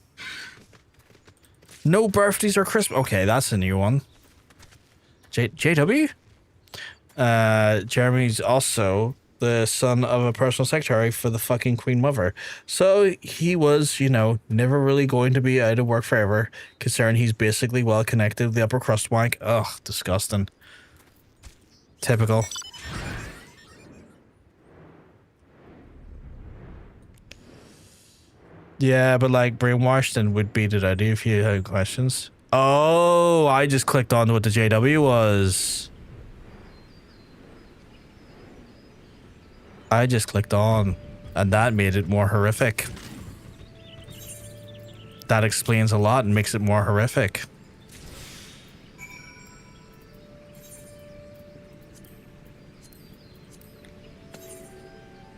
No birthdays or Christmas. Okay, that's a new one. JW? Jeremy's also the son of a personal secretary for the fucking Queen Mother. So he was, you know, never really going to be out of work forever, considering he's basically well connected with the upper crust wank. Ugh, disgusting. Typical. Yeah, but like brainwashed and would beat it out of you if you had questions. Oh, I just clicked on what the JW was. I just clicked on, and that made it more horrific. That explains a lot and makes it more horrific.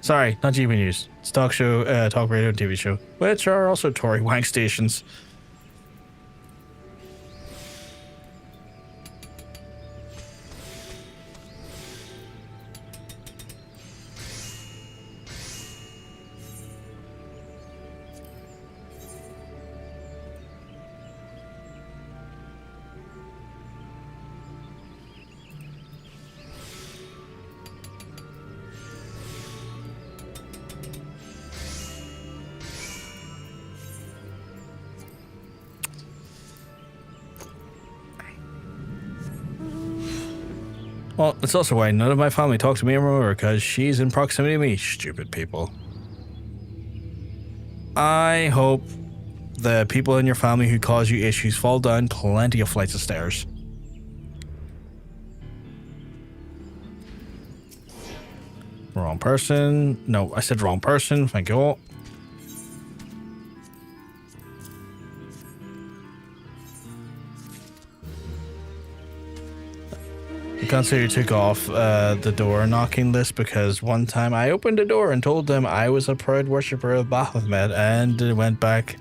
Sorry, not GB News. It's talk show, talk radio and TV show, which are also Tory wank stations. Well, it's also why none of my family talks to me anymore, because she's in proximity to me. Stupid people. I hope the people in your family who cause you issues fall down plenty of flights of stairs. Wrong person. No, I said wrong person. Thank you all. I can't say you took off the door knocking list, because one time I opened the door and told them I was a proud worshipper of Baphomet, and it went back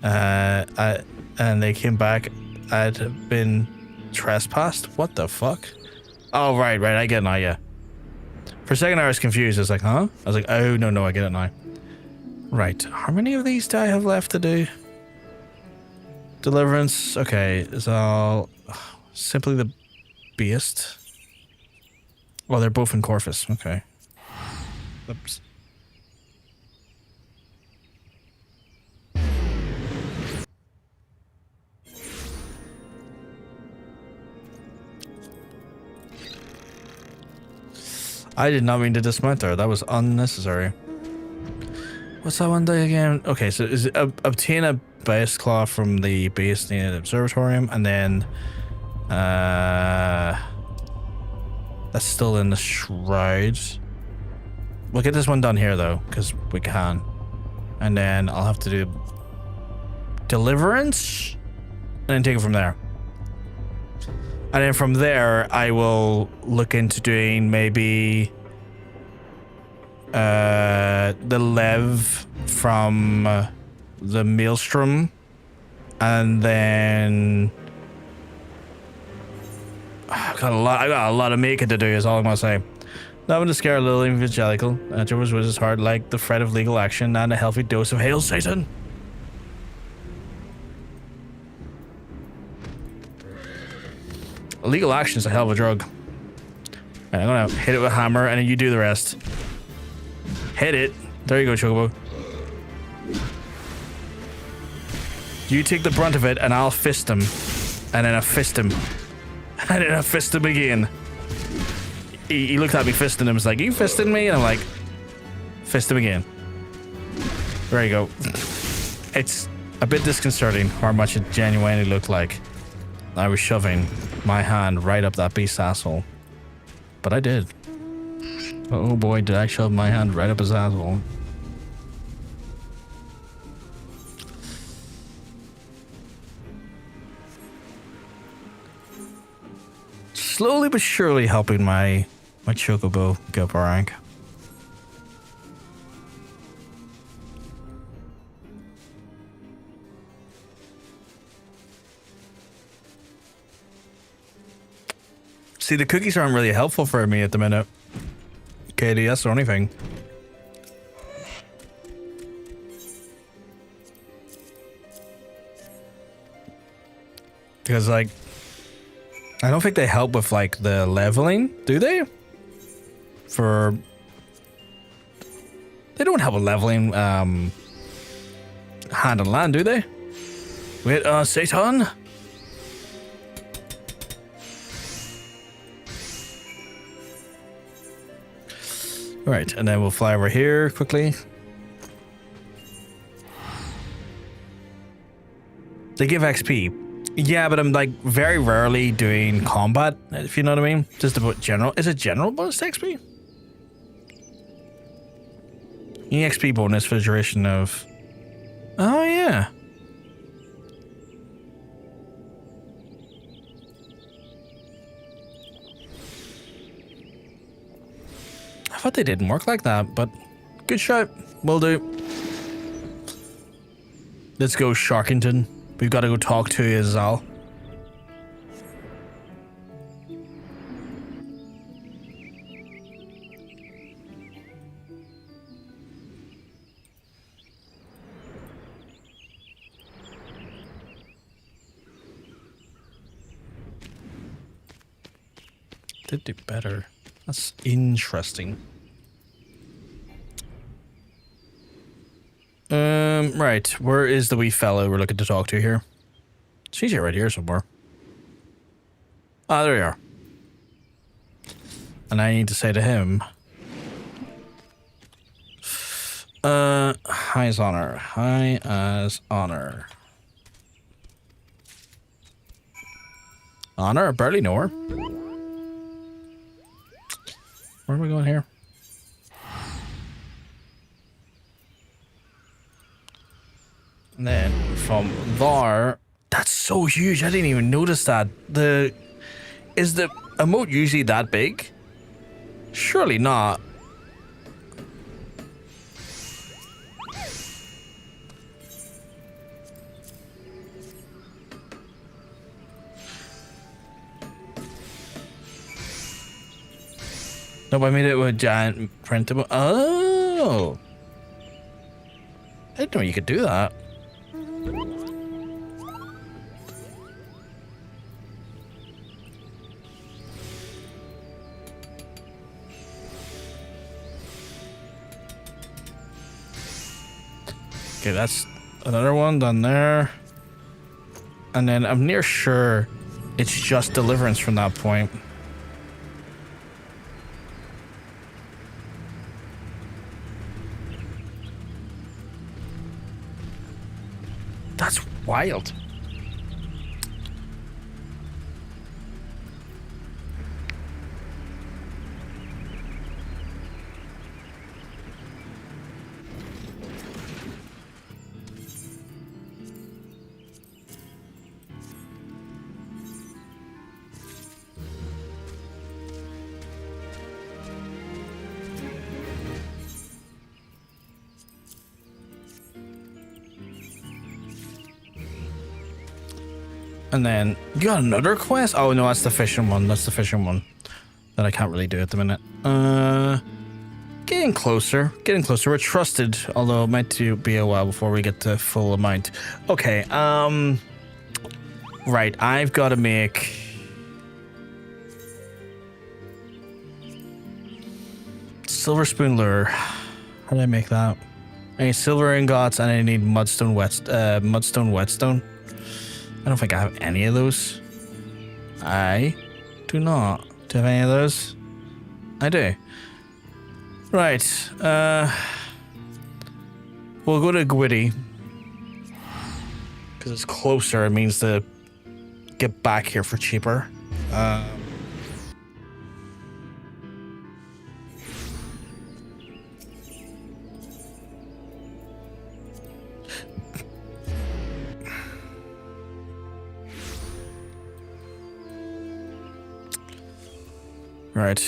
and they came back. I'd been trespassed. What the fuck? Oh, right, I get it now, yeah. For a second I was confused. I was like, huh? I was like, oh, no, I get it now. Right, how many of these do I have left to do? Deliverance, okay, is all simply the Beast. Oh, they're both in Corvus. Okay. Oops. I did not mean to dismount there. That was unnecessary. What's that one day again? Okay, so is it obtain a base claw from the base in the observatorium, and then that's still in the Shroud. We'll get this one done here though, because we can. And then I'll have to do Deliverance and then take it from there. And then from there I will look into doing maybe the Lev from the Maelstrom, and then I got a lot of making to do, is all I'm gonna say. Nothing to scare a little evangelical. Joe's was his heart like the threat of legal action and a healthy dose of Hail Satan. Legal action is a hell of a drug. Right, I'm gonna hit it with a hammer and then you do the rest. Hit it. There you go, Chocobo. You take the brunt of it and I'll fist him. And then I fist him. And then I fist him again. He looked at me fisting him. He's like, you fisting me? And I'm like, fist him again. There you go. It's a bit disconcerting how much it genuinely looked like I was shoving my hand right up that beast's asshole. But I did. Oh boy, did I shove my hand right up his asshole. Slowly but surely helping my Chocobo get up rank. See, the cookies aren't really helpful for me at the minute. KDS or anything. Because, like, I don't think they help with, like, the leveling, do they? They don't help with leveling, hand and land, do they? Wait, Satan? Right, and then we'll fly over here quickly. They give XP. Yeah, but I'm like very rarely doing combat, if you know what I mean. Just about general. Is it general bonus to XP? EXP bonus for the duration of... Oh, yeah. I thought they didn't work like that, but good shot. Will do. Let's go, Sharkington. We've got to go talk to Izal. Did do better. That's interesting. Right. Where is the wee fellow we're looking to talk to here? She's right here somewhere. Ah, there we are. And I need to say to him, high as honor. High as honor. Honor? I barely know her. Where are we going here? And then from there, that's so huge. I didn't even notice that. Is the emote usually that big? Surely not. Nope, I made it with a giant printable. Oh, I didn't know you could do that. Okay, that's another one done there. And then I'm near sure it's just deliverance from that point. That's wild. And then you got another quest? Oh no, that's the fishing one. That's the fishing one that I can't really do at the minute. Getting closer. Getting closer. We're trusted, although it might be a while before we get to full amount. Okay, right, I've got to make silver spoon lure. How do I make that? I need silver ingots and I need mudstone whetstone. I don't think I have any of those. I do not. Do I have any of those? I do. Right. We'll go to Gwitty. Because it's closer. It means to get back here for cheaper. Right.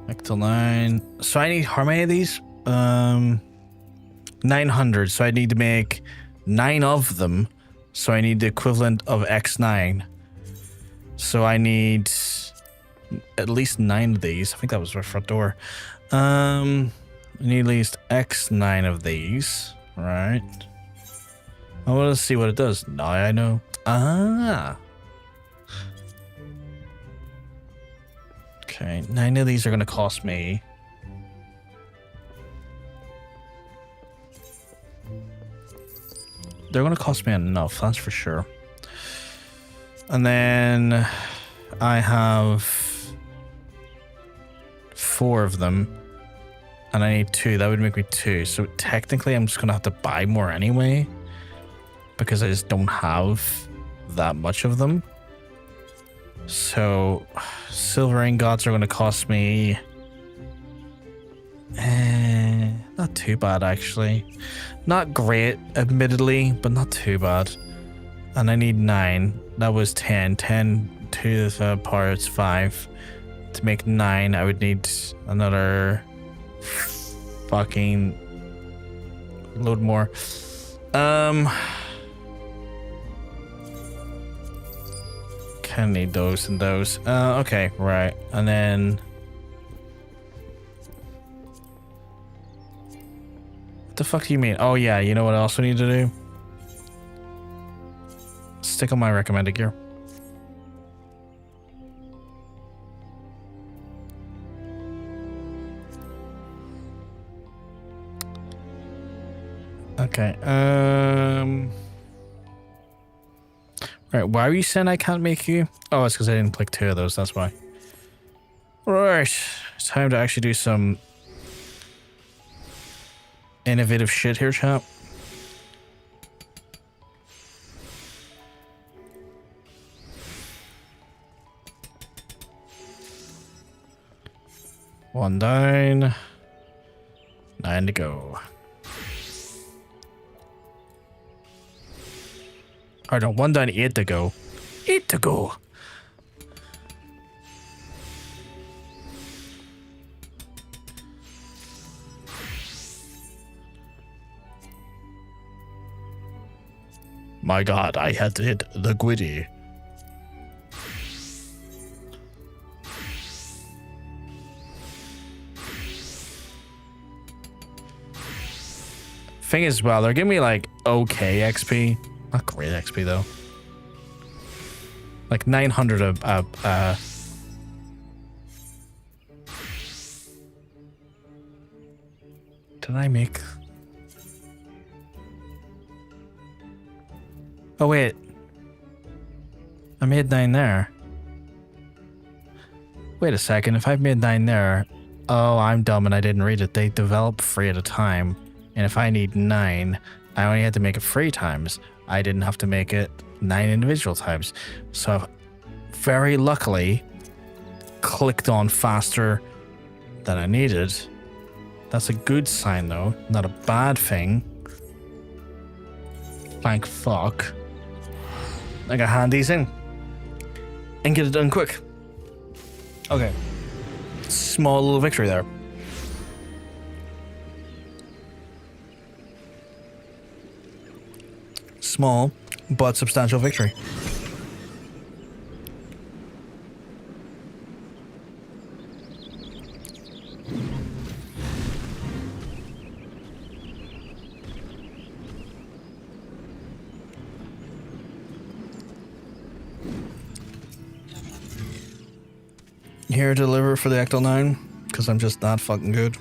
Back to 9. So I need how many of these? 900. So I need to make 9 of them. So I need the equivalent of X9. So I need at least 9 of these. I think that was my front door. I need at least X9 of these, right? I want to see what it does. Now I know. Ah. Okay, 9 of these are going to cost me. They're going to cost me enough, that's for sure. And then I have 4 of them. And I need 2. That would make me 2. So technically I'm just going to have to buy more anyway. Because I just don't have that much of them. So silver ingots are going to cost me... not too bad actually. Not great, admittedly, but not too bad. And I need 9. That was 10. 10 to the power, it's 5. To make 9, I would need another fucking load more. Kind of need those and those. Okay, right. And then... What the fuck do you mean? Oh yeah, you know what I also need to do? Stick on my recommended gear. Okay, right, why are you saying I can't make you? Oh, it's because I didn't click 2 of those, that's why. Right, it's time to actually do some innovative shit here, chap. One down. 9 to go. Or no, 1 down, 8 to go. 8 to go. My god, I had to hit the Gwitty. Thing is, well, they're giving me like okay XP. Not great XP though. Like 900 Did I make... Oh wait. I made 9 there. Wait a second, if I've made 9 there... Oh, I'm dumb and I didn't read it. They develop 3 at a time. And if I need 9, I only had to make it 3 times. I didn't have to make it 9 individual times. So I've very luckily clicked on faster than I needed. That's a good sign though, not a bad thing. Thank fuck. I got hand these in and get it done quick. Okay. Small little victory there. Small but substantial victory. Here to deliver for the Ecto 9 because I'm just that fucking good.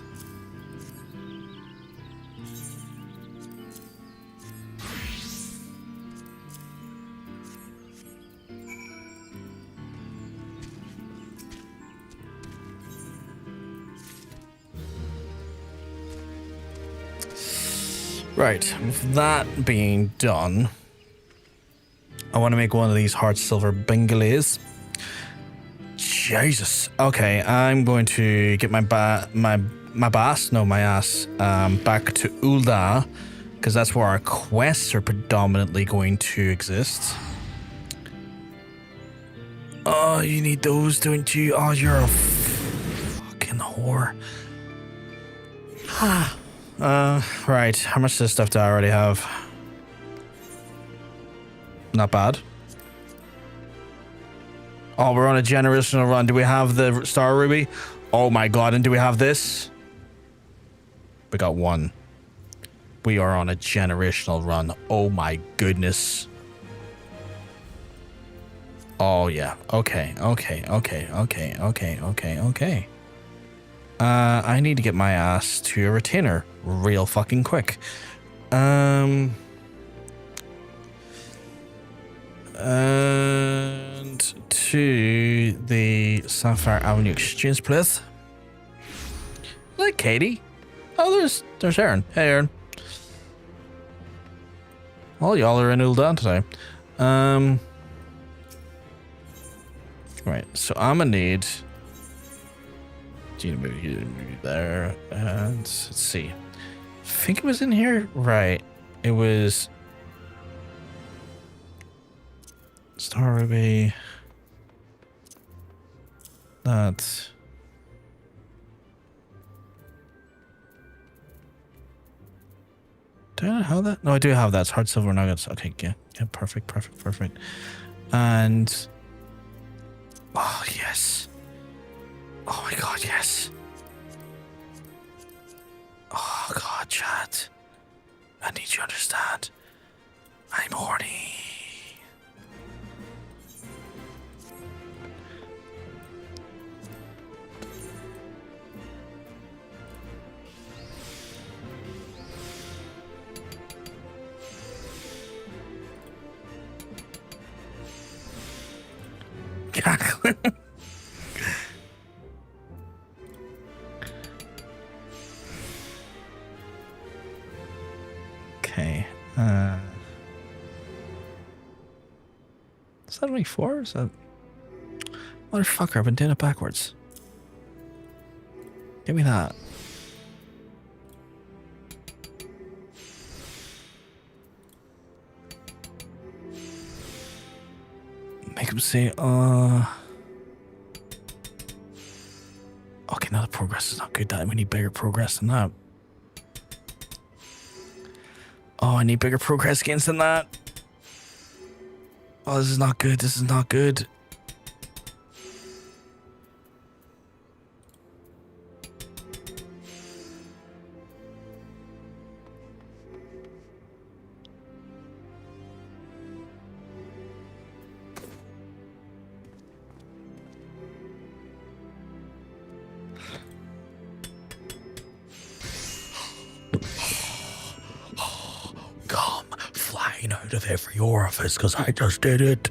Right, with that being done, I want to make one of these hard silver bingalies. Jesus. Okay, I'm going to get my ass back to Ulda, because that's where our quests are predominantly going to exist. Oh, you need those, don't you? Oh, you're a fucking whore. Right. How much of this stuff do I already have? Not bad. Oh, we're on a generational run. Do we have the Star Ruby? Oh my god, and do we have this? We got 1. We are on a generational run. Oh my goodness. Oh yeah. Okay. I need to get my ass to a retainer real fucking quick. And to the Sapphire Avenue Exchange place. Like Katie. Oh, there's Aaron. Hey, Aaron. Well, y'all are in Ul'dan today. Right, so I'm gonna need you to move there, and let's see. I think it was in here. Right, it was Star Ruby. That. Do I not have that? No, I do have that. It's hard silver nuggets. Okay, yeah, perfect. And oh yes. Oh my god, yes. Oh god, chat. I need you to understand. I'm horny. Okay. Is that only 4? Is that... Motherfucker, I've been doing it backwards. Give me that. Make him say, okay, now the progress is not good. We need bigger progress than that. Oh, I need bigger progress gains than that. Oh, this is not good. This is not good. Out of every orifice because I just did it.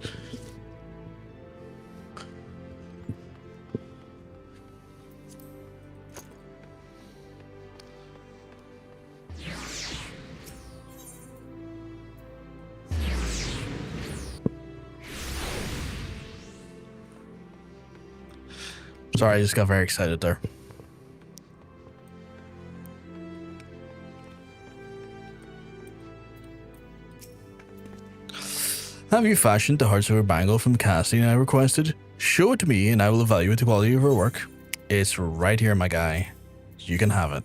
Sorry, I just got very excited there. Have you fashioned the Heartsilver bangle from Cassidy I requested? Show it to me and I will evaluate the quality of her work. It's right here, my guy. You can have it.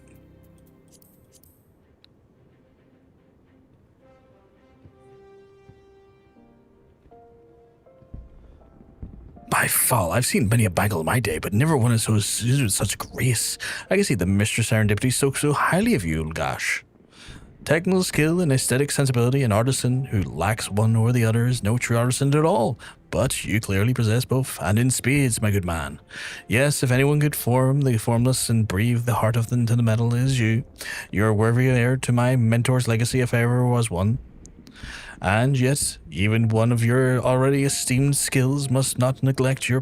By fall, I've seen many a bangle in my day, but never one is with such grace. I can see the Mistress Serendipity spoke so highly of you, Ulgash. Technical skill and aesthetic sensibility, an artisan who lacks one or the other is no true artisan at all. But you clearly possess both, and in spades, my good man. Yes, if anyone could form the formless and breathe the heart of them into the metal, it is you. You're a worthy heir to my mentor's legacy if ever was one. And yet, even one of your already esteemed skills must not neglect your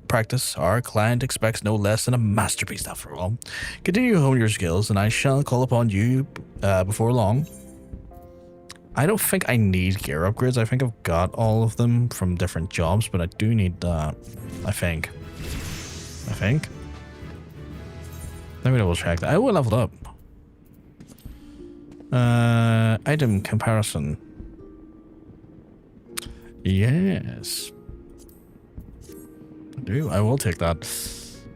practice. Our client expects no less than a masterpiece, after all. Continue to hone your skills, and I shall call upon you before long. I don't think I need gear upgrades. I think I've got all of them from different jobs, but I do need that. I think. Let me double check that. I will level up. Item comparison. Yes. I will take that.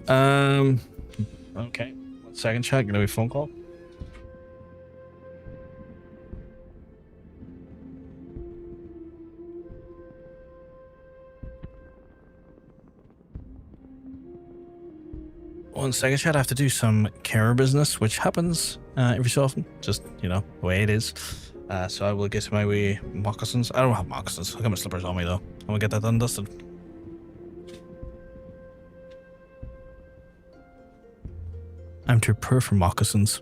Okay. 1 second, chat. Gonna be a phone call. One second, chat. I have to do some care business, which happens every so often. Just, you know, the way it is. So I will get to my wee moccasins. I don't have moccasins. I got my slippers on me though. I'm gonna get that done dusted. I'm too poor for moccasins.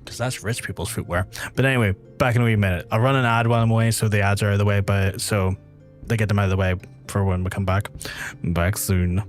Because that's rich people's footwear. But anyway, back in a wee minute. I'll run an ad while I'm away, so the ads are out of the way, but so they get them out of the way for when we come back. Back soon.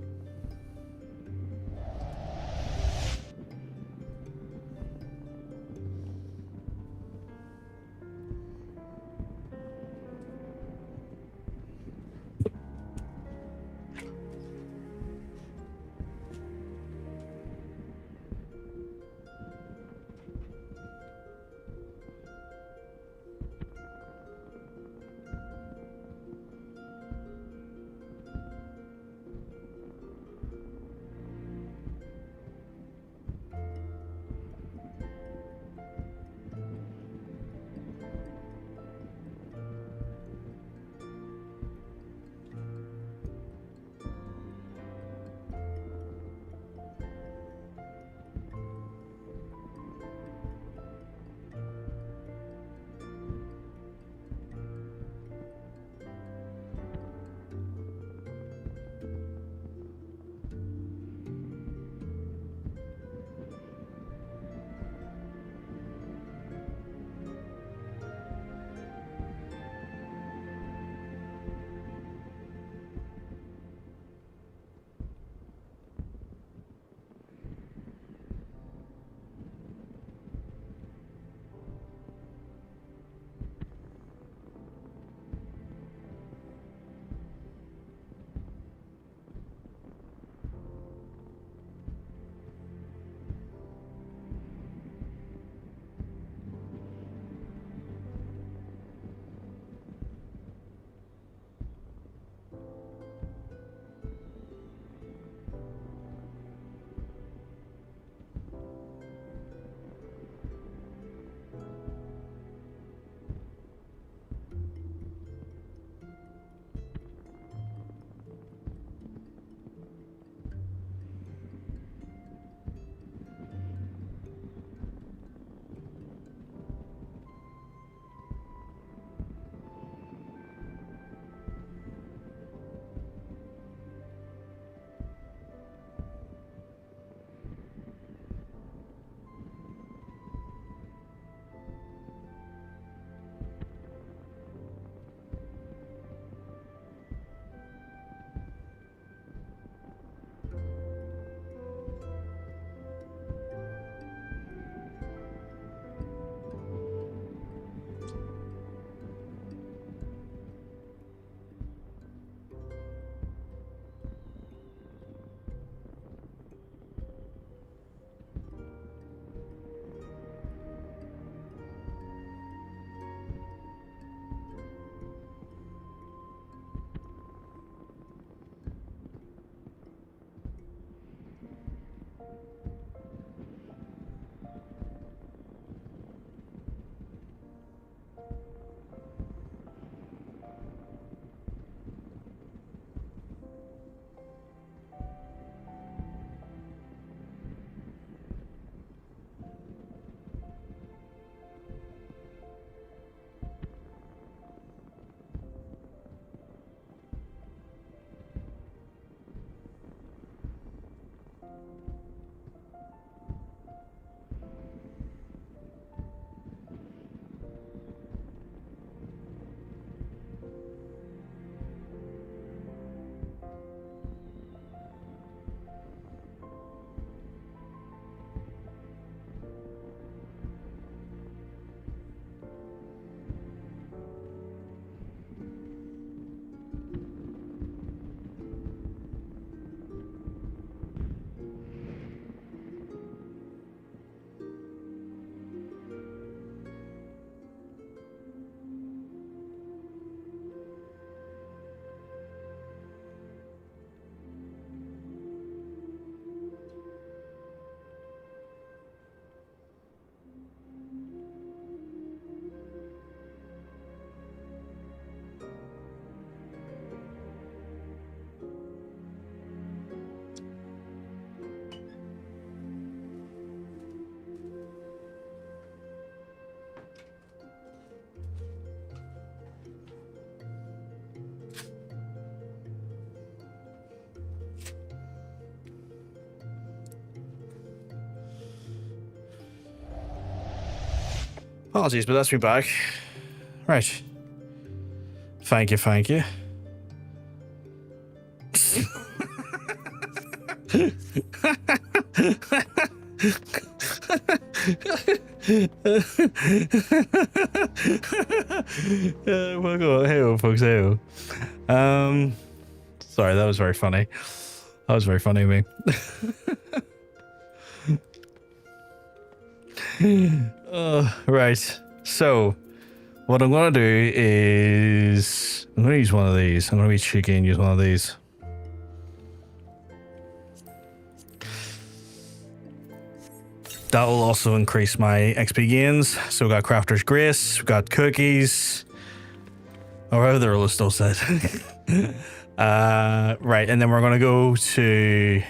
Apologies, but that's me back. Right. Thank you, thank you. Welcome. Hey, folks. Hey. Sorry, that was very funny. That was very funny of me. Right. So, what I'm going to do is... I'm going to use one of these. I'm going to be cheeky and use one of these. That will also increase my XP gains. So we got Crafter's Grace, we got cookies. Or however the rule is still said. Right, and then we're going to go to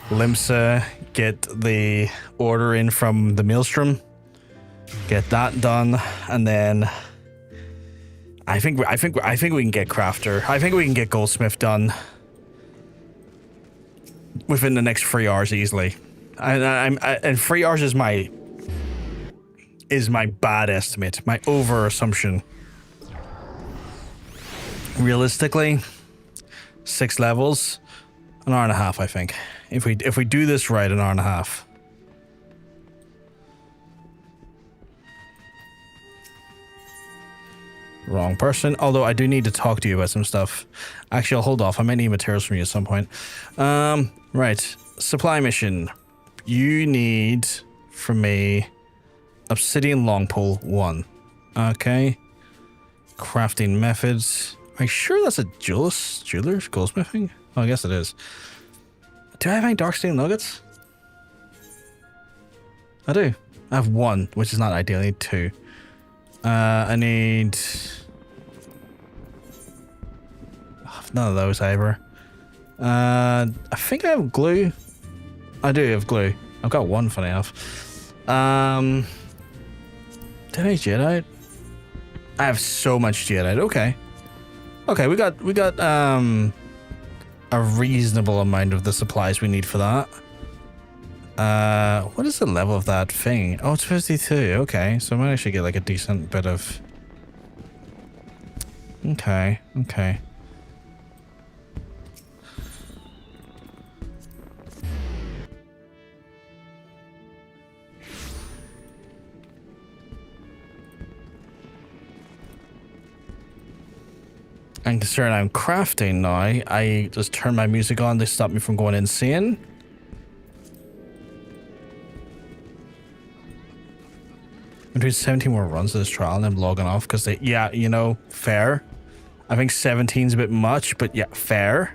Limsa, get the order in from the Maelstrom. Get that done, and then I think we can get Crafter. I think we can get Goldsmith done within the next 3 hours easily. And 3 hours is my bad estimate, my over assumption. Realistically, 6 levels, an hour and a half, I think. If we do this right, an hour and a half. Wrong person. Although I do need to talk to you about some stuff. Actually, I'll hold off. I might need materials from you at some point. Right. Supply mission. You need, from me, obsidian long pole 1. Okay. Crafting methods. Am I sure that's a jeweler's goldsmithing? Oh, I guess it is. Do I have any dark steel nuggets? I do. I have 1, which is not ideal. I need 2. I need... none of those either. I think I have glue. I do have glue. I've got 1, funny enough. Did I Jedi? I have so much Jedi. Okay. Okay, we got a reasonable amount of the supplies we need for that. What is the level of that thing? Oh, it's 52. Okay, so I might actually get like a decent bit of... Okay, okay. And considering I'm crafting now, I just turn my music on to stop me from going insane. I'm doing 17 more runs of this trial and I'm logging off because they, yeah, you know, fair. I think 17's a bit much, but yeah, fair.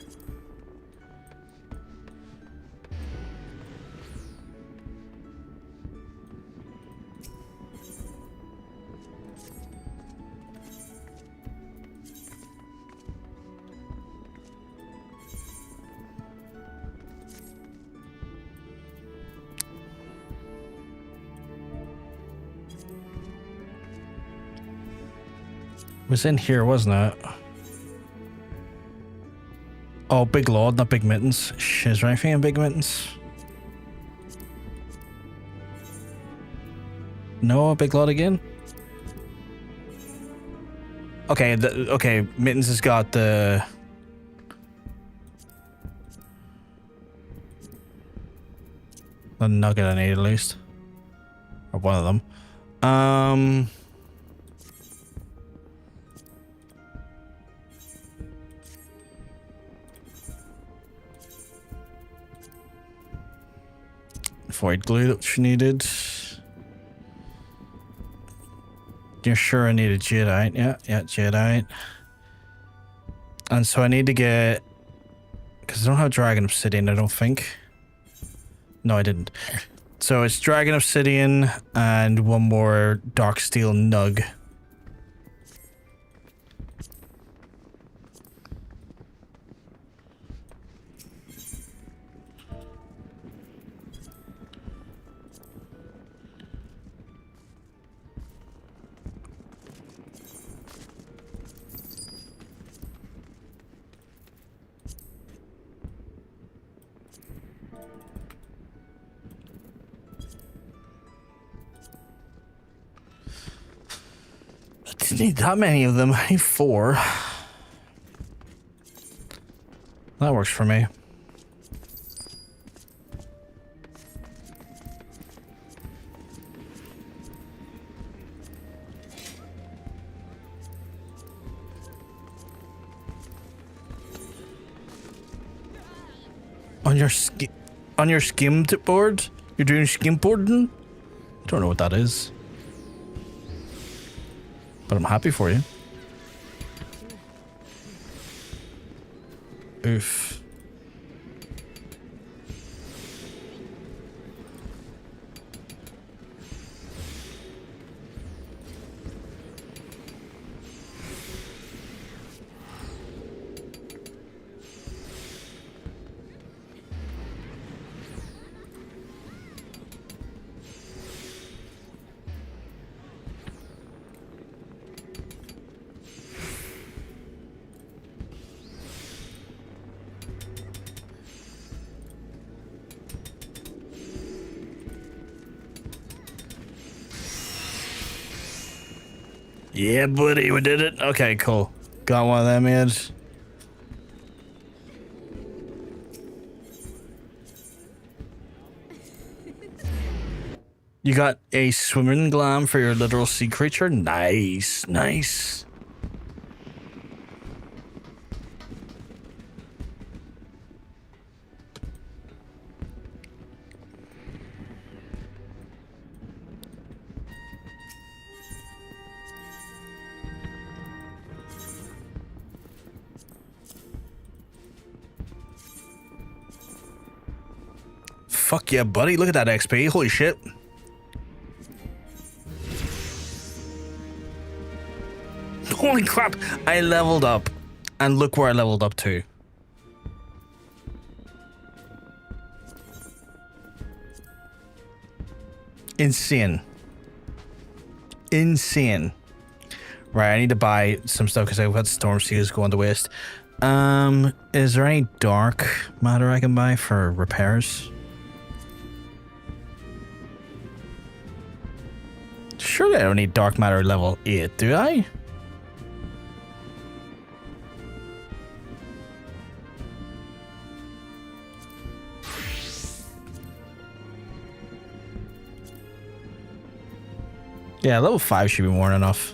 Was in here, wasn't it? Oh, Big Lord, not Big Mittens. Shit, is there anything in Big Mittens? No, Big Lord again? Okay, okay, Mittens has got the... the nugget I need at least. Or one of them. Void glue that she needed. You're sure I need a Jadeite? Yeah, Jadeite. And so I need to get... because I don't have Dragon Obsidian, I don't think. No, I didn't. So it's Dragon Obsidian and 1 more Dark Steel Nug. need that many of them. I need 4. That works for me. On your skimmed board? You're doing skimboarding? Don't know what that is. But I'm happy for you. Oof. Yeah, buddy, we did it. Okay, cool. Got one of them in. You got a swimming glam for your literal sea creature? Nice, nice. Fuck yeah, buddy. Look at that XP. Holy shit. Holy crap. I leveled up. And look where I leveled up to. Insane. Insane. Right, I need to buy some stuff because I've got storm seals going to waste. Is there any dark matter I can buy for repairs? Surely I don't need dark matter level 8, do I? Yeah, level 5 should be more than enough.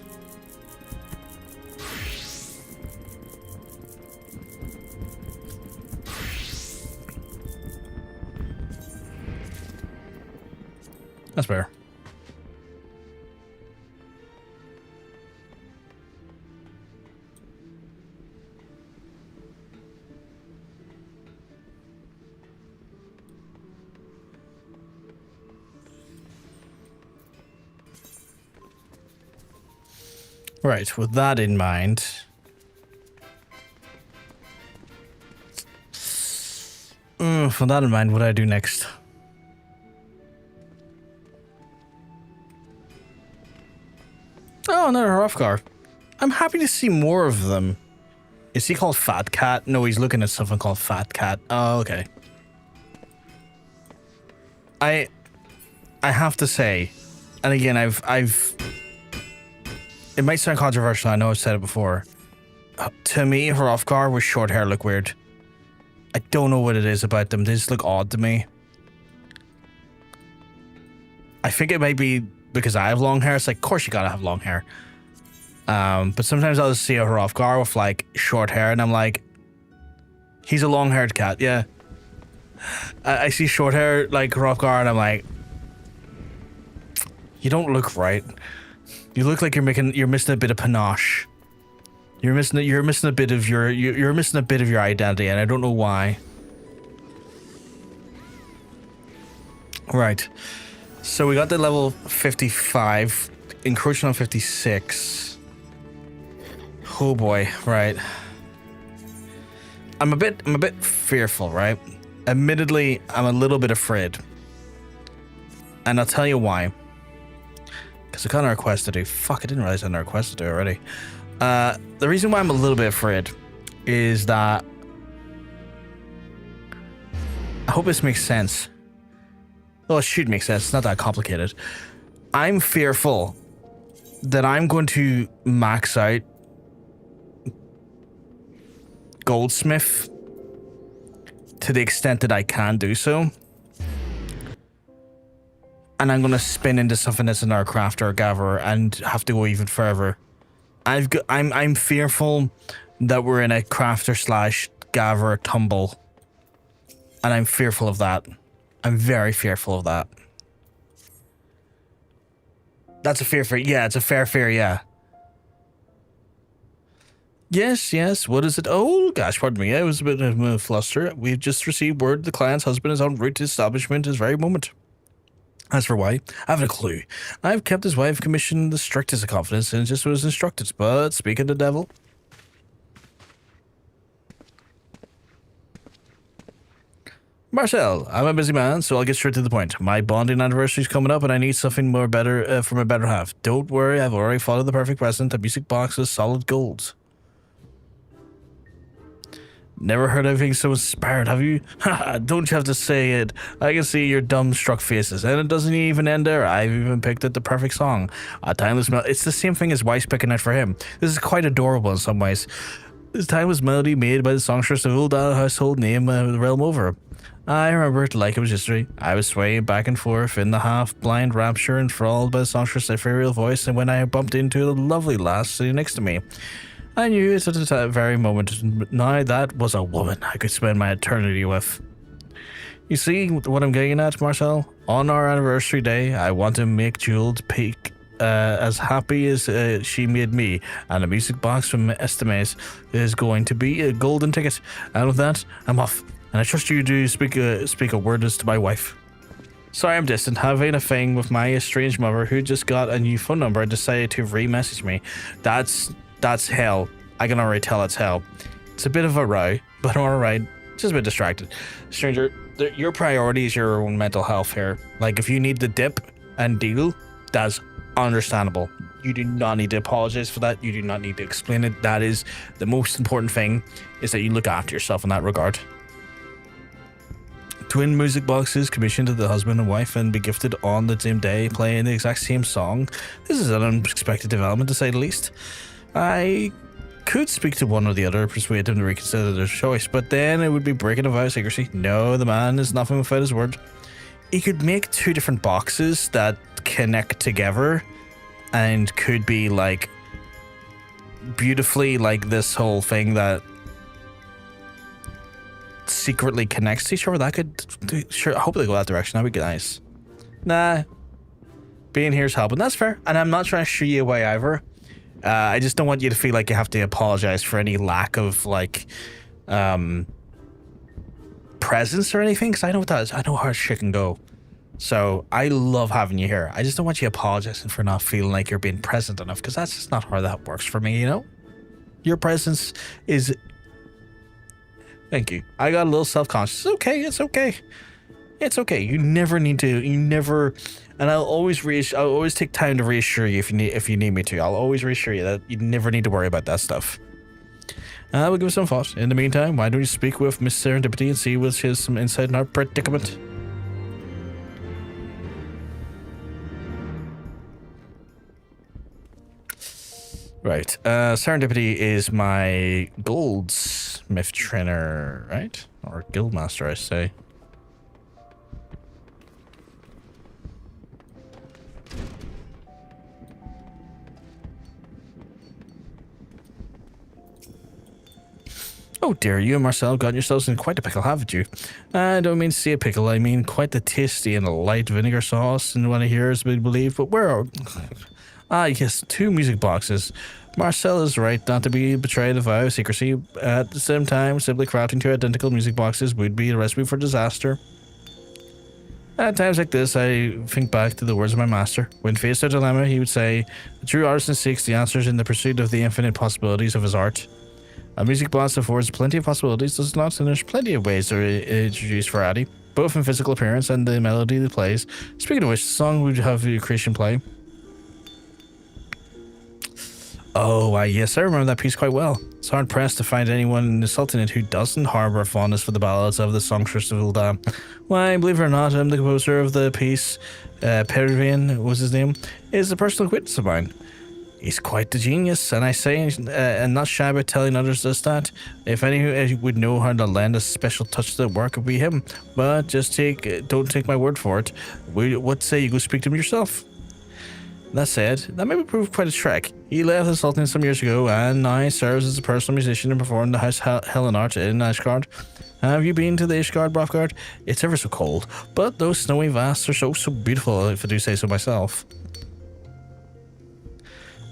That's fair. Right, with that in mind, with that in mind, what do I do next? Oh, another Hrothgar. I'm happy to see more of them. Is he called Fat Cat? No, he's looking at something called Fat Cat. Oh, okay. I have to say, and again, it might sound controversial, I know I've said it before. To me, Hrothgar with short hair look weird. I don't know what it is about them, they just look odd to me. I think it might be because I have long hair, it's like, of course you gotta have long hair. But sometimes I'll just see a Hrothgar with like short hair and I'm like, he's a long-haired cat, yeah. I see short hair like Hrothgar and I'm like, you don't look right. You look like you're missing a bit of panache. You're missing a bit of your identity, and I don't know why. Right. So we got the level 55, encroaching on 56. Oh boy, right. I'm a bit fearful, right? Admittedly, I'm a little bit afraid. And I'll tell you why. Because I got another quest to do. Fuck, I didn't realize I had another quest to do already. The reason why I'm a little bit afraid is that... I hope this makes sense. Well, it should make sense. It's not that complicated. I'm fearful that I'm going to max out Goldsmith to the extent that I can do so. And I'm going to spin into something that's an aircraft or a gatherer and have to go even further. I'm fearful that we're in a crafter slash gatherer tumble. And I'm fearful of that. I'm very fearful of that. That's a fair fear. Yeah, it's a fair fear, yeah. Yes, what is it? Oh, gosh, pardon me. I was a bit of a fluster. We've just received word the client's husband is en route to establishment this very moment. As for why, I haven't a clue. I've kept his wife commissioned the strictest of confidence and just was instructed. But speaking to the devil. Marcel, I'm a busy man, so I'll get straight to the point. My bonding anniversary's coming up and I need something more better for my better half. Don't worry, I've already followed the perfect present. A music box with solid gold. Never heard anything so inspired, have you? Haha, don't you have to say it. I can see your dumbstruck faces, and it doesn't even end there. I've even picked out the perfect song. A timeless melody. It's the same thing as Weiss picking out for him. This is quite adorable in some ways. This timeless melody made by the songstress of old household name the realm over. I remember it like it was yesterday. I was swaying back and forth in the half-blind rapture, enthralled by the songstress' ethereal voice, and when I bumped into the lovely lass sitting next to me. I knew it at that very moment. Now that was a woman I could spend my eternity with. You see what I'm getting at, Marcel? On our anniversary day, I want to make Jules peak as happy as she made me, and a music box from Estimes is going to be a golden ticket. And with that, I'm off, and I trust you to speak a word as to my wife. Sorry I'm distant, having a thing with my estranged mother who just got a new phone number and decided to re-message me. That's hell. I can already tell it's hell. It's a bit of a row, but alright. Just a bit distracted. Stranger, your priority is your own mental health here. Like, if you need to dip and deal, that's understandable. You do not need to apologize for that. You do not need to explain it. That is the most important thing, is that you look after yourself in that regard. Twin music boxes commissioned to the husband and wife and be gifted on the same day, playing the exact same song. This is an unexpected development, to say the least. I could speak to one or the other, persuade them to reconsider their choice, but then it would be breaking a vow of secrecy. No, the man is nothing without his word. He could make two different boxes that connect together and could be like beautifully like this whole thing that secretly connects to each other. That could, sure, I hope they go that direction. That would be nice. Nah, being here's helping. That's fair, and I'm not trying to shoo you away either. I just don't want you to feel like you have to apologize for any lack of like presence or anything, because I know what that is. I know how shit can go. So I love having you here. I just don't want you apologizing for not feeling like you're being present enough, because that's just not how that works for me, you know? Your presence is... Thank you. I got a little self-conscious. It's okay. It's okay. It's okay. You never need to. You never... And I'll always take time to reassure you if you need me to. I'll always reassure you that you never need to worry about that stuff. We'll give it some thought. In the meantime, why don't you speak with Miss Serendipity and see if she has some insight in our predicament? Right. Serendipity is my goldsmith trainer, right? Or guildmaster, I say. Oh dear, you and Marcel got yourselves in quite a pickle, haven't you? I don't mean to say a pickle, I mean quite the tasty and light vinegar sauce, and what I hear is believe, but where are... Ah yes, 2 music boxes. Marcel is right not to be betrayed of vow of secrecy. At the same time, simply crafting 2 identical music boxes would be a recipe for disaster. At times like this, I think back to the words of my master. When faced with a dilemma, he would say, "The true artisan seeks the answers in the pursuit of the infinite possibilities of his art." A music box affords plenty of possibilities, does not, and there's plenty of ways to introduce variety, both in physical appearance and the melody that plays. Speaking of which, the song would have your creation play. Oh, yes, I remember that piece quite well. It's hard pressed to find anyone in the Sultanate who doesn't harbour a fondness for the ballads of the songstress of Ul'dah. Why, believe it or not, the composer of the piece, Pervian was his name, is a personal acquaintance of mine. He's quite the genius, and I say, and not shy about telling others just that. If anyone would know how to lend a special touch to the work, it would be him. But just don't take my word for it. What say you go speak to him yourself? That said, that may prove quite a trek. He left the Sultan some years ago, and now serves as a personal musician and performed the House Helenart in Ashgard. Have you been to the Ishgard Brothgard? It's ever so cold, but those snowy vasts are so beautiful, if I do say so myself.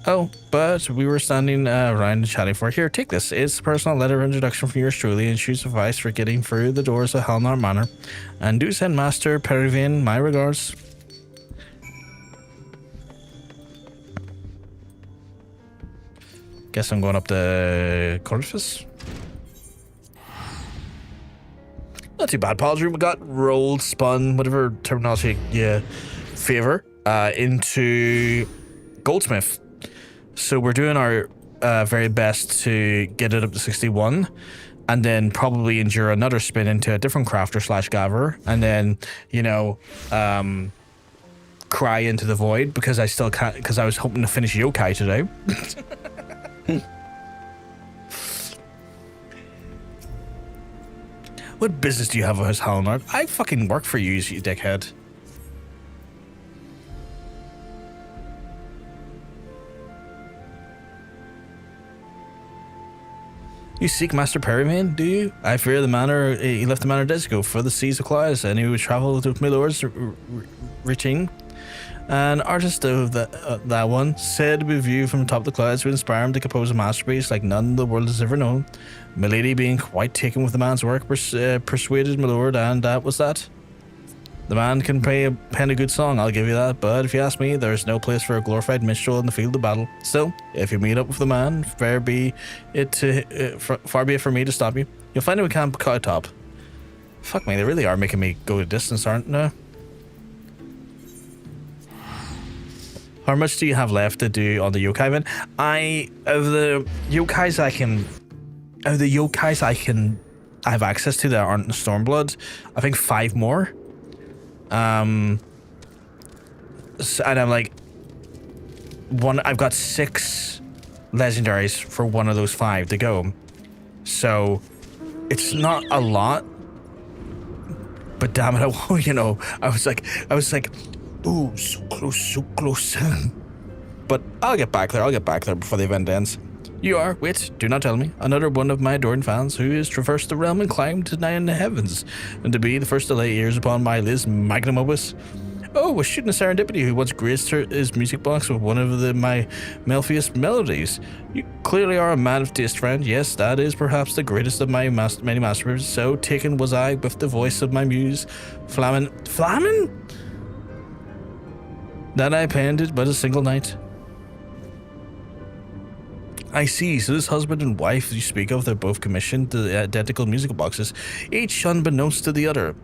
Oh, but we were standing around and chatting for it. Here, take this. It's a personal letter of introduction from yours truly, and should suffice for getting through the doors of Helnar Manor. And do send Master Perivin my regards. Guess I'm going up the Corvus. Not too bad. Paul's room got rolled, spun, whatever terminology you favor, into Goldsmith. So we're doing our very best to get it up to 61, and then probably endure another spin into a different crafter / gatherer, and then, you know, cry into the void because I still can't, because I was hoping to finish Yokai today. What business do you have with his Halnard? I fucking work for you, you dickhead. You seek Master Perryman, do you? I fear the manor, he left the manor days ago for the seas of clouds, and he would travel with my lord's routine. An artist of that one, said to be viewed from the top of the clouds, would inspire him to compose a masterpiece like none the world has ever known. Milady, being quite taken with the man's work, persuaded my lord, and that was that. The man can pen a good song, I'll give you that, but if you ask me, there is no place for a glorified minstrel in the field of battle. Still, if you meet up with the man, far be it for me to stop you. You'll find him at Camp Cowtop. Fuck me, they really are making me go a distance, aren't they? How much do you have left to do on the yokai event? Of the yokais I have access to that aren't in Stormblood, I think 5 more. And I'm like, I've got 6 legendaries for one of those 5 to go. So it's not a lot, but damn it, you know, I was like, ooh, so close. But I'll get back there before the event ends. You are, wait, do not tell me, another one of my adoring fans who has traversed the realm and climbed to nigh in the heavens, and to be the first to lay ears upon my Liz magnum opus. Oh, a shooting serendipity who once graced his music box with one of my melodious melodies. You clearly are a man of taste, friend. Yes, that is perhaps the greatest of my many masterpieces. So taken was I with the voice of my muse, Flamin? That I penned it but a single night. I see, so this husband and wife you speak of, they're both commissioned the identical musical boxes, each unbeknownst to the other.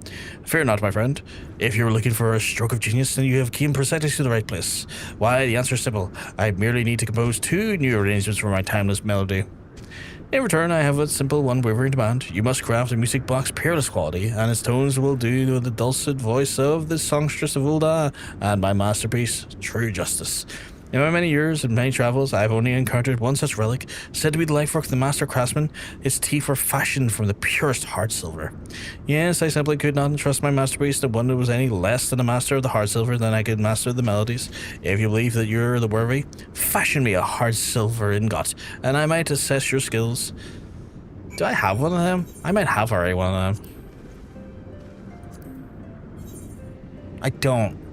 Fear not, my friend. If you're looking for a stroke of genius, then you have came precisely to the right place. Why, the answer is simple. I merely need to compose 2 new arrangements for my timeless melody. In return, I have a simple, unwavering demand. You must craft a music box peerless quality, and its tones will do with the dulcet voice of the songstress of Ulda, and my masterpiece, true justice. In my many years and many travels, I have only encountered one such relic, said to be the life work of the master craftsman. Its teeth were fashioned from the purest hard silver. Yes, I simply could not entrust my masterpiece to one that was any less than a master of the hard silver than I could master the melodies. If you believe that you're the worthy, fashion me a hard silver ingot, and I might assess your skills. Do I have one of them? I might have already one of them. I don't.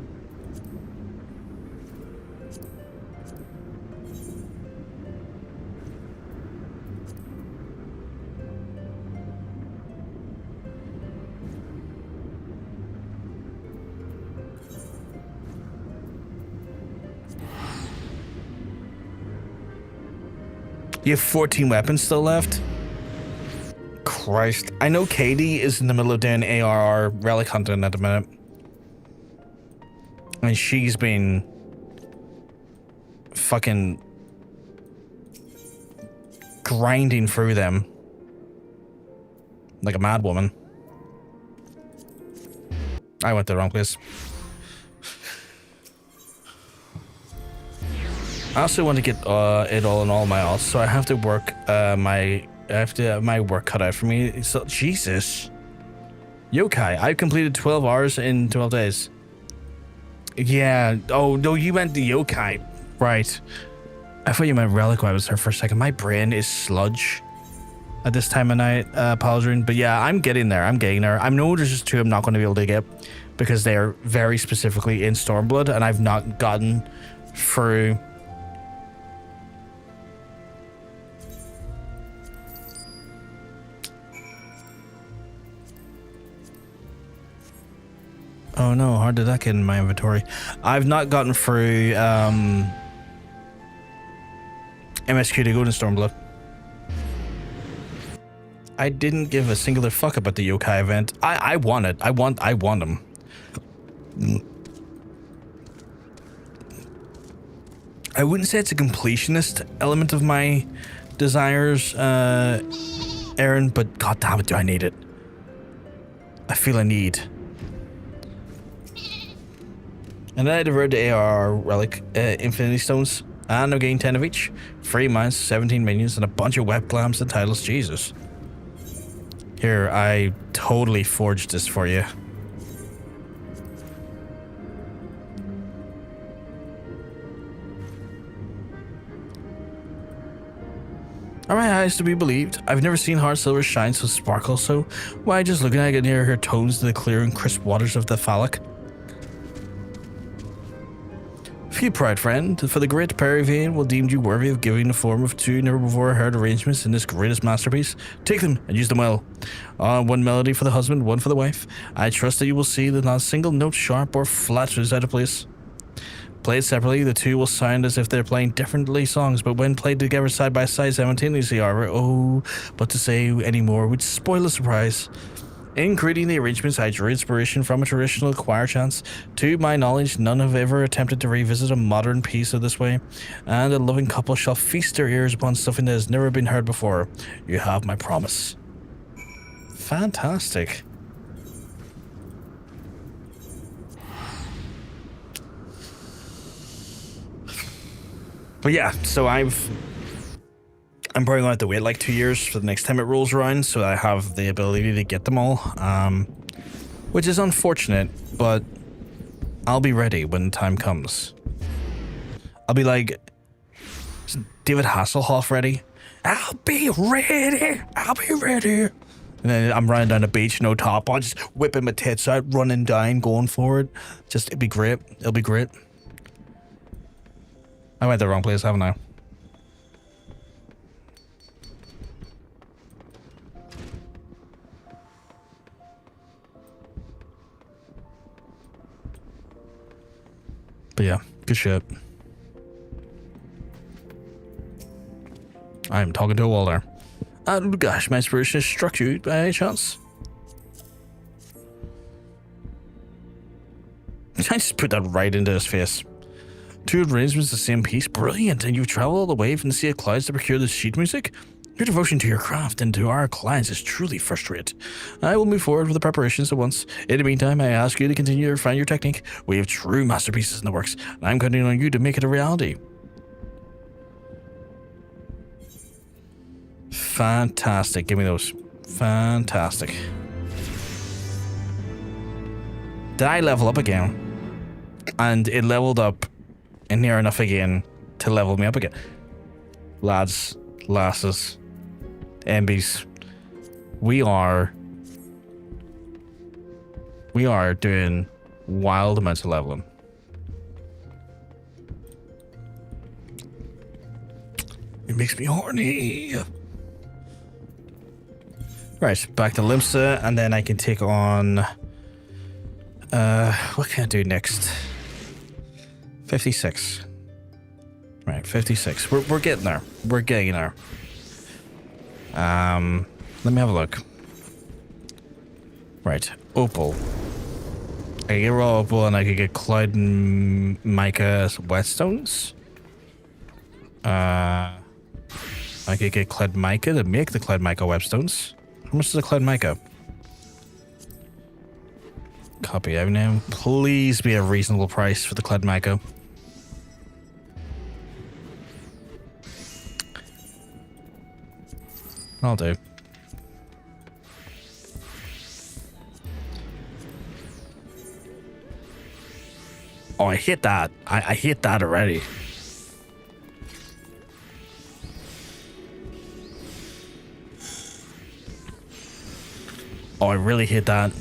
You have 14 weapons still left? Christ. I know Katie is in the middle of doing ARR relic hunting at the minute. And she's been fucking grinding through them like a mad woman. I went to the wrong place. I also want to get it all in all my alts, so I have to work I have to have my work cut out for me. So Jesus. Yokai, I've completed 12 hours in 12 days. Yeah. Oh no, you meant the yokai. Right. I thought you meant relic when I was there for a second. My brain is sludge at this time of night, Paladin. But yeah, I'm getting there. I know there's just two I'm not going to be able to get because they are very specifically in Stormblood, and I've not gotten through. Oh no, how did that get in my inventory? I've not gotten through MSQ to go to Stormblood. I didn't give a singular fuck about the yokai event. I want it. I want them. I wouldn't say it's a completionist element of my desires, Aaron, but god damn it, do I need it? I feel a need. And then I diverted the AR relic Infinity Stones, and I'm getting 10 of each. 3 mines, 17 minions, and a bunch of web glams and titles. Jesus. Here, I totally forged this for you. Are my eyes to be believed? I've never seen hard silver shine so sparkle so. Why, just looking at it, I can hear her tones to the clear and crisp waters of the Phallic. Few pride, friend, for the great Perivane will deem you worthy of giving the form of two never before heard arrangements in this greatest masterpiece. Take them and use them well. One melody for the husband, one for the wife. I trust that you will see that not a single note sharp or flat is out of place. Played separately, the two will sound as if they're playing differently songs, but when played together side by side simultaneously are, but to say any more would spoil the surprise. In creating the arrangements, I drew inspiration from a traditional choir chants. To my knowledge, none have ever attempted to revisit a modern piece of this way, and a loving couple shall feast their ears upon something that has never been heard before. You have my promise. Fantastic. But yeah, so I'm probably going to have to wait like 2 years for the next time it rolls around so that I have the ability to get them all, which is unfortunate, but I'll be ready when the time comes. I'll be like, is David Hasselhoff ready? I'll be ready. And then I'm running down the beach, no top on, just whipping my tits out, running down, going forward. Just, it'd be great. It'll be great. I went the wrong place, haven't I? But yeah, good shit. I'm talking to a wall there. Gosh, my inspiration has struck you by any chance? I just put that right into his face. Two arrangements of the same piece, brilliant, and you've traveled all the way from the Sea of Clouds to procure this sheet music? Your devotion to your craft and to our clients is truly first rate. I will move forward with the preparations at once. In the meantime, I ask you to continue to refine your technique. We have true masterpieces in the works, and I'm counting on you to make it a reality. Fantastic. Give me those. Fantastic. Did I level up again? And it leveled up and near enough again to level me up again. Lads, lasses, MBs, we are doing wild amounts of leveling. It makes me horny. Right, back to Limsa, and then I can take on what can I do next? 56. Right, 56. We're getting there. We're getting there. Let me have a look. Right, Opal. I can get raw Opal and I could get Cloud and Mica whetstones. I could get Cloud Mica to make the Cloud Mica webstones. How much is the Cloud Mica? Copy every name. Please be a reasonable price for the Cloud Mica. I'll do. Oh, I hit that. I hit that already. Oh, I really hit that.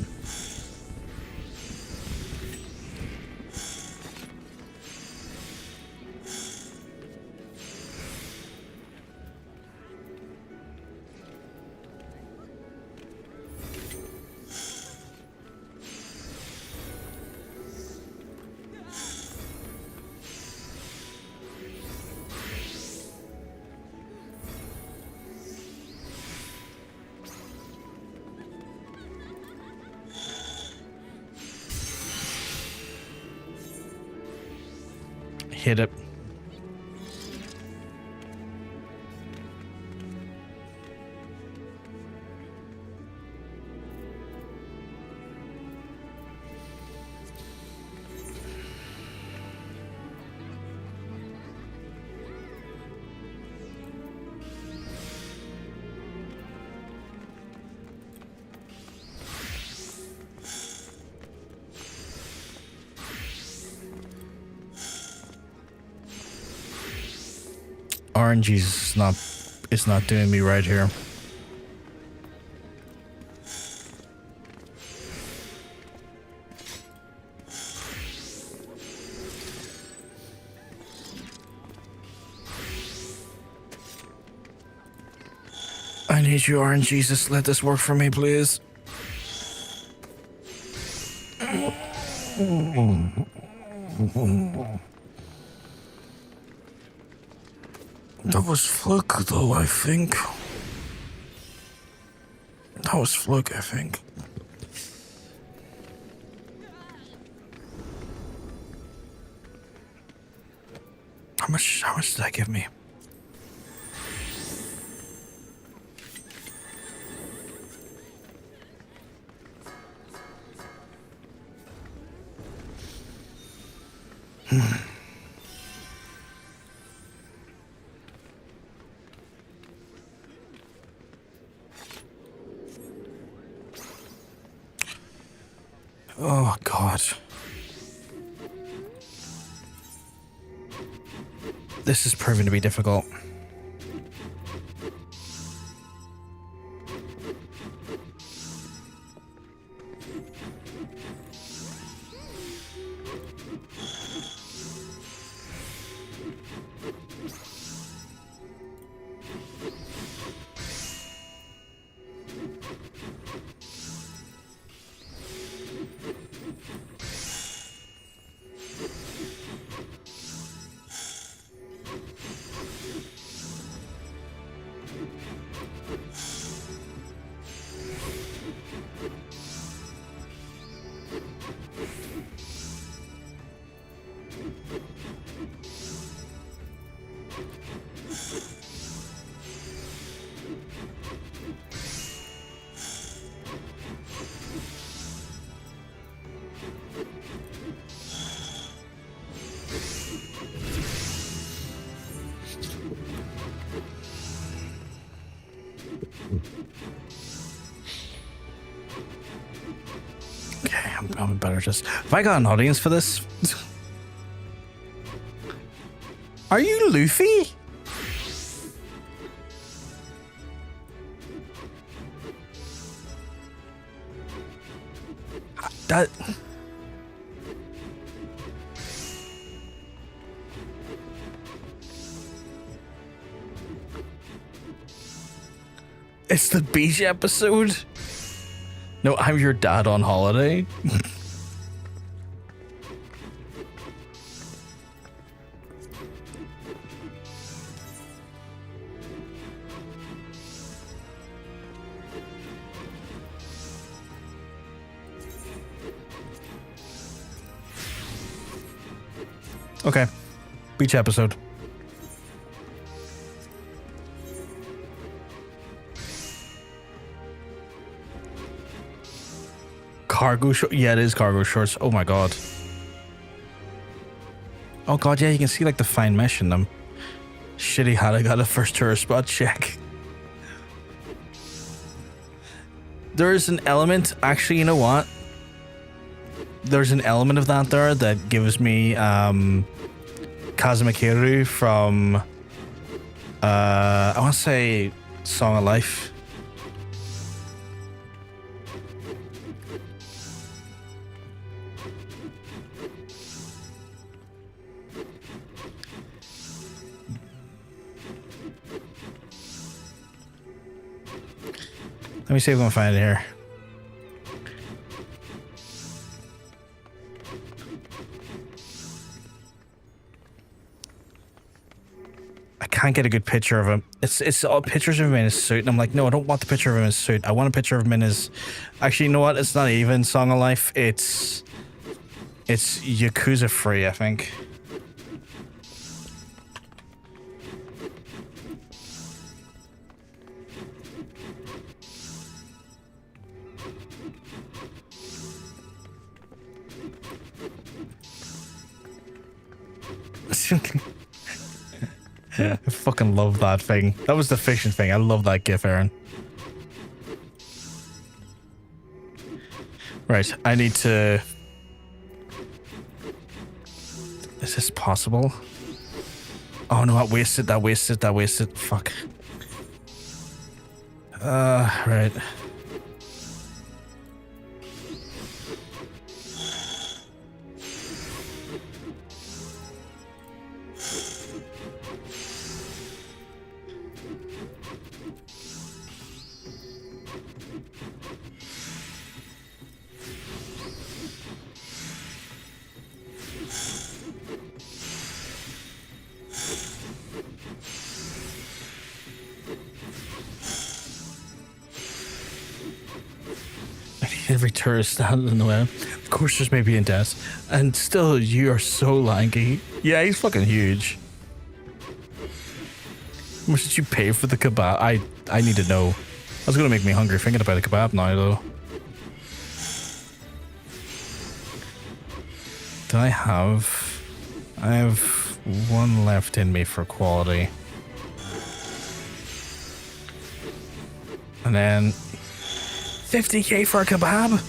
Hit it. RNG's it's not doing me right here. I need you, RNG's, let this work for me, please. That was fluke, though, I think. That was fluke, I think. How much did that give me? Oh, God. This is proving to be difficult. I'm better just... Have I got an audience for this? Are you Luffy? That... It's the beach episode? No, I'm your dad on holiday. Okay. Beach episode. Cargo shorts? Yeah, it is cargo shorts. Oh my god. Oh god, yeah, you can see like the fine mesh in them. Shitty hat, I got a first tourist spot check. There's an element, actually, you know what? There's an element of that there that gives me Kazumakiru from I want to say Song of Life. Let me see if I can find it here. I can't get a good picture of him. It's all pictures of him in his suit, and I'm like, no, I don't want the picture of him in his suit. I want a picture of him in his. Actually, you know what? It's not even Song of Life. It's Yakuza Free, I think. I fucking love that thing. That was the fishing thing. I love that gif, Aaron. Right, I need to... Is this possible? Oh no, that wasted. Fuck. Right. Every tourist standing in the way. Of course, there's maybe in death, and still, you are so lanky. Yeah, he's fucking huge. How much did you pay for the kebab? I need to know. That's gonna make me hungry thinking about a kebab now, though. Do I have? I have one left in me for quality, and then 50k for a kebab?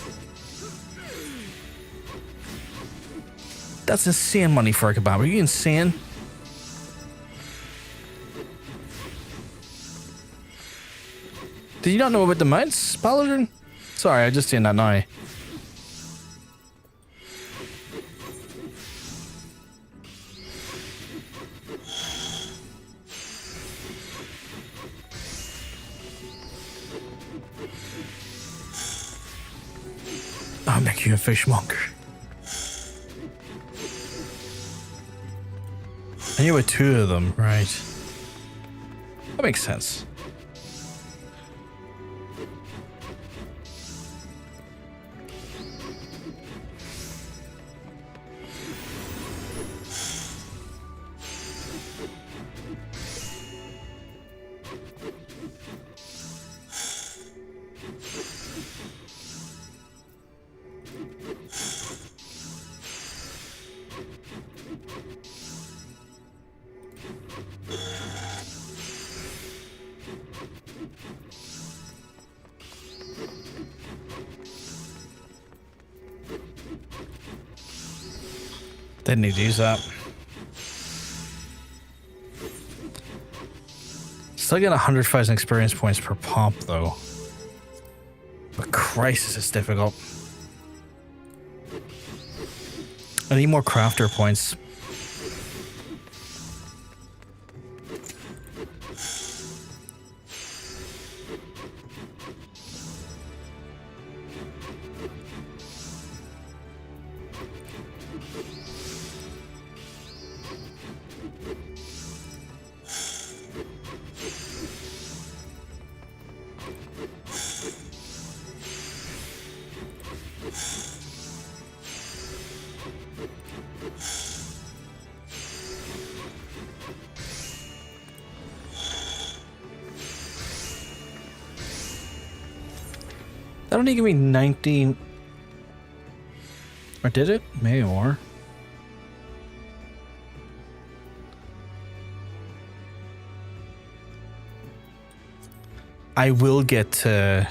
That's insane money for a kebab. Are you insane? Did you not know about the mounts, Paladin? Sorry, I just seen that now. I'll make you a fishmonger. And you were two of them, right? That makes sense. Didn't need to use that. Still get 100,000 experience points per pomp though. But Christ, it's difficult. I need more crafter points. That only give me 19. Or did it? Maybe more. I will get to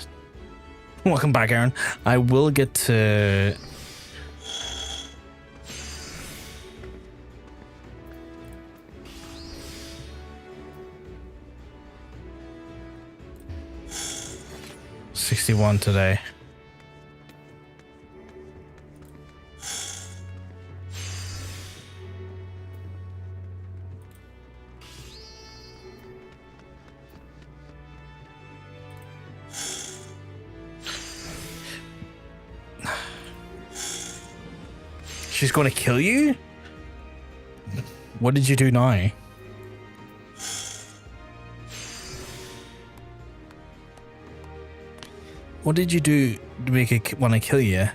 Welcome back, Aaron. I will get to... $61 today. She's going to kill you? What did you do now? What did you do to make it want to kill you?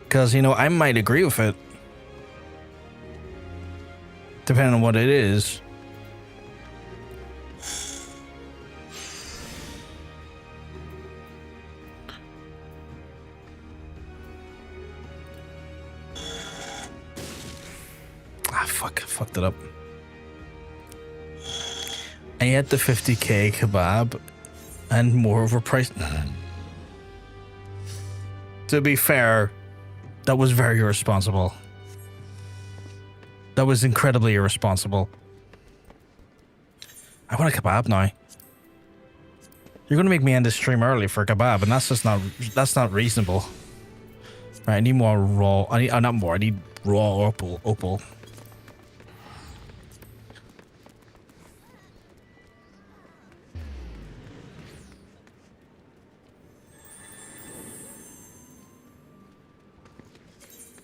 Because, you know, I might agree with it. Depending on what it is. Fucked it up. I had the 50k kebab and more overpriced. To be fair, that was very irresponsible. That was incredibly irresponsible. I want a kebab now. You're gonna make me end the stream early for a kebab, and that's just not reasonable. Right, I need more raw. I need not more. I need raw opal.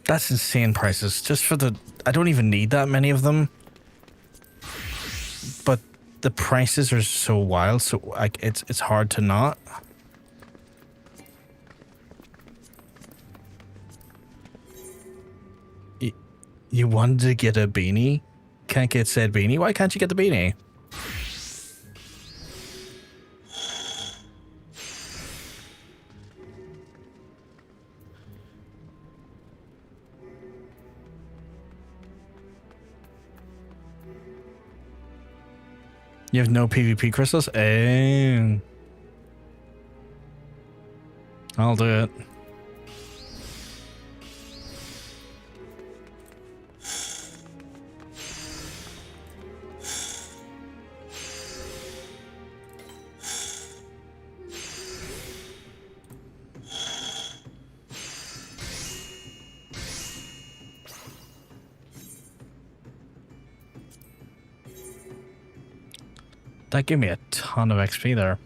That's insane prices. Just for the... I don't even need that many of them. But the prices are so wild, so like it's hard to not. You wanted to get a beanie? Can't get said beanie? Why can't you get the beanie? You have no PvP crystals? I'll do it. That gave me a ton of XP there.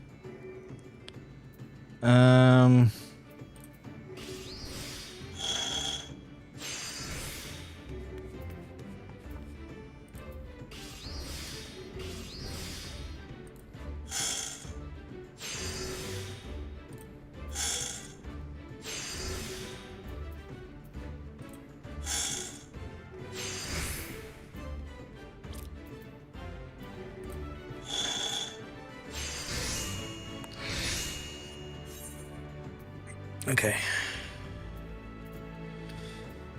Okay.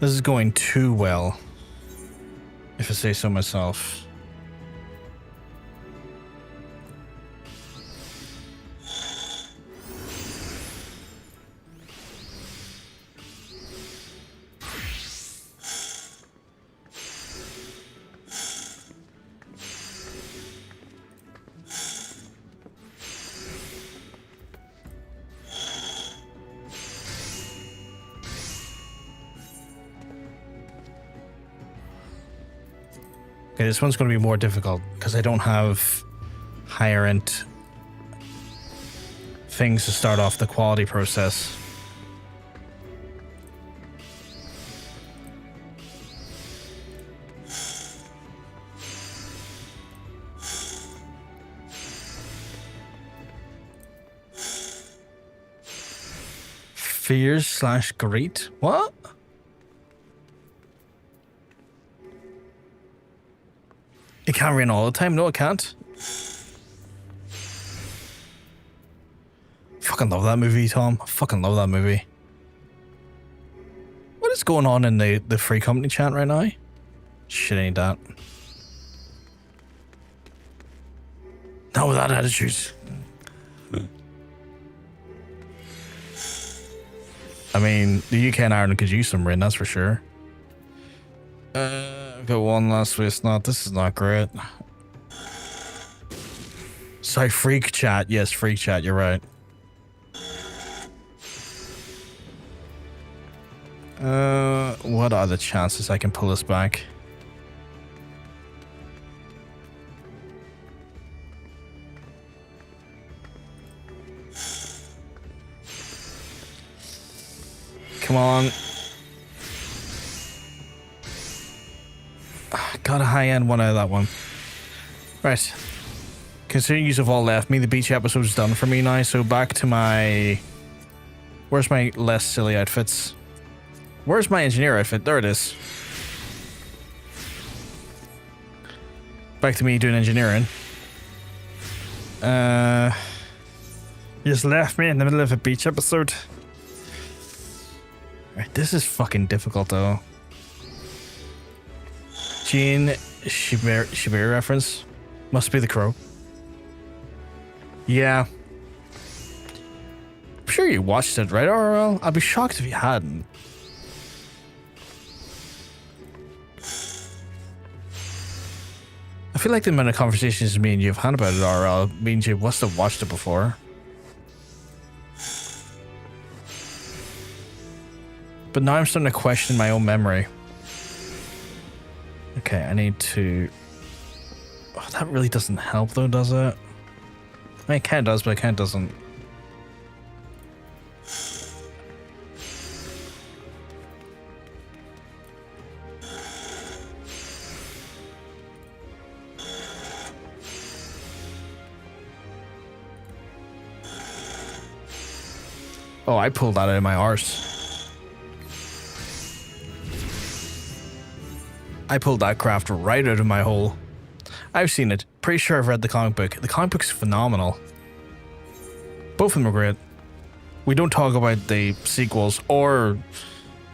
This is going too well, if I say so myself. Okay, this one's going to be more difficult because I don't have higher end things to start off the quality process. Fears/greet? What? It can't rain all the time? No, it can't. Fucking love that movie, Tom. I fucking love that movie. What is going on in the free company chat right now? Shit ain't that. Not with that attitude. I mean, the UK and Ireland could use some rain, that's for sure. I've got one last waste knot. This is not great. Sorry, freak chat. Yes, freak chat, you're right. What are the chances I can pull this back? Come on. Got a high-end one out of that one. Right. Considering you have all left me, the beach episode is done for me now, so back to my... Where's my less silly outfits? Where's my engineer outfit? There it is. Back to me doing engineering. You just left me in the middle of a beach episode. Right, this is fucking difficult though. Gene Shibari reference? Must be the crow. Yeah. I'm sure you watched it, right, RL? I'd be shocked if you hadn't. I feel like the amount of conversations me and you have had about it, RL, means you must have watched it before. But now I'm starting to question my own memory. Okay, I need to... Oh, that really doesn't help though, does it? I mean, it kind of does, but it kind of doesn't. Oh, I pulled that out of my arse. I pulled that craft right out of my hole. I've seen it. Pretty sure I've read the comic book. The comic book's phenomenal. Both of them are great. We don't talk about the sequels or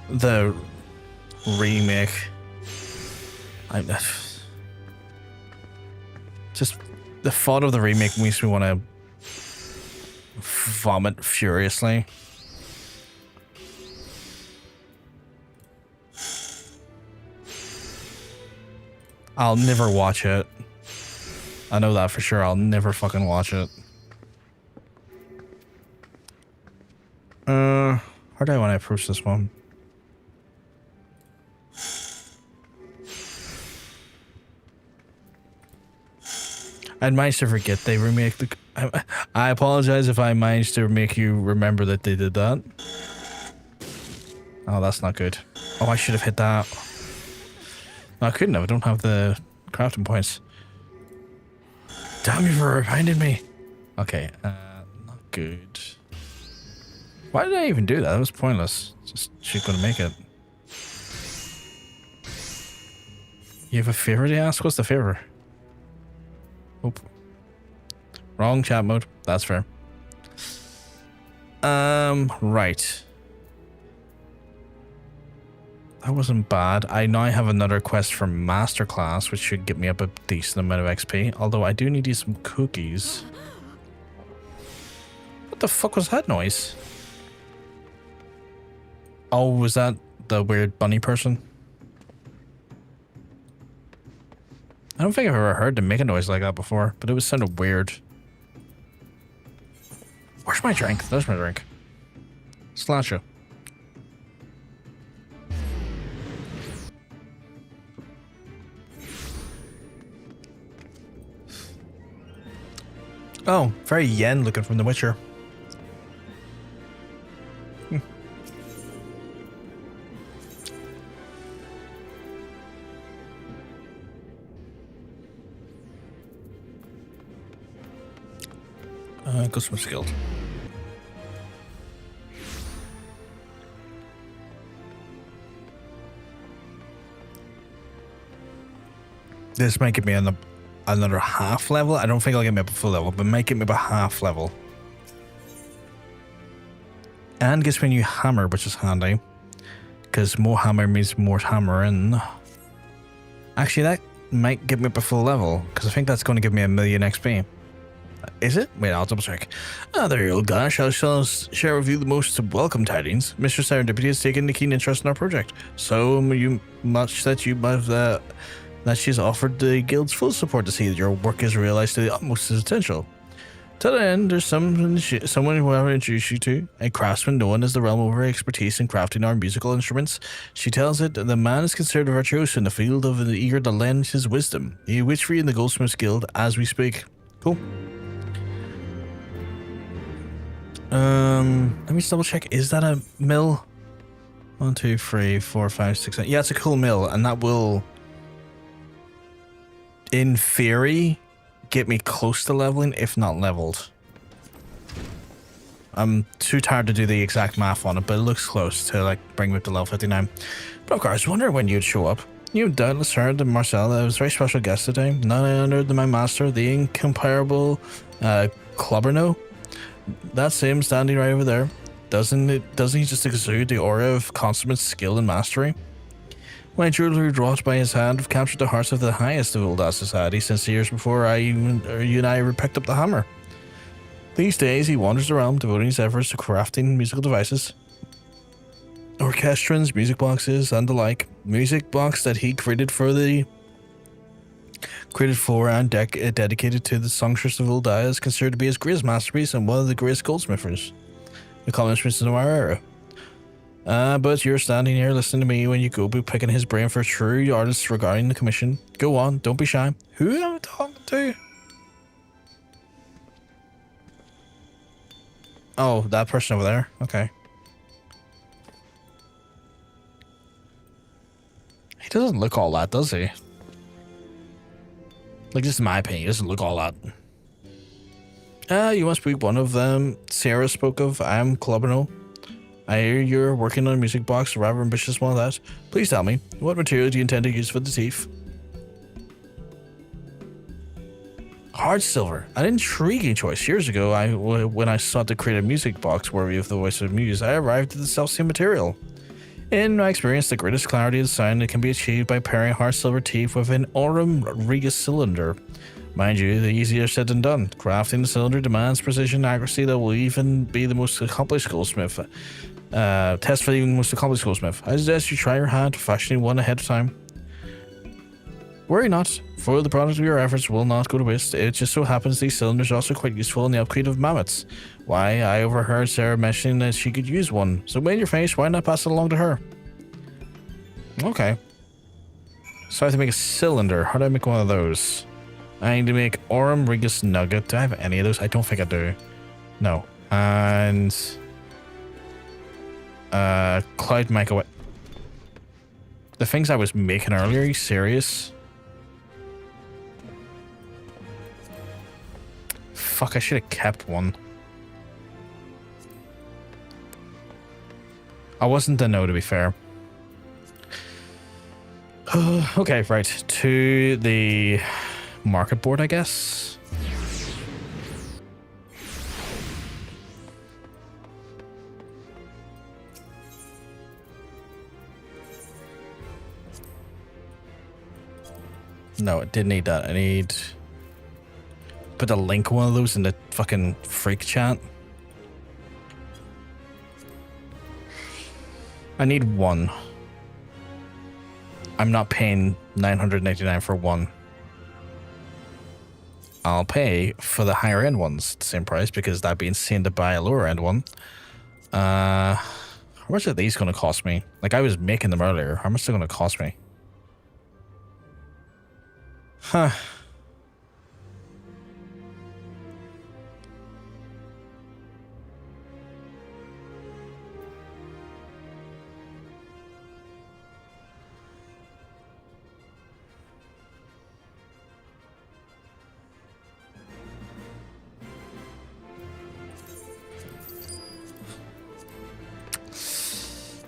the remake. Just the thought of the remake makes me want to vomit furiously. I'll never watch it. I know that for sure. I'll never fucking watch it. How do I want to approach this one? I'd managed to forget they remake the... I apologize if I managed to make you remember that they did that. Oh, that's not good. Oh, I should have hit that. No, I couldn't have. I don't have the crafting points. Damn you for reminding me. Okay, not good. Why did I even do that? That was pointless. Just she's gonna make it. You have a favor to ask? What's the favor? Oop. Wrong chat mode. That's fair. Right. That wasn't bad. I now have another quest for Masterclass, which should get me up a decent amount of XP. Although I do need you some cookies. What the fuck was that noise? Oh, was that the weird bunny person? I don't think I've ever heard them make a noise like that before, but it was sounded weird. Where's my drink? There's my drink. Slasher. Oh, very yen looking from The Witcher. Customer skilled. This might get me another half level. I don't think I'll get me up a full level, but might get me up a half level. And gets me a new hammer, which is handy. Because more hammer means more hammering. Actually, that might get me up a full level, because I think that's going to give me 1,000,000 XP. Is it? Wait, I'll double check. Ah, there you go, Gash. I shall share with you the most welcome tidings. Mr. Serendipity has taken a keen interest in our project. So much that that she's offered the guild's full support to see that your work is realized to the utmost potential. To that end, there's someone who I will introduce you to, a craftsman known as the realm of her expertise in crafting our musical instruments. She tells it the man is considered a virtuoso in the field of the eager to lend his wisdom. He waits for you in the Goldsmith's Guild as we speak. Cool. Let me just double check. Is that a mill? 1, 2, 3, 4, 5, 6, 7. Yeah, it's a cool mill, and that will, in theory, get me close to leveling, if not leveled. I'm too tired to do the exact math on it, but it looks close to like bring me up to level 59. But of course, I was wondering when you'd show up. You've doubtless heard that Marcella was a very special guest today. None other than my master, the incomparable Clubberno. That's him standing right over there. Doesn't he just exude the aura of consummate skill and mastery? My jewelry wrought by his hand have captured the hearts of the highest of Ul'dah society since the years before you and I picked up the hammer. These days he wanders the realm, devoting his efforts to crafting musical devices, orchestrons, music boxes, and the like. Music box that he created for and dedicated to the songstress of Ul'dah is considered to be his greatest masterpiece and one of the greatest goldsmithers accomplishments in our era. But you're standing here listening to me when you go be picking his brain for true artists regarding the commission. Go on, don't be shy. Who am I talking to? Oh, that person over there. Okay. He doesn't look all that, does he? Like, just in my opinion, he doesn't look all that. You must be one of them Sarah spoke of. I am Clubberno. I hear you're working on a music box, a rather ambitious one of that. Please tell me, what material do you intend to use for the teeth? Hard silver, an intriguing choice. Years ago, when I sought to create a music box worthy of the voice of the muse, I arrived at the self-same material. In my experience, the greatest clarity of sound that can be achieved by pairing hard silver teeth with an aurum regus cylinder. Mind you, the easier said than done. Crafting the cylinder demands precision and accuracy that will even be the most accomplished goldsmith. Test for the most accomplished goldsmith. I suggest you try your hand fashioning one ahead of time. Worry not, for the product of your efforts will not go to waste. It just so happens these cylinders are also quite useful in the upkeep of mammoths. Why, I overheard Sarah mentioning that she could use one, so when you're finished, why not pass it along to her? Okay. So I have to make a cylinder. How do I make one of those? I need to make aurum regus nugget. Do I have any of those? I don't think I do. No. And cloud microwave. The things I was making earlier, are you serious? Fuck, I should have kept one. I wasn't a no, to be fair. Okay, right. To the market board, I guess. No, it didn't need that. I need... Put a link one of those in the fucking freak chat. I need one. I'm not paying $999 for one. I'll pay for the higher end ones at the same price because that'd be insane to buy a lower end one. How much are these going to cost me? Like, I was making them earlier. How much are they going to cost me? Huh.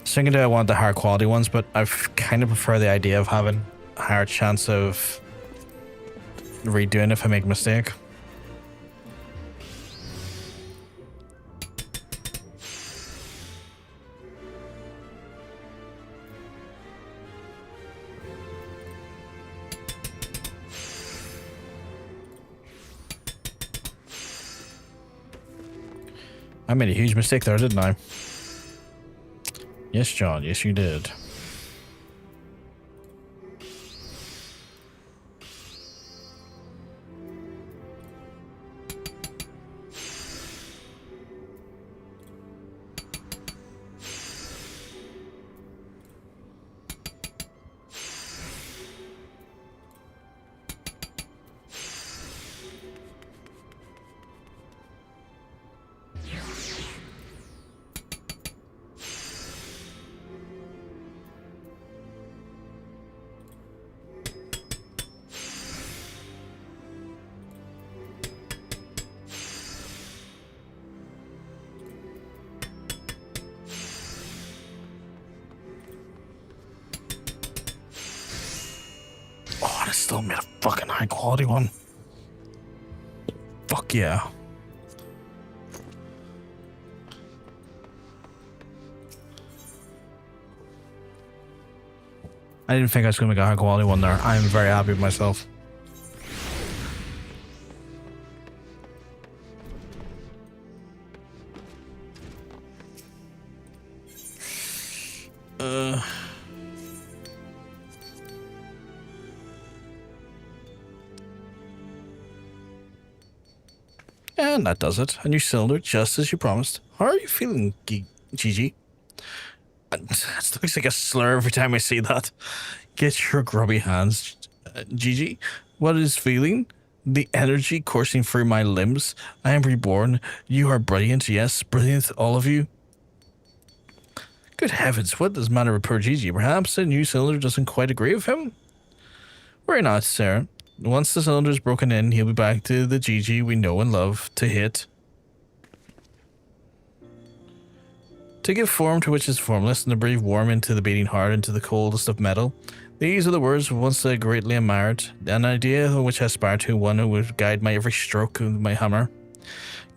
Thinking that I want the higher quality ones, but I kind of prefer the idea of having a higher chance of redoing if I make a mistake. I made a huge mistake there, didn't I? Yes, John. Yes, you did. Oh, I still made a fucking high quality one. Fuck yeah. I didn't think I was going to make a high quality one there. I'm very happy with myself. And that does it. A new cylinder, just as you promised. How are you feeling, Gigi? It looks like a slur every time I see that. Get your grubby hands, Gigi. What is feeling? The energy coursing through my limbs. I am reborn. You are brilliant. Yes, brilliant, all of you. Good heavens, what does matter with poor Gigi? Perhaps the new cylinder doesn't quite agree with him? Worry not, sir. Once the cylinder is broken in, he'll be back to the Gigi we know and love to hit. To give form to which is formless, and to breathe warm into the beating heart, into the coldest of metal. These are the words once I greatly admired, an idea which I aspired to, one who would guide my every stroke of my hammer.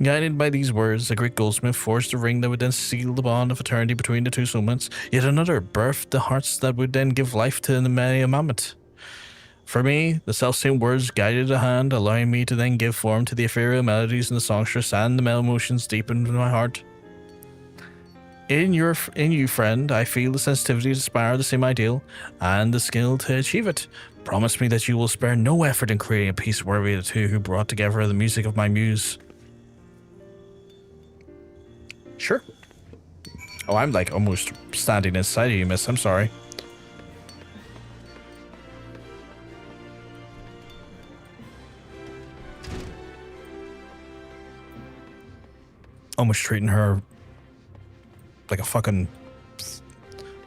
Guided by these words, the great Goldsmith forged a ring that would then seal the bond of eternity between the two soulmates. Yet another birthed the hearts that would then give life to the many a mammoth. For me, the self-same words guided a hand, allowing me to then give form to the ethereal melodies and the songstress and the mellow emotions deep into my heart. In you, friend, I feel the sensitivity to aspire the same ideal, and the skill to achieve it. Promise me that you will spare no effort in creating a piece worthy of the two who brought together the music of my muse. Sure. Oh, I'm like almost standing inside of you, miss. I'm sorry. Almost treating her like a fucking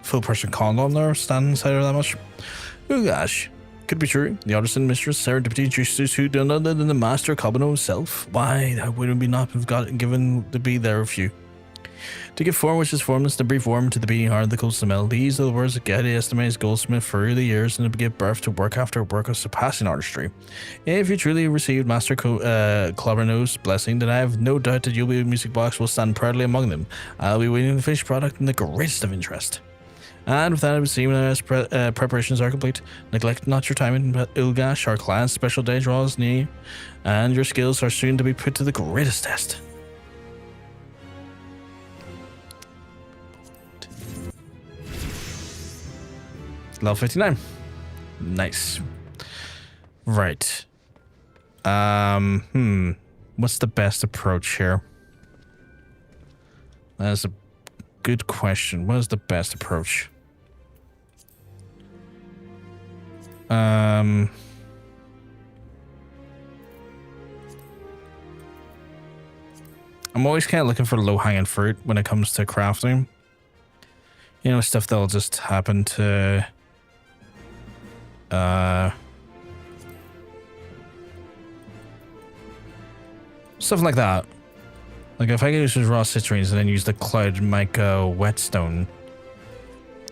full person condom there, standing inside her that much. Oh gosh, could be true. The artisan mistress serendipity juices who done other than the master Cobino himself. Why, I wouldn't be not have got given to be there with you. To give form which is formless, to breathe warm to the beating heart of the cold smell. These are the words that guided estimates Goldsmith through the years, and to give birth to work after work of surpassing artistry. If you truly received Master Clobberno's blessing, then I have no doubt that you'll be music box will stand proudly among them. I'll be waiting the finished product in the greatest of interest. And with that, I would see when preparations are complete. Neglect not your time in Ilgash, our client's special day draws near, and your skills are soon to be put to the greatest test. Level 59. Nice. Right. What's the best approach here? That's a good question. What is the best approach? I'm always kind of looking for low-hanging fruit when it comes to crafting. You know, stuff that'll just happen to stuff like that. Like if I could use raw citrines and then use the cloud mica whetstone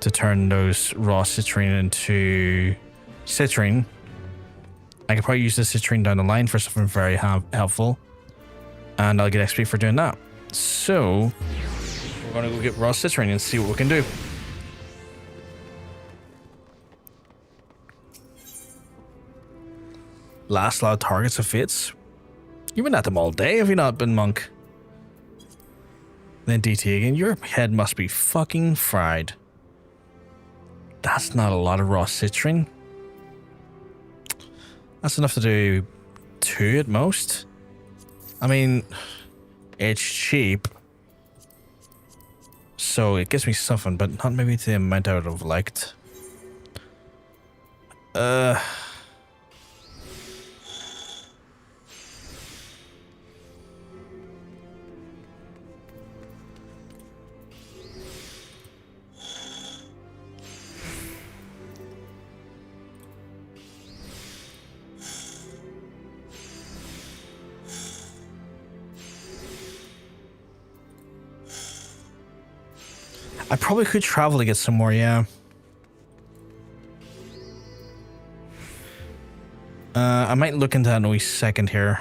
to turn those raw citrine into citrine, I could probably use the citrine down the line for something very helpful, and I'll get XP for doing that. So we're gonna go get raw citrine and see what we can do. Last lot of targets of fates. You've been at them all day, have you not been, monk? Then DT again. Your head must be fucking fried. That's not a lot of raw citrine. That's enough to do 2 at most. I mean, it's cheap. So it gives me something, but not maybe the amount I would have liked. I probably could travel to get some more, yeah. I might look into that in a wee second here.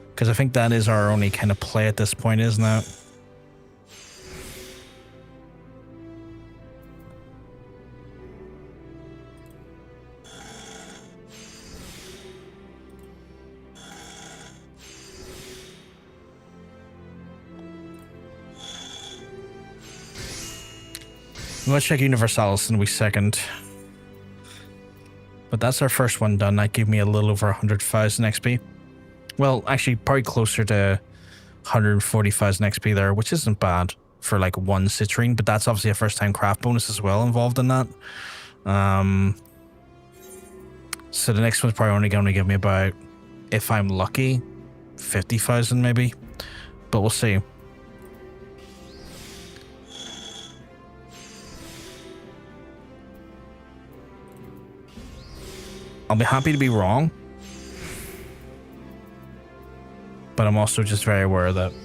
Because I think that is our only kind of play at this point, isn't it? I'm gonna check Universalis in a wee second. But that's our first one done. That gave me a little over 100,000 XP. Well, actually, probably closer to 140,000 XP there, which isn't bad for like 1 citrine, but that's obviously a first-time craft bonus as well involved in that. So the next one's probably only going to give me about, if I'm lucky, 50,000 maybe. But we'll see. I'll be happy to be wrong, but I'm also just very aware that it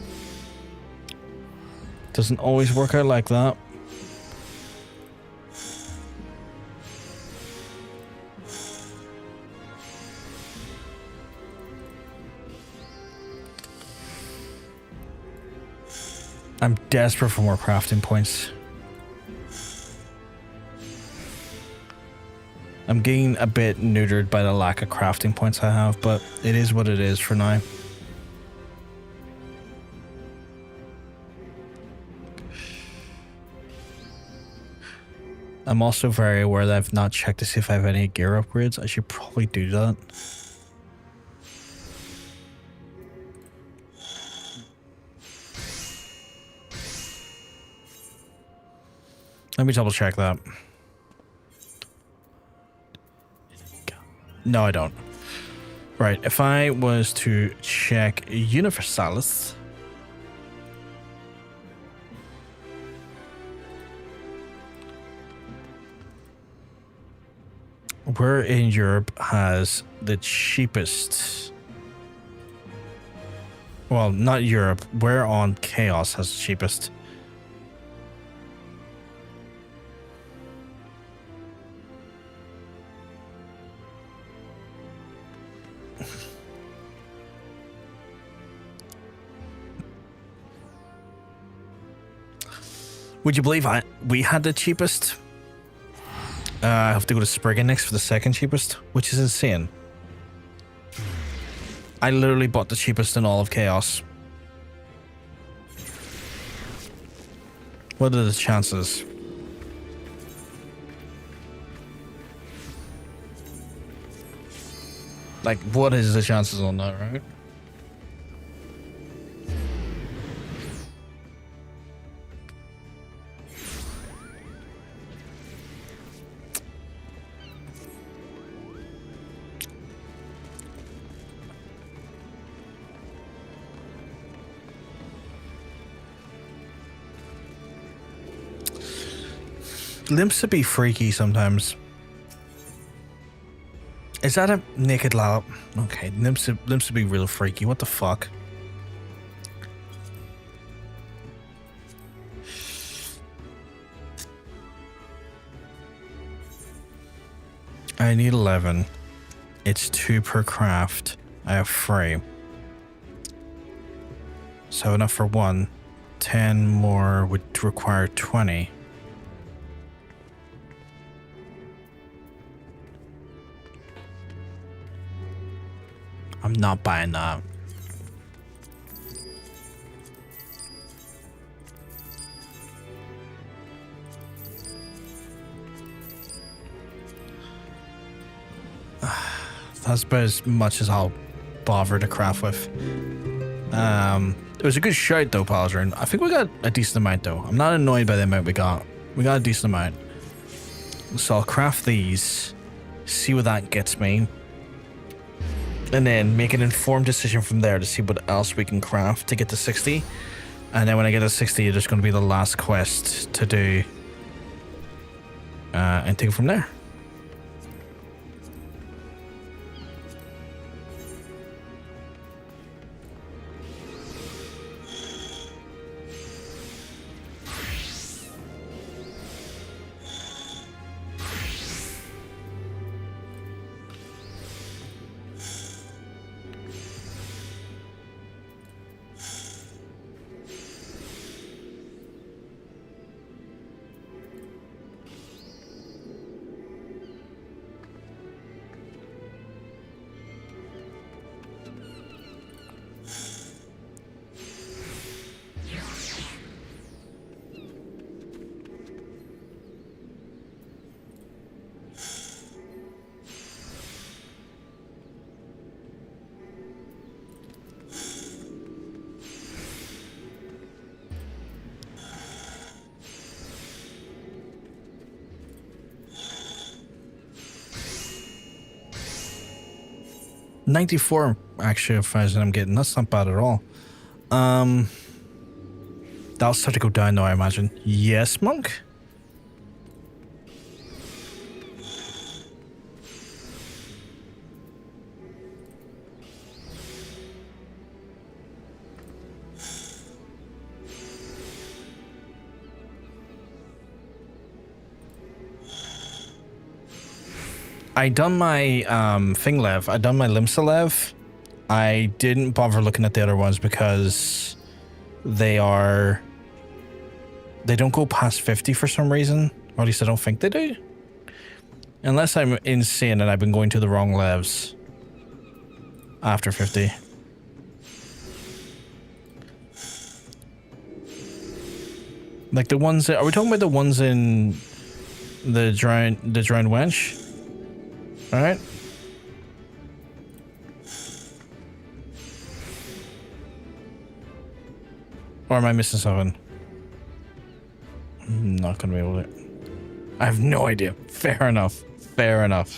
doesn't always work out like that. I'm desperate for more crafting points. I'm getting a bit neutered by the lack of crafting points I have, but it is what it is for now. I'm also very aware that I've not checked to see if I have any gear upgrades. I should probably do that. Let me double check that. No, I don't. Right, if I was to check Universalis. Where in Europe has the cheapest? Well, not Europe. Where on Chaos has the cheapest? Would you believe we had the cheapest? I have to go to Spriggan next for the second cheapest, which is insane. I literally bought the cheapest in all of Chaos. What are the chances? Like, what is the chances on that, right? Limps to be freaky sometimes. Is that a naked lollop? Okay, limps to be real freaky. What the fuck? I need 11. It's 2 per craft. I have 3. So enough for 1. 10 more would require 20. I'm not buying that. That's about as much as I'll bother to craft with. It was a good shout though, Paladrin. I think we got a decent amount though. I'm not annoyed by the amount we got. We got a decent amount. So I'll craft these, see what that gets me, and then make an informed decision from there to see what else we can craft to get to 60. And then when I get to 60, there's going to be the last quest to do, and take it from there. $94 actually that I'm getting. That's not bad at all. That'll start to go down though, I imagine. Yes, Monk? I done my thing lev. I done my Limsa lev. I didn't bother looking at the other ones because they don't go past 50 for some reason. Or at least I don't think they do. Unless I'm insane and I've been going to the wrong levs after 50. Like the ones that, are we talking about the ones in the drowned wench? All right. Or am I missing something? I'm not gonna be able to. I have no idea. Fair enough. Fair enough.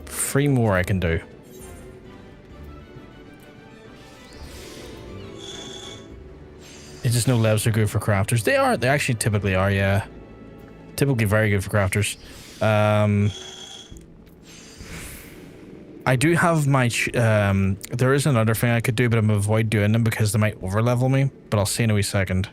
Three more I can do. It's just no levels are good for crafters. They are. They actually typically are, yeah. Typically very good for crafters. I do have my... there is another thing I could do, but I'm going to avoid doing them because they might overlevel me. But I'll see in a wee second.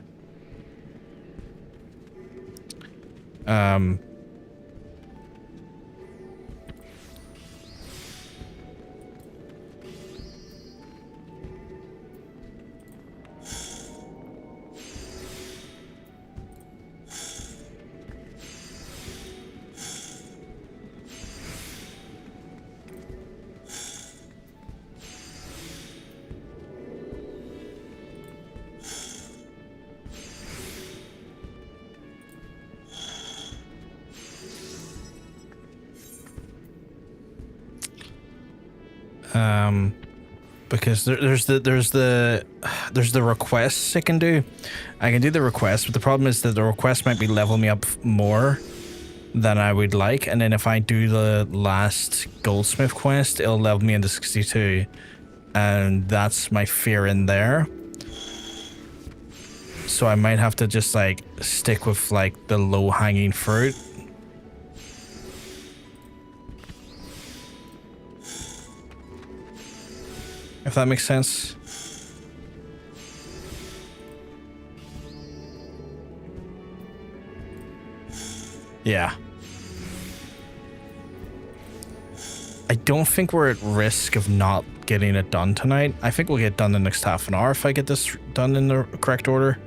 Because there's the requests I can do. I can do the request, but the problem is that the request might be level me up more than I would like, and then if I do the last Goldsmith quest, it'll level me into 62, and that's my fear in there. So I might have to just like stick with like the low-hanging fruit. If that makes sense. Yeah. I don't think we're at risk of not getting it done tonight. I think we'll get done the next half an hour if I get this done in the correct order.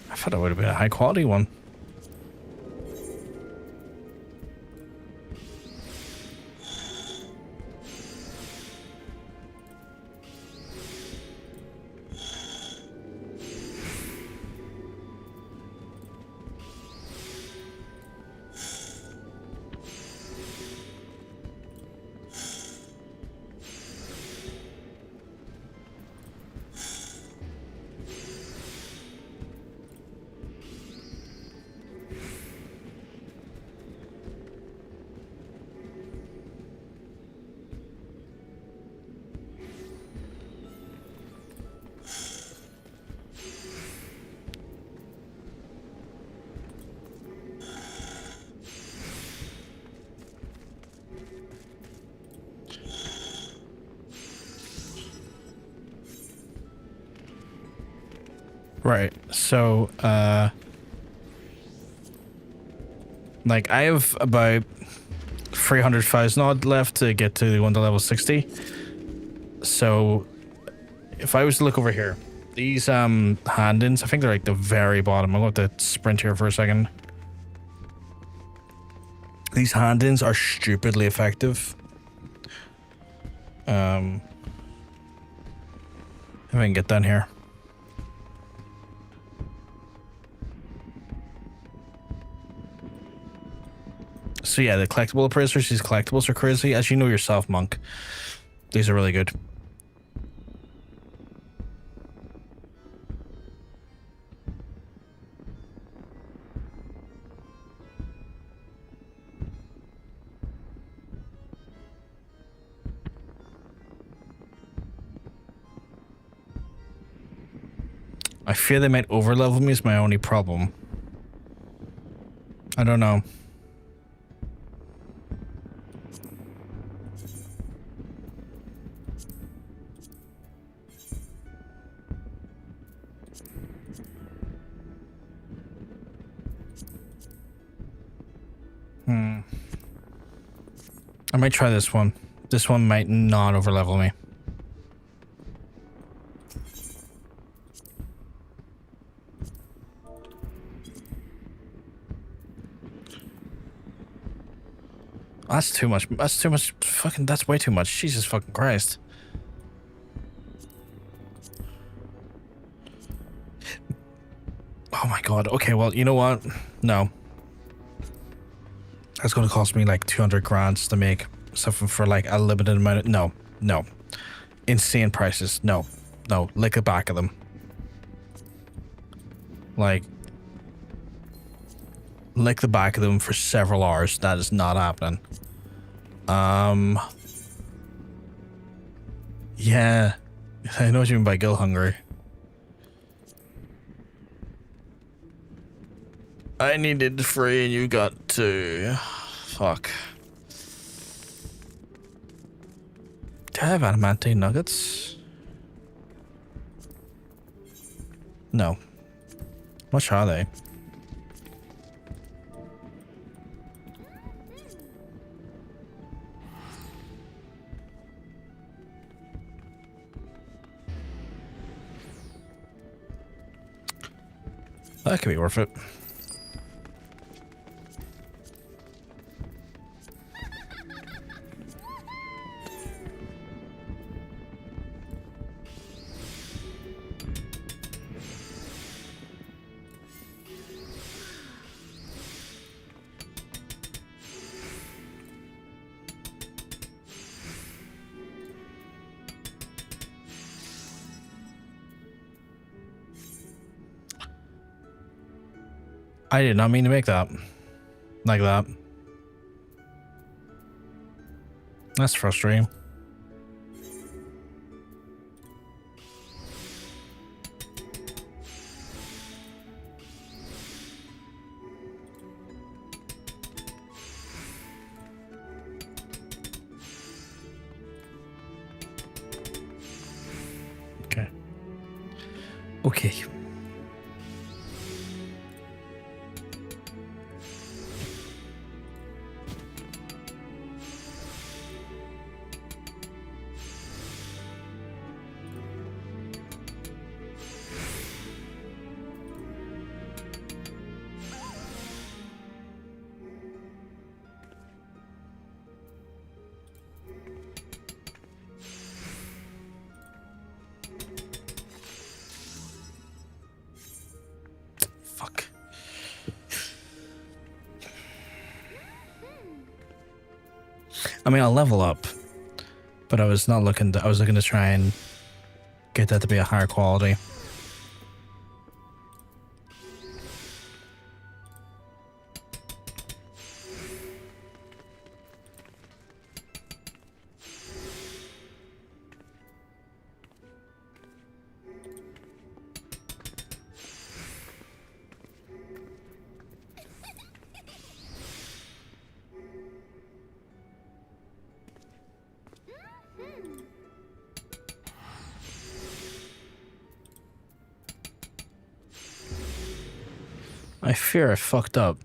I thought it would have been a high quality one. Right, so, like, I have about 300,000 odd left to get to 1 to level 60. So, if I was to look over here, these, hand-ins, I think they're, like, the very bottom. I'm going to have to sprint here for a second. These hand-ins are stupidly effective. If I can get down here. So yeah, the collectible appraisers, these collectibles are crazy. As you know yourself, Monk, these are really good. I fear they might overlevel me is my only problem. I don't know. I might try this one. This one might not overlevel me. That's too much. That's too much. Fucking, that's way too much. Jesus fucking Christ. Oh my god. Okay, well, you know what? No. That's going to cost me like 200 grand to make something for like a limited amount of... No, no. Insane prices. No, no. Lick the back of them. Like... lick the back of them for several hours. That is not happening. Yeah. I know what you mean by gill hungry. I needed 3 and you got 2. Fuck. Do I have adamantine nuggets? No. How much are they? That could be worth it. I did not mean to make that. Like that. That's frustrating. Okay. Okay. I mean, I'll level up, but I was not looking to, I was looking to try and get that to be a higher quality. I fear I fucked up.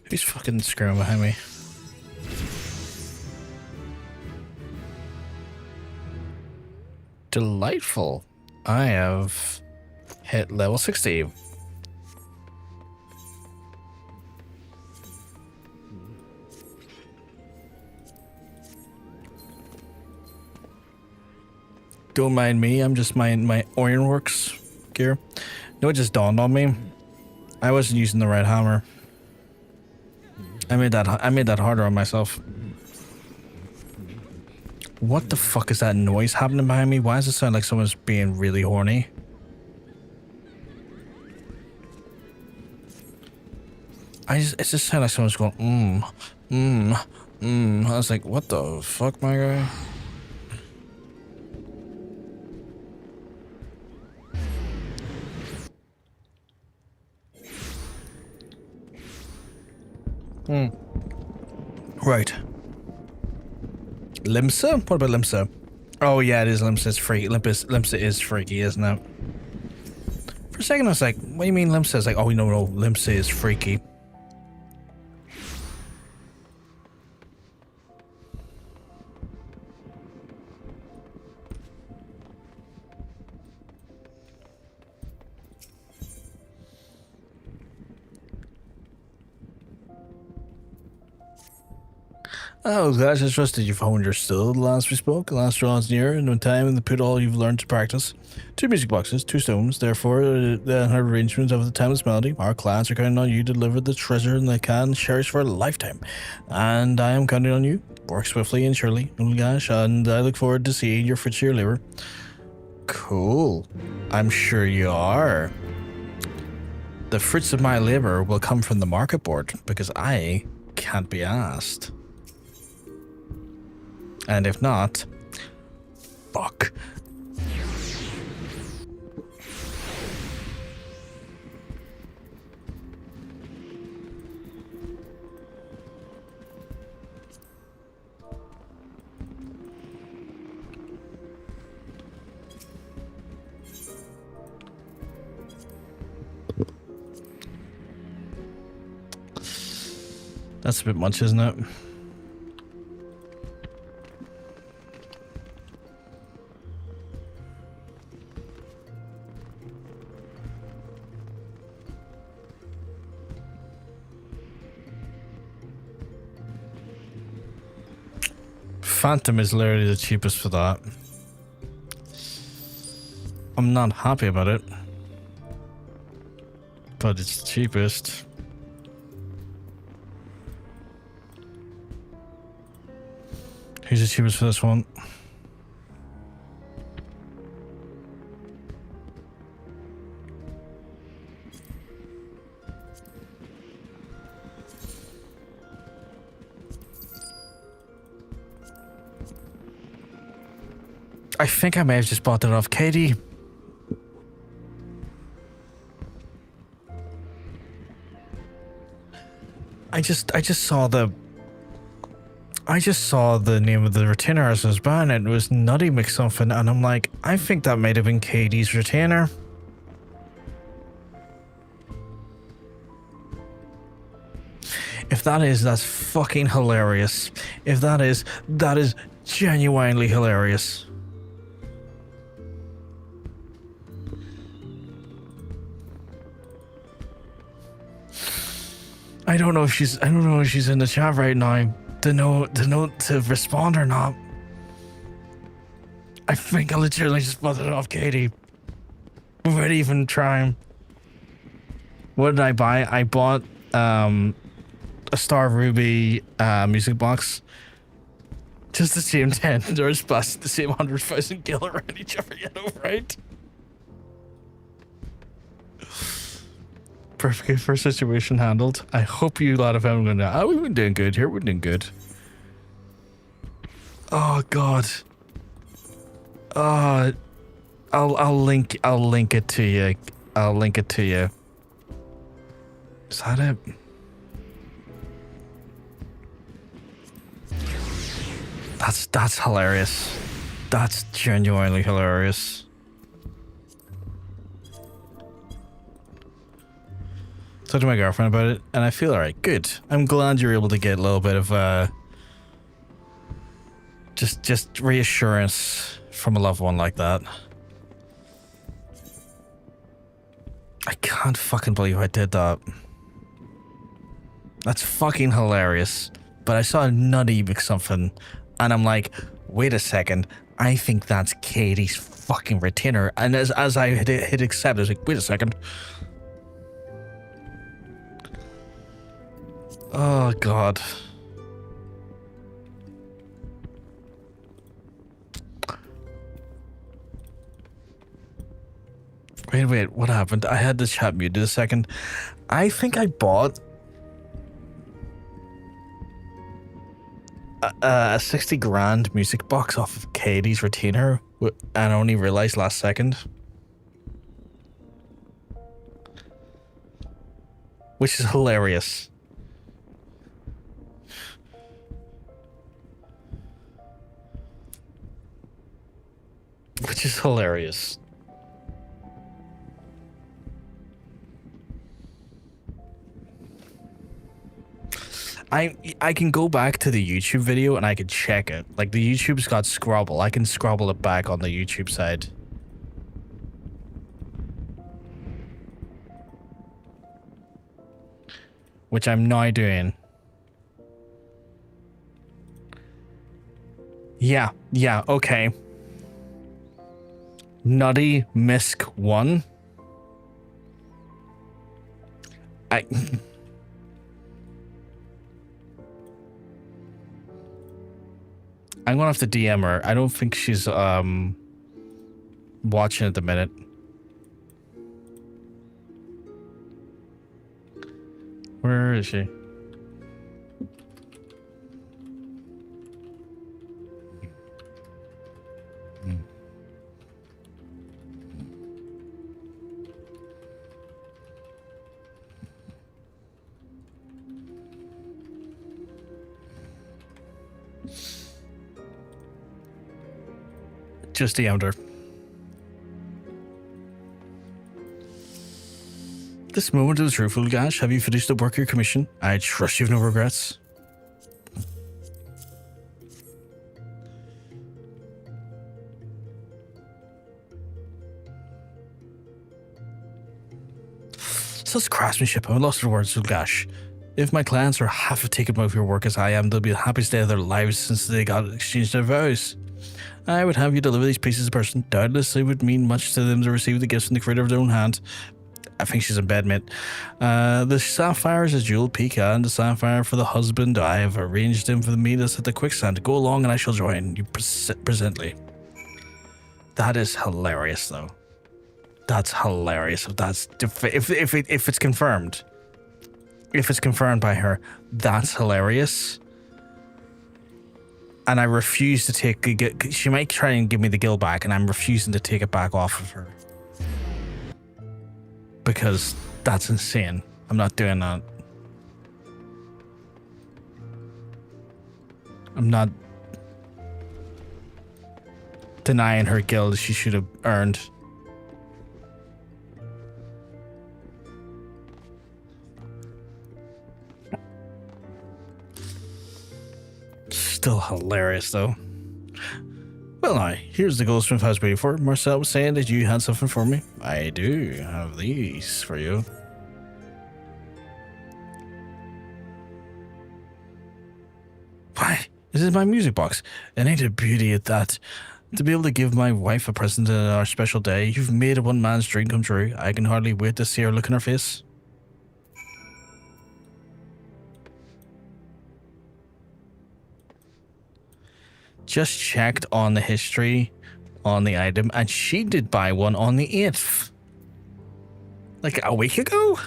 Who's fucking screwing behind me? Delightful. I have hit level 60. Don't mind me, I'm just my Ironworks gear. No, it just dawned on me. I wasn't using the right hammer. I made that harder on myself. What the fuck is that noise happening behind me? Why does it sound like someone's being really horny? It just sounds like someone's going, I was like, what the fuck, my guy? Right. Limsa? What about Limsa? Oh yeah, it is Limsa. It's freaky. Limsa is freaky, isn't it? For a second I was like, what do you mean Limsa? It's like, oh no, Limsa is freaky. Oh, guys, I trusted you've honed your skill. The last we spoke, the last draw is near, and in time to put all you've learned to practice. 2 music boxes, 2 stones, therefore, the arrangement of the timeless melody. Our clans are counting on you to deliver the treasure they can cherish for a lifetime. And I am counting on you. Work swiftly and surely, little gosh, and I look forward to seeing your fruits of your labor. Cool. I'm sure you are. The fruits of my labor will come from the market board, because I can't be asked. And if not, fuck. That's a bit much, isn't it? Phantom is literally the cheapest for that. I'm not happy about it, but it's the cheapest. Who's the cheapest for this one? I think I may have just bought that off Katie. I just saw the name of the retainer as I was buying it. It was Nutty McSomething, and I'm like, I think that might have been Katie's retainer. If that is, that's fucking hilarious. If that is genuinely hilarious. I don't know if she's in the chat right now. to know to respond or not. I think I legitimately just bought it off Katie without even trying. What did I buy? I bought a Star Ruby music box. Just the same 10 doors plus the same 100,000 gil around each other, you know, right? Perfectly first situation handled. I hope you lot of them are gonna. Oh, we've been doing good here. We're doing good. Oh God. I'll link it to you. I'll link it to you. Is that it? That's hilarious. That's genuinely hilarious. Talked to my girlfriend about it, and I feel alright. Good. I'm glad you're able to get a little bit of just reassurance from a loved one like that. I can't fucking believe I did that. That's fucking hilarious. But I saw a nutty with something, and I'm like, wait a second. I think that's Katie's fucking retainer. And as I hit accept, I was like, wait a second. Oh God. Wait, what happened? I had the chat muted a second. I think I bought a 60 grand music box off of Katie's retainer and only realized last second. Which is hilarious. Which is hilarious. I can go back to the YouTube video and I can check it. Like, the YouTube's got Scrabble. I can Scrabble it back on the YouTube side. Which I'm now doing. Yeah, okay. Nutty Misk 1. I'm gonna have to DM her. I don't think she's watching at the minute. Where is she? Just DM'd her. This moment of the truthful Gash, have you finished the work of your commission? I trust you've no regrets. Such craftsmanship, I'm lost for words, Gash. If my clients are half as taken by your work as I am, they'll be the happiest day of their lives since they got exchanged their vows. I would have you deliver these pieces in person. Doubtless it would mean much to them to receive the gifts from the creator of their own hand. I think she's in bed, mate. The sapphire is a jewel pecan, the sapphire for the husband. I have arranged him for the meet us at the quicksand. Go along and I shall join you presently. That is hilarious, though. That's hilarious. If it's confirmed. If it's confirmed by her, that's hilarious. And I refuse to take the. She might try and give me the gil back, and I'm refusing to take it back off of her because that's insane. I'm not doing that. I'm not denying her gil she should have earned. Still hilarious, though. Well, now, here's the Goldsmith I was waiting for. Marcel was saying that you had something for me. I do have these for you. Why, this is my music box. And ain't it beauty at that? To be able to give my wife a present on our special day, you've made one man's dream come true. I can hardly wait to see her look in her face. Just checked on the history on the item, and she did buy one on the 8th. Like a week ago?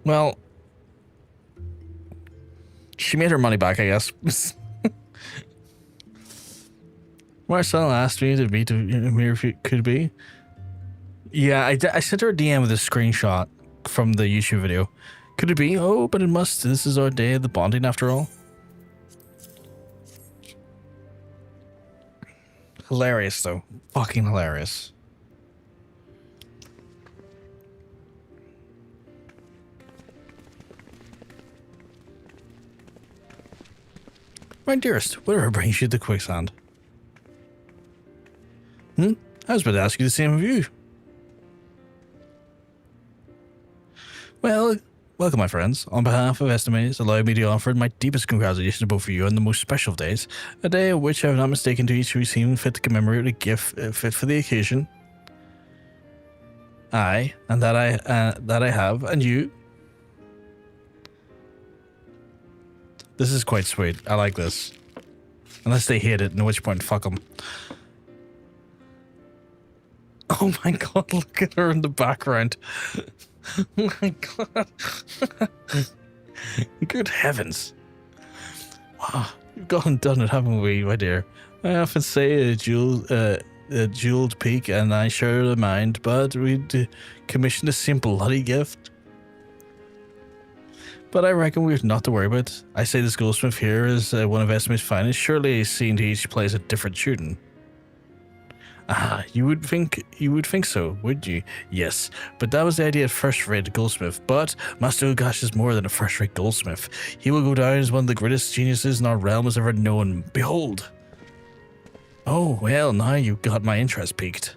Well, she made her money back, I guess. Marcel asked me to be to me if it could be. Yeah, I sent her a DM with a screenshot from the YouTube video. Could it be? Oh, but it must. This is our day of the bonding after all. Hilarious, though. Fucking hilarious. My dearest, whatever brings you to quicksand? I was about to ask you the same of you. Well, welcome, my friends. On behalf of Estimates, allow me to offer my deepest congratulations to both of you on the most special of days, a day at which I have not mistaken to each who seem fit to commemorate a gift fit for the occasion. I, and that I have, and you. This is quite sweet. I like this. Unless they hate it, in which point, fuck them. Oh my god, look at her in the background. Oh my god. Good heavens. Wow, you've gone and done it, haven't we, my dear? I often say a jeweled peak and I share the mind, but we commissioned a simple bloody gift. But I reckon we've not to worry about. I say this Goldsmith here is one of Estimate's finest. Surely seeing to each plays a different tune. Ah, you would think so, would you? Yes, but that was the idea of first-rate Goldsmith. But Master Ugash is more than a first-rate Goldsmith. He will go down as one of the greatest geniuses in our realm has ever known. Behold! Oh, well, now you've got my interest piqued.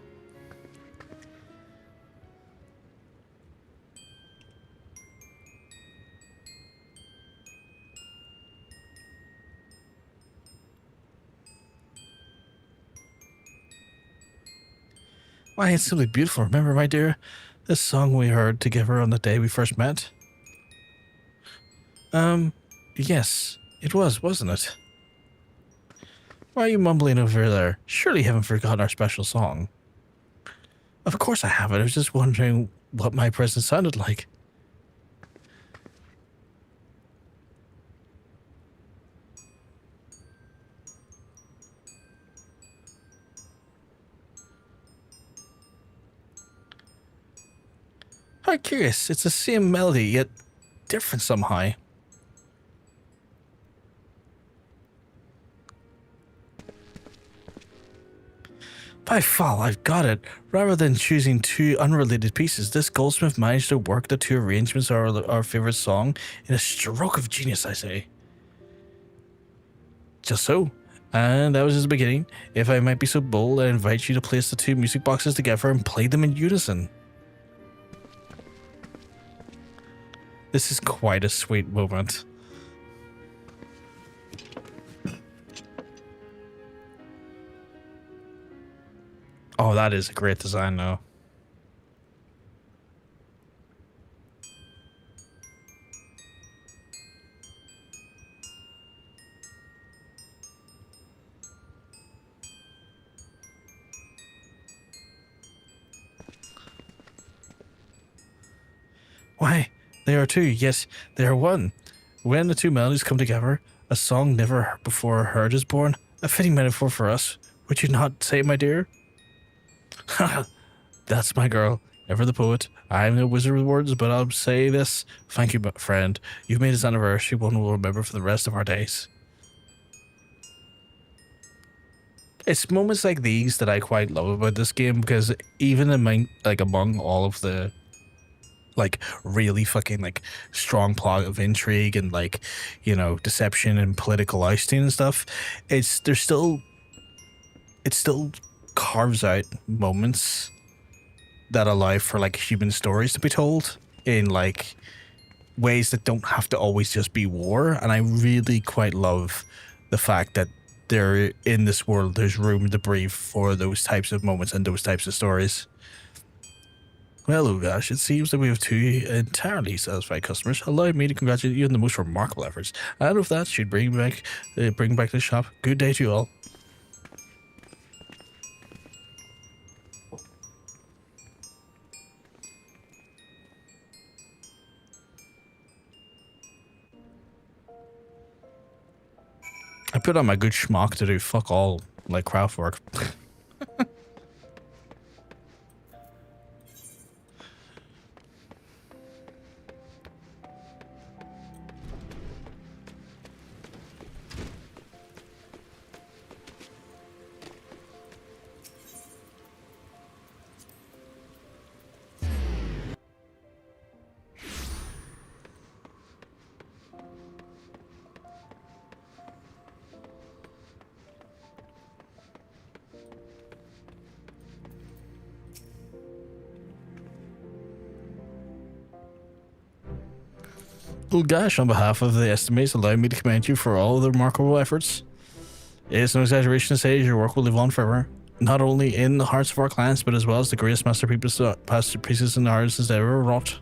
Why, it's simply beautiful. Remember, my dear, this song we heard together on the day we first met? Yes, it was, wasn't it? Why are you mumbling over there? Surely you haven't forgotten our special song. Of course I haven't. I was just wondering what my present sounded like. How curious. It's the same melody, yet different somehow. By fall, I've got it. Rather than choosing two unrelated pieces, this Goldsmith managed to work the two arrangements of our favorite song in a stroke of genius, I say. Just so. And that was just the beginning. If I might be so bold, I invite you to place the two music boxes together and play them in unison. This is quite a sweet moment. Oh, that is a great design, though. Why? They are two, yes, they are one. When the two melodies come together, a song never before heard is born. A fitting metaphor for us, would you not say, my dear? That's my girl, ever the poet. I'm no wizard with words, but I'll say this. Thank you, friend. You've made this anniversary one we'll remember for the rest of our days. It's moments like these that I quite love about this game, because even among all of the like really fucking like strong plot of intrigue and like, you know, deception and political ousting and stuff, it still carves out moments that allow for like human stories to be told in like ways that don't have to always just be war. And I really quite love the fact that there in this world there's room to breathe for those types of moments and those types of stories. Well, oh gosh, it seems that we have 2 entirely satisfied customers. Allow me to congratulate you on the most remarkable efforts. And with that, should bring back the shop. Good day to you all. I put on my good schmuck to do fuck all, like craft work. Well, gosh, on behalf of the estimates, allow me to commend you for all of the remarkable efforts. It is no exaggeration to say your work will live on forever, not only in the hearts of our clients, but as well as the greatest masterpieces and artists ever wrought.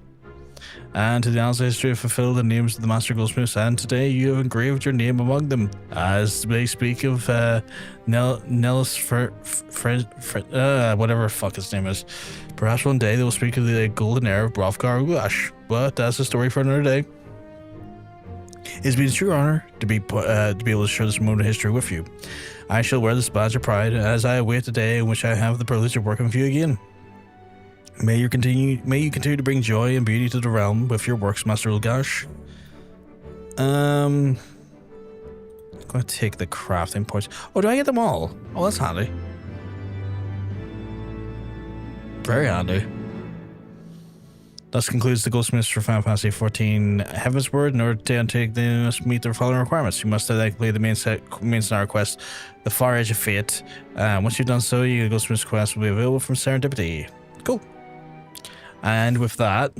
And to the annals of history have fulfilled the names of the master goldsmiths, and today you have engraved your name among them, as they speak of Nellis whatever fuck his name is. Perhaps one day they will speak of the golden era of Brovkar Ugash, but that's a story for another day. It's been a true honor to be able to share this moment of history with you. I shall wear this badge of pride as I await the day in which I have the privilege of working with you again. May you continue to bring joy and beauty to the realm with your works, Master Ulgash. I'm gonna take the crafting points. Oh, do I get them all? Oh, that's handy. Very handy. Thus concludes the Goldsmiths for Final Fantasy XIV Heavensward. In order to undertake, they must meet the following requirements. You must complete the main scenario quest, The Far Edge of Fate. Once you've done so, your Goldsmiths quest will be available from Serendipity. Cool. And with that,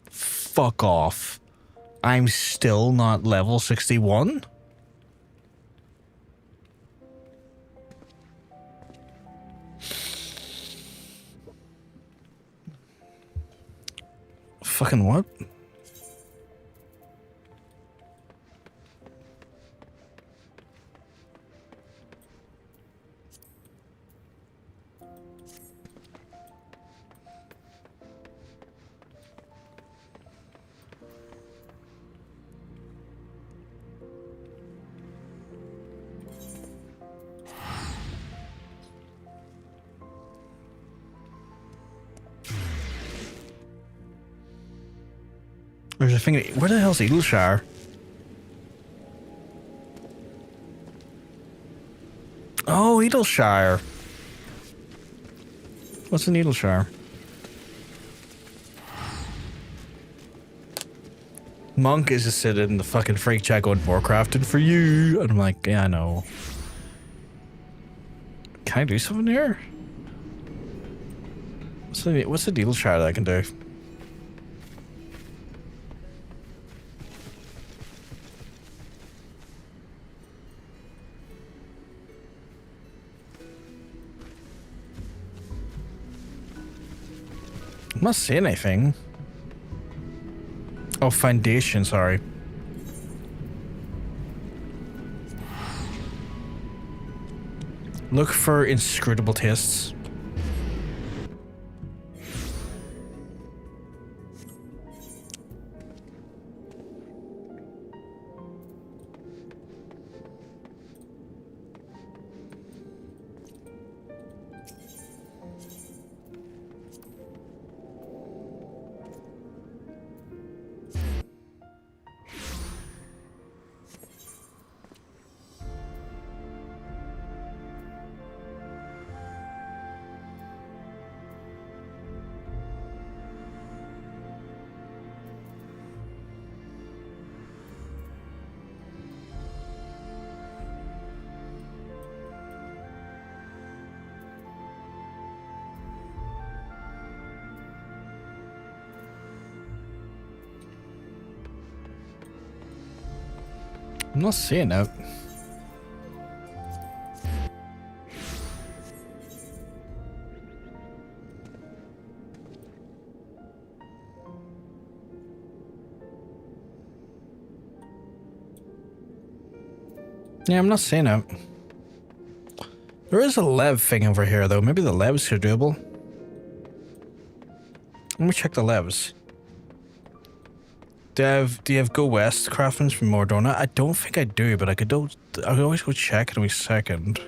fuck off. I'm still not level 61? Fucking what? There's a thing. Where the hell's Eagleshire? Oh, Eagleshire. What's an Eagleshire? Monk is just sitting in the fucking freak chat going Warcrafting for you. And I'm like, yeah, I know. Can I do something here? What's the Eagleshire that I can do? I'm not seeing anything. Oh, foundation, sorry. Look for inscrutable tastes. I'm not seeing it. Yeah, I'm not seeing it. There is a lev thing over here, though. Maybe the levs are doable. Let me check the levs. Do you have Go West Craftsman's from Mordona? I don't think I do, but I could always go check in a wee second.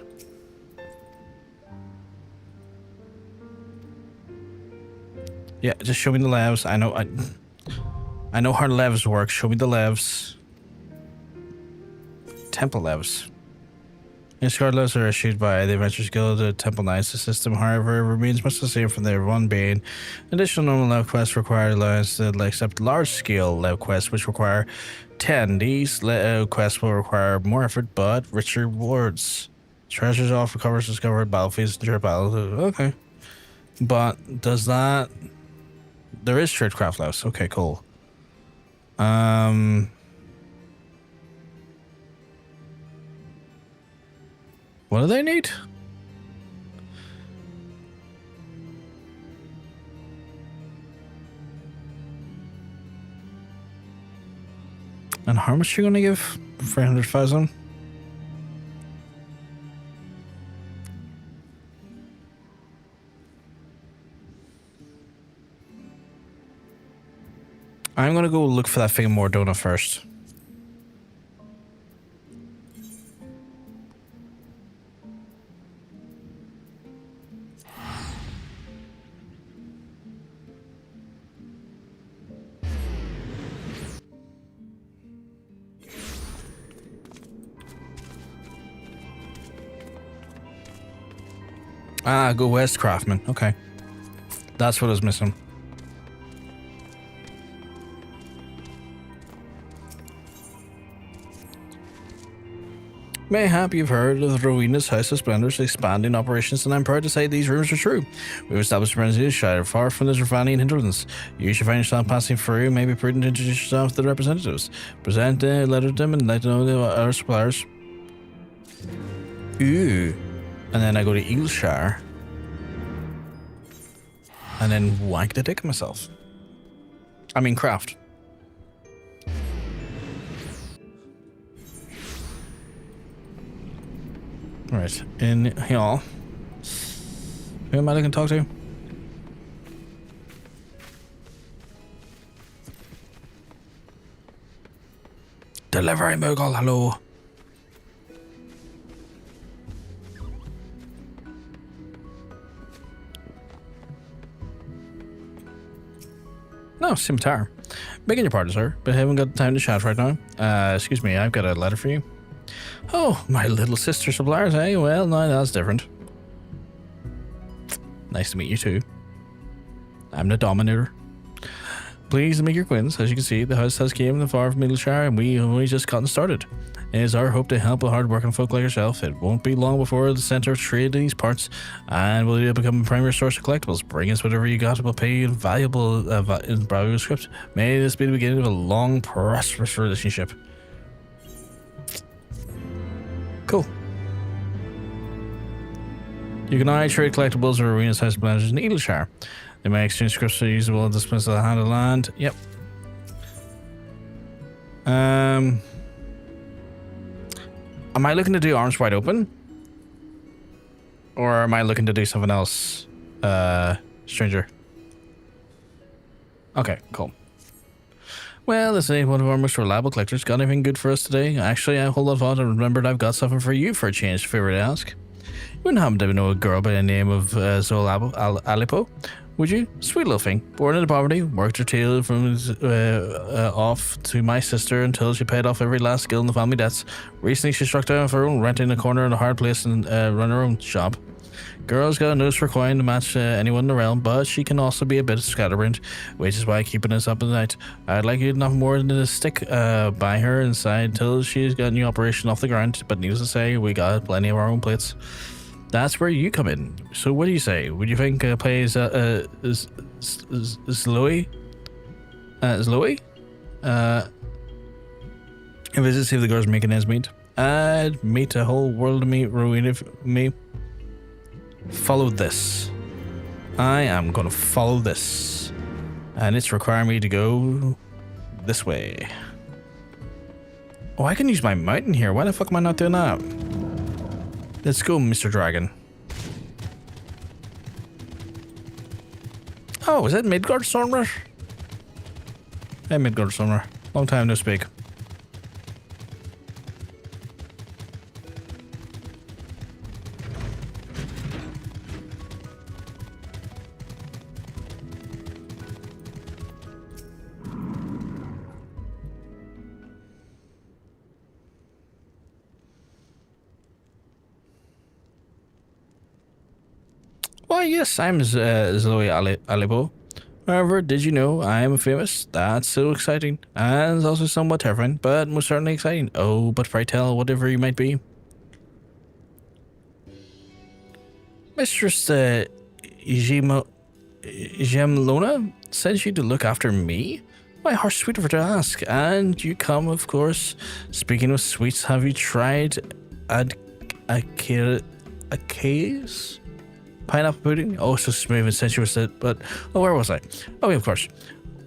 Yeah, just show me the levs. I know how levs work. Show me the levs. Temple levs. Discard levs are issued by the Adventurers Guild of Temple Knights. The system, however, remains much the same from their one being. Additional normal lev quests require alliance to accept large-scale lev quests, which require 10. These quests will require more effort, but richer rewards. Treasures off recovers discovered battlefields and battle. Okay. But does that... There is tradecraft levs. Okay, cool. What do they need? And how much are you gonna give? 300,000? I'm gonna go look for that thing in Mordona first. Ah, Go West Craftsman. Okay. That's what I was missing. Mayhap you've heard of the Rowena's House of Splendor's expanding operations, and I'm proud to say these rumors are true. We've established a presence in Shire, far from this Ravanian hinterlands. You should find yourself passing through, it may be prudent to introduce yourself to the representatives. Present a letter to them and let them know our suppliers. Ooh. And then I go to Eagleshire. And then wank the dick of myself. I mean, craft. Right, in here. Who am I looking to talk to? Delivery Moogle, hello. No, Scimitar. Begging your pardon, sir, but I haven't got time to chat right now. Excuse me, I've got a letter for you. Oh, my little sister suppliers, eh? Well, no, that's different. Nice to meet you too. I'm the Dominator. Pleased to make your acquaintance. As you can see, the house has came the far from Middleshire, and we only just gotten started. It is our hope to help a hard-working folk like yourself. It won't be long before the centre of trade in these parts, and will become a primary source of collectibles. Bring us whatever you got. We'll pay you in valuable script. May this be the beginning of a long, prosperous relationship. Cool. You can now trade collectibles or arenas house blenders in Eagleshire. They may exchange scripts for usable and dispense of the hand of land. Yep. Am I looking to do arms wide open? Or am I looking to do something else? Stranger. Okay, cool. Well, this ain't one of our most reliable collectors. Got anything good for us today? Actually, I hold on thought and remembered I've got something for you for a change, if you were to ask. You wouldn't happen to know a girl by the name of Aliapoh, would you? Sweet little thing. Born into poverty, worked her tail from off to my sister until she paid off every last skill in the family debts. Recently, she struck down for her own, renting a corner in a hard place and run her own shop. Girl's got a nose for coin to match anyone in the realm, but she can also be a bit scatterbrained, which is why keeping us up at night. I'd like you nothing more than to stick by her inside until she's got a new operation off the ground, but needless to say, we got plenty of our own plates. That's where you come in. So what do you say? Would you think plays Zloey? Zloey? And visit, see if the girls making ends meet. Add meet a whole world of meat, ruin of me. Follow this. I am gonna follow this. And it's requiring me to go this way. Oh, I can use my mountain here. Why the fuck am I not doing that? Let's go, Mr. Dragon. Oh, is that Midgard Stormer? Hey, Midgard Stormer. Long time no speak. Why, yes, I'm Zoe Aliapoh. However, did you know I am famous? That's so exciting. And it's also somewhat terrifying, but most certainly exciting. Oh, but pray tell, whatever you might be. Mistress Gemlona sent you to look after me? My heart's sweet of her to ask. And you come, of course. Speaking of sweets, have you tried a case? Pineapple pudding? Oh, so smooth and sensuous, but... Oh, where was I? Oh, yeah, of course.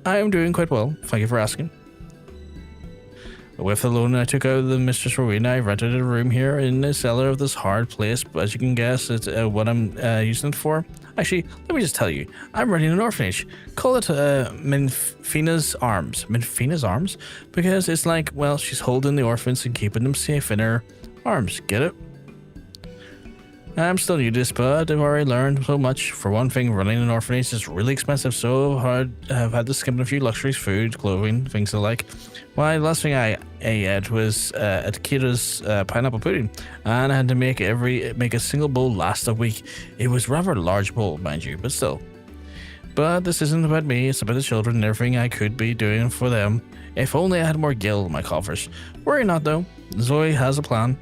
I am doing quite well. Thank you for asking. With the loan I took out of the Mistress Rowena, I rented a room here in the cellar of this hard place, but as you can guess, it's what I'm using it for. Actually, let me just tell you, I'm running an orphanage. Call it Minfina's Arms. Minfina's Arms? Because it's like, well, she's holding the orphans and keeping them safe in her arms. Get it? I'm still new to this, but I've already learned so much. For one thing, running an orphanage is really expensive, so hard I've had to skip a few luxuries, food, clothing, things I like. Why, the last thing I ate was Akira's pineapple pudding, and I had to make a single bowl last a week. It was a rather large bowl, mind you, but still. But this isn't about me, it's about the children and everything I could be doing for them. If only I had more gil in my coffers. Worry not, though. Zoe has a plan.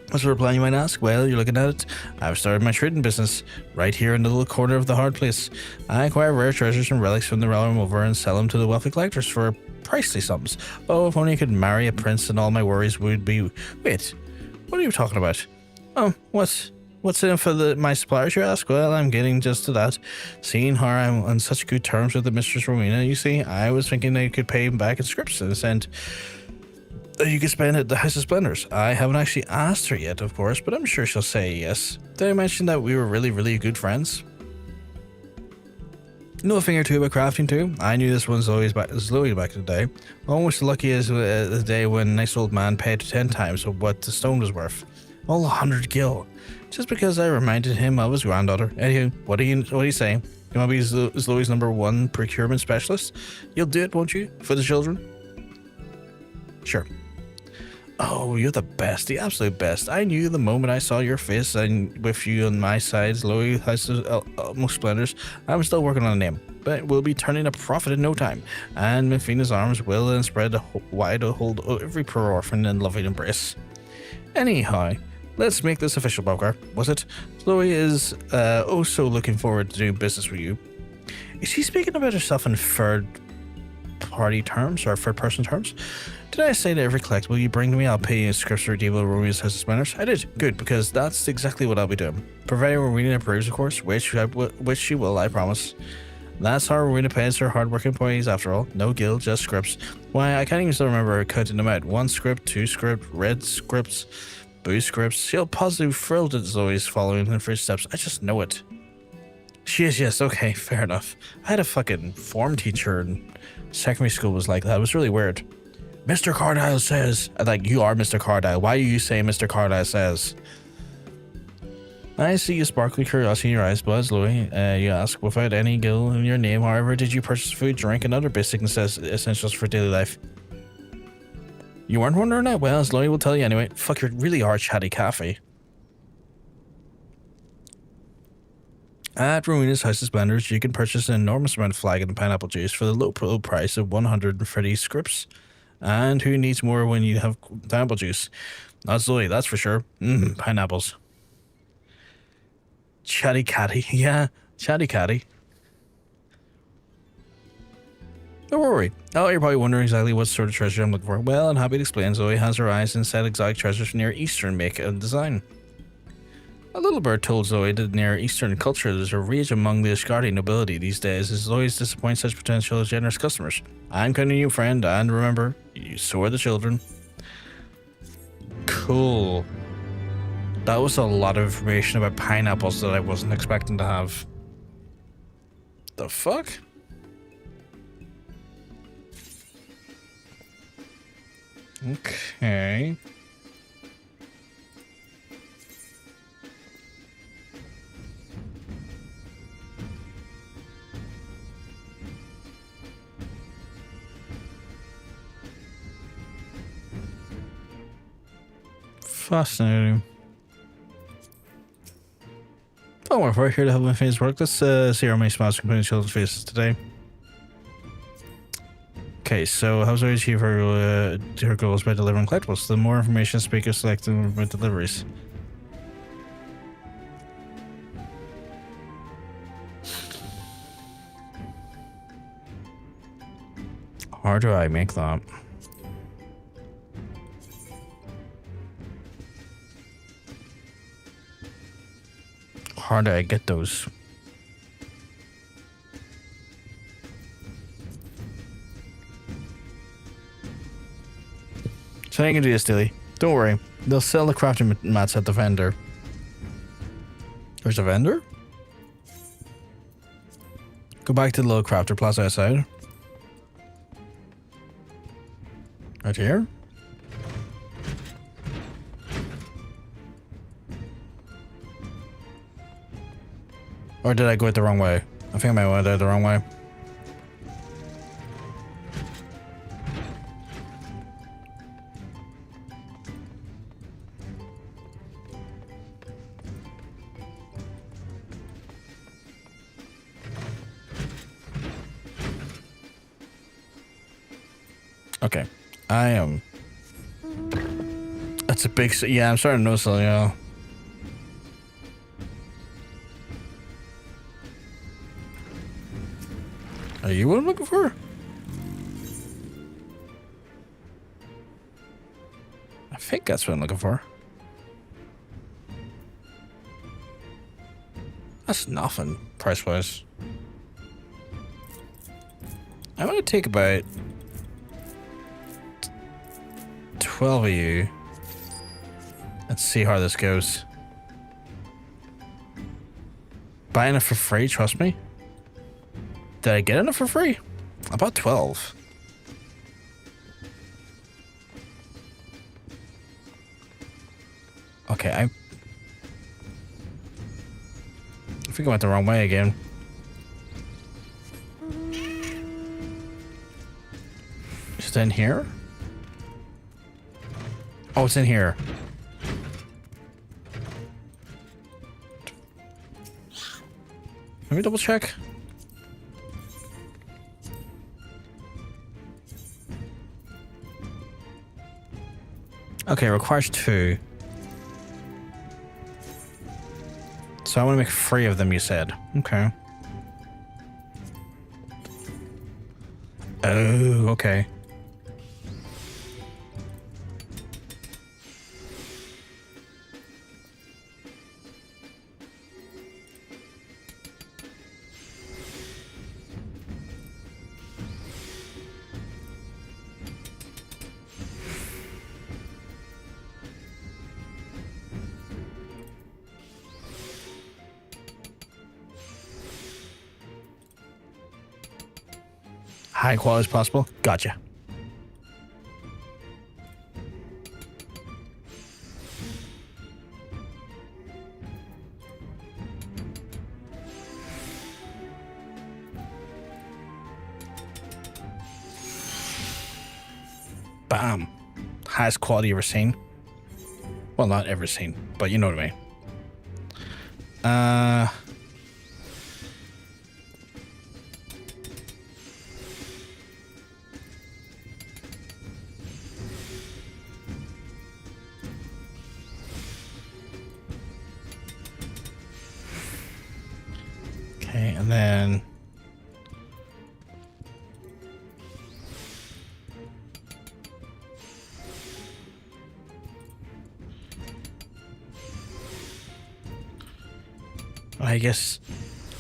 What sort of plan, you might ask? Well, you're looking at it. I've started my trading business right here in the little corner of the hard place. I acquire rare treasures and relics from the realm over and sell them to the wealthy collectors for pricely sums. Oh, if only I could marry a prince and all my worries would be... Wait, what are you talking about? Oh, what's in it for my suppliers, you ask? Well, I'm getting just to that. Seeing how I'm on such good terms with the Mistress Rowena, you see, I was thinking they could pay him back in scripts in a sense. You could spend at the House of Splendors. I haven't actually asked her yet, of course, but I'm sure she'll say yes. Did I mention that we were really, really good friends? Know a thing or two about crafting too. I knew this one's always back in the day. Almost lucky as the day when a nice old man paid 10 times what the stone was worth. All 100 gil. Just because I reminded him of his granddaughter. Anywho, what do you say? You want to be Zoe's #1 procurement specialist? You'll do it, won't you? For the children? Sure. Oh, you're the best, the absolute best. I knew the moment I saw your face and with you on my side, Zoe House of Most Splendors. I'm still working on a name, but we'll be turning a profit in no time. And Minfina's Arms will then spread wide to hold every poor orphan in loving embrace. Anyhow, let's make this official, Boker. Was it? Zoe is oh so looking forward to doing business with you. Is she speaking about herself in third-party terms or third-person terms? Did I say that every collectible you bring to me, I'll pay you scripts for Devo Romeo's House of Splendors? I did. Good, because that's exactly what I'll be doing. Providing Rowena approves, of course, which she will, I promise. That's how Rowena pays her hard-working employees, after all. No guild, just scripts. Why, I can't even still remember counting them out. 1 script, 2 script, red scripts, blue scripts. She'll positively thrilled at Zoe's following in her footsteps. I just know it. She is, yes, okay, fair enough. I had a fucking form teacher in secondary school was like that. It was really weird. Mr. Cardile says. Like, you are Mr. Cardile. Why are you saying Mr. Cardile says? I see a sparkly curiosity in your eyes, Buzz, Louis. You ask, without any gil in your name, however, did you purchase food, drink, and other basic essentials for daily life? You weren't wondering that? Well, as Louis will tell you anyway. Fuck, you really are chatty cafe. At Rowena's House of Splendors, you can purchase an enormous amount of flagon and pineapple juice for the low price of 130 scripts. And who needs more when you have pineapple juice? Not Zoe, that's for sure. Pineapples. Chatty catty. Yeah, chatty catty. Don't worry. Oh, you're probably wondering exactly what sort of treasure I'm looking for. Well, I'm happy to explain. Zoe has her eyes inside exotic treasures from Near Eastern make and design. A little bird told Zoe that Near Eastern culture is a rage among the Asgardi nobility these days, as Zoe's disappoints such potential generous customers. I'm counting you, friend, and remember, so are the children. Cool. That was a lot of information about pineapples that I wasn't expecting to have. The fuck? Okay. Fascinating. Oh, we're here to help my face work. Let's see how many smiles can put in children's faces today. Okay, so how's Zoe achieve her goals by delivering collectibles? The more information speakers select about deliveries. How do I make that? How do I get those? So I can do this, Dilly. Don't worry. They'll sell the crafting mats at the vendor. There's a vendor? Go back to the little crafter plaza outside. Right here? Or did I go it the wrong way? I think I might have went the wrong way. Okay. I am... That's a big... Yeah, I'm starting to notice that, yeah. Are you what I'm looking for? I think that's what I'm looking for. That's nothing, price-wise. I'm gonna take about 12 of you and see how this goes. Buying it for free, trust me. Did I get enough for free? About 12. Okay, I think I went the wrong way again. Is it in here? Oh, it's in here. Let me double check. Okay, requires 2. So I want to make 3 of them, you said. Okay. Oh, okay. High quality as possible. Gotcha. Bam. Highest quality ever seen. Well, not ever seen, but you know what I mean. Okay, and then I guess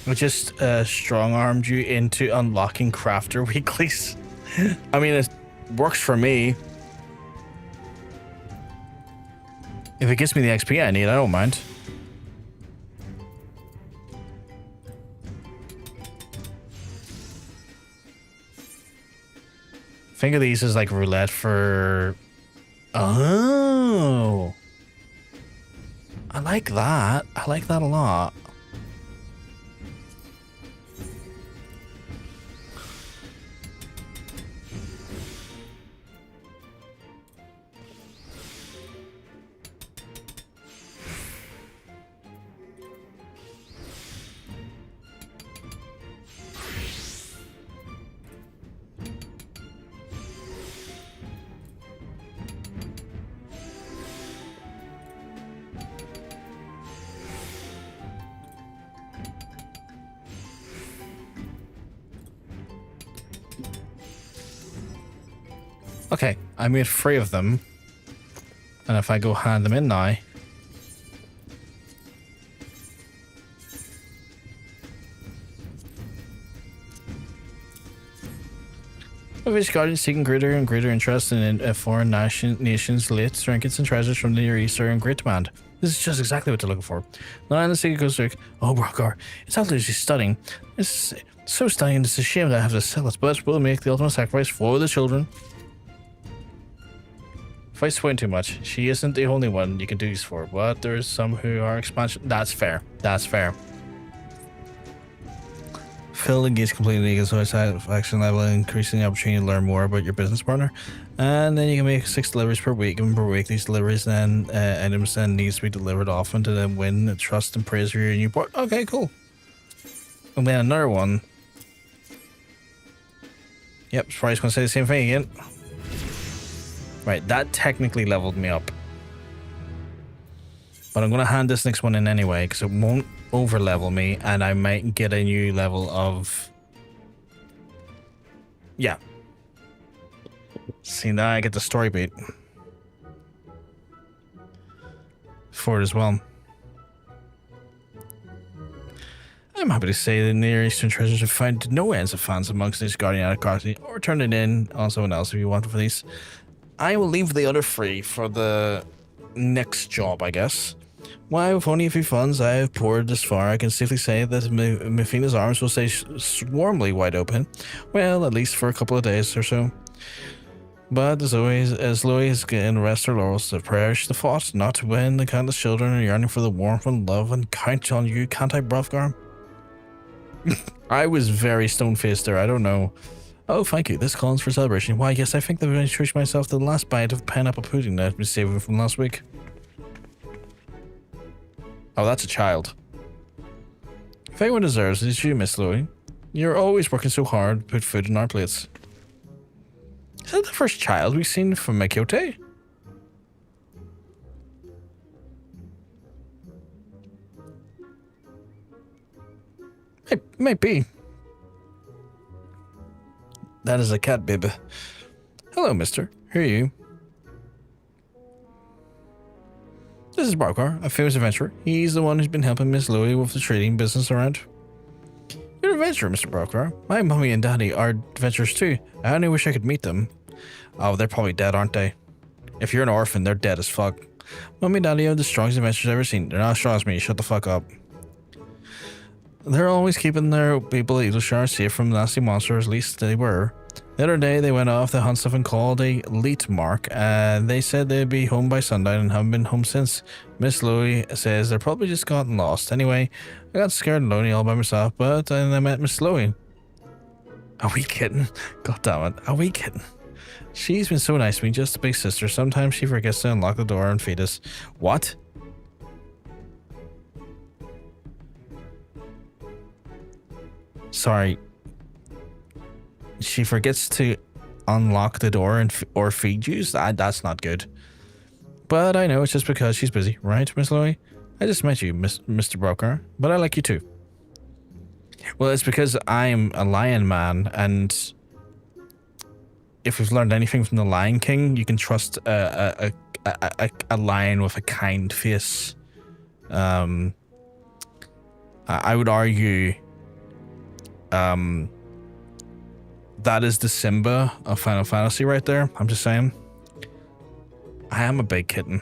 we just strong-armed you into unlocking crafter weeklies. I mean, it works for me. If it gives me the XP I need, I don't mind. Think of these as like roulette for... Oh. I like that. I like that a lot. Okay, I made 3 of them. And if I go hand them in now... Of each guardian seeking greater and greater interest in foreign nations, late trinkets and treasures from the Near East are in great demand. This is just exactly what they're looking for. Now the seeker goes like, oh, Brockar, it's absolutely stunning. It's so stunning, it's a shame that I have to sell it, but we'll make the ultimate sacrifice for the children. If I swing too much, she isn't the only one you can do these for, but there's some who are expansion. That's fair. That's fair. Fill the gates completely gives a satisfaction level, increasing the opportunity to learn more about your business partner. And then you can make 6 deliveries per week. And per week, these deliveries then items then needs to be delivered often to then win the trust and praise of your new part. Okay, cool. And then another one. Yep, probably gonna say the same thing again. Right, that technically leveled me up. But I'm going to hand this next one in anyway, because it won't over-level me, and I might get a new level of... Yeah. See, now I get the story beat. For it as well. I'm happy to say the Near Eastern treasures have found no ends of fans amongst these Guardian of Cassidy, or turn it in on someone else if you want for these. I will leave the other 3 for the next job, I guess. While with only a few funds I have poured this far, I can safely say that Mefina's arms will stay swarmly wide open. Well, at least for a couple of days or so. But as always, as Louis is getting rest her laurels, to perish the fought, not to win the countless children are yearning for the warmth and love and count on you, can't I, Brofgar? I was very stone-faced there, I don't know. Oh, thank you. This calls for celebration. Why, yes, I think that I treat myself to the last bite of pineapple pudding that I've been saving from last week. Oh, that's a child. If anyone deserves it, it's you, Miss Louie. You're always working so hard to put food in our plates. Is that the first child we've seen from Makyote? It might be. That is a cat bib. Hello, mister. Who are you? This is Barkar, a famous adventurer. He's the one who's been helping Miss Louie with the trading business around. You're an adventurer, Mr. Barkar. My mommy and daddy are adventurers too. I only wish I could meet them. Oh, they're probably dead, aren't they? If you're an orphan, they're dead as fuck. Mommy and daddy are the strongest adventurers I've ever seen. They're not as strong as me. Shut the fuck up. They're always keeping their people at Eagleshire safe from nasty monsters, at least they were. The other day, they went off to hunt something called a leet mark, and they said they'd be home by sundown and haven't been home since. Miss Louie says they're probably just gotten lost. Anyway, I got scared and lonely all by myself, but then I met Miss Louie. Are we kidding? God damn it, are we kidding? She's been so nice to me, just a big sister. Sometimes she forgets to unlock the door and feed us. What? Sorry. She forgets to unlock the door and or feed you? That's not good. But I know it's just because she's busy, right, Miss Louie? I just met you, Mr. Broker, but I like you too. Well, it's because I'm a lion man, and if we've learned anything from the Lion King, you can trust a lion with a kind face. I would argue that is the Simba of Final Fantasy right there. I'm just saying. I am a big kitten.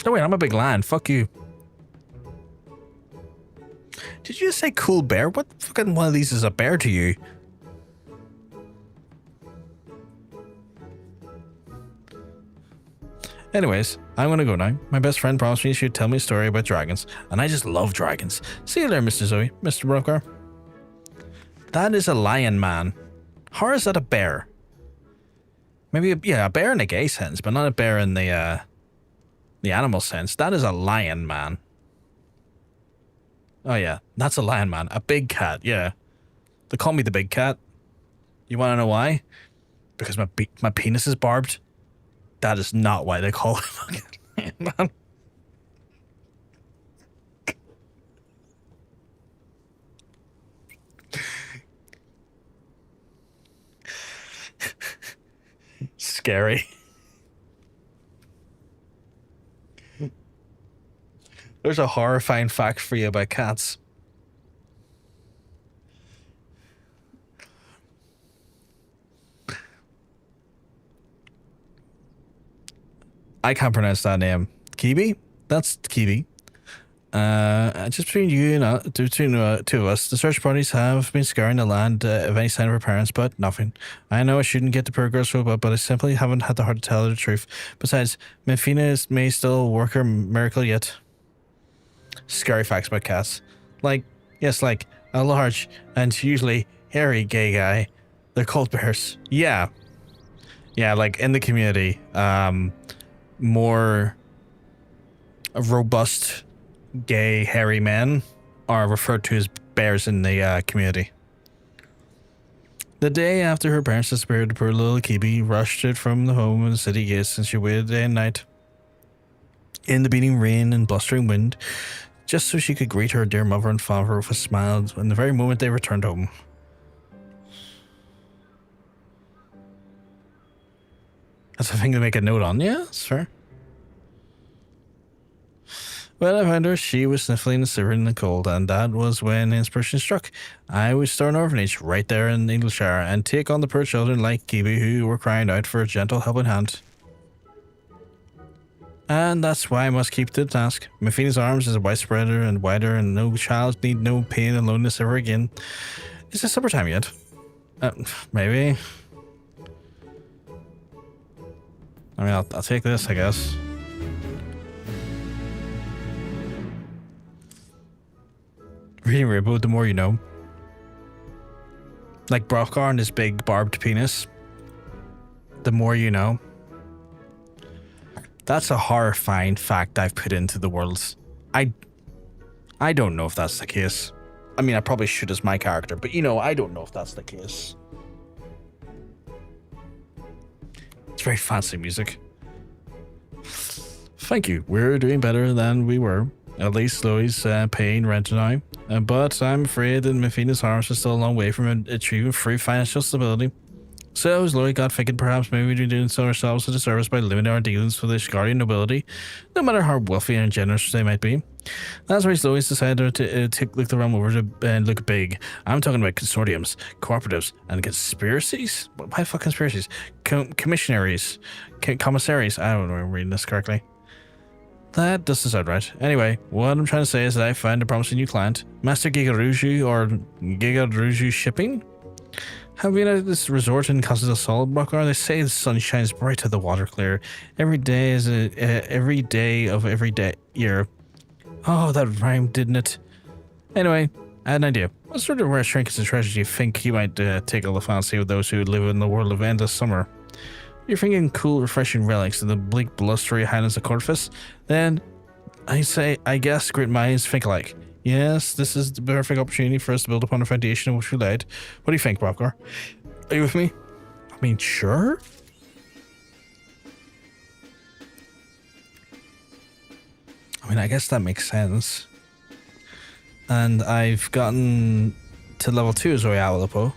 No, wait, I'm a big lion. Fuck you. Did you just say cool bear? What fucking one of these is a bear to you? Anyways, I'm gonna go now. My best friend promised me she'd tell me a story about dragons, and I just love dragons. See you there, Mr. Zoe, Mr. Broker. That is a lion, man. How is that a bear? Maybe, yeah, a bear in a gay sense, but not a bear in the animal sense. That is a lion, man. Oh yeah, that's a lion, man. A big cat, yeah. They call me the big cat. You want to know why? Because my penis is barbed. That is not why they call it fucking lion, man. Scary. There's a horrifying fact for you about cats. I can't pronounce that name. Kibi? That's Kibi. Just between you and between two of us, the search parties have been scouring the land of any sign of her parents, but nothing. I know I shouldn't get the poor girl's hope up, but I simply haven't had the heart to tell her the truth. Besides, Memphina may still work her miracle yet. Scary facts about cats. Like, yes, like a large and usually hairy gay guy. They're called bears. Yeah. Yeah, like in the community, more robust gay hairy men are referred to as bears in the community. The day after her parents disappeared, the poor little Kibi rushed it from the home in the city gates, and she waited day and night in the beating rain and blustering wind, just so she could greet her dear mother and father with a smile in the very moment they returned home. That's a thing to make a note on. Yeah, that's fair. When I found her, she was sniffling and shivering in the cold, and that was when inspiration struck. I would start an orphanage right there in Englishire and take on the poor children like Kibi who were crying out for a gentle helping hand. And that's why I must keep to the task. Memphina's arms is widespread and wider, and no child need no pain and loneliness ever again. Is it supper time yet? Maybe. I mean, I'll take this, I guess. Reading Rainbow, the more you know. Like Brockar and his big barbed penis. The more you know. That's a horrifying fact I've put into the world. I don't know if that's the case. I mean, I probably should as my character, but you know, I don't know if that's the case. It's very fancy music. Thank you. We're doing better than we were. At least Chloe's paying rent now. But I'm afraid that Memphina's arms are still a long way from achieving free financial stability. So as Chloe got thinking perhaps maybe we're doing so ourselves a disservice by limiting our dealings with the Shigarian nobility, no matter how wealthy and generous they might be. That's why Chloe's decided to look the realm over to look big. I'm talking about consortiums, cooperatives, and conspiracies? Why fuck conspiracies? Commissionaries? Commissaries? I don't know if I'm reading this correctly. That doesn't sound right. Anyway, what I'm trying to say is that I found a promising new client, Master Gigaruju or Gigaruju Shipping. Have been at this resort in Casa del Sol, Brockar. They say the sun shines bright and the water clear. Every day is every day of every day year. Oh, that rhymed, didn't it? Anyway, I had an idea. What sort of rare trinkets and treasures do you think you might tickle the fancy of those who live in the world of endless summer? You're thinking cool, refreshing relics in the bleak, blustery highlands of Corfus? Then I guess great minds think alike. Yes, this is the perfect opportunity for us to build upon a foundation on which we laid. What do you think, Brockar? Are you with me? I mean, sure. I mean, I guess that makes sense. And I've gotten to level 2 as Aliapoh.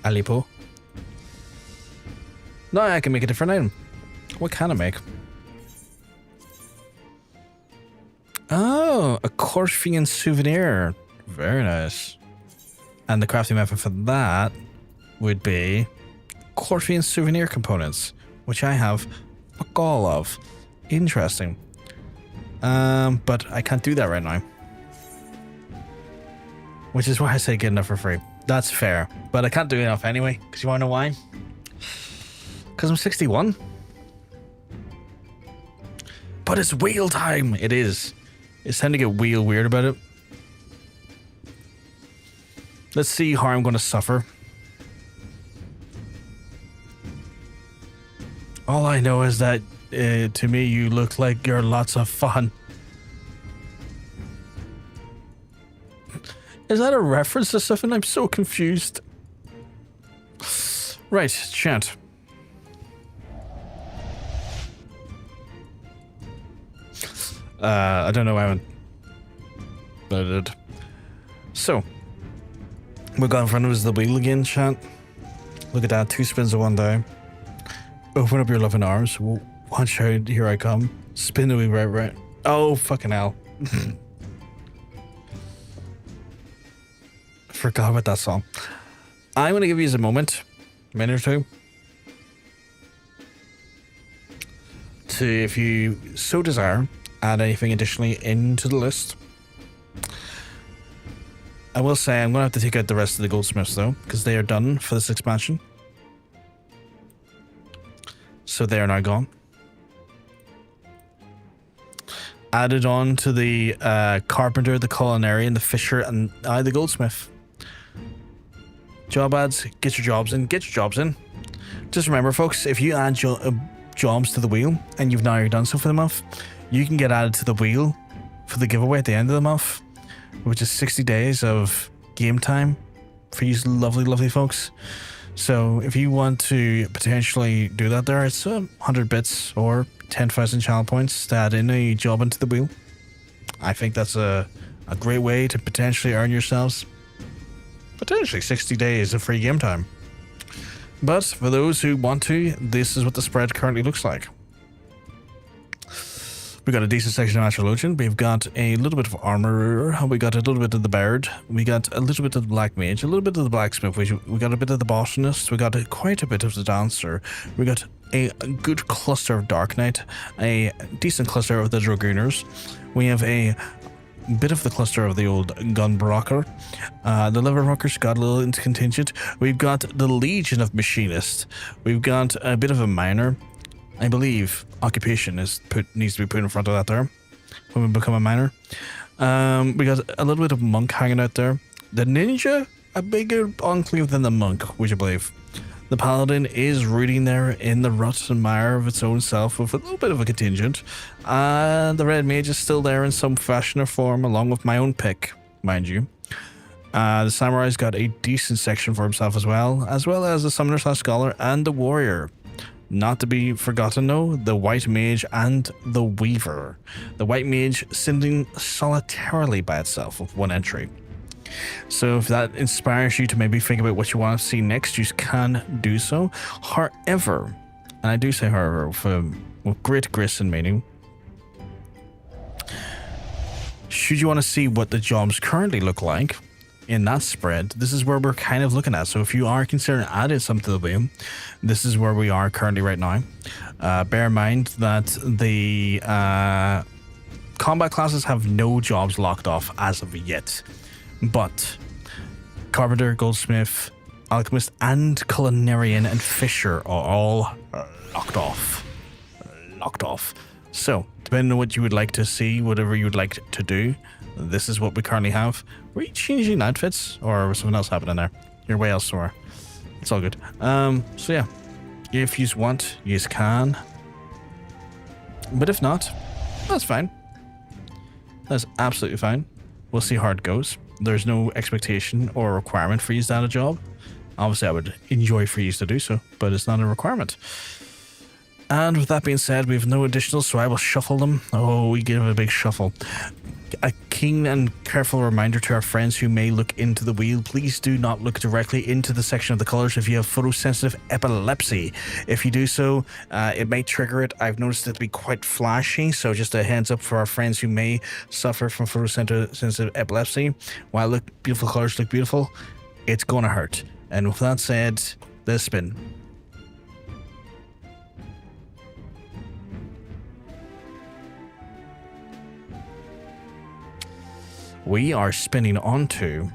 Aliapoh. Now I can make a different item. What can I make? Oh, a Corfian souvenir. Very nice. And the crafting method for that would be Corfian souvenir components, which I have fuck all of. Interesting. But I can't do that right now. Which is why I say get enough for free. That's fair. But I can't do enough anyway. Because you want to know why? Because I'm 61. But it's wheel time. It is. It's time to get wheel weird about it. Let's see how I'm going to suffer. All I know is that to me you look like you're lots of fun. Is that a reference to something? I'm so confused. Right, chat. I don't know, I haven't. But I did. So, we're going in front of us the wheel again, chat. Look at that, 2 spins of 1 die. Open up your loving arms. Watch out, here I come. Spin the wheel right. Oh, fucking hell. Forgot about that song. I'm going to give you a moment, a minute or two, to, if you so desire, add anything additionally into the list. I will say I'm going to have to take out the rest of the Goldsmiths though, because they are done for this expansion. So they are now gone. Added on to the Carpenter, the Culinarian, the Fisher, and the Goldsmith. Job ads, get your jobs in, Just remember, folks, if you add jobs to the wheel, and you've now already done so for the month, you can get added to the wheel for the giveaway at the end of the month, which is 60 days of game time for you lovely, lovely folks. So if you want to potentially do that there, it's 100 bits or 10,000 channel points to add in a job into the wheel. I think that's a great way to potentially earn yourselves potentially 60 days of free game time. But for those who want to, this is what the spread currently looks like. We got a decent section of Astrologian. We've got a little bit of Armorer. We got a little bit of the Bard. We got a little bit of the Black Mage. A little bit of the Blacksmith. We got a bit of the Botanist. We got quite a bit of the Dancer. We got a good cluster of Dark Knight. A decent cluster of the Dragooners. We have a bit of the cluster of the old Gunbrocker. The Leverrockers got a little into contingent. We've got the Legion of Machinist. We've got a bit of a Miner. I believe occupation needs to be put in front of that there when we become a miner. We got a little bit of monk hanging out there. The ninja, a bigger enclave than the monk, would you believe? The paladin is rooting there in the rut and mire of its own self with a little bit of a contingent. The red mage is still there in some fashion or form, along with my own pick, mind you. The samurai's got a decent section for himself as well as the summoner / scholar and the warrior. Not to be forgotten though, the white mage and the weaver. The white mage sitting solitarily by itself with 1 entry. So if that inspires you to maybe think about what you want to see next, you can do so. However, and I do say however with great grace and meaning, should you want to see what the jobs currently look like in that spread, this is where we're kind of looking at. So if you are considering adding something to the wheel, this is where we are currently right now. Bear in mind that the combat classes have no jobs locked off as of yet. But Carpenter, Goldsmith, Alchemist, and Culinarian and Fisher are all locked off. So, depending on what you would like to see, whatever you would like to do, this is what we currently have. Were you changing outfits? Or was something else happening there? You're way elsewhere. It's all good. So yeah. If you want, you can. But if not, that's fine. That's absolutely fine. We'll see how it goes. There's no expectation or requirement for you to add a job. Obviously, I would enjoy for you to do so, but it's not a requirement. And with that being said, we have no additional, so I will shuffle them. Oh, we give it a big shuffle. A keen and careful reminder to our friends who may look into the wheel, please do not look directly into the section of the colors if you have photosensitive epilepsy. If you do so, it may trigger it. I've noticed it to be quite flashy, so just a heads up for our friends who may suffer from photosensitive epilepsy. While beautiful colors look beautiful, it's gonna hurt. And with that said, let's spin. We are spinning onto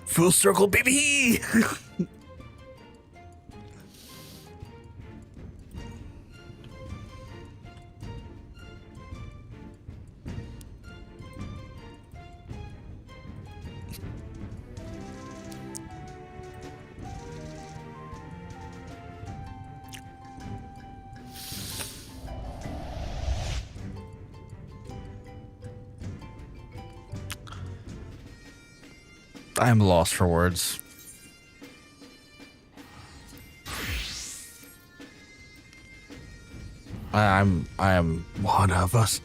full circle, baby. I am lost for words. I am one of us.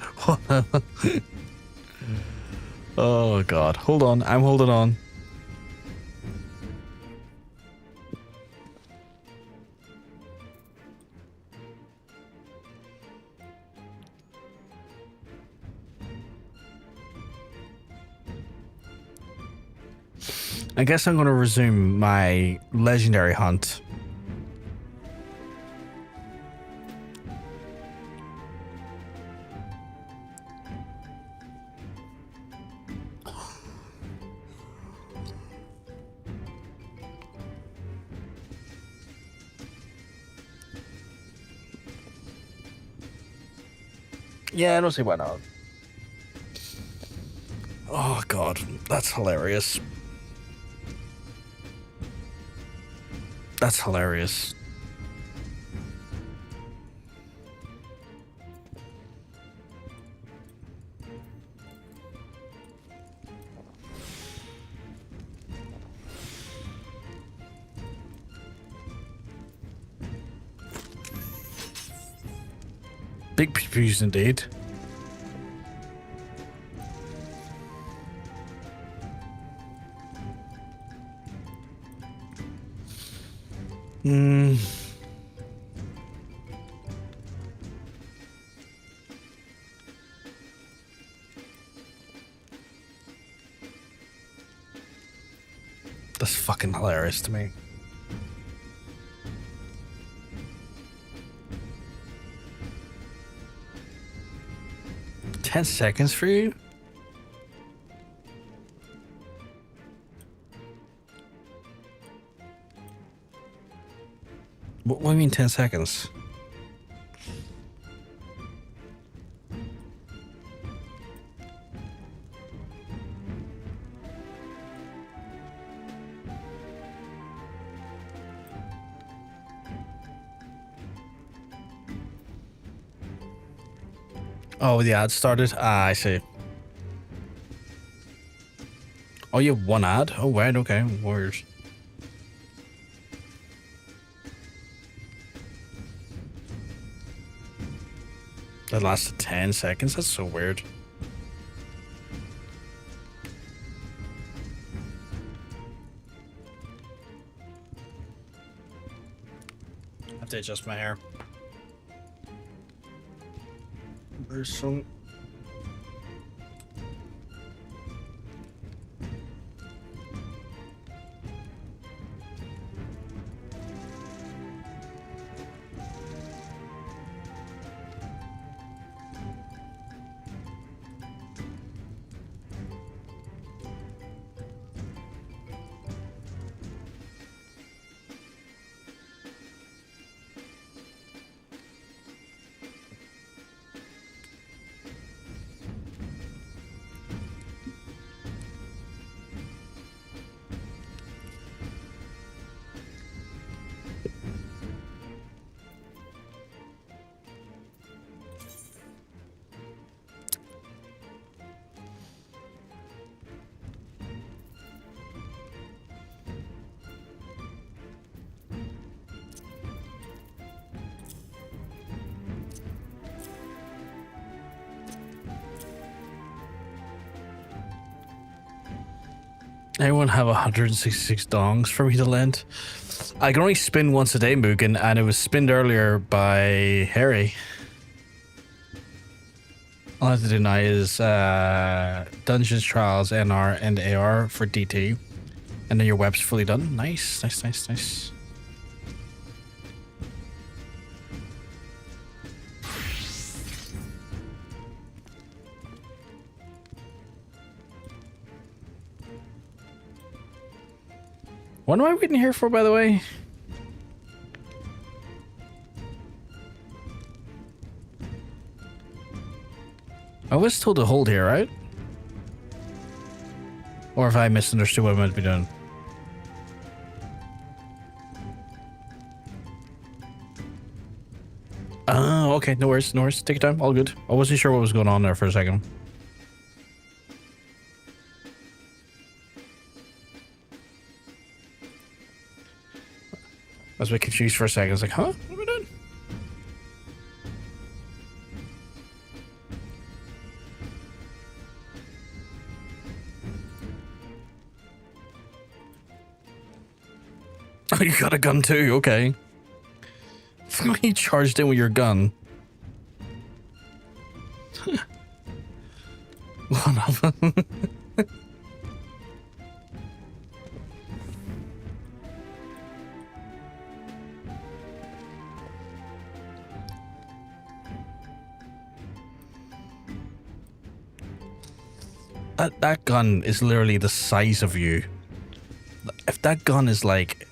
Oh God, hold on, I'm holding on. I guess I'm going to resume my legendary hunt. Yeah, I don't see why not. Oh God, that's hilarious. That's hilarious. Big PvPs indeed. That's fucking hilarious to me. "10 seconds for you?" What do you mean 10 seconds? Oh, the ad started? Ah, I see. Oh, you have one ad? Oh, right, okay. Warriors. That lasted 10 seconds? That's so weird. I have to adjust my hair. There's some... Anyone have 166 dongs for me to lend? I can only spin once a day, Mugen, and it was spinned earlier by Harry. All I have to do now is Dungeons, Trials, NR, and AR for DT. And then your web's fully done. Nice, nice, nice, nice. What am I waiting here for, by the way? I was told to hold here, right? Or have I misunderstood what I'm meant to be doing? Oh, okay. No worries, no worries. Take your time. All good. I wasn't sure what was going on there for a second. I was a bit confused for a second. I was like, huh? What am I doing? Oh, you got a gun too? Okay. You charged in with your gun. One of them. That gun is literally the size of you. If that gun is like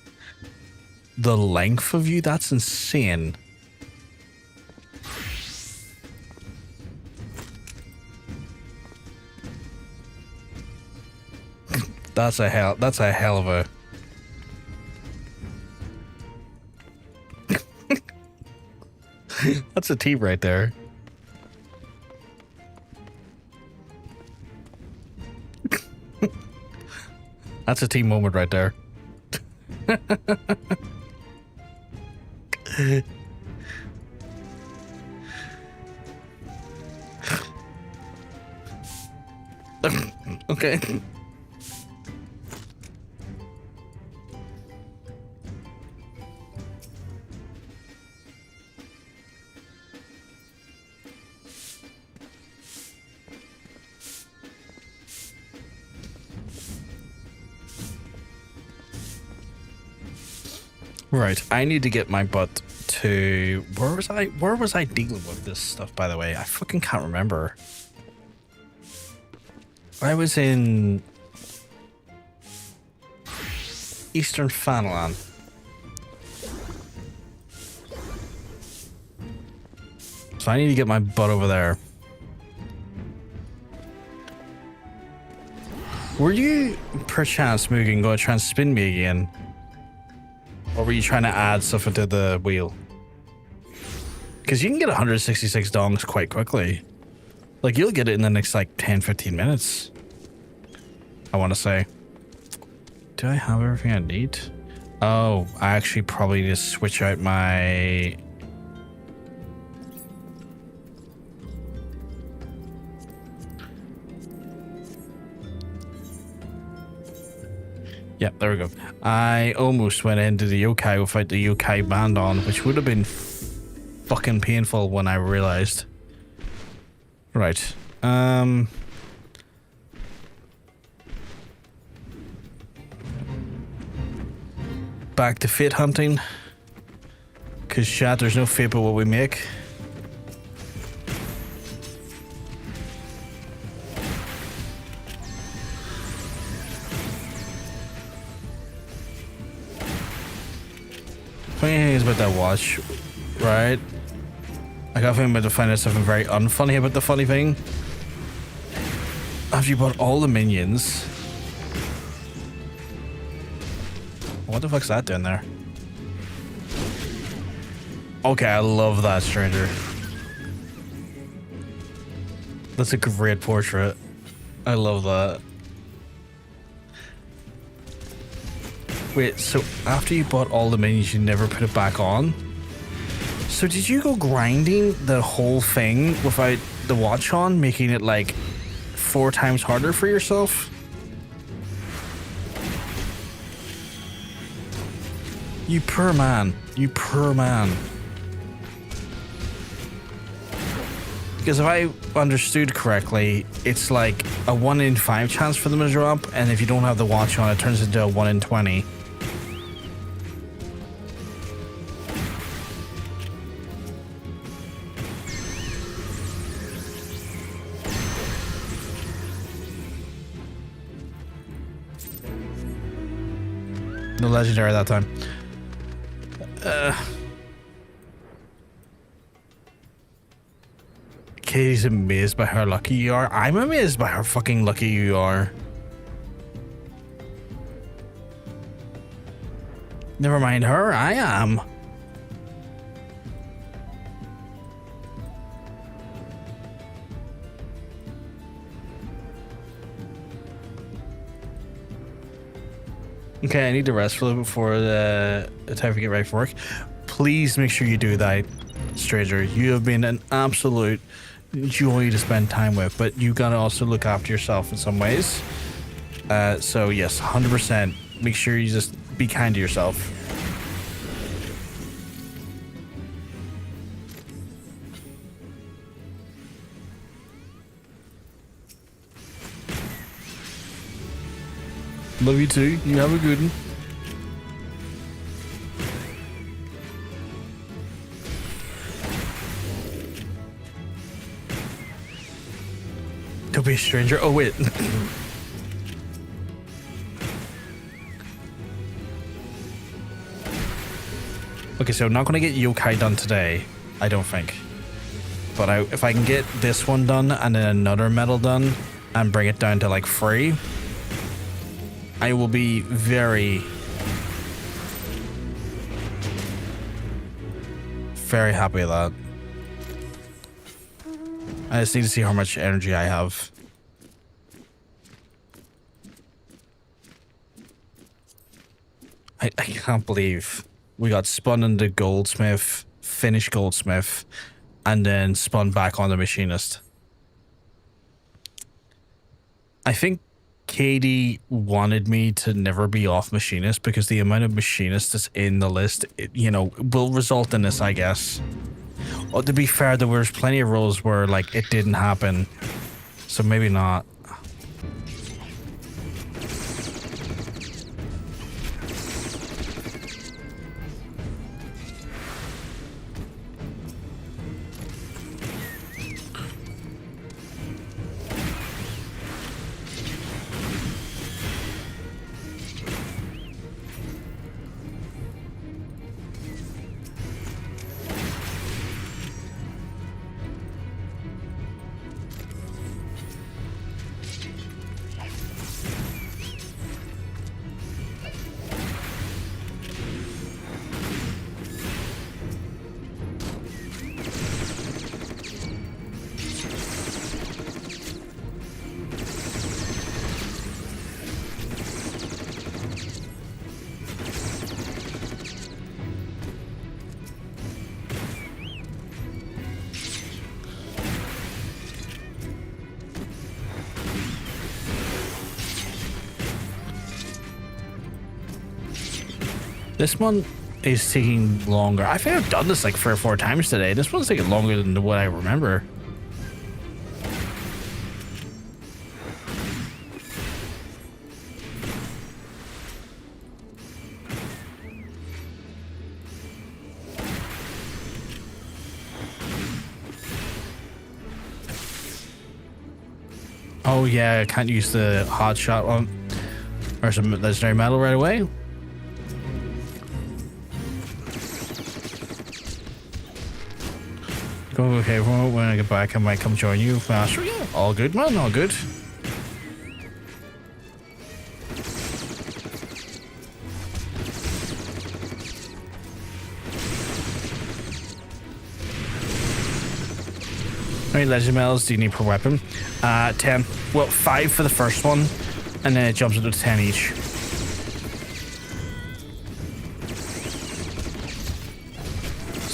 the length of you, that's insane. That's a hell of a that's a team right there. That's a team moment right there. Okay. Right, I need to get my butt to... Where was I dealing with this stuff, by the way? I fucking can't remember. I was in... Eastern Fanland. So I need to get my butt over there. Were you, perchance, Mugen, going to try and spin me again? Or were you trying to add stuff into the wheel? Because you can get 166 dongs quite quickly. Like, you'll get it in the next, like, 10-15 minutes. I want to say. Do I have everything I need? Oh, I actually probably need to switch out my... Yep, there we go. I almost went into the Yokai without the Yokai band on, which would have been fucking painful when I realized. Right. Back to fate hunting. Because, chat, there's no fate but what we make. Funny thing is about that watch, right? I got about to find out something very unfunny about the funny thing. After you bought all the minions. What the fuck's that doing there? Okay, I love that, stranger. That's a great portrait. I love that. Wait, so after you bought all the minions, you never put it back on? So did you go grinding the whole thing without the watch on, making it like 4 times harder for yourself? You poor man. You poor man. Because if I understood correctly, it's like a 1 in 5 chance for them to drop, and if you don't have the watch on, it turns into a 1 in 20. No legendary that time. Katie's amazed by how lucky you are. I'm amazed by how fucking lucky you are. Never mind her, I am. Okay, I need to rest for a little bit before the time to get ready for work. Please make sure you do that, stranger. You have been an absolute joy to spend time with, but you gotta also look after yourself in some ways. So yes, 100%. Make sure you just be kind to yourself. Love you too. You have a good one. Don't be a stranger. Oh, wait. Okay, so I'm not going to get Yokai done today, I don't think. But if I can get this one done and then another medal done and bring it down to like 3, I will be very, very happy with that. I just need to see how much energy I have. I can't believe we got spun into Goldsmith, finished Goldsmith, and then spun back on the Machinist. I think Katie wanted me to never be off Machinist because the amount of Machinists that's in the list, will result in this, I guess. Well, to be fair, there was plenty of roles where, like, it didn't happen. So maybe not. This one is taking longer. I think I've done this like 3 or 4 times today. This one's taking longer than what I remember. Oh yeah, I can't use the hot shot one or some legendary medal right away. Okay, well, when I get back, I might come join you faster. Yeah, all good, man, all good. How many legend medals do you need per weapon? 10. Well, 5 for the first one, and then it jumps up to 10 each.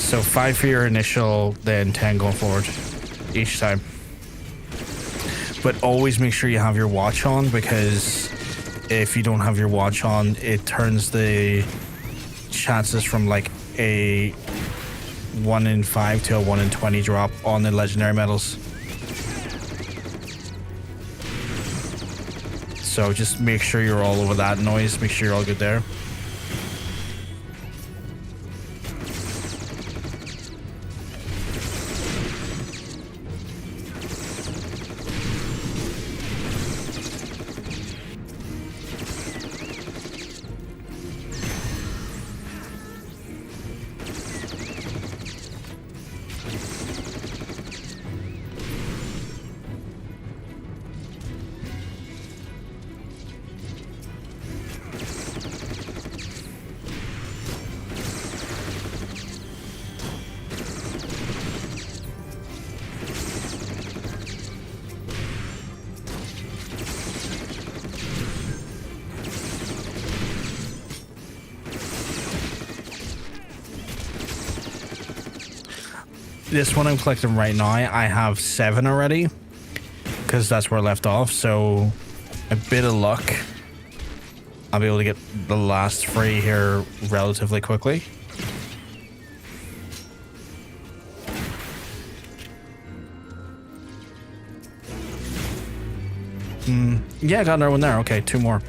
So 5 for your initial, then 10 going forward each time. But always make sure you have your watch on, because if you don't have your watch on, it turns the chances from like a 1 in 5 to a 1 in 20 drop on the legendary medals. So just make sure you're all over that noise. Make sure you're all good there. This one I'm collecting right now, I have 7 already, because that's where I left off. So a bit of luck, I'll be able to get the last 3 here relatively quickly. Yeah, I got another one there. Okay, 2 more.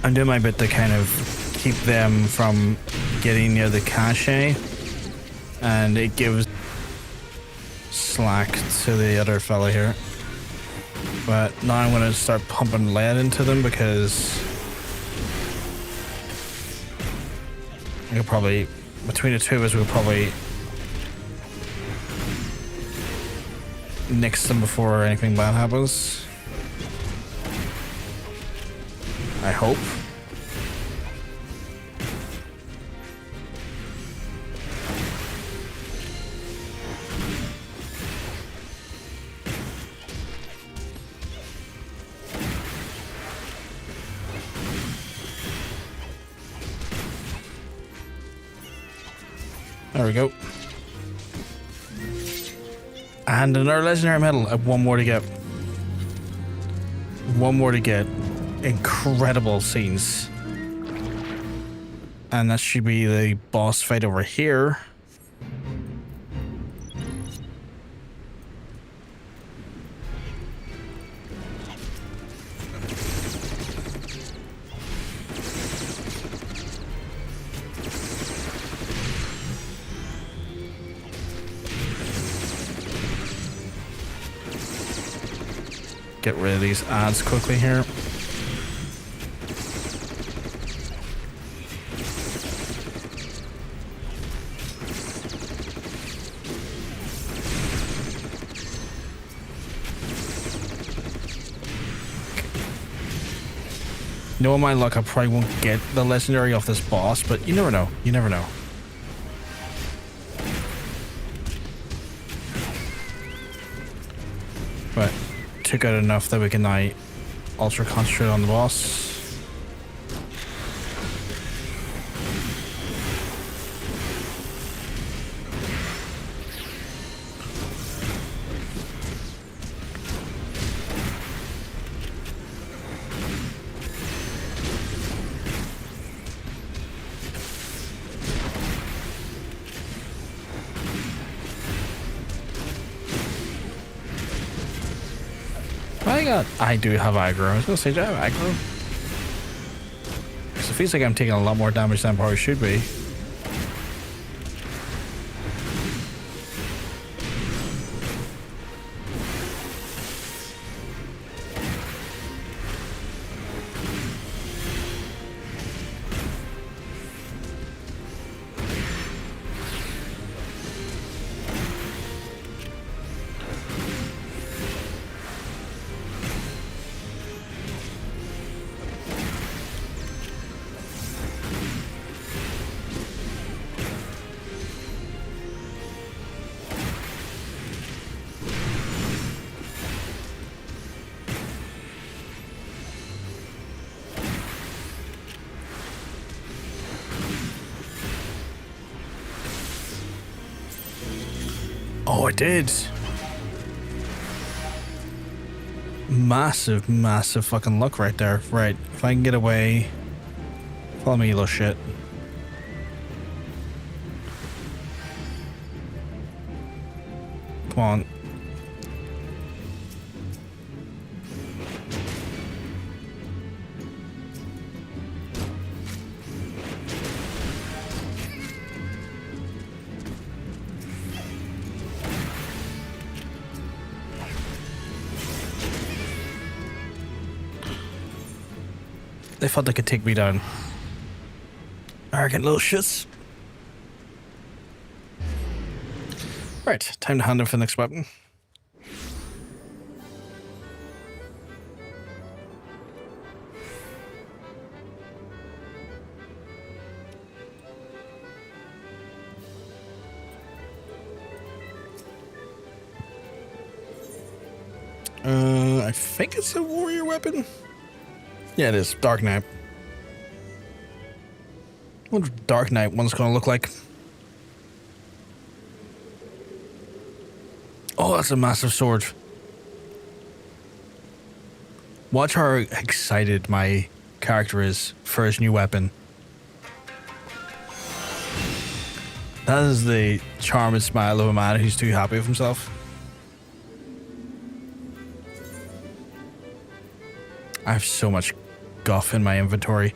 I'm doing my bit to kind of keep them from getting near the cache, and it gives slack to the other fella here. But now I'm going to start pumping lead into them, because I could probably, between the two of us, we could probably nix them before anything bad happens. I hope. There we go. And another legendary medal. I have 1 more to get. 1 more to get. Incredible scenes. And that should be the boss fight over here. Get rid of these ads quickly here. Knowing my luck, I probably won't get the legendary off this boss, but you never know. You never know. But took out enough that we can now ultra concentrate on the boss. hang on. I do have aggro. I was gonna say, do I have aggro? Because it feels like I'm taking a lot more damage than I probably should be. Oh, it did. Massive, massive fucking luck right there. Right, if I can get away. Follow me, you little shit. Come on. They thought they could take me down. Arrogant little shits. Right, time to hand him for the next weapon. I think it's a warrior weapon. Yeah, it is. Dark Knight. What does Dark Knight one's gonna look like? Oh, that's a massive sword. Watch how excited my character is for his new weapon. That is the charm and smile of a man who's too happy with himself. I have so much guff in my inventory.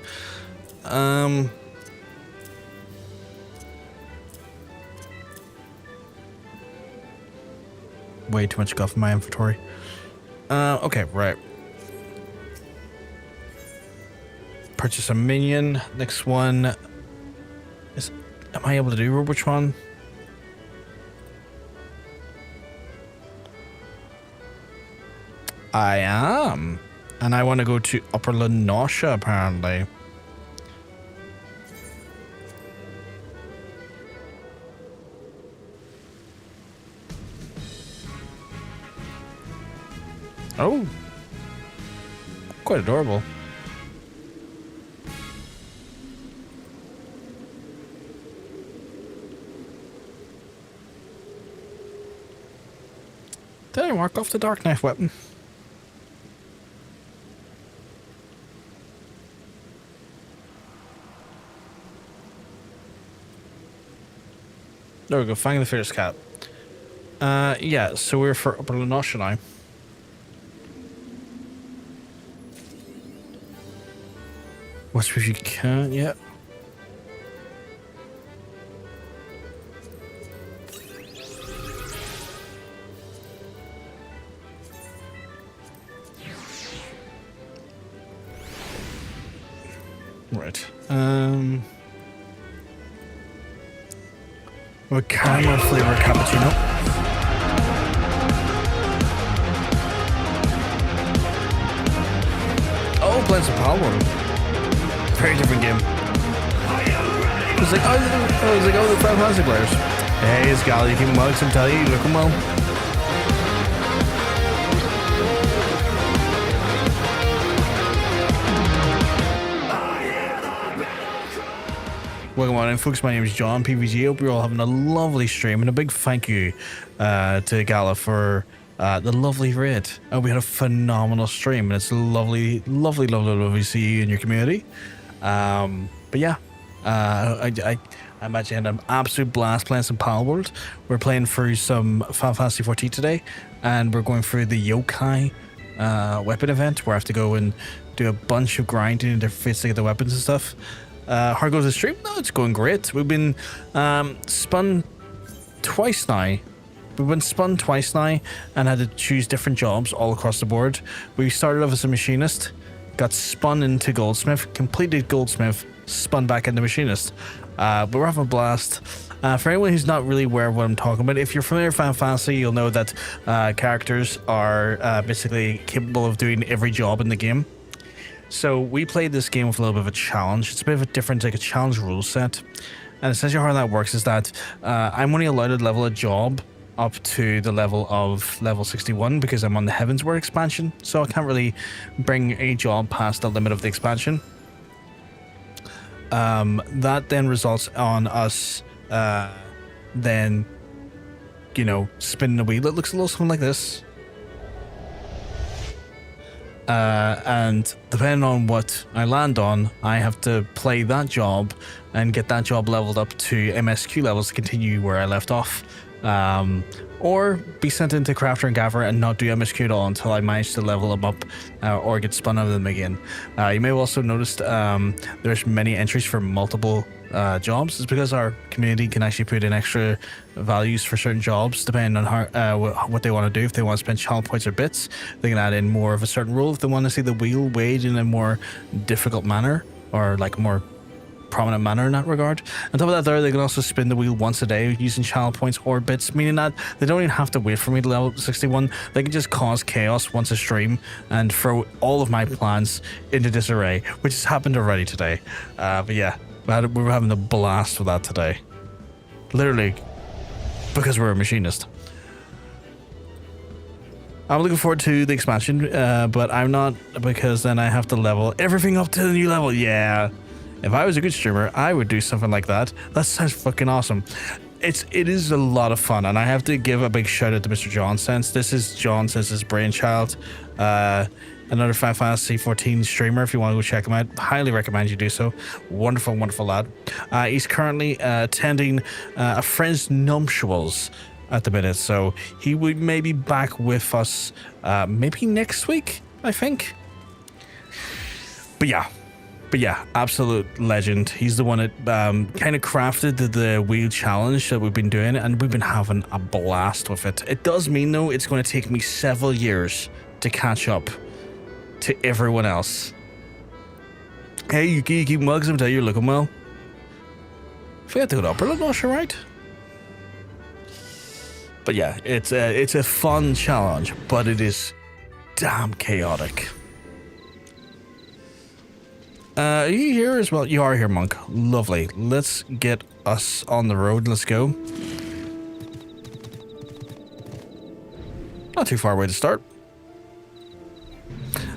Way too much guff in my inventory. Okay, right. Purchase a minion. Next one is... Am I able to do Robotron? I am. And I want to go to Upper Lenosha, apparently. Oh. Quite adorable. Did I mark off the Dark Knife weapon? There we go, Fang the Fierce Cat. Yeah, so we're for Upper Lenosha now. Watch if you can, yeah. Right. With caramel flavor cappuccino. Oh, Blades of Power. Very different game. It was like, oh, the Final Fantasy players. Hey, it's Gal, you keeping well? I'm telling you, looking well. Welcome on in, folks. My name is JonPVG. Hope you're all having a lovely stream, and a big thank you to Gala for the lovely raid. We had a phenomenal stream, and it's lovely to see you in your community. But yeah, I imagine an absolute blast playing some Palworld. We're playing through some Final Fantasy XIV today, and we're going through the Yokai weapon event where I have to go and do a bunch of grinding in different fields to get the weapons and stuff. How goes the stream? No, it's going great. We've been spun twice now. And had to choose different jobs all across the board. We started off as a machinist, got spun into Goldsmith, completed Goldsmith, spun back into Machinist. But we're having a blast. For anyone who's not really aware of what I'm talking about, if you're familiar with Final Fantasy, you'll know that characters are basically capable of doing every job in the game. So we played this game with a little bit of a challenge. It's a bit of a different, like a challenge rule set. And essentially how that works is that I'm only allowed to level a job up to the level of level 61 because I'm on the Heavensward expansion. So I can't really bring a job past the limit of the expansion. That then results on us then, you know, spinning a wheel. It looks a little something like this. And depending on what I land on, I have to play that job and get that job leveled up to MSQ levels to continue where I left off. Or be sent into Crafter and Gaffer and not do MSQ at all until I manage to level them up or get spun out of them again. You may have also noticed there's many entries for multiple jobs. It's because our community can actually put in extra values for certain jobs depending on how, what they want to do. If they want to spend channel points or bits, they can add in more of a certain rule. If they want to see the wheel weighed in a more difficult manner or like more prominent manner in that regard. On top of that they can also spin the wheel once a day using channel points or bits, meaning that they don't even have to wait for me to level 61. They can just cause chaos once a stream and throw all of my plans into disarray, which has happened already today. But yeah, we were having a blast with that today. Literally, because we're a machinist. I'm looking forward to the expansion, but I'm not, because then I have to level everything up to the new level. Yeah. If I was a good streamer, I would do something like that. That sounds fucking awesome. It is a lot of fun, and I have to give a big shout out to Mr. Jonsense. This is Jonsense's brainchild. Another Final Fantasy XIV streamer. If you want to go check him out, highly recommend you do so. Wonderful, wonderful lad. He's currently attending a friend's nuptials at the minute, so he would maybe back with us maybe next week, I think. But yeah, absolute legend. He's the one that kind of crafted the wheel challenge that we've been doing, and we've been having a blast with it. It does mean, though, it's going to take me several years to catch up to everyone else. Hey, you keep mugs, I'm telling you, you're looking well. Forget to go to upper Lagosha, right? But yeah, it's a fun challenge, but it is damn chaotic. Are you here as well? You are here, Monk. Lovely. Let's get us on the road. Let's go. Not too far away to start.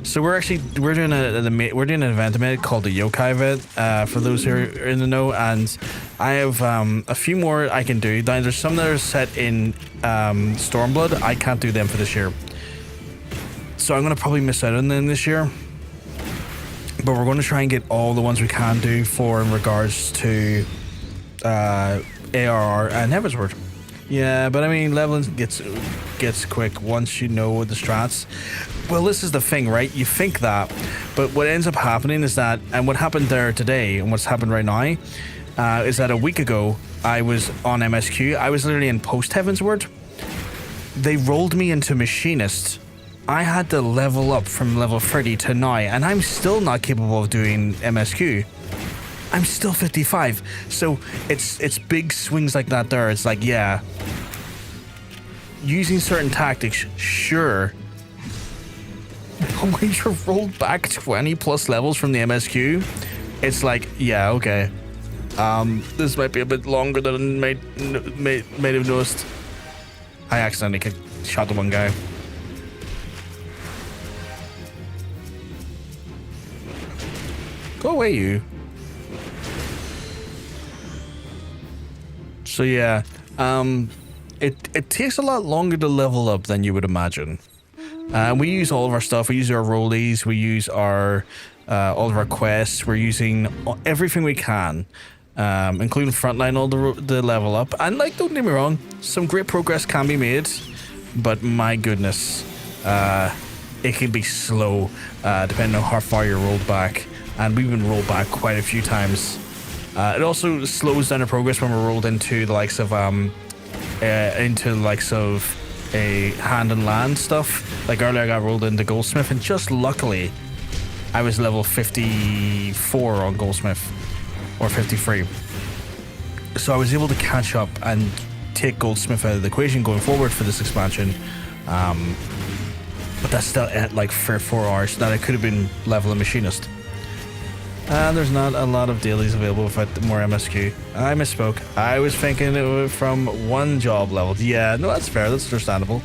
So we're doing an event called the Yokai event, for those who are in the know, and I have a few more I can do. There's some that are set in Stormblood. I can't do them for this year, so I'm gonna probably miss out on them this year. But we're going to try and get all the ones we can do for in regards to ARR and Heavensward. Yeah, but I mean, leveling gets quick once you know the strats. Well, this is the thing, right? You think that, but what ends up happening is that, and what happened there today, and what's happened right now, is that a week ago I was on MSQ. I was literally in post Heavensward. They rolled me into Machinist. I had to level up from level 30 to now, and I'm still not capable of doing MSQ. I'm still 55. So it's big swings like that there. It's like, yeah, using certain tactics, sure. But when you're rolled back 20 plus levels from the MSQ, it's like, yeah, okay. This might be a bit longer than may have noticed. I accidentally shot the one guy. Go away, you. So yeah, it takes a lot longer to level up than you would imagine. We use all of our stuff. We use our rollies. We use our all of our quests. We're using everything we can, including Frontline, all the level up. And like, don't get me wrong, some great progress can be made, but my goodness, it can be slow depending on how far you're rolled back, and we've been rolled back quite a few times. It also slows down the progress when we're rolled into the likes of a hand and land stuff. Like earlier I got rolled into Goldsmith, and just luckily I was level 54 on Goldsmith, or 53. So I was able to catch up and take Goldsmith out of the equation going forward for this expansion. But that's still at like 4 hours that I could have been leveling Machinist. And there's not a lot of dailies available without more MSQ. I misspoke. I was thinking it was from 1 job level. Yeah, no, that's fair. That's understandable.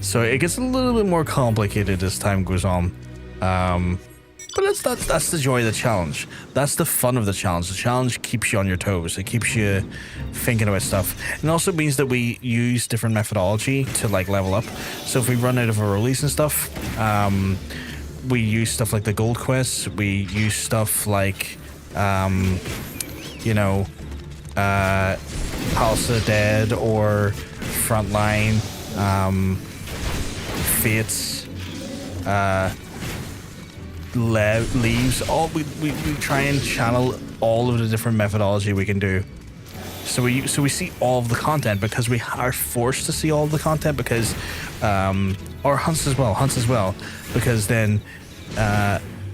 So it gets a little bit more complicated as time goes on. But that's the joy of the challenge. That's the fun of the challenge. The challenge keeps you on your toes. It keeps you thinking about stuff. It also means that we use different methodology to like level up. So if we run out of a release and stuff, we use stuff like the gold quests. We use stuff like, Palace of the Dead or Frontline, Fates, leaves. All we try and channel all of the different methodology we can do. So we see all of the content because we are forced to see all of the content because or hunts as well because then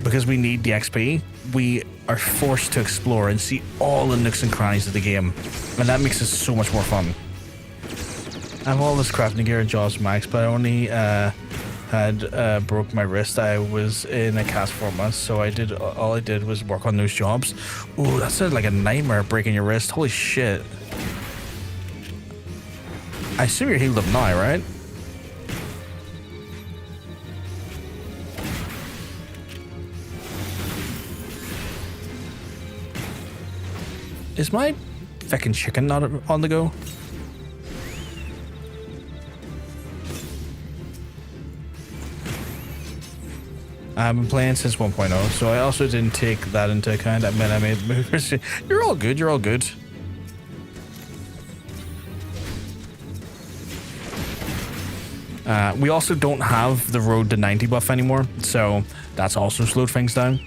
because we need the XP, we are forced to explore and see all the nooks and crannies of the game, and that makes it so much more fun. I have all this crafting gear and Jaws Max, but I only had broke my wrist. I was in a cast for months, so all I did was work on those jobs. Ooh, that sounds like a nightmare, breaking your wrist. Holy shit. I assume you're healed up now, right? Is my fucking chicken not on the go? I've been playing since 1.0, so I also didn't take that into account. I mean, I made movers. You're all good. You're all good. We also don't have the road to 90 buff anymore, so that's also slowed things down.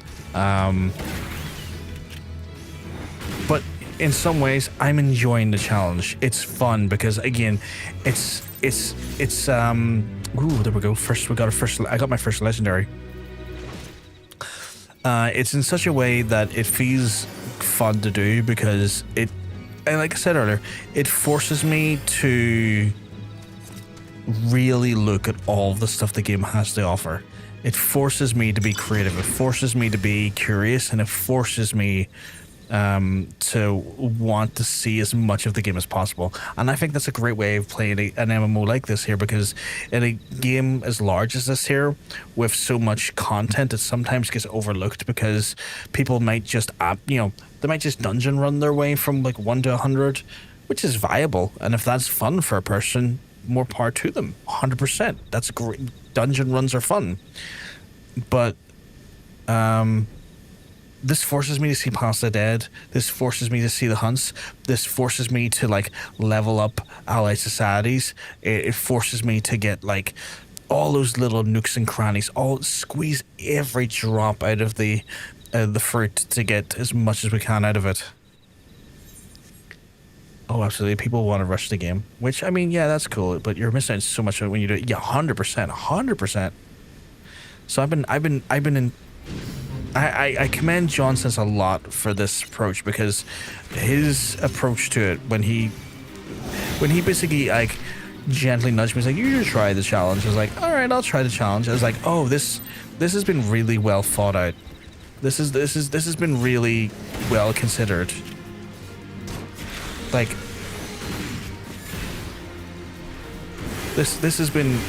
But in some ways, I'm enjoying the challenge. It's fun because again, it's ooh, there we go. I got my first legendary. It's in such a way that it feels fun to do because and like I said earlier, it forces me to really look at all the stuff the game has to offer. It forces me to be creative. It forces me to be curious, and it forces me to want to see as much of the game as possible. And I think that's a great way of playing an MMO like this here, because in a game as large as this here, with so much content, it sometimes gets overlooked because people might just they might just dungeon run their way from like 1 to 100, which is viable. And if that's fun for a person, more power to them. 100%. That's great. Dungeon runs are fun. But this forces me to see Past the Dead. This forces me to see the hunts. This forces me to like level up allied societies. It forces me to get like all those little nooks and crannies, squeeze every drop out of the fruit to get as much as we can out of it. Oh, absolutely. People want to rush the game, which, I mean, yeah, that's cool, but you're missing out so much when you do it. Yeah, 100%. So I commend Jonsense a lot for this approach, because his approach to it, when he basically like gently nudged me, he's like, you should try the challenge. I was like, all right, I'll try the challenge. I was like, oh, this has been really well thought out. This has been really well considered. Like, this has been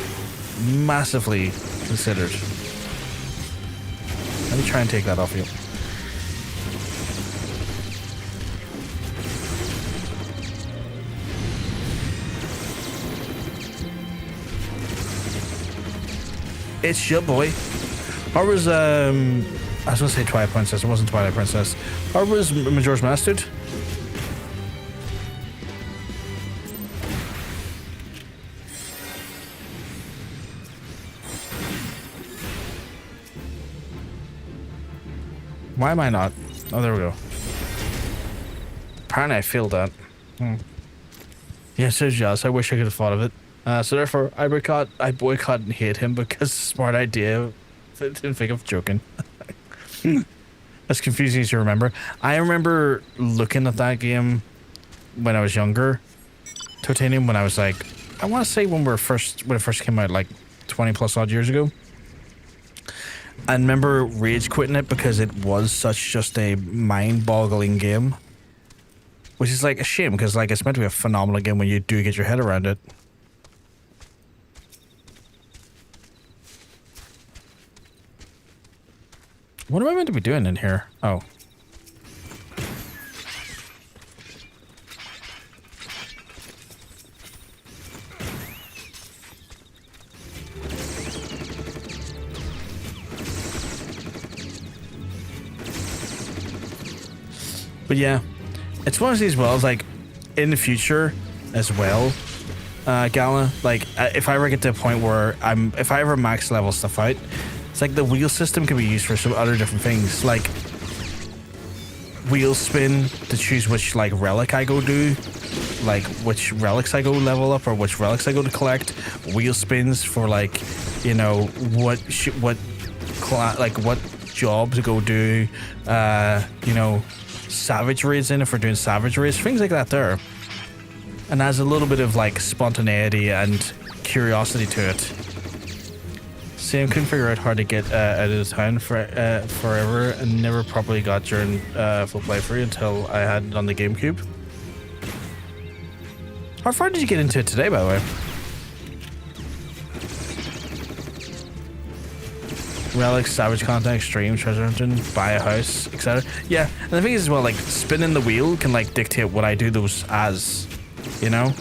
massively considered. Let me try and take that off you. It's your boy. How was I was gonna say Twilight Princess. It wasn't Twilight Princess. How was Majora's Mask? Why am I not? Oh, there we go. Apparently I failed that. Yeah, so jealous. I wish I could have thought of it. So therefore, I boycott and hate him because smart idea. I didn't think of joking. That's confusing to remember. I remember looking at that game when I was younger. Titanium, when I was like, I want to say when it first came out, like 20 plus odd years ago. I remember rage quitting it because it was such just a mind-boggling game. Which is like a shame because like it's meant to be a phenomenal game when you do get your head around it. What am I meant to be doing in here? Oh. But yeah, it's one of these wells, like, in the future as well, Gala, like, if I ever get to a point where if I ever max level stuff out, it's like the wheel system can be used for some other different things, like wheel spin to choose which, like, relic I go do, like, which relics I go level up or which relics I go to collect, wheel spins for, like, you know, what job to go do, you know, savage raids in if we're doing savage raids, things like that there. And adds a little bit of like spontaneity and curiosity to it. See, I couldn't figure out how to get out of the town forever and never properly got during full playthrough until I had it on the GameCube. How far did you get into it today, by the way? Relics, savage content, extreme, treasure hunting, buy a house, etc. Yeah, and the thing is as well, like, spinning the wheel can like dictate what I do those as, you know?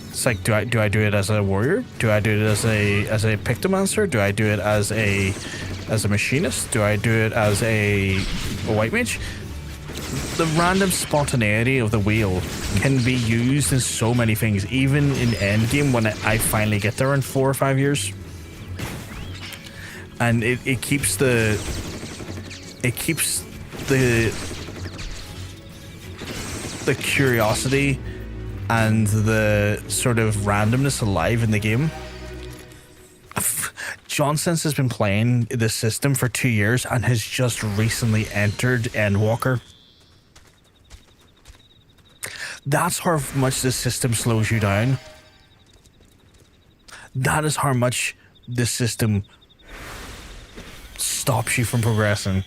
It's like, do I do it as a warrior? Do I do it as a pictomancer? Do I do it as a machinist? Do I do it as a white mage? The random spontaneity of the wheel can be used in so many things, even in endgame when I finally get there in 4 or 5 years. And it keeps the curiosity and the sort of randomness alive in the game. Jonsense has been playing this system for 2 years and has just recently entered Endwalker. That's how much this system slows you down. That is how much this system stops you from progressing,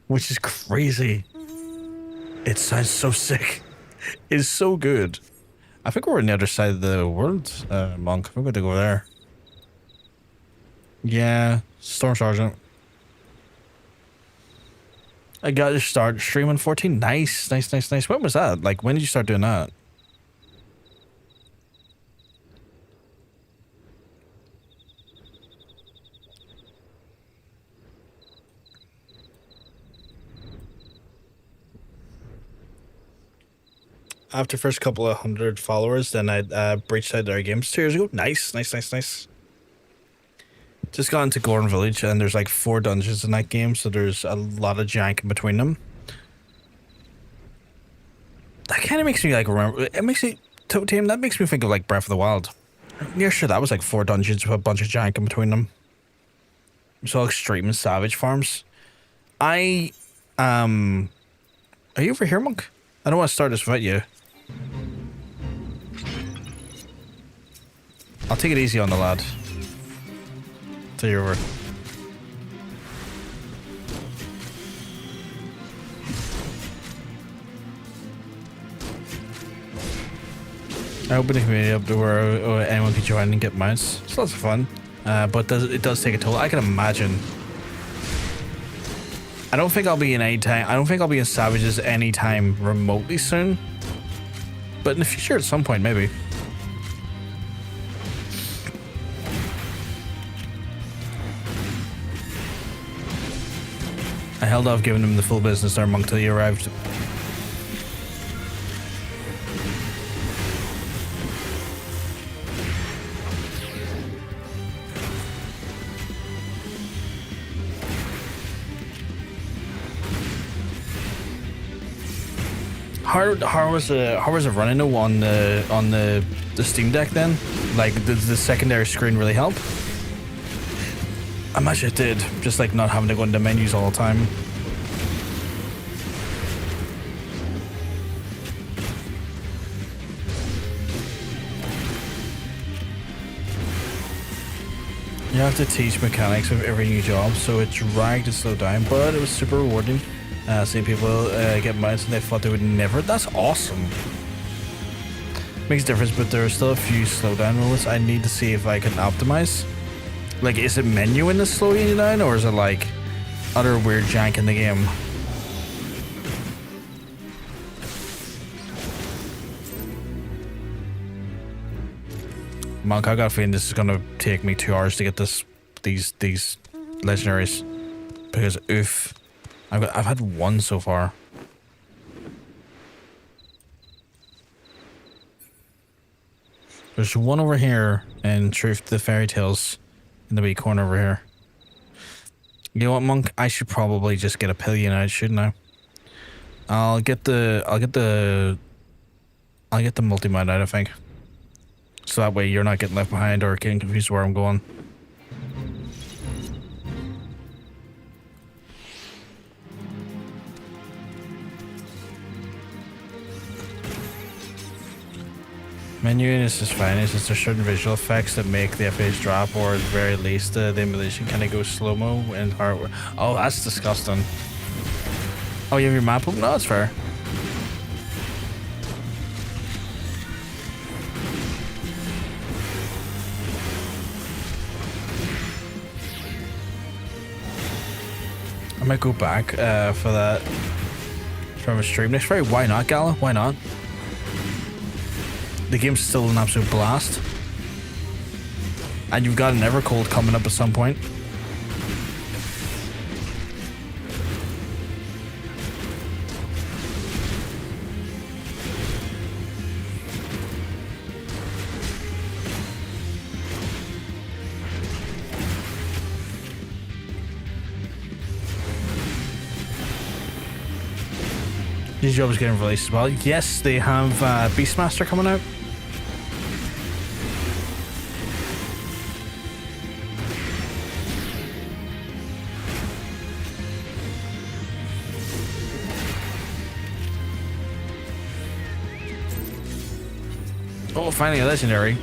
which is crazy. It sounds so sick. It's so good. I think we're on the other side of the world, Monk. We're going to go there. Yeah, Storm Sergeant. I got to start streaming 14. Nice. When was that? Like, when did you start doing that? After first couple of 100 followers, then I breached out their games 2 years ago. Nice. Just got into Gordon Village, and there's like 4 dungeons in that game, so there's a lot of jank in between them. That kind of makes me like remember. It makes me Totem. That makes me think of like Breath of the Wild. Yeah, sure, that was like 4 dungeons with a bunch of jank in between them. It's all extreme and savage farms. Are you over here, Monk? I don't want to start this without you. I'll take it easy on the lad. Till you're over. I opened a community up to where anyone can join and get mounts. It's lots of fun, but it does take a toll. I can imagine. I don't think I'll be in Savages anytime remotely soon, but in the future at some point maybe. I held off giving him the full business there, Monk, till you arrived. How was it running though on the Steam Deck then? Like, does the secondary screen really help? I imagine it did. Just like not having to go into menus all the time. You have to teach mechanics of every new job, so it dragged to slow down, but it was super rewarding. Seeing people get mounts and they thought they would never. That's awesome. Makes a difference, but there are still a few slowdown moments I need to see if I can optimize. Like, is it menuing that's slowing you down, or is it like other weird jank in the game? Monk, I got a feeling this is gonna take me 2 hours to get these legendaries, because oof, I've had one so far. There's one over here in Truth to the Fairy Tales in the wee corner over here. You know what, Monk? I should probably just get a pillion out, shouldn't I? I'll get the multi-mount out, I think. So that way you're not getting left behind or getting confused where I'm going. Menuing is just fine. It's just there's certain visual effects that make the FPS drop, or at the very least the emulation kind of goes slow-mo in hardware. Oh, that's disgusting. Oh, you have your map open? No, that's fair. I might go back for that from a stream next Friday. Why not, Gala? Why not? The game's still an absolute blast. And you've got an Evercold coming up at some point. These jobs getting released as well. Yes, they have Beastmaster coming out. Oh, finally a legendary.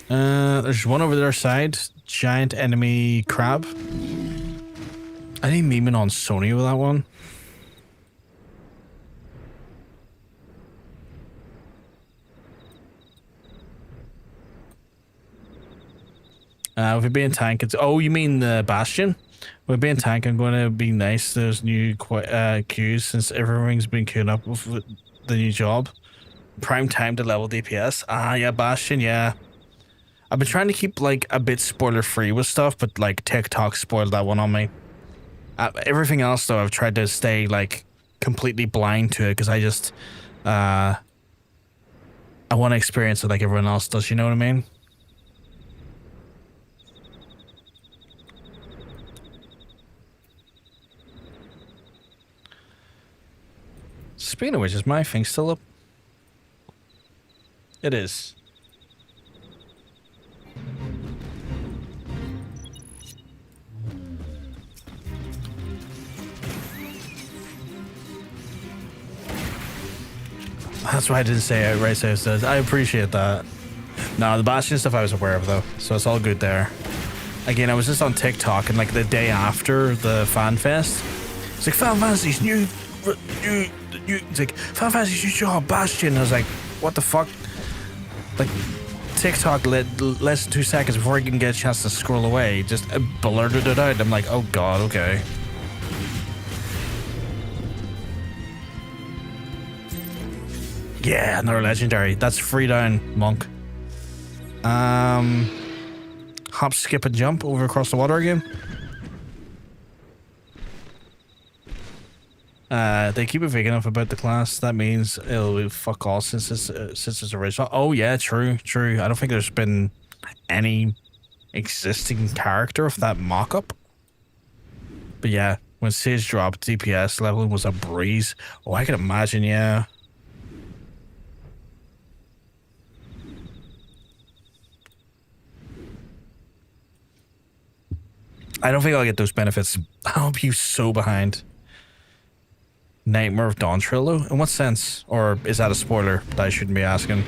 There's one over their side. Giant enemy crab. I need memeing on Sony with that one. With it being tank, it's... Oh, you mean the Bastion? With being tank, I'm going to be nice. There's new queues since everything's been queuing up with the new job. Prime time to level DPS. Ah, yeah, Bastion, yeah. I've been trying to keep, like, a bit spoiler-free with stuff, but, like, TikTok spoiled that one on me. Everything else, though, I've tried to stay, like, completely blind to it, because I just... I want to experience it like everyone else does, you know what I mean? Speaking of which, is my thing still up? It is. That's why I didn't say it right, so it says. I appreciate that. No, the Bastion stuff I was aware of, though, so it's all good there. Again, I was just on TikTok, and like the day after the Fan Fest, it's like Final Fantasy's new, it's like Final Fantasy's new job, Bastion. I was like, what the fuck? Like, TikTok less than 2 seconds before I can get a chance to scroll away, just blurted it out. I'm like, oh god, okay. Yeah, another legendary. That's free down, Monk. Hop, skip, and jump over across the water again. They keep it vague enough about the class. That means it'll be fuck all since it's original. Oh yeah, true. I don't think there's been any existing character of that mock-up. But yeah, When Sage dropped, DPS leveling was a breeze. Oh, I can imagine, yeah. I don't think I'll get those benefits. I'll be so behind. Nightmare of Dawn Trillo? In what sense? Or is that a spoiler that I shouldn't be asking?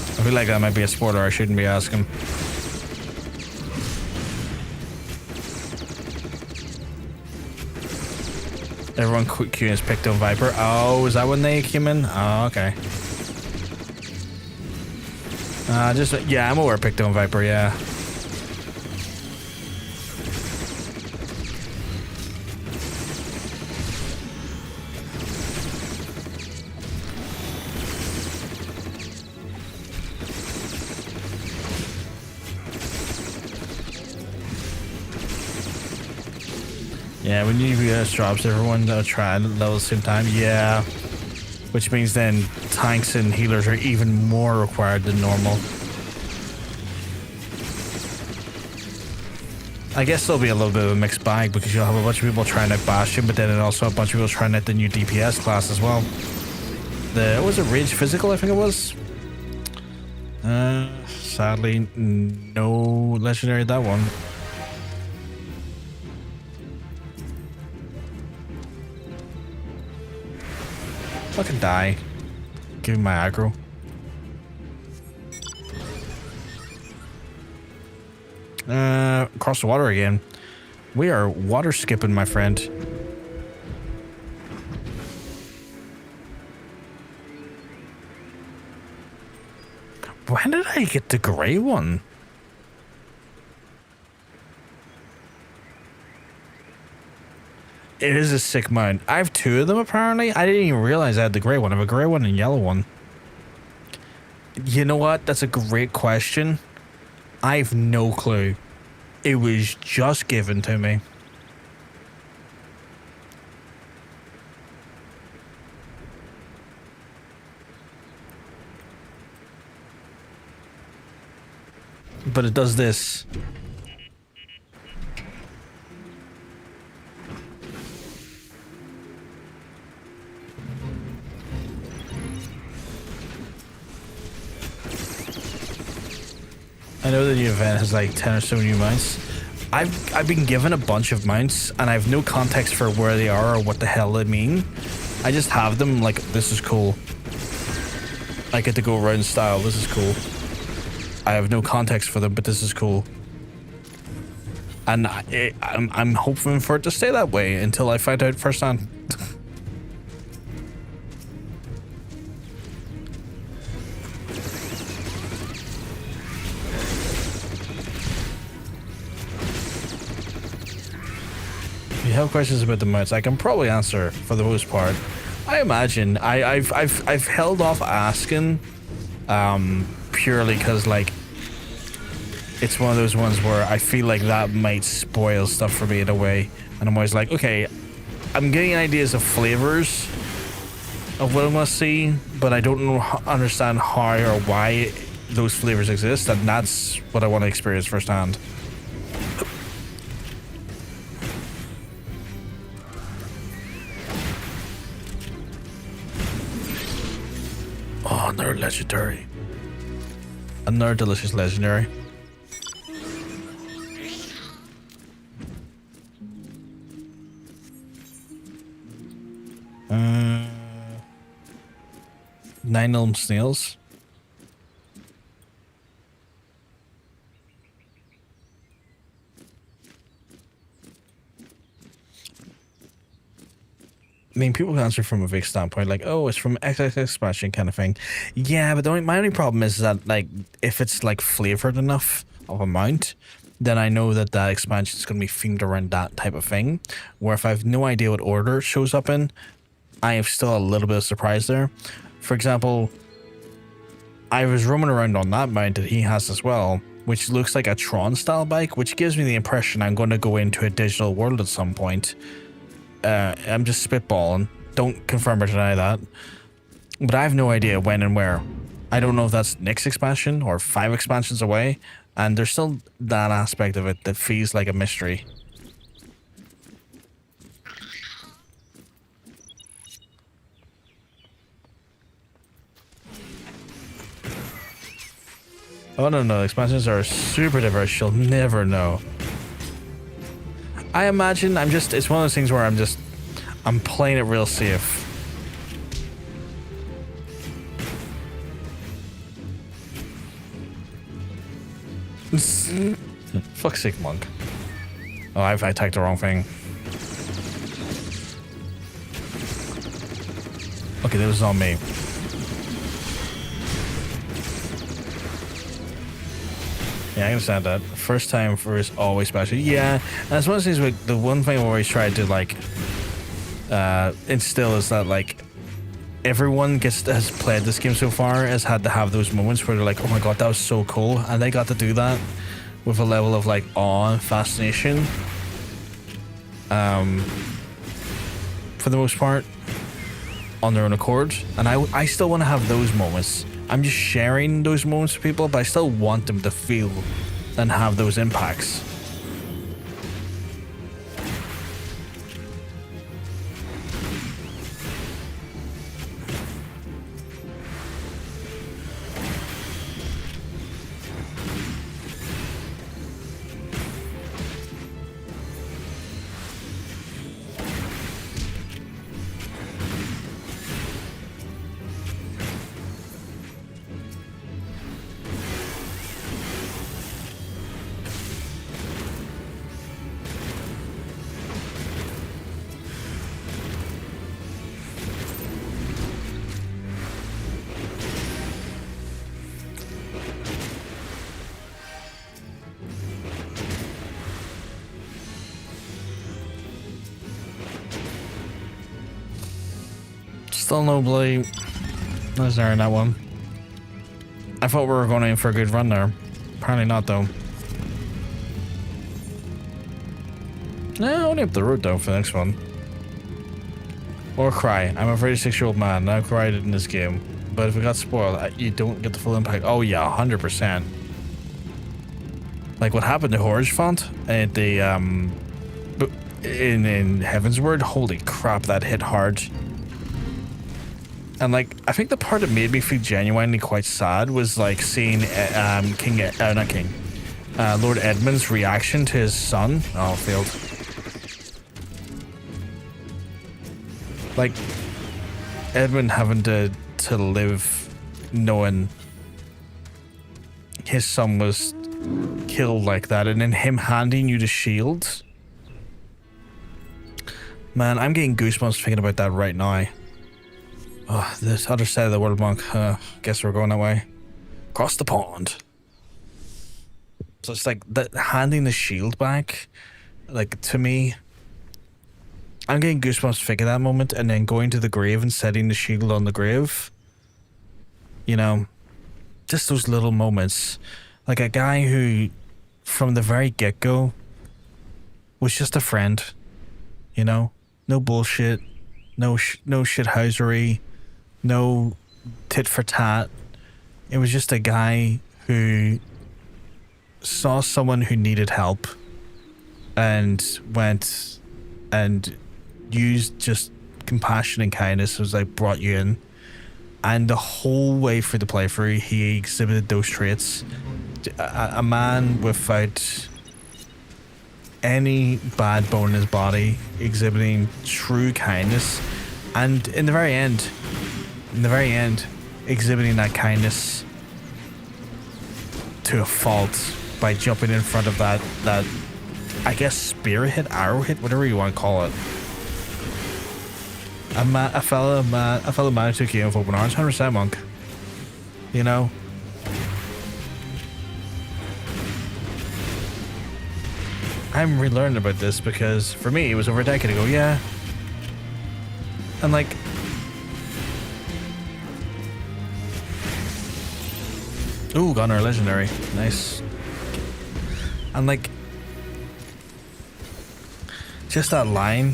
I feel like that might be a spoiler I shouldn't be asking. Everyone queuing has picked on Viper. Oh, is that when they came in? Oh, okay. Yeah, I'm aware picked on Viper, yeah. Yeah, when you drops, everyone try to level at the same time. Yeah. Which means then tanks and healers are even more required than normal. I guess there'll be a little bit of a mixed bag because you'll have a bunch of people trying out Bastion, but then also a bunch of people trying out the new DPS class as well. What was it, Rage Physical, I think it was? Sadly, no legendary that one. Fucking die. Give me my aggro. Across the water again. We are water skipping, my friend. When did I get the gray one? It is a sick mount. I have two of them apparently. I didn't even realize I had the gray one. I have a gray one and yellow one. You know what? That's a great question. I have no clue. It was just given to me. But it does this. I know the new event has like 10 or so new mounts. I've been given a bunch of mounts and I have no context for where they are or what the hell they mean. I just have them like, this is cool. I get to go around style, this is cool. I have no context for them, but this is cool. And I'm hoping for it to stay that way until I find out firsthand. If you have questions about the mounts, I can probably answer for the most part. I imagine I've held off asking purely because like it's one of those ones where I feel like that might spoil stuff for me in a way, and I'm always like, okay, I'm getting ideas of flavors of what I want to see, but I don't understand how or why those flavors exist, and that's what I want to experience firsthand. Oh, another legendary. Another delicious legendary. Nine elm snails. I mean, people can answer from a vague standpoint, like, oh, it's from XX expansion kind of thing. Yeah, but my only problem is that, like, if it's, like, flavored enough of a mount, then I know that that expansion is going to be themed around that type of thing. Where if I have no idea what order it shows up in, I have still a little bit of surprise there. For example, I was roaming around on that mount that he has as well, which looks like a Tron style bike, which gives me the impression I'm going to go into a digital world at some point. I'm just spitballing. Don't confirm or deny that. But I have no idea when and where. I don't know if that's next expansion or 5 expansions away. And there's still that aspect of it that feels like a mystery. Oh no, expansions are super diverse, you'll never know. I imagine it's one of those things where I'm playing it real safe. Fuck's sake, monk. Oh, I attacked the wrong thing. Okay, that was on me. Yeah, I understand that. First time for is always special. Yeah, and that's one of the things with the one thing I always tried to like instill is that like everyone has played this game so far has had to have those moments where they're like, oh my god, that was so cool, and they got to do that with a level of like awe and fascination. For the most part, on their own accord, and I still want to have those moments. I'm just sharing those moments with people, but I still want them to feel and have those impacts. Still no bloody there in that one. I thought we were going in for a good run there. Apparently not, though. No, only up the road, though, for the next one. Or cry. I'm a 36-year-old man. I've cried in this game. But if it got spoiled, you don't get the full impact. Oh, yeah, 100%. Like what happened to Horage Font at the, in Heavensward. Holy crap, that hit hard. And like, I think the part that made me feel genuinely quite sad was like seeing Lord Edmund's reaction to his son. Oh, failed. Like, Edmund having to live knowing his son was killed like that, and then him handing you the shield. Man, I'm getting goosebumps thinking about that right now. Oh, this other side of the world, monk. Guess we're going that way. Across the pond. So it's like that, handing the shield back, like, to me, I'm getting goosebumps thinking that moment, and then going to the grave and setting the shield on the grave. You know, just those little moments. Like a guy who, from the very get-go, was just a friend. You know? No bullshit. No shithousery. No tit for tat. It was just a guy who saw someone who needed help and went and used just compassion and kindness. It was like, brought you in. And the whole way through the playthrough, he exhibited those traits. A man without any bad bone in his body, exhibiting true kindness. And in the very end, exhibiting that kindness to a fault by jumping in front of that I guess spear hit, arrow hit, whatever you want to call it. A fellow man who took you in with open arms, 100% monk. You know? I'm relearning about this because for me it was over a decade ago, yeah. And like, ooh, Gunner legendary, nice. And like, just that line,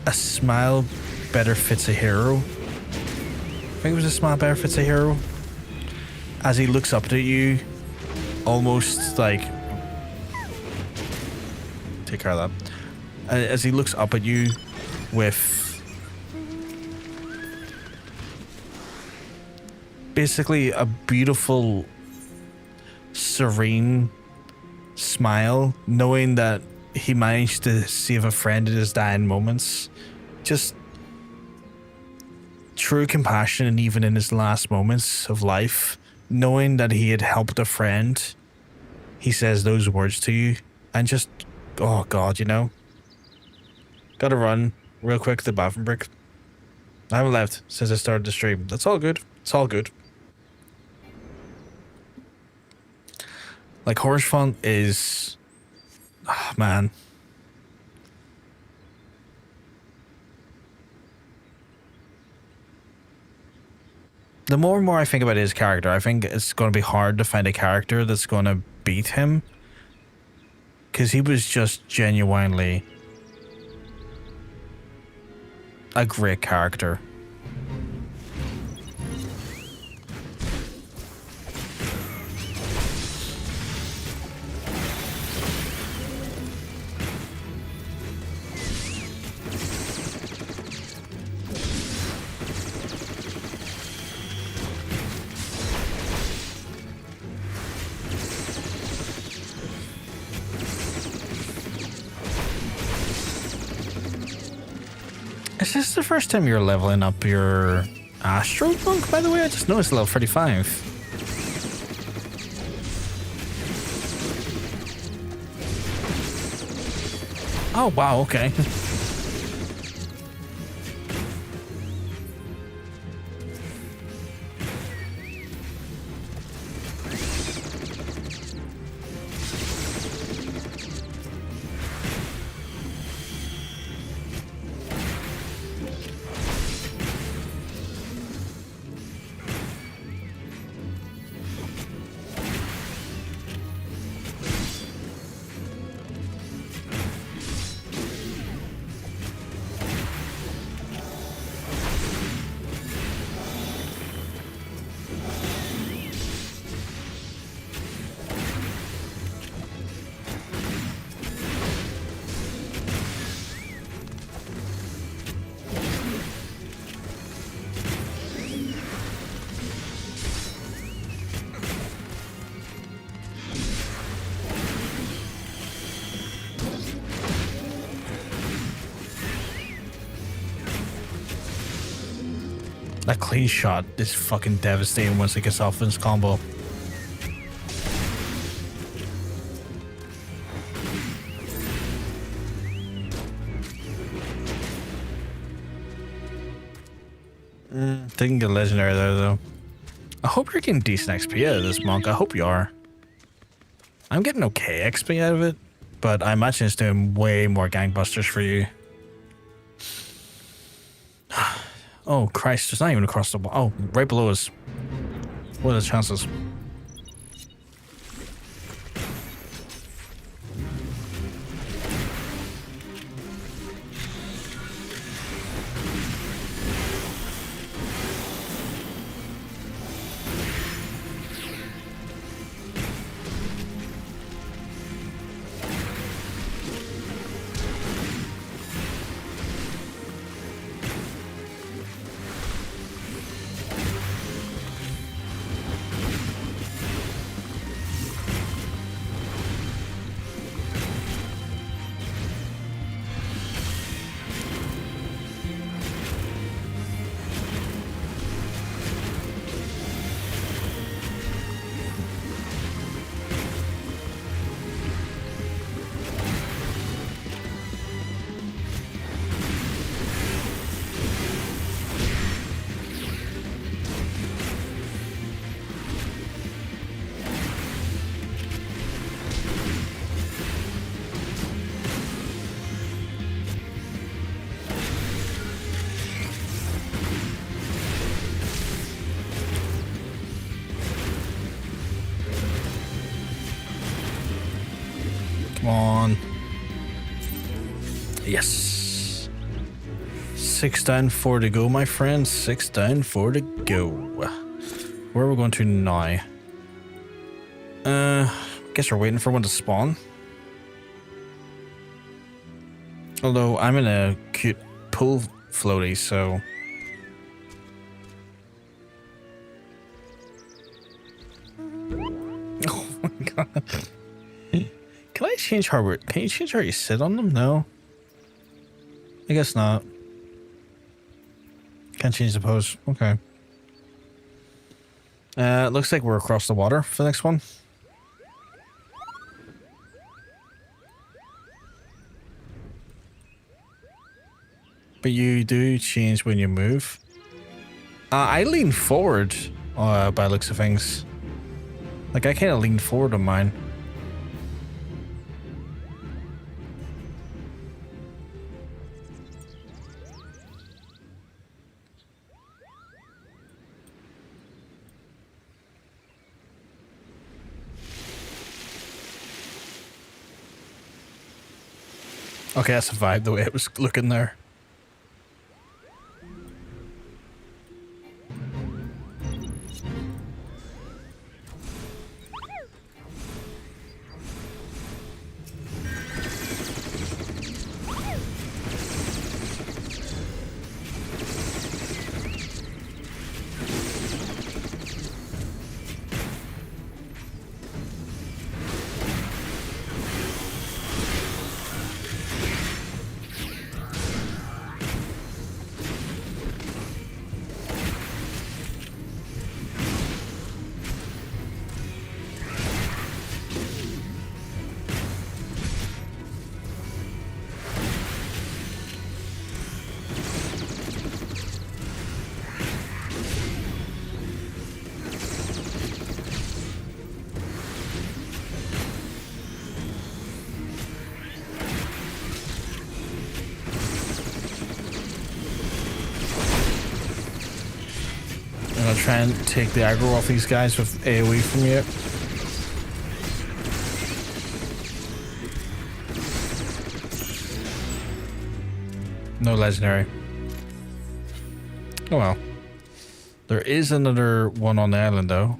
a smile better fits a hero. I think it was a smile better fits a hero. As he looks up at you almost like, take care of that, as he looks up at you with basically a beautiful, serene smile, knowing that he managed to save a friend in his dying moments. Just true compassion, and even in his last moments of life, knowing that he had helped a friend, he says those words to you, and just, oh God, you know. Gotta run real quick to the bathroom break. I haven't left since I started the stream. That's all good. It's all good. Like, Horse Font is, oh, man. The more and more I think about his character, I think it's going to be hard to find a character that's going to beat him. Because he was just genuinely a great character. Is this the first time you're leveling up your Astro Monk, by the way? I just noticed level 35. Oh, wow, okay. That clean shot is fucking devastating once it gets off in its combo. Didn't get legendary there though. I hope you're getting decent XP out of this monk. I hope you are. I'm getting okay XP out of it, but I imagine it's doing way more gangbusters for you. Oh Christ, it's not even across the wall. Oh, right below us. What are the chances? Come on. Yes. 6 down, 4 to go, my friend. 6 down, 4 to go. Where are we going to now? Guess we're waiting for one to spawn. Although I'm in a cute pool floaty, so... Oh my god. Can I change how can you change how you sit on them? No. I guess not. Can't change the pose. Okay. Looks like we're across the water for the next one. But you do change when you move. I lean forward by looks of things. Like, I kind of lean forward on mine. Okay, I survived the way it was looking there. I'm gonna try and take the aggro off these guys with AoE from you. No legendary. Oh well. There is another one on the island though.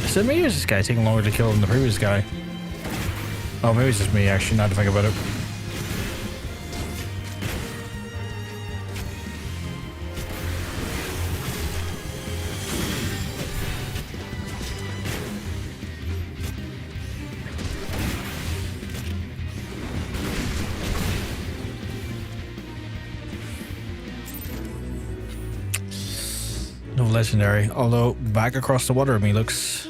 So maybe it's this guy taking longer to kill than the previous guy. Oh, maybe it's just me, actually, now to think about it. No legendary, although back across the water me looks...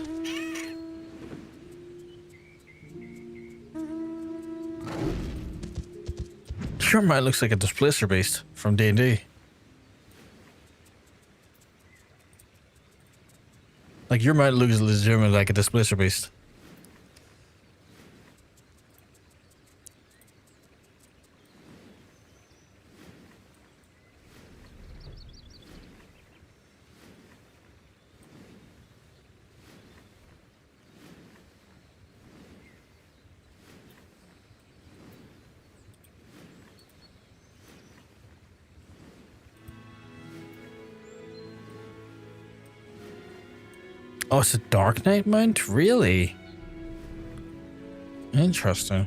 Sure, mine looks like a displacer beast from D&D. Like, your mine looks legitimately like a displacer beast. Oh, it's a Dark Knight mount? Really? Interesting.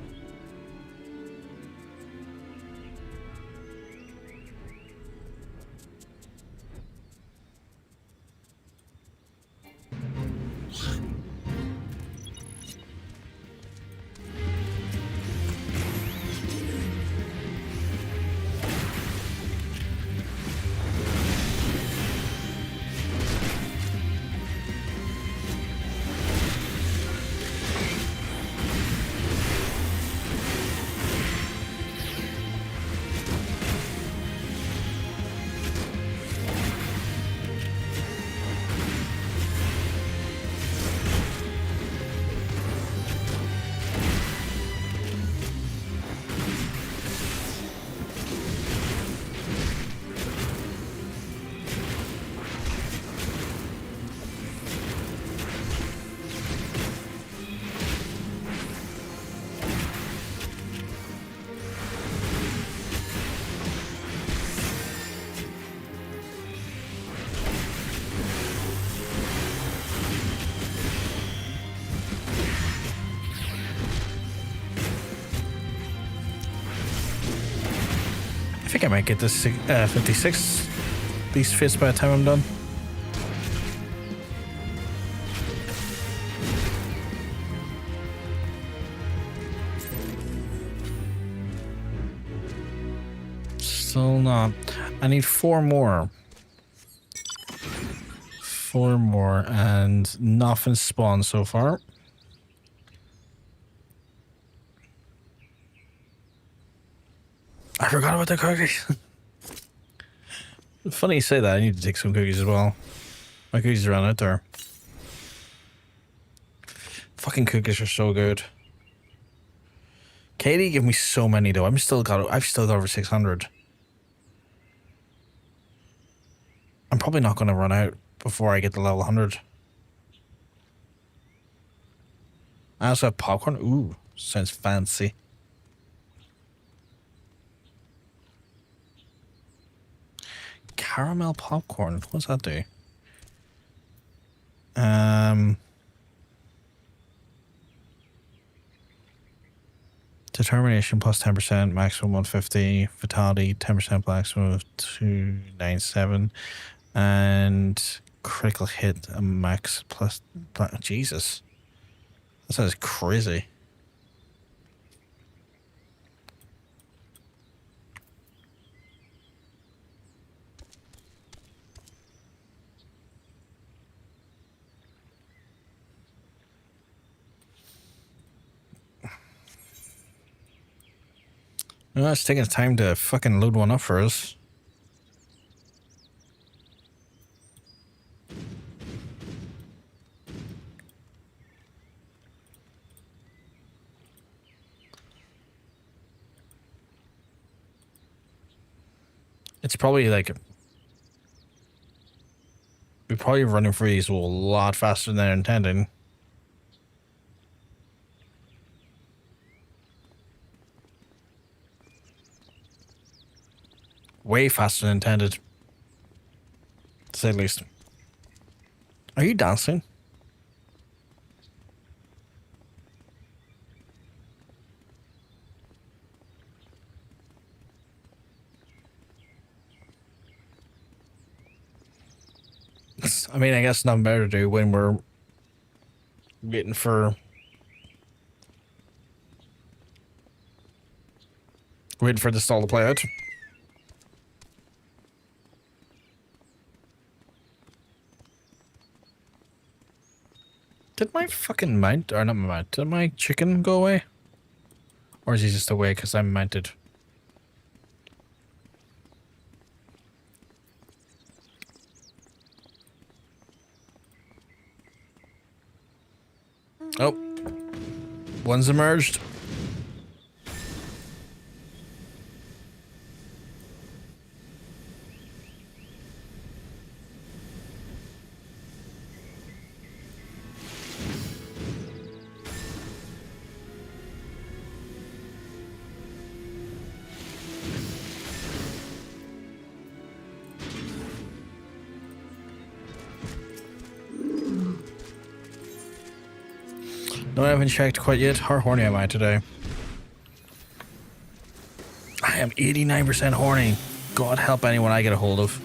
think I might get this 56 these fists by the time I'm done. Still not. I need 4 more. 4 more and nothing spawned so far. I forgot about the cookies. Funny you say that. I need to take some cookies as well. My cookies are out there. Fucking cookies are so good. Katie gave me so many though. I've still got over 600. I'm probably not going to run out before I get to level 100. I also have popcorn. Ooh, sounds fancy. Caramel popcorn. What's that do? Determination plus 10%, maximum 150. Vitality 10%, maximum of 297. And critical hit a max plus. Jesus. That sounds crazy. Well, it's taking time to fucking load one up for us. It's probably like... We're probably running through these a lot faster than they're intended. Way faster than intended. To say the least. Are you dancing? I mean, I guess nothing better to do when we're waiting for the stall to play out. Did my fucking mount, or not my mount, did my chicken go away? Or is he just away because I'm mounted? Oh. One's emerged. No, I haven't checked quite yet. How horny am I today? I am 89% horny. God help anyone I get a hold of.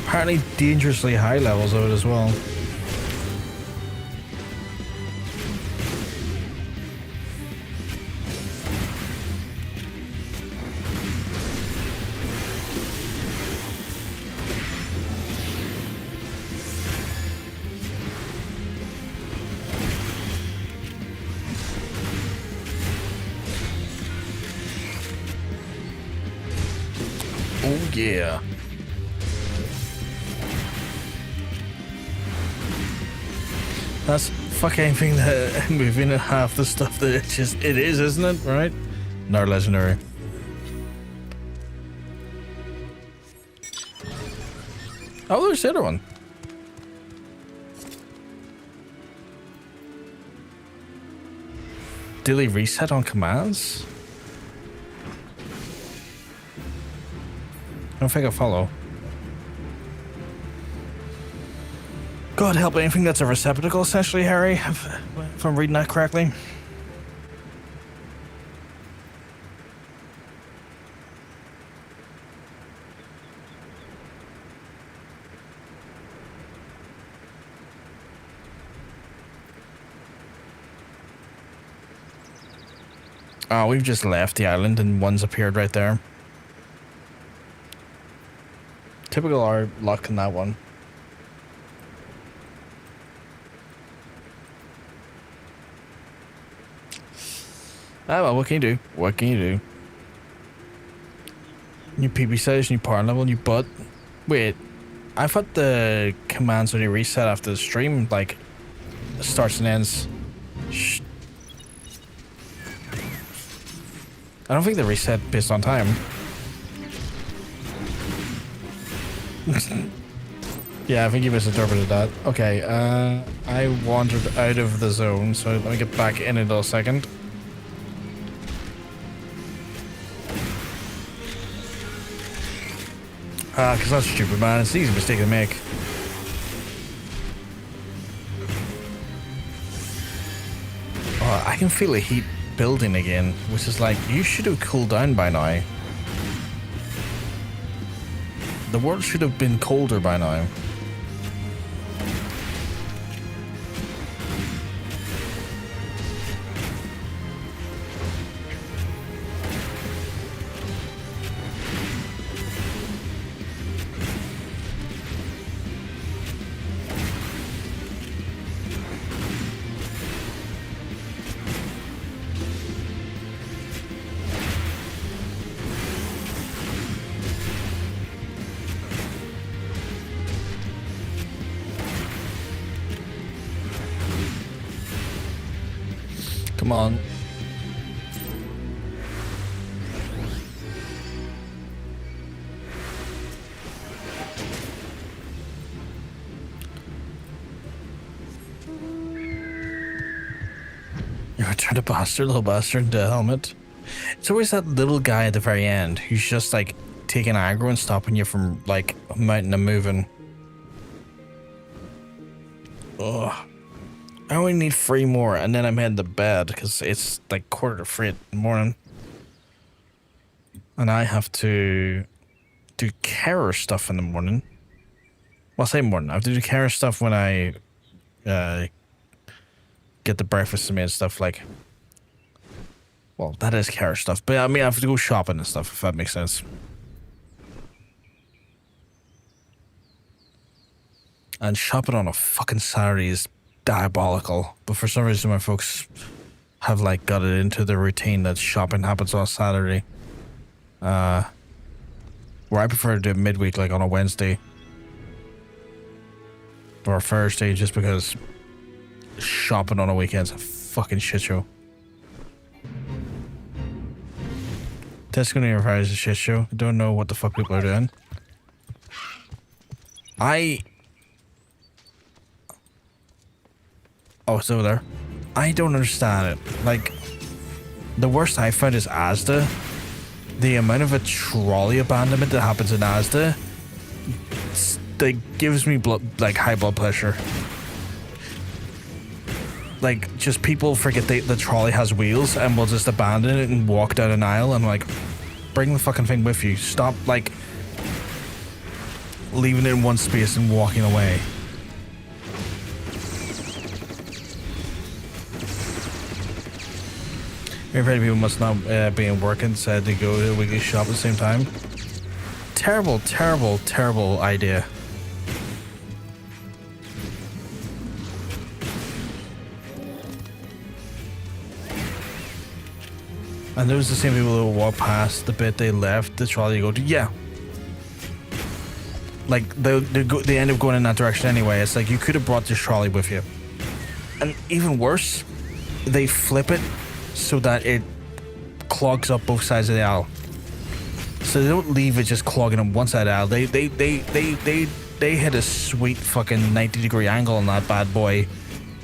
Apparently dangerously high levels of it as well. Oh yeah. That's fucking thing that moving at half the stuff that it is, isn't it? Right? Another legendary. Oh, there's the other one. Daily reset on commands? I don't think I follow. God help anything that's a receptacle, essentially, Harry, if I'm reading that correctly. Oh, we've just left the island and one's appeared right there. Typical our luck in that one. Ah, well, what can you do? What can you do? New PB size, new power level, new butt. Wait, I thought the commands only reset after the stream, like, starts and ends. Shh. I don't think they reset based on time. Yeah, I think you misinterpreted that. Okay, I wandered out of the zone, so let me get back in a second. Because that's stupid, man. It's an easy mistake to make. Oh, I can feel the heat building again, which is like, you should have cooled down by now. The world should have been colder by now. Come on. You returned a bastard, little bastard, the helmet. It's always that little guy at the very end who's just like taking aggro and stopping you from like mounting and moving. Ugh. I only need 3 more, and then I'm heading to bed because it's like 3:15 in the morning, and I have to do carer stuff in the morning. Well, I say morning. I have to do carer stuff when I get the breakfast to me and stuff. Like, well, that is carer stuff, but I mean, I have to go shopping and stuff, if that makes sense. And shopping on a fucking Saturday is diabolical, but for some reason my folks have like got it into the routine that shopping happens on Saturday, where I prefer to do it midweek, like on a Wednesday or a Thursday, just because shopping on a weekend's a fucking shit show. Tesco near Fires is a shit show. I don't know what the fuck people are doing. Oh, it's over there. I don't understand it. Like, the worst I found is Asda. The amount of a trolley abandonment that happens in Asda, that gives me high blood pressure. Like, just people forget the trolley has wheels and will just abandon it and walk down an aisle. And like, bring the fucking thing with you. Stop like leaving it in one space and walking away. Very people must not be in work and said to go to a weekly shop at the same time. Terrible, terrible, terrible idea. And those are the same people who walk past the bit they left the trolley go to. Yeah. Like, they end up going in that direction anyway. It's like, you could have brought this trolley with you. And even worse, they flip it so that it clogs up both sides of the aisle. So they don't leave it just clogging up one side of the aisle. They hit a sweet fucking 90-degree angle on that bad boy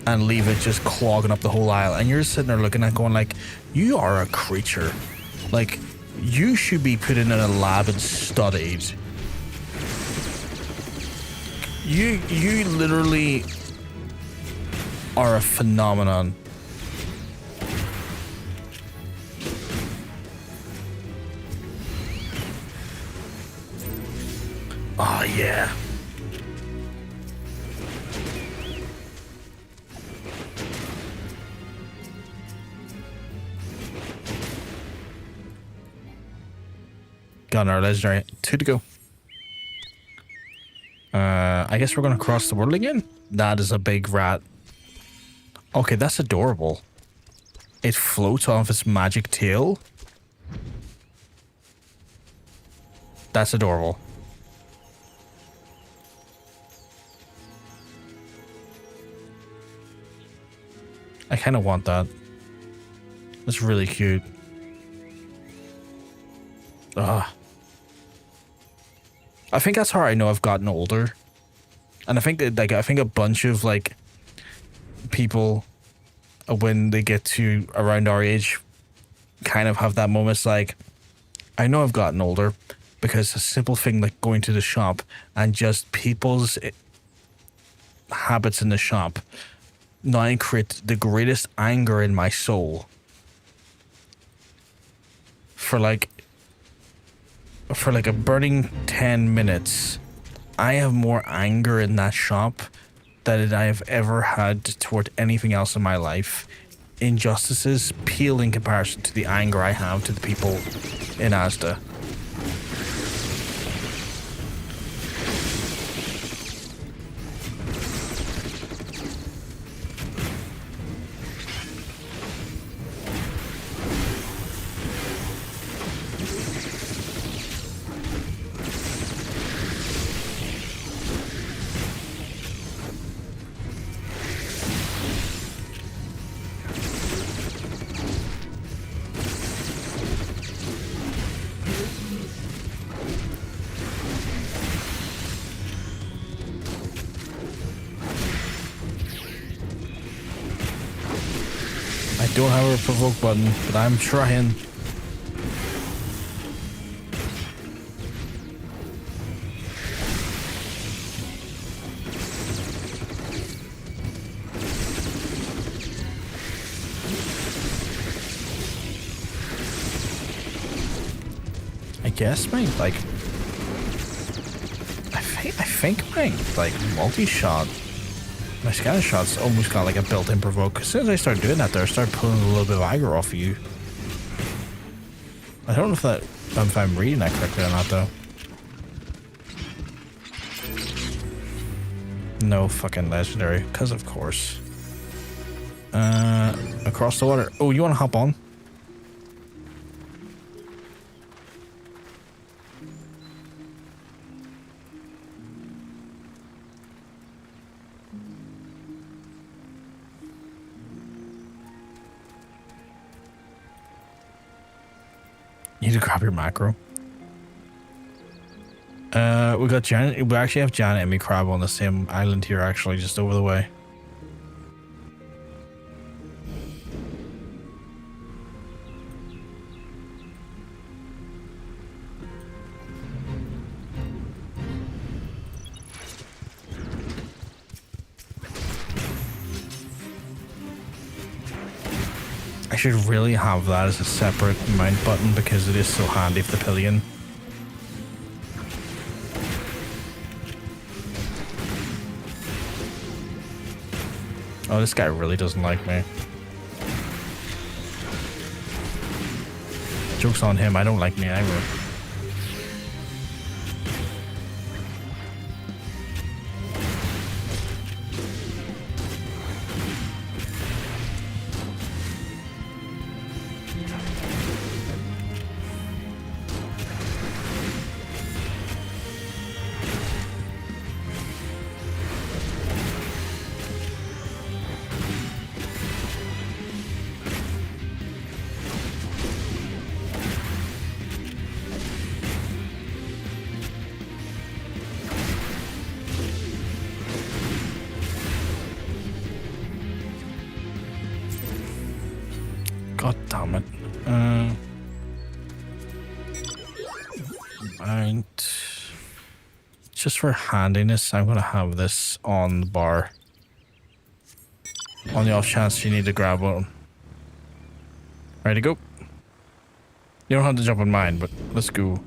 and leave it just clogging up the whole aisle. And you're sitting there looking at going like, you are a creature. Like, you should be put in a lab and studied. You literally are a phenomenon. Oh yeah. Got our legendary. 2 to go. I guess we're gonna cross the world again. That is a big rat. Okay, that's adorable. It floats off its magic tail. That's adorable. I kind of want that. That's really cute. Ugh. I think that's how I know I've gotten older. And I think that, like, I think a bunch of, like, people, when they get to around our age, kind of have that moment. It's like, I know I've gotten older because a simple thing like going to the shop and just people's habits in the shop now create the greatest anger in my soul. For like a burning 10 minutes, I have more anger in that shop than I have ever had toward anything else in my life. Injustices pale in comparison to the anger I have to the people in Asda. I don't have a provoke button, but I'm trying. I guess my, like, I think my, like, multi-shot, my scatter shot's almost got like a built-in provoke. As soon as I start doing that there, I start pulling a little bit of aggro off of you. I don't know if I'm reading that correctly or not though. No fucking legendary, because of course. Across the water. Oh, you want to hop on? You need to grab your macro. We got Janet. We actually have Janet and me crab on the same island here, actually, just over the way. I should really have that as a separate mount button because it is so handy for the pillion. Oh, this guy really doesn't like me. Joke's on him, I don't like me either. God damn it. Right. Just for handiness, I'm gonna have this on the bar. On the off chance you need to grab one. Ready to go? You don't have to jump on mine, but let's go.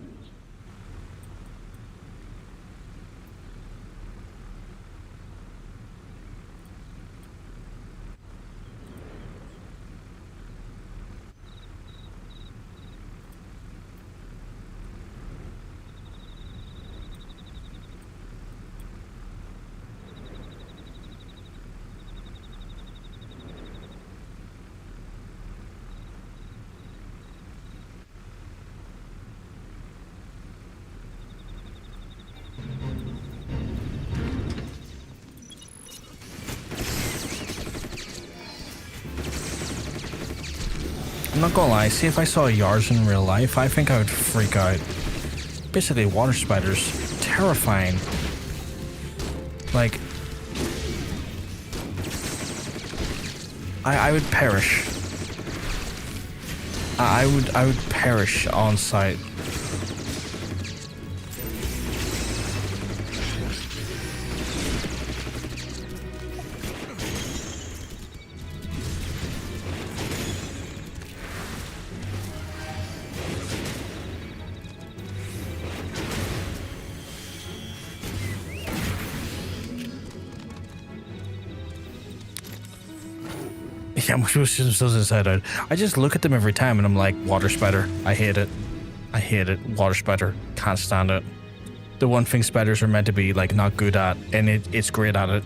I'm not gonna lie, see if I saw Yars in real life, I think I would freak out. Basically, water spiders. Terrifying. Like... I would perish. I would perish on sight. Yeah, much inside out. I just look at them every time and I'm like, water spider. I hate it. I hate it. Water spider. Can't stand it. The one thing spiders are meant to be like not good at, and it's great at it.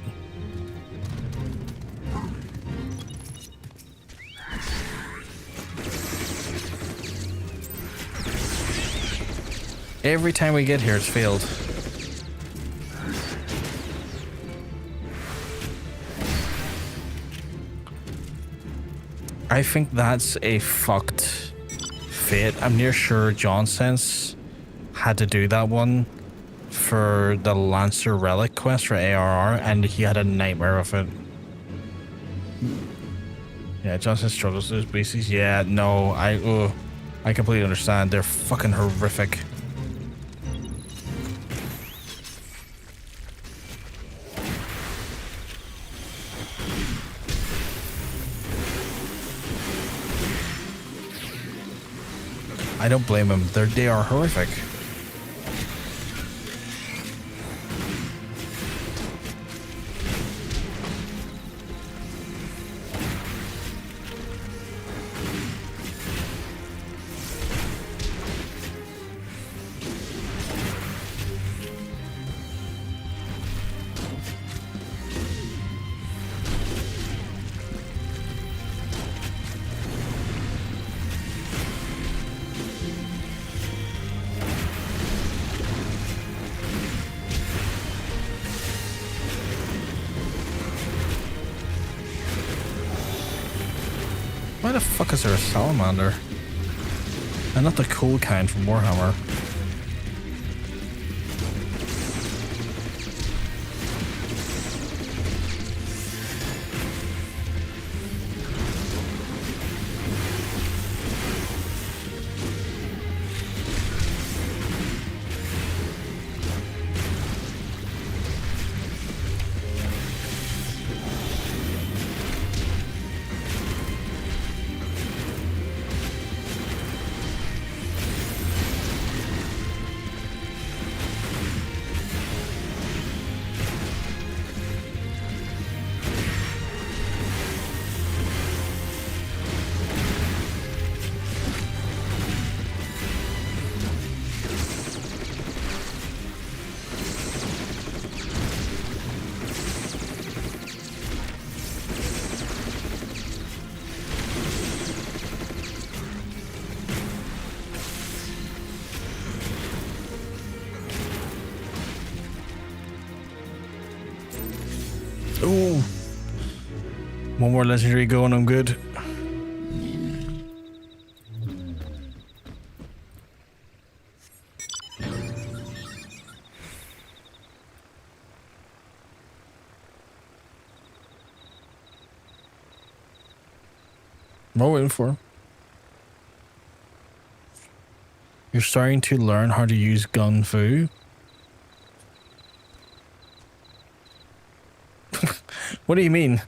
Every time we get here, it's failed. I think that's a fucked fate. I'm near sure Jonsense had to do that one for the Lancer Relic quest for ARR, and he had a nightmare of it. Yeah, Jonsense struggles with those beasties. Yeah, no, I completely understand. They're fucking horrific. I don't blame them. They are horrific. Why the fuck is there a salamander? And not the cool kind from Warhammer. Ooh. One more legendary go and I'm good. What are we waiting for? You're starting to learn how to use gun fu. What do you mean?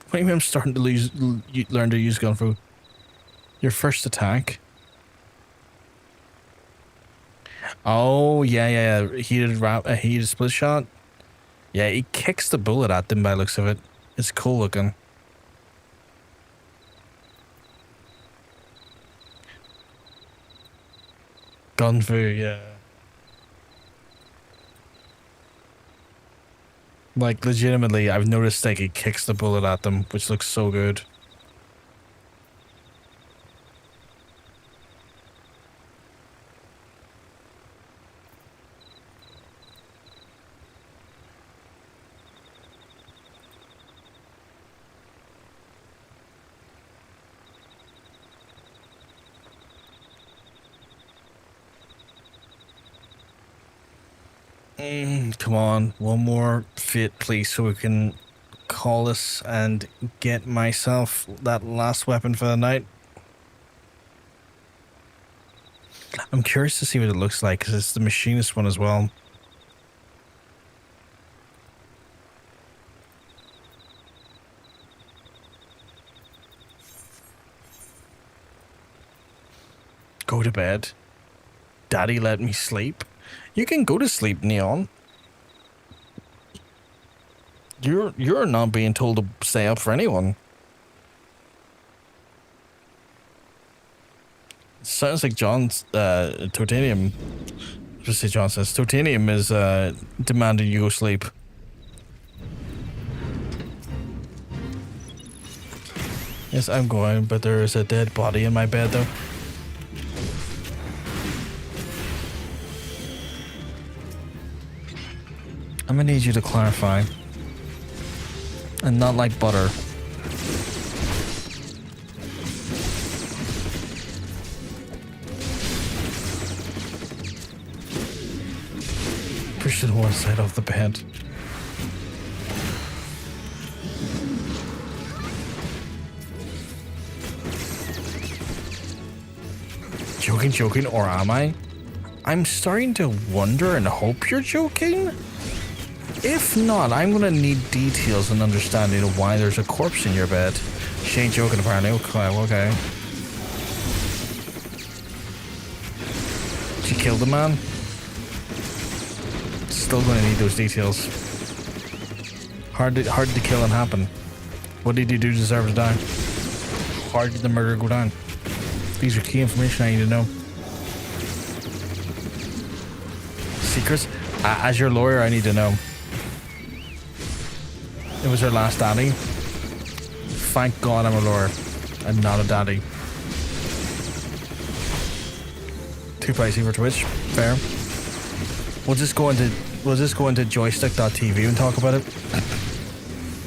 What do you mean I'm starting to learn to use gun fu? Your first attack. Oh, yeah. Heated split shot. Yeah, he kicks the bullet at them by the looks of it. It's cool looking. Gun fu, yeah. Like, legitimately, I've noticed like he kicks the bullet at them, which looks so good. Come on, one more fit, please, so we can call this and get myself that last weapon for the night. I'm curious to see what it looks like, because it's the Machinist one as well. Go to bed. Daddy let me sleep. You can go to sleep, Neon. You're not being told to stay up for anyone. Sounds like John's Titanium. Just say John says Titanium is demanding you go sleep. Yes, I'm going, but there is a dead body in my bed though. I'm gonna need you to clarify. And not like butter. Push it one side off the bed. Joking, or am I? I'm starting to wonder and hope you're joking. If not, I'm gonna need details and understanding of why there's a corpse in your bed. She ain't joking apparently. Okay. She killed the man? Still gonna need those details. How did the killing happen? What did he do to deserve to die? How did the murder go down? These are key information I need to know. Secrets? As your lawyer, I need to know. It was her last daddy. Thank God I'm a lawyer and not a daddy. Too pricey for Twitch. Fair. We'll just go into joystick.tv and talk about it.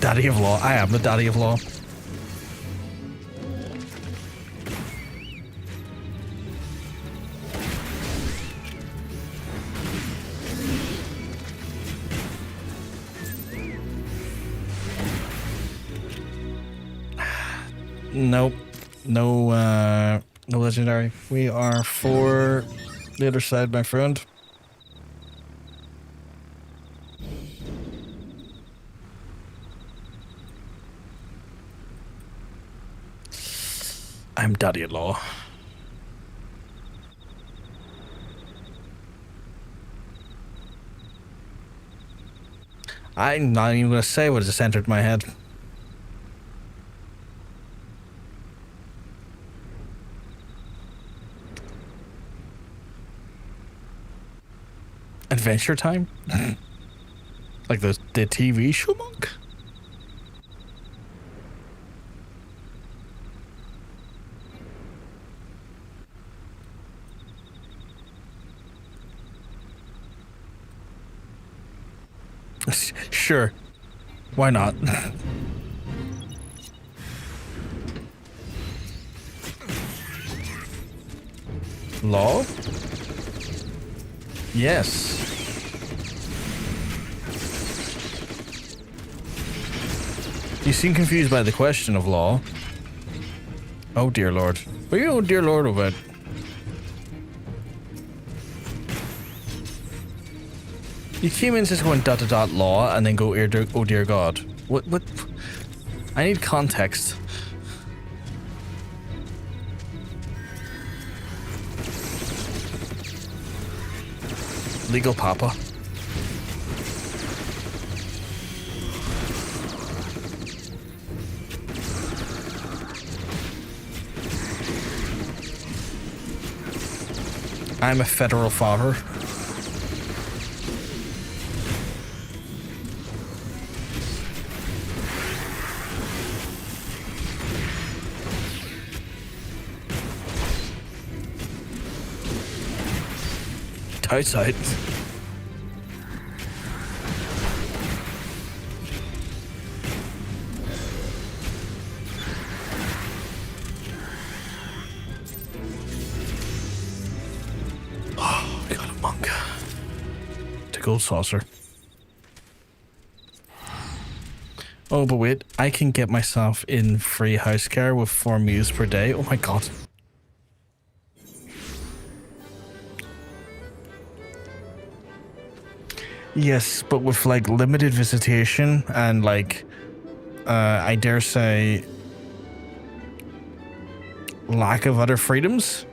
Daddy of law. I am the daddy of law. Nope. No legendary. We are for the other side, my friend. I'm daddy-in-law. I'm not even gonna say what just entered my head. Adventure Time? Like the TV show, Monk? Sure. Why not? Law? Yes. You seem confused by the question of law. Oh dear lord. What are you oh dear lord about? You came in just going dot dot dot law and then go oh dear god. What? I need context. Legal papa. I'm a federal father. Outside. Oh, got a monk. The gold saucer. Oh, but wait, I can get myself in free house care with 4 meals per day. Oh my god. Yes, but with like limited visitation and like, I dare say, lack of other freedoms.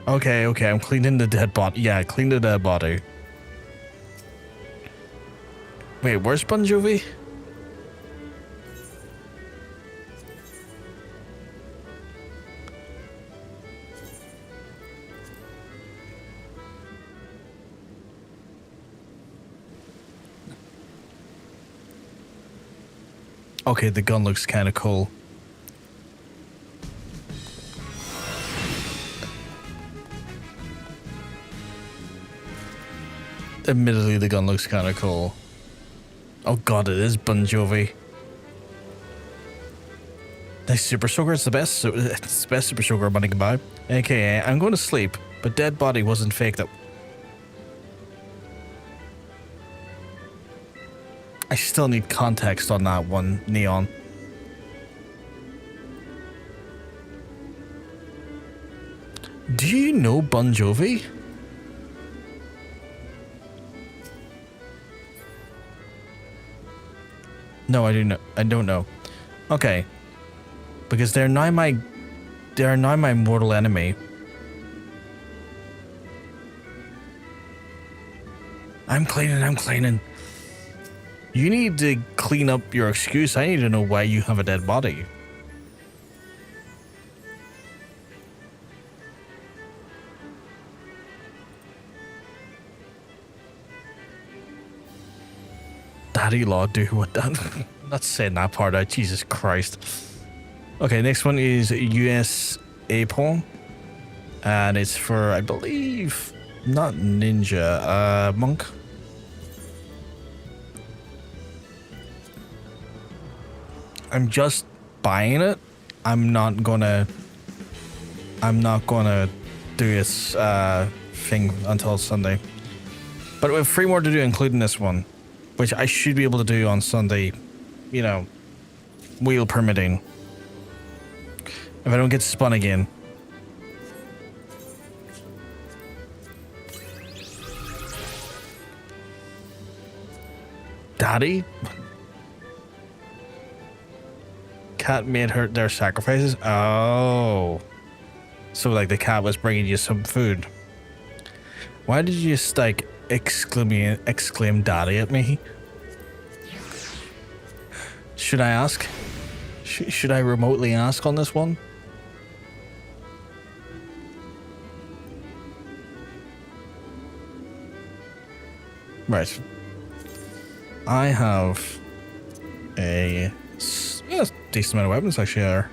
Okay, I'm cleaning the dead body. Yeah, clean the dead body. Wait, where's Bunovie? Okay, the gun looks kind of cool. Admittedly, the gun looks kind of cool. Oh god, it is Bunovie. Nice super soaker. It's the best. It's the best super soaker money can buy. AKA, I'm going to sleep, but dead body wasn't fake. That I still need context on that one, Neon. Do you know Bunovie? No, I do not. I don't know. Okay, because they're now my mortal enemy. I'm cleaning. You need to clean up your excuse. I need to know why you have a dead body. Daddy law, do what that? Not saying that part out. Jesus Christ. Okay, next one is Aliapoh, and it's for, I believe, not ninja, monk. I'm just buying it. I'm not gonna do this thing until Sunday. But we have 3 more to do, including this one, which I should be able to do on Sunday, you know, wheel permitting. If I don't get spun again. Daddy? Cat made her their sacrifices? Oh. So like the cat was bringing you some food. Why did you just like exclaim daddy at me? Should I ask? Should I remotely ask on this one? Right. I have a decent amount of weapons actually there.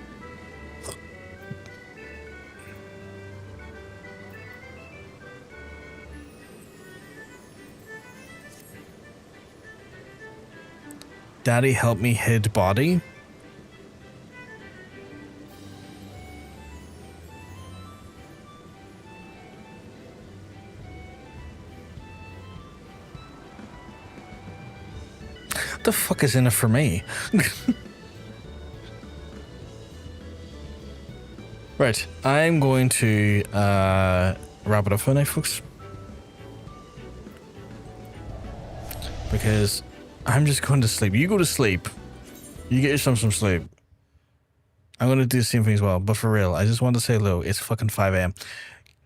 Daddy help me hid body. What the fuck is in it for me? Right, I'm going to wrap it up for now, folks. Because I'm just going to sleep. You go to sleep. You get yourself some sleep. I'm going to do the same thing as well. But for real, I just want to say hello. It's fucking 5 a.m.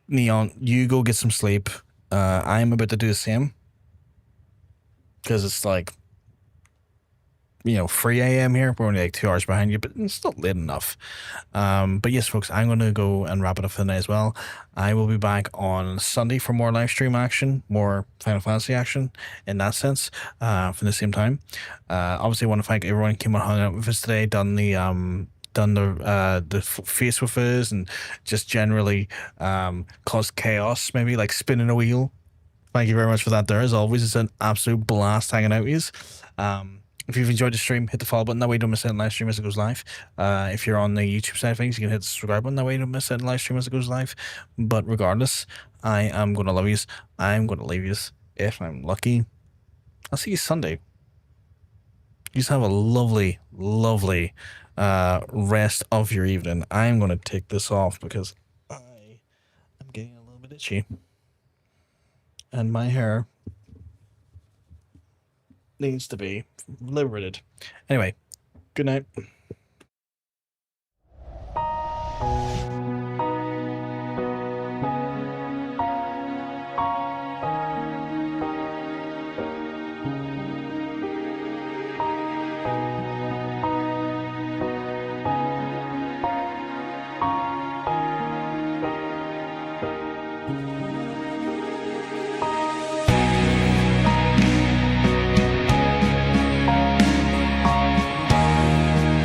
Neon, you go get some sleep. I'm about to do the same. Because it's like, 3 a.m. here. We're only like 2 hours behind you, but it's still late enough. But yes, folks, I'm going to go and wrap it up for the night as well. I will be back on Sunday for more live stream action, more Final Fantasy action in that sense, for the same time. Obviously, I want to thank everyone who came and hung out with us today, done the face with us, and just generally caused chaos, maybe like spinning a wheel. Thank you very much for that there. As always, it's an absolute blast hanging out with you. If you've enjoyed the stream, hit the follow button. That way you don't miss out on live stream as it goes live. If you're on the YouTube side of things, you can hit the subscribe button. That way you don't miss out on live stream as it goes live. But regardless, I am going to love you. I'm going to leave you. If I'm lucky, I'll see you Sunday. You just have a lovely, lovely rest of your evening. I'm going to take this off because I am getting a little bit itchy. And my hair needs to be liberated. Anyway, good night.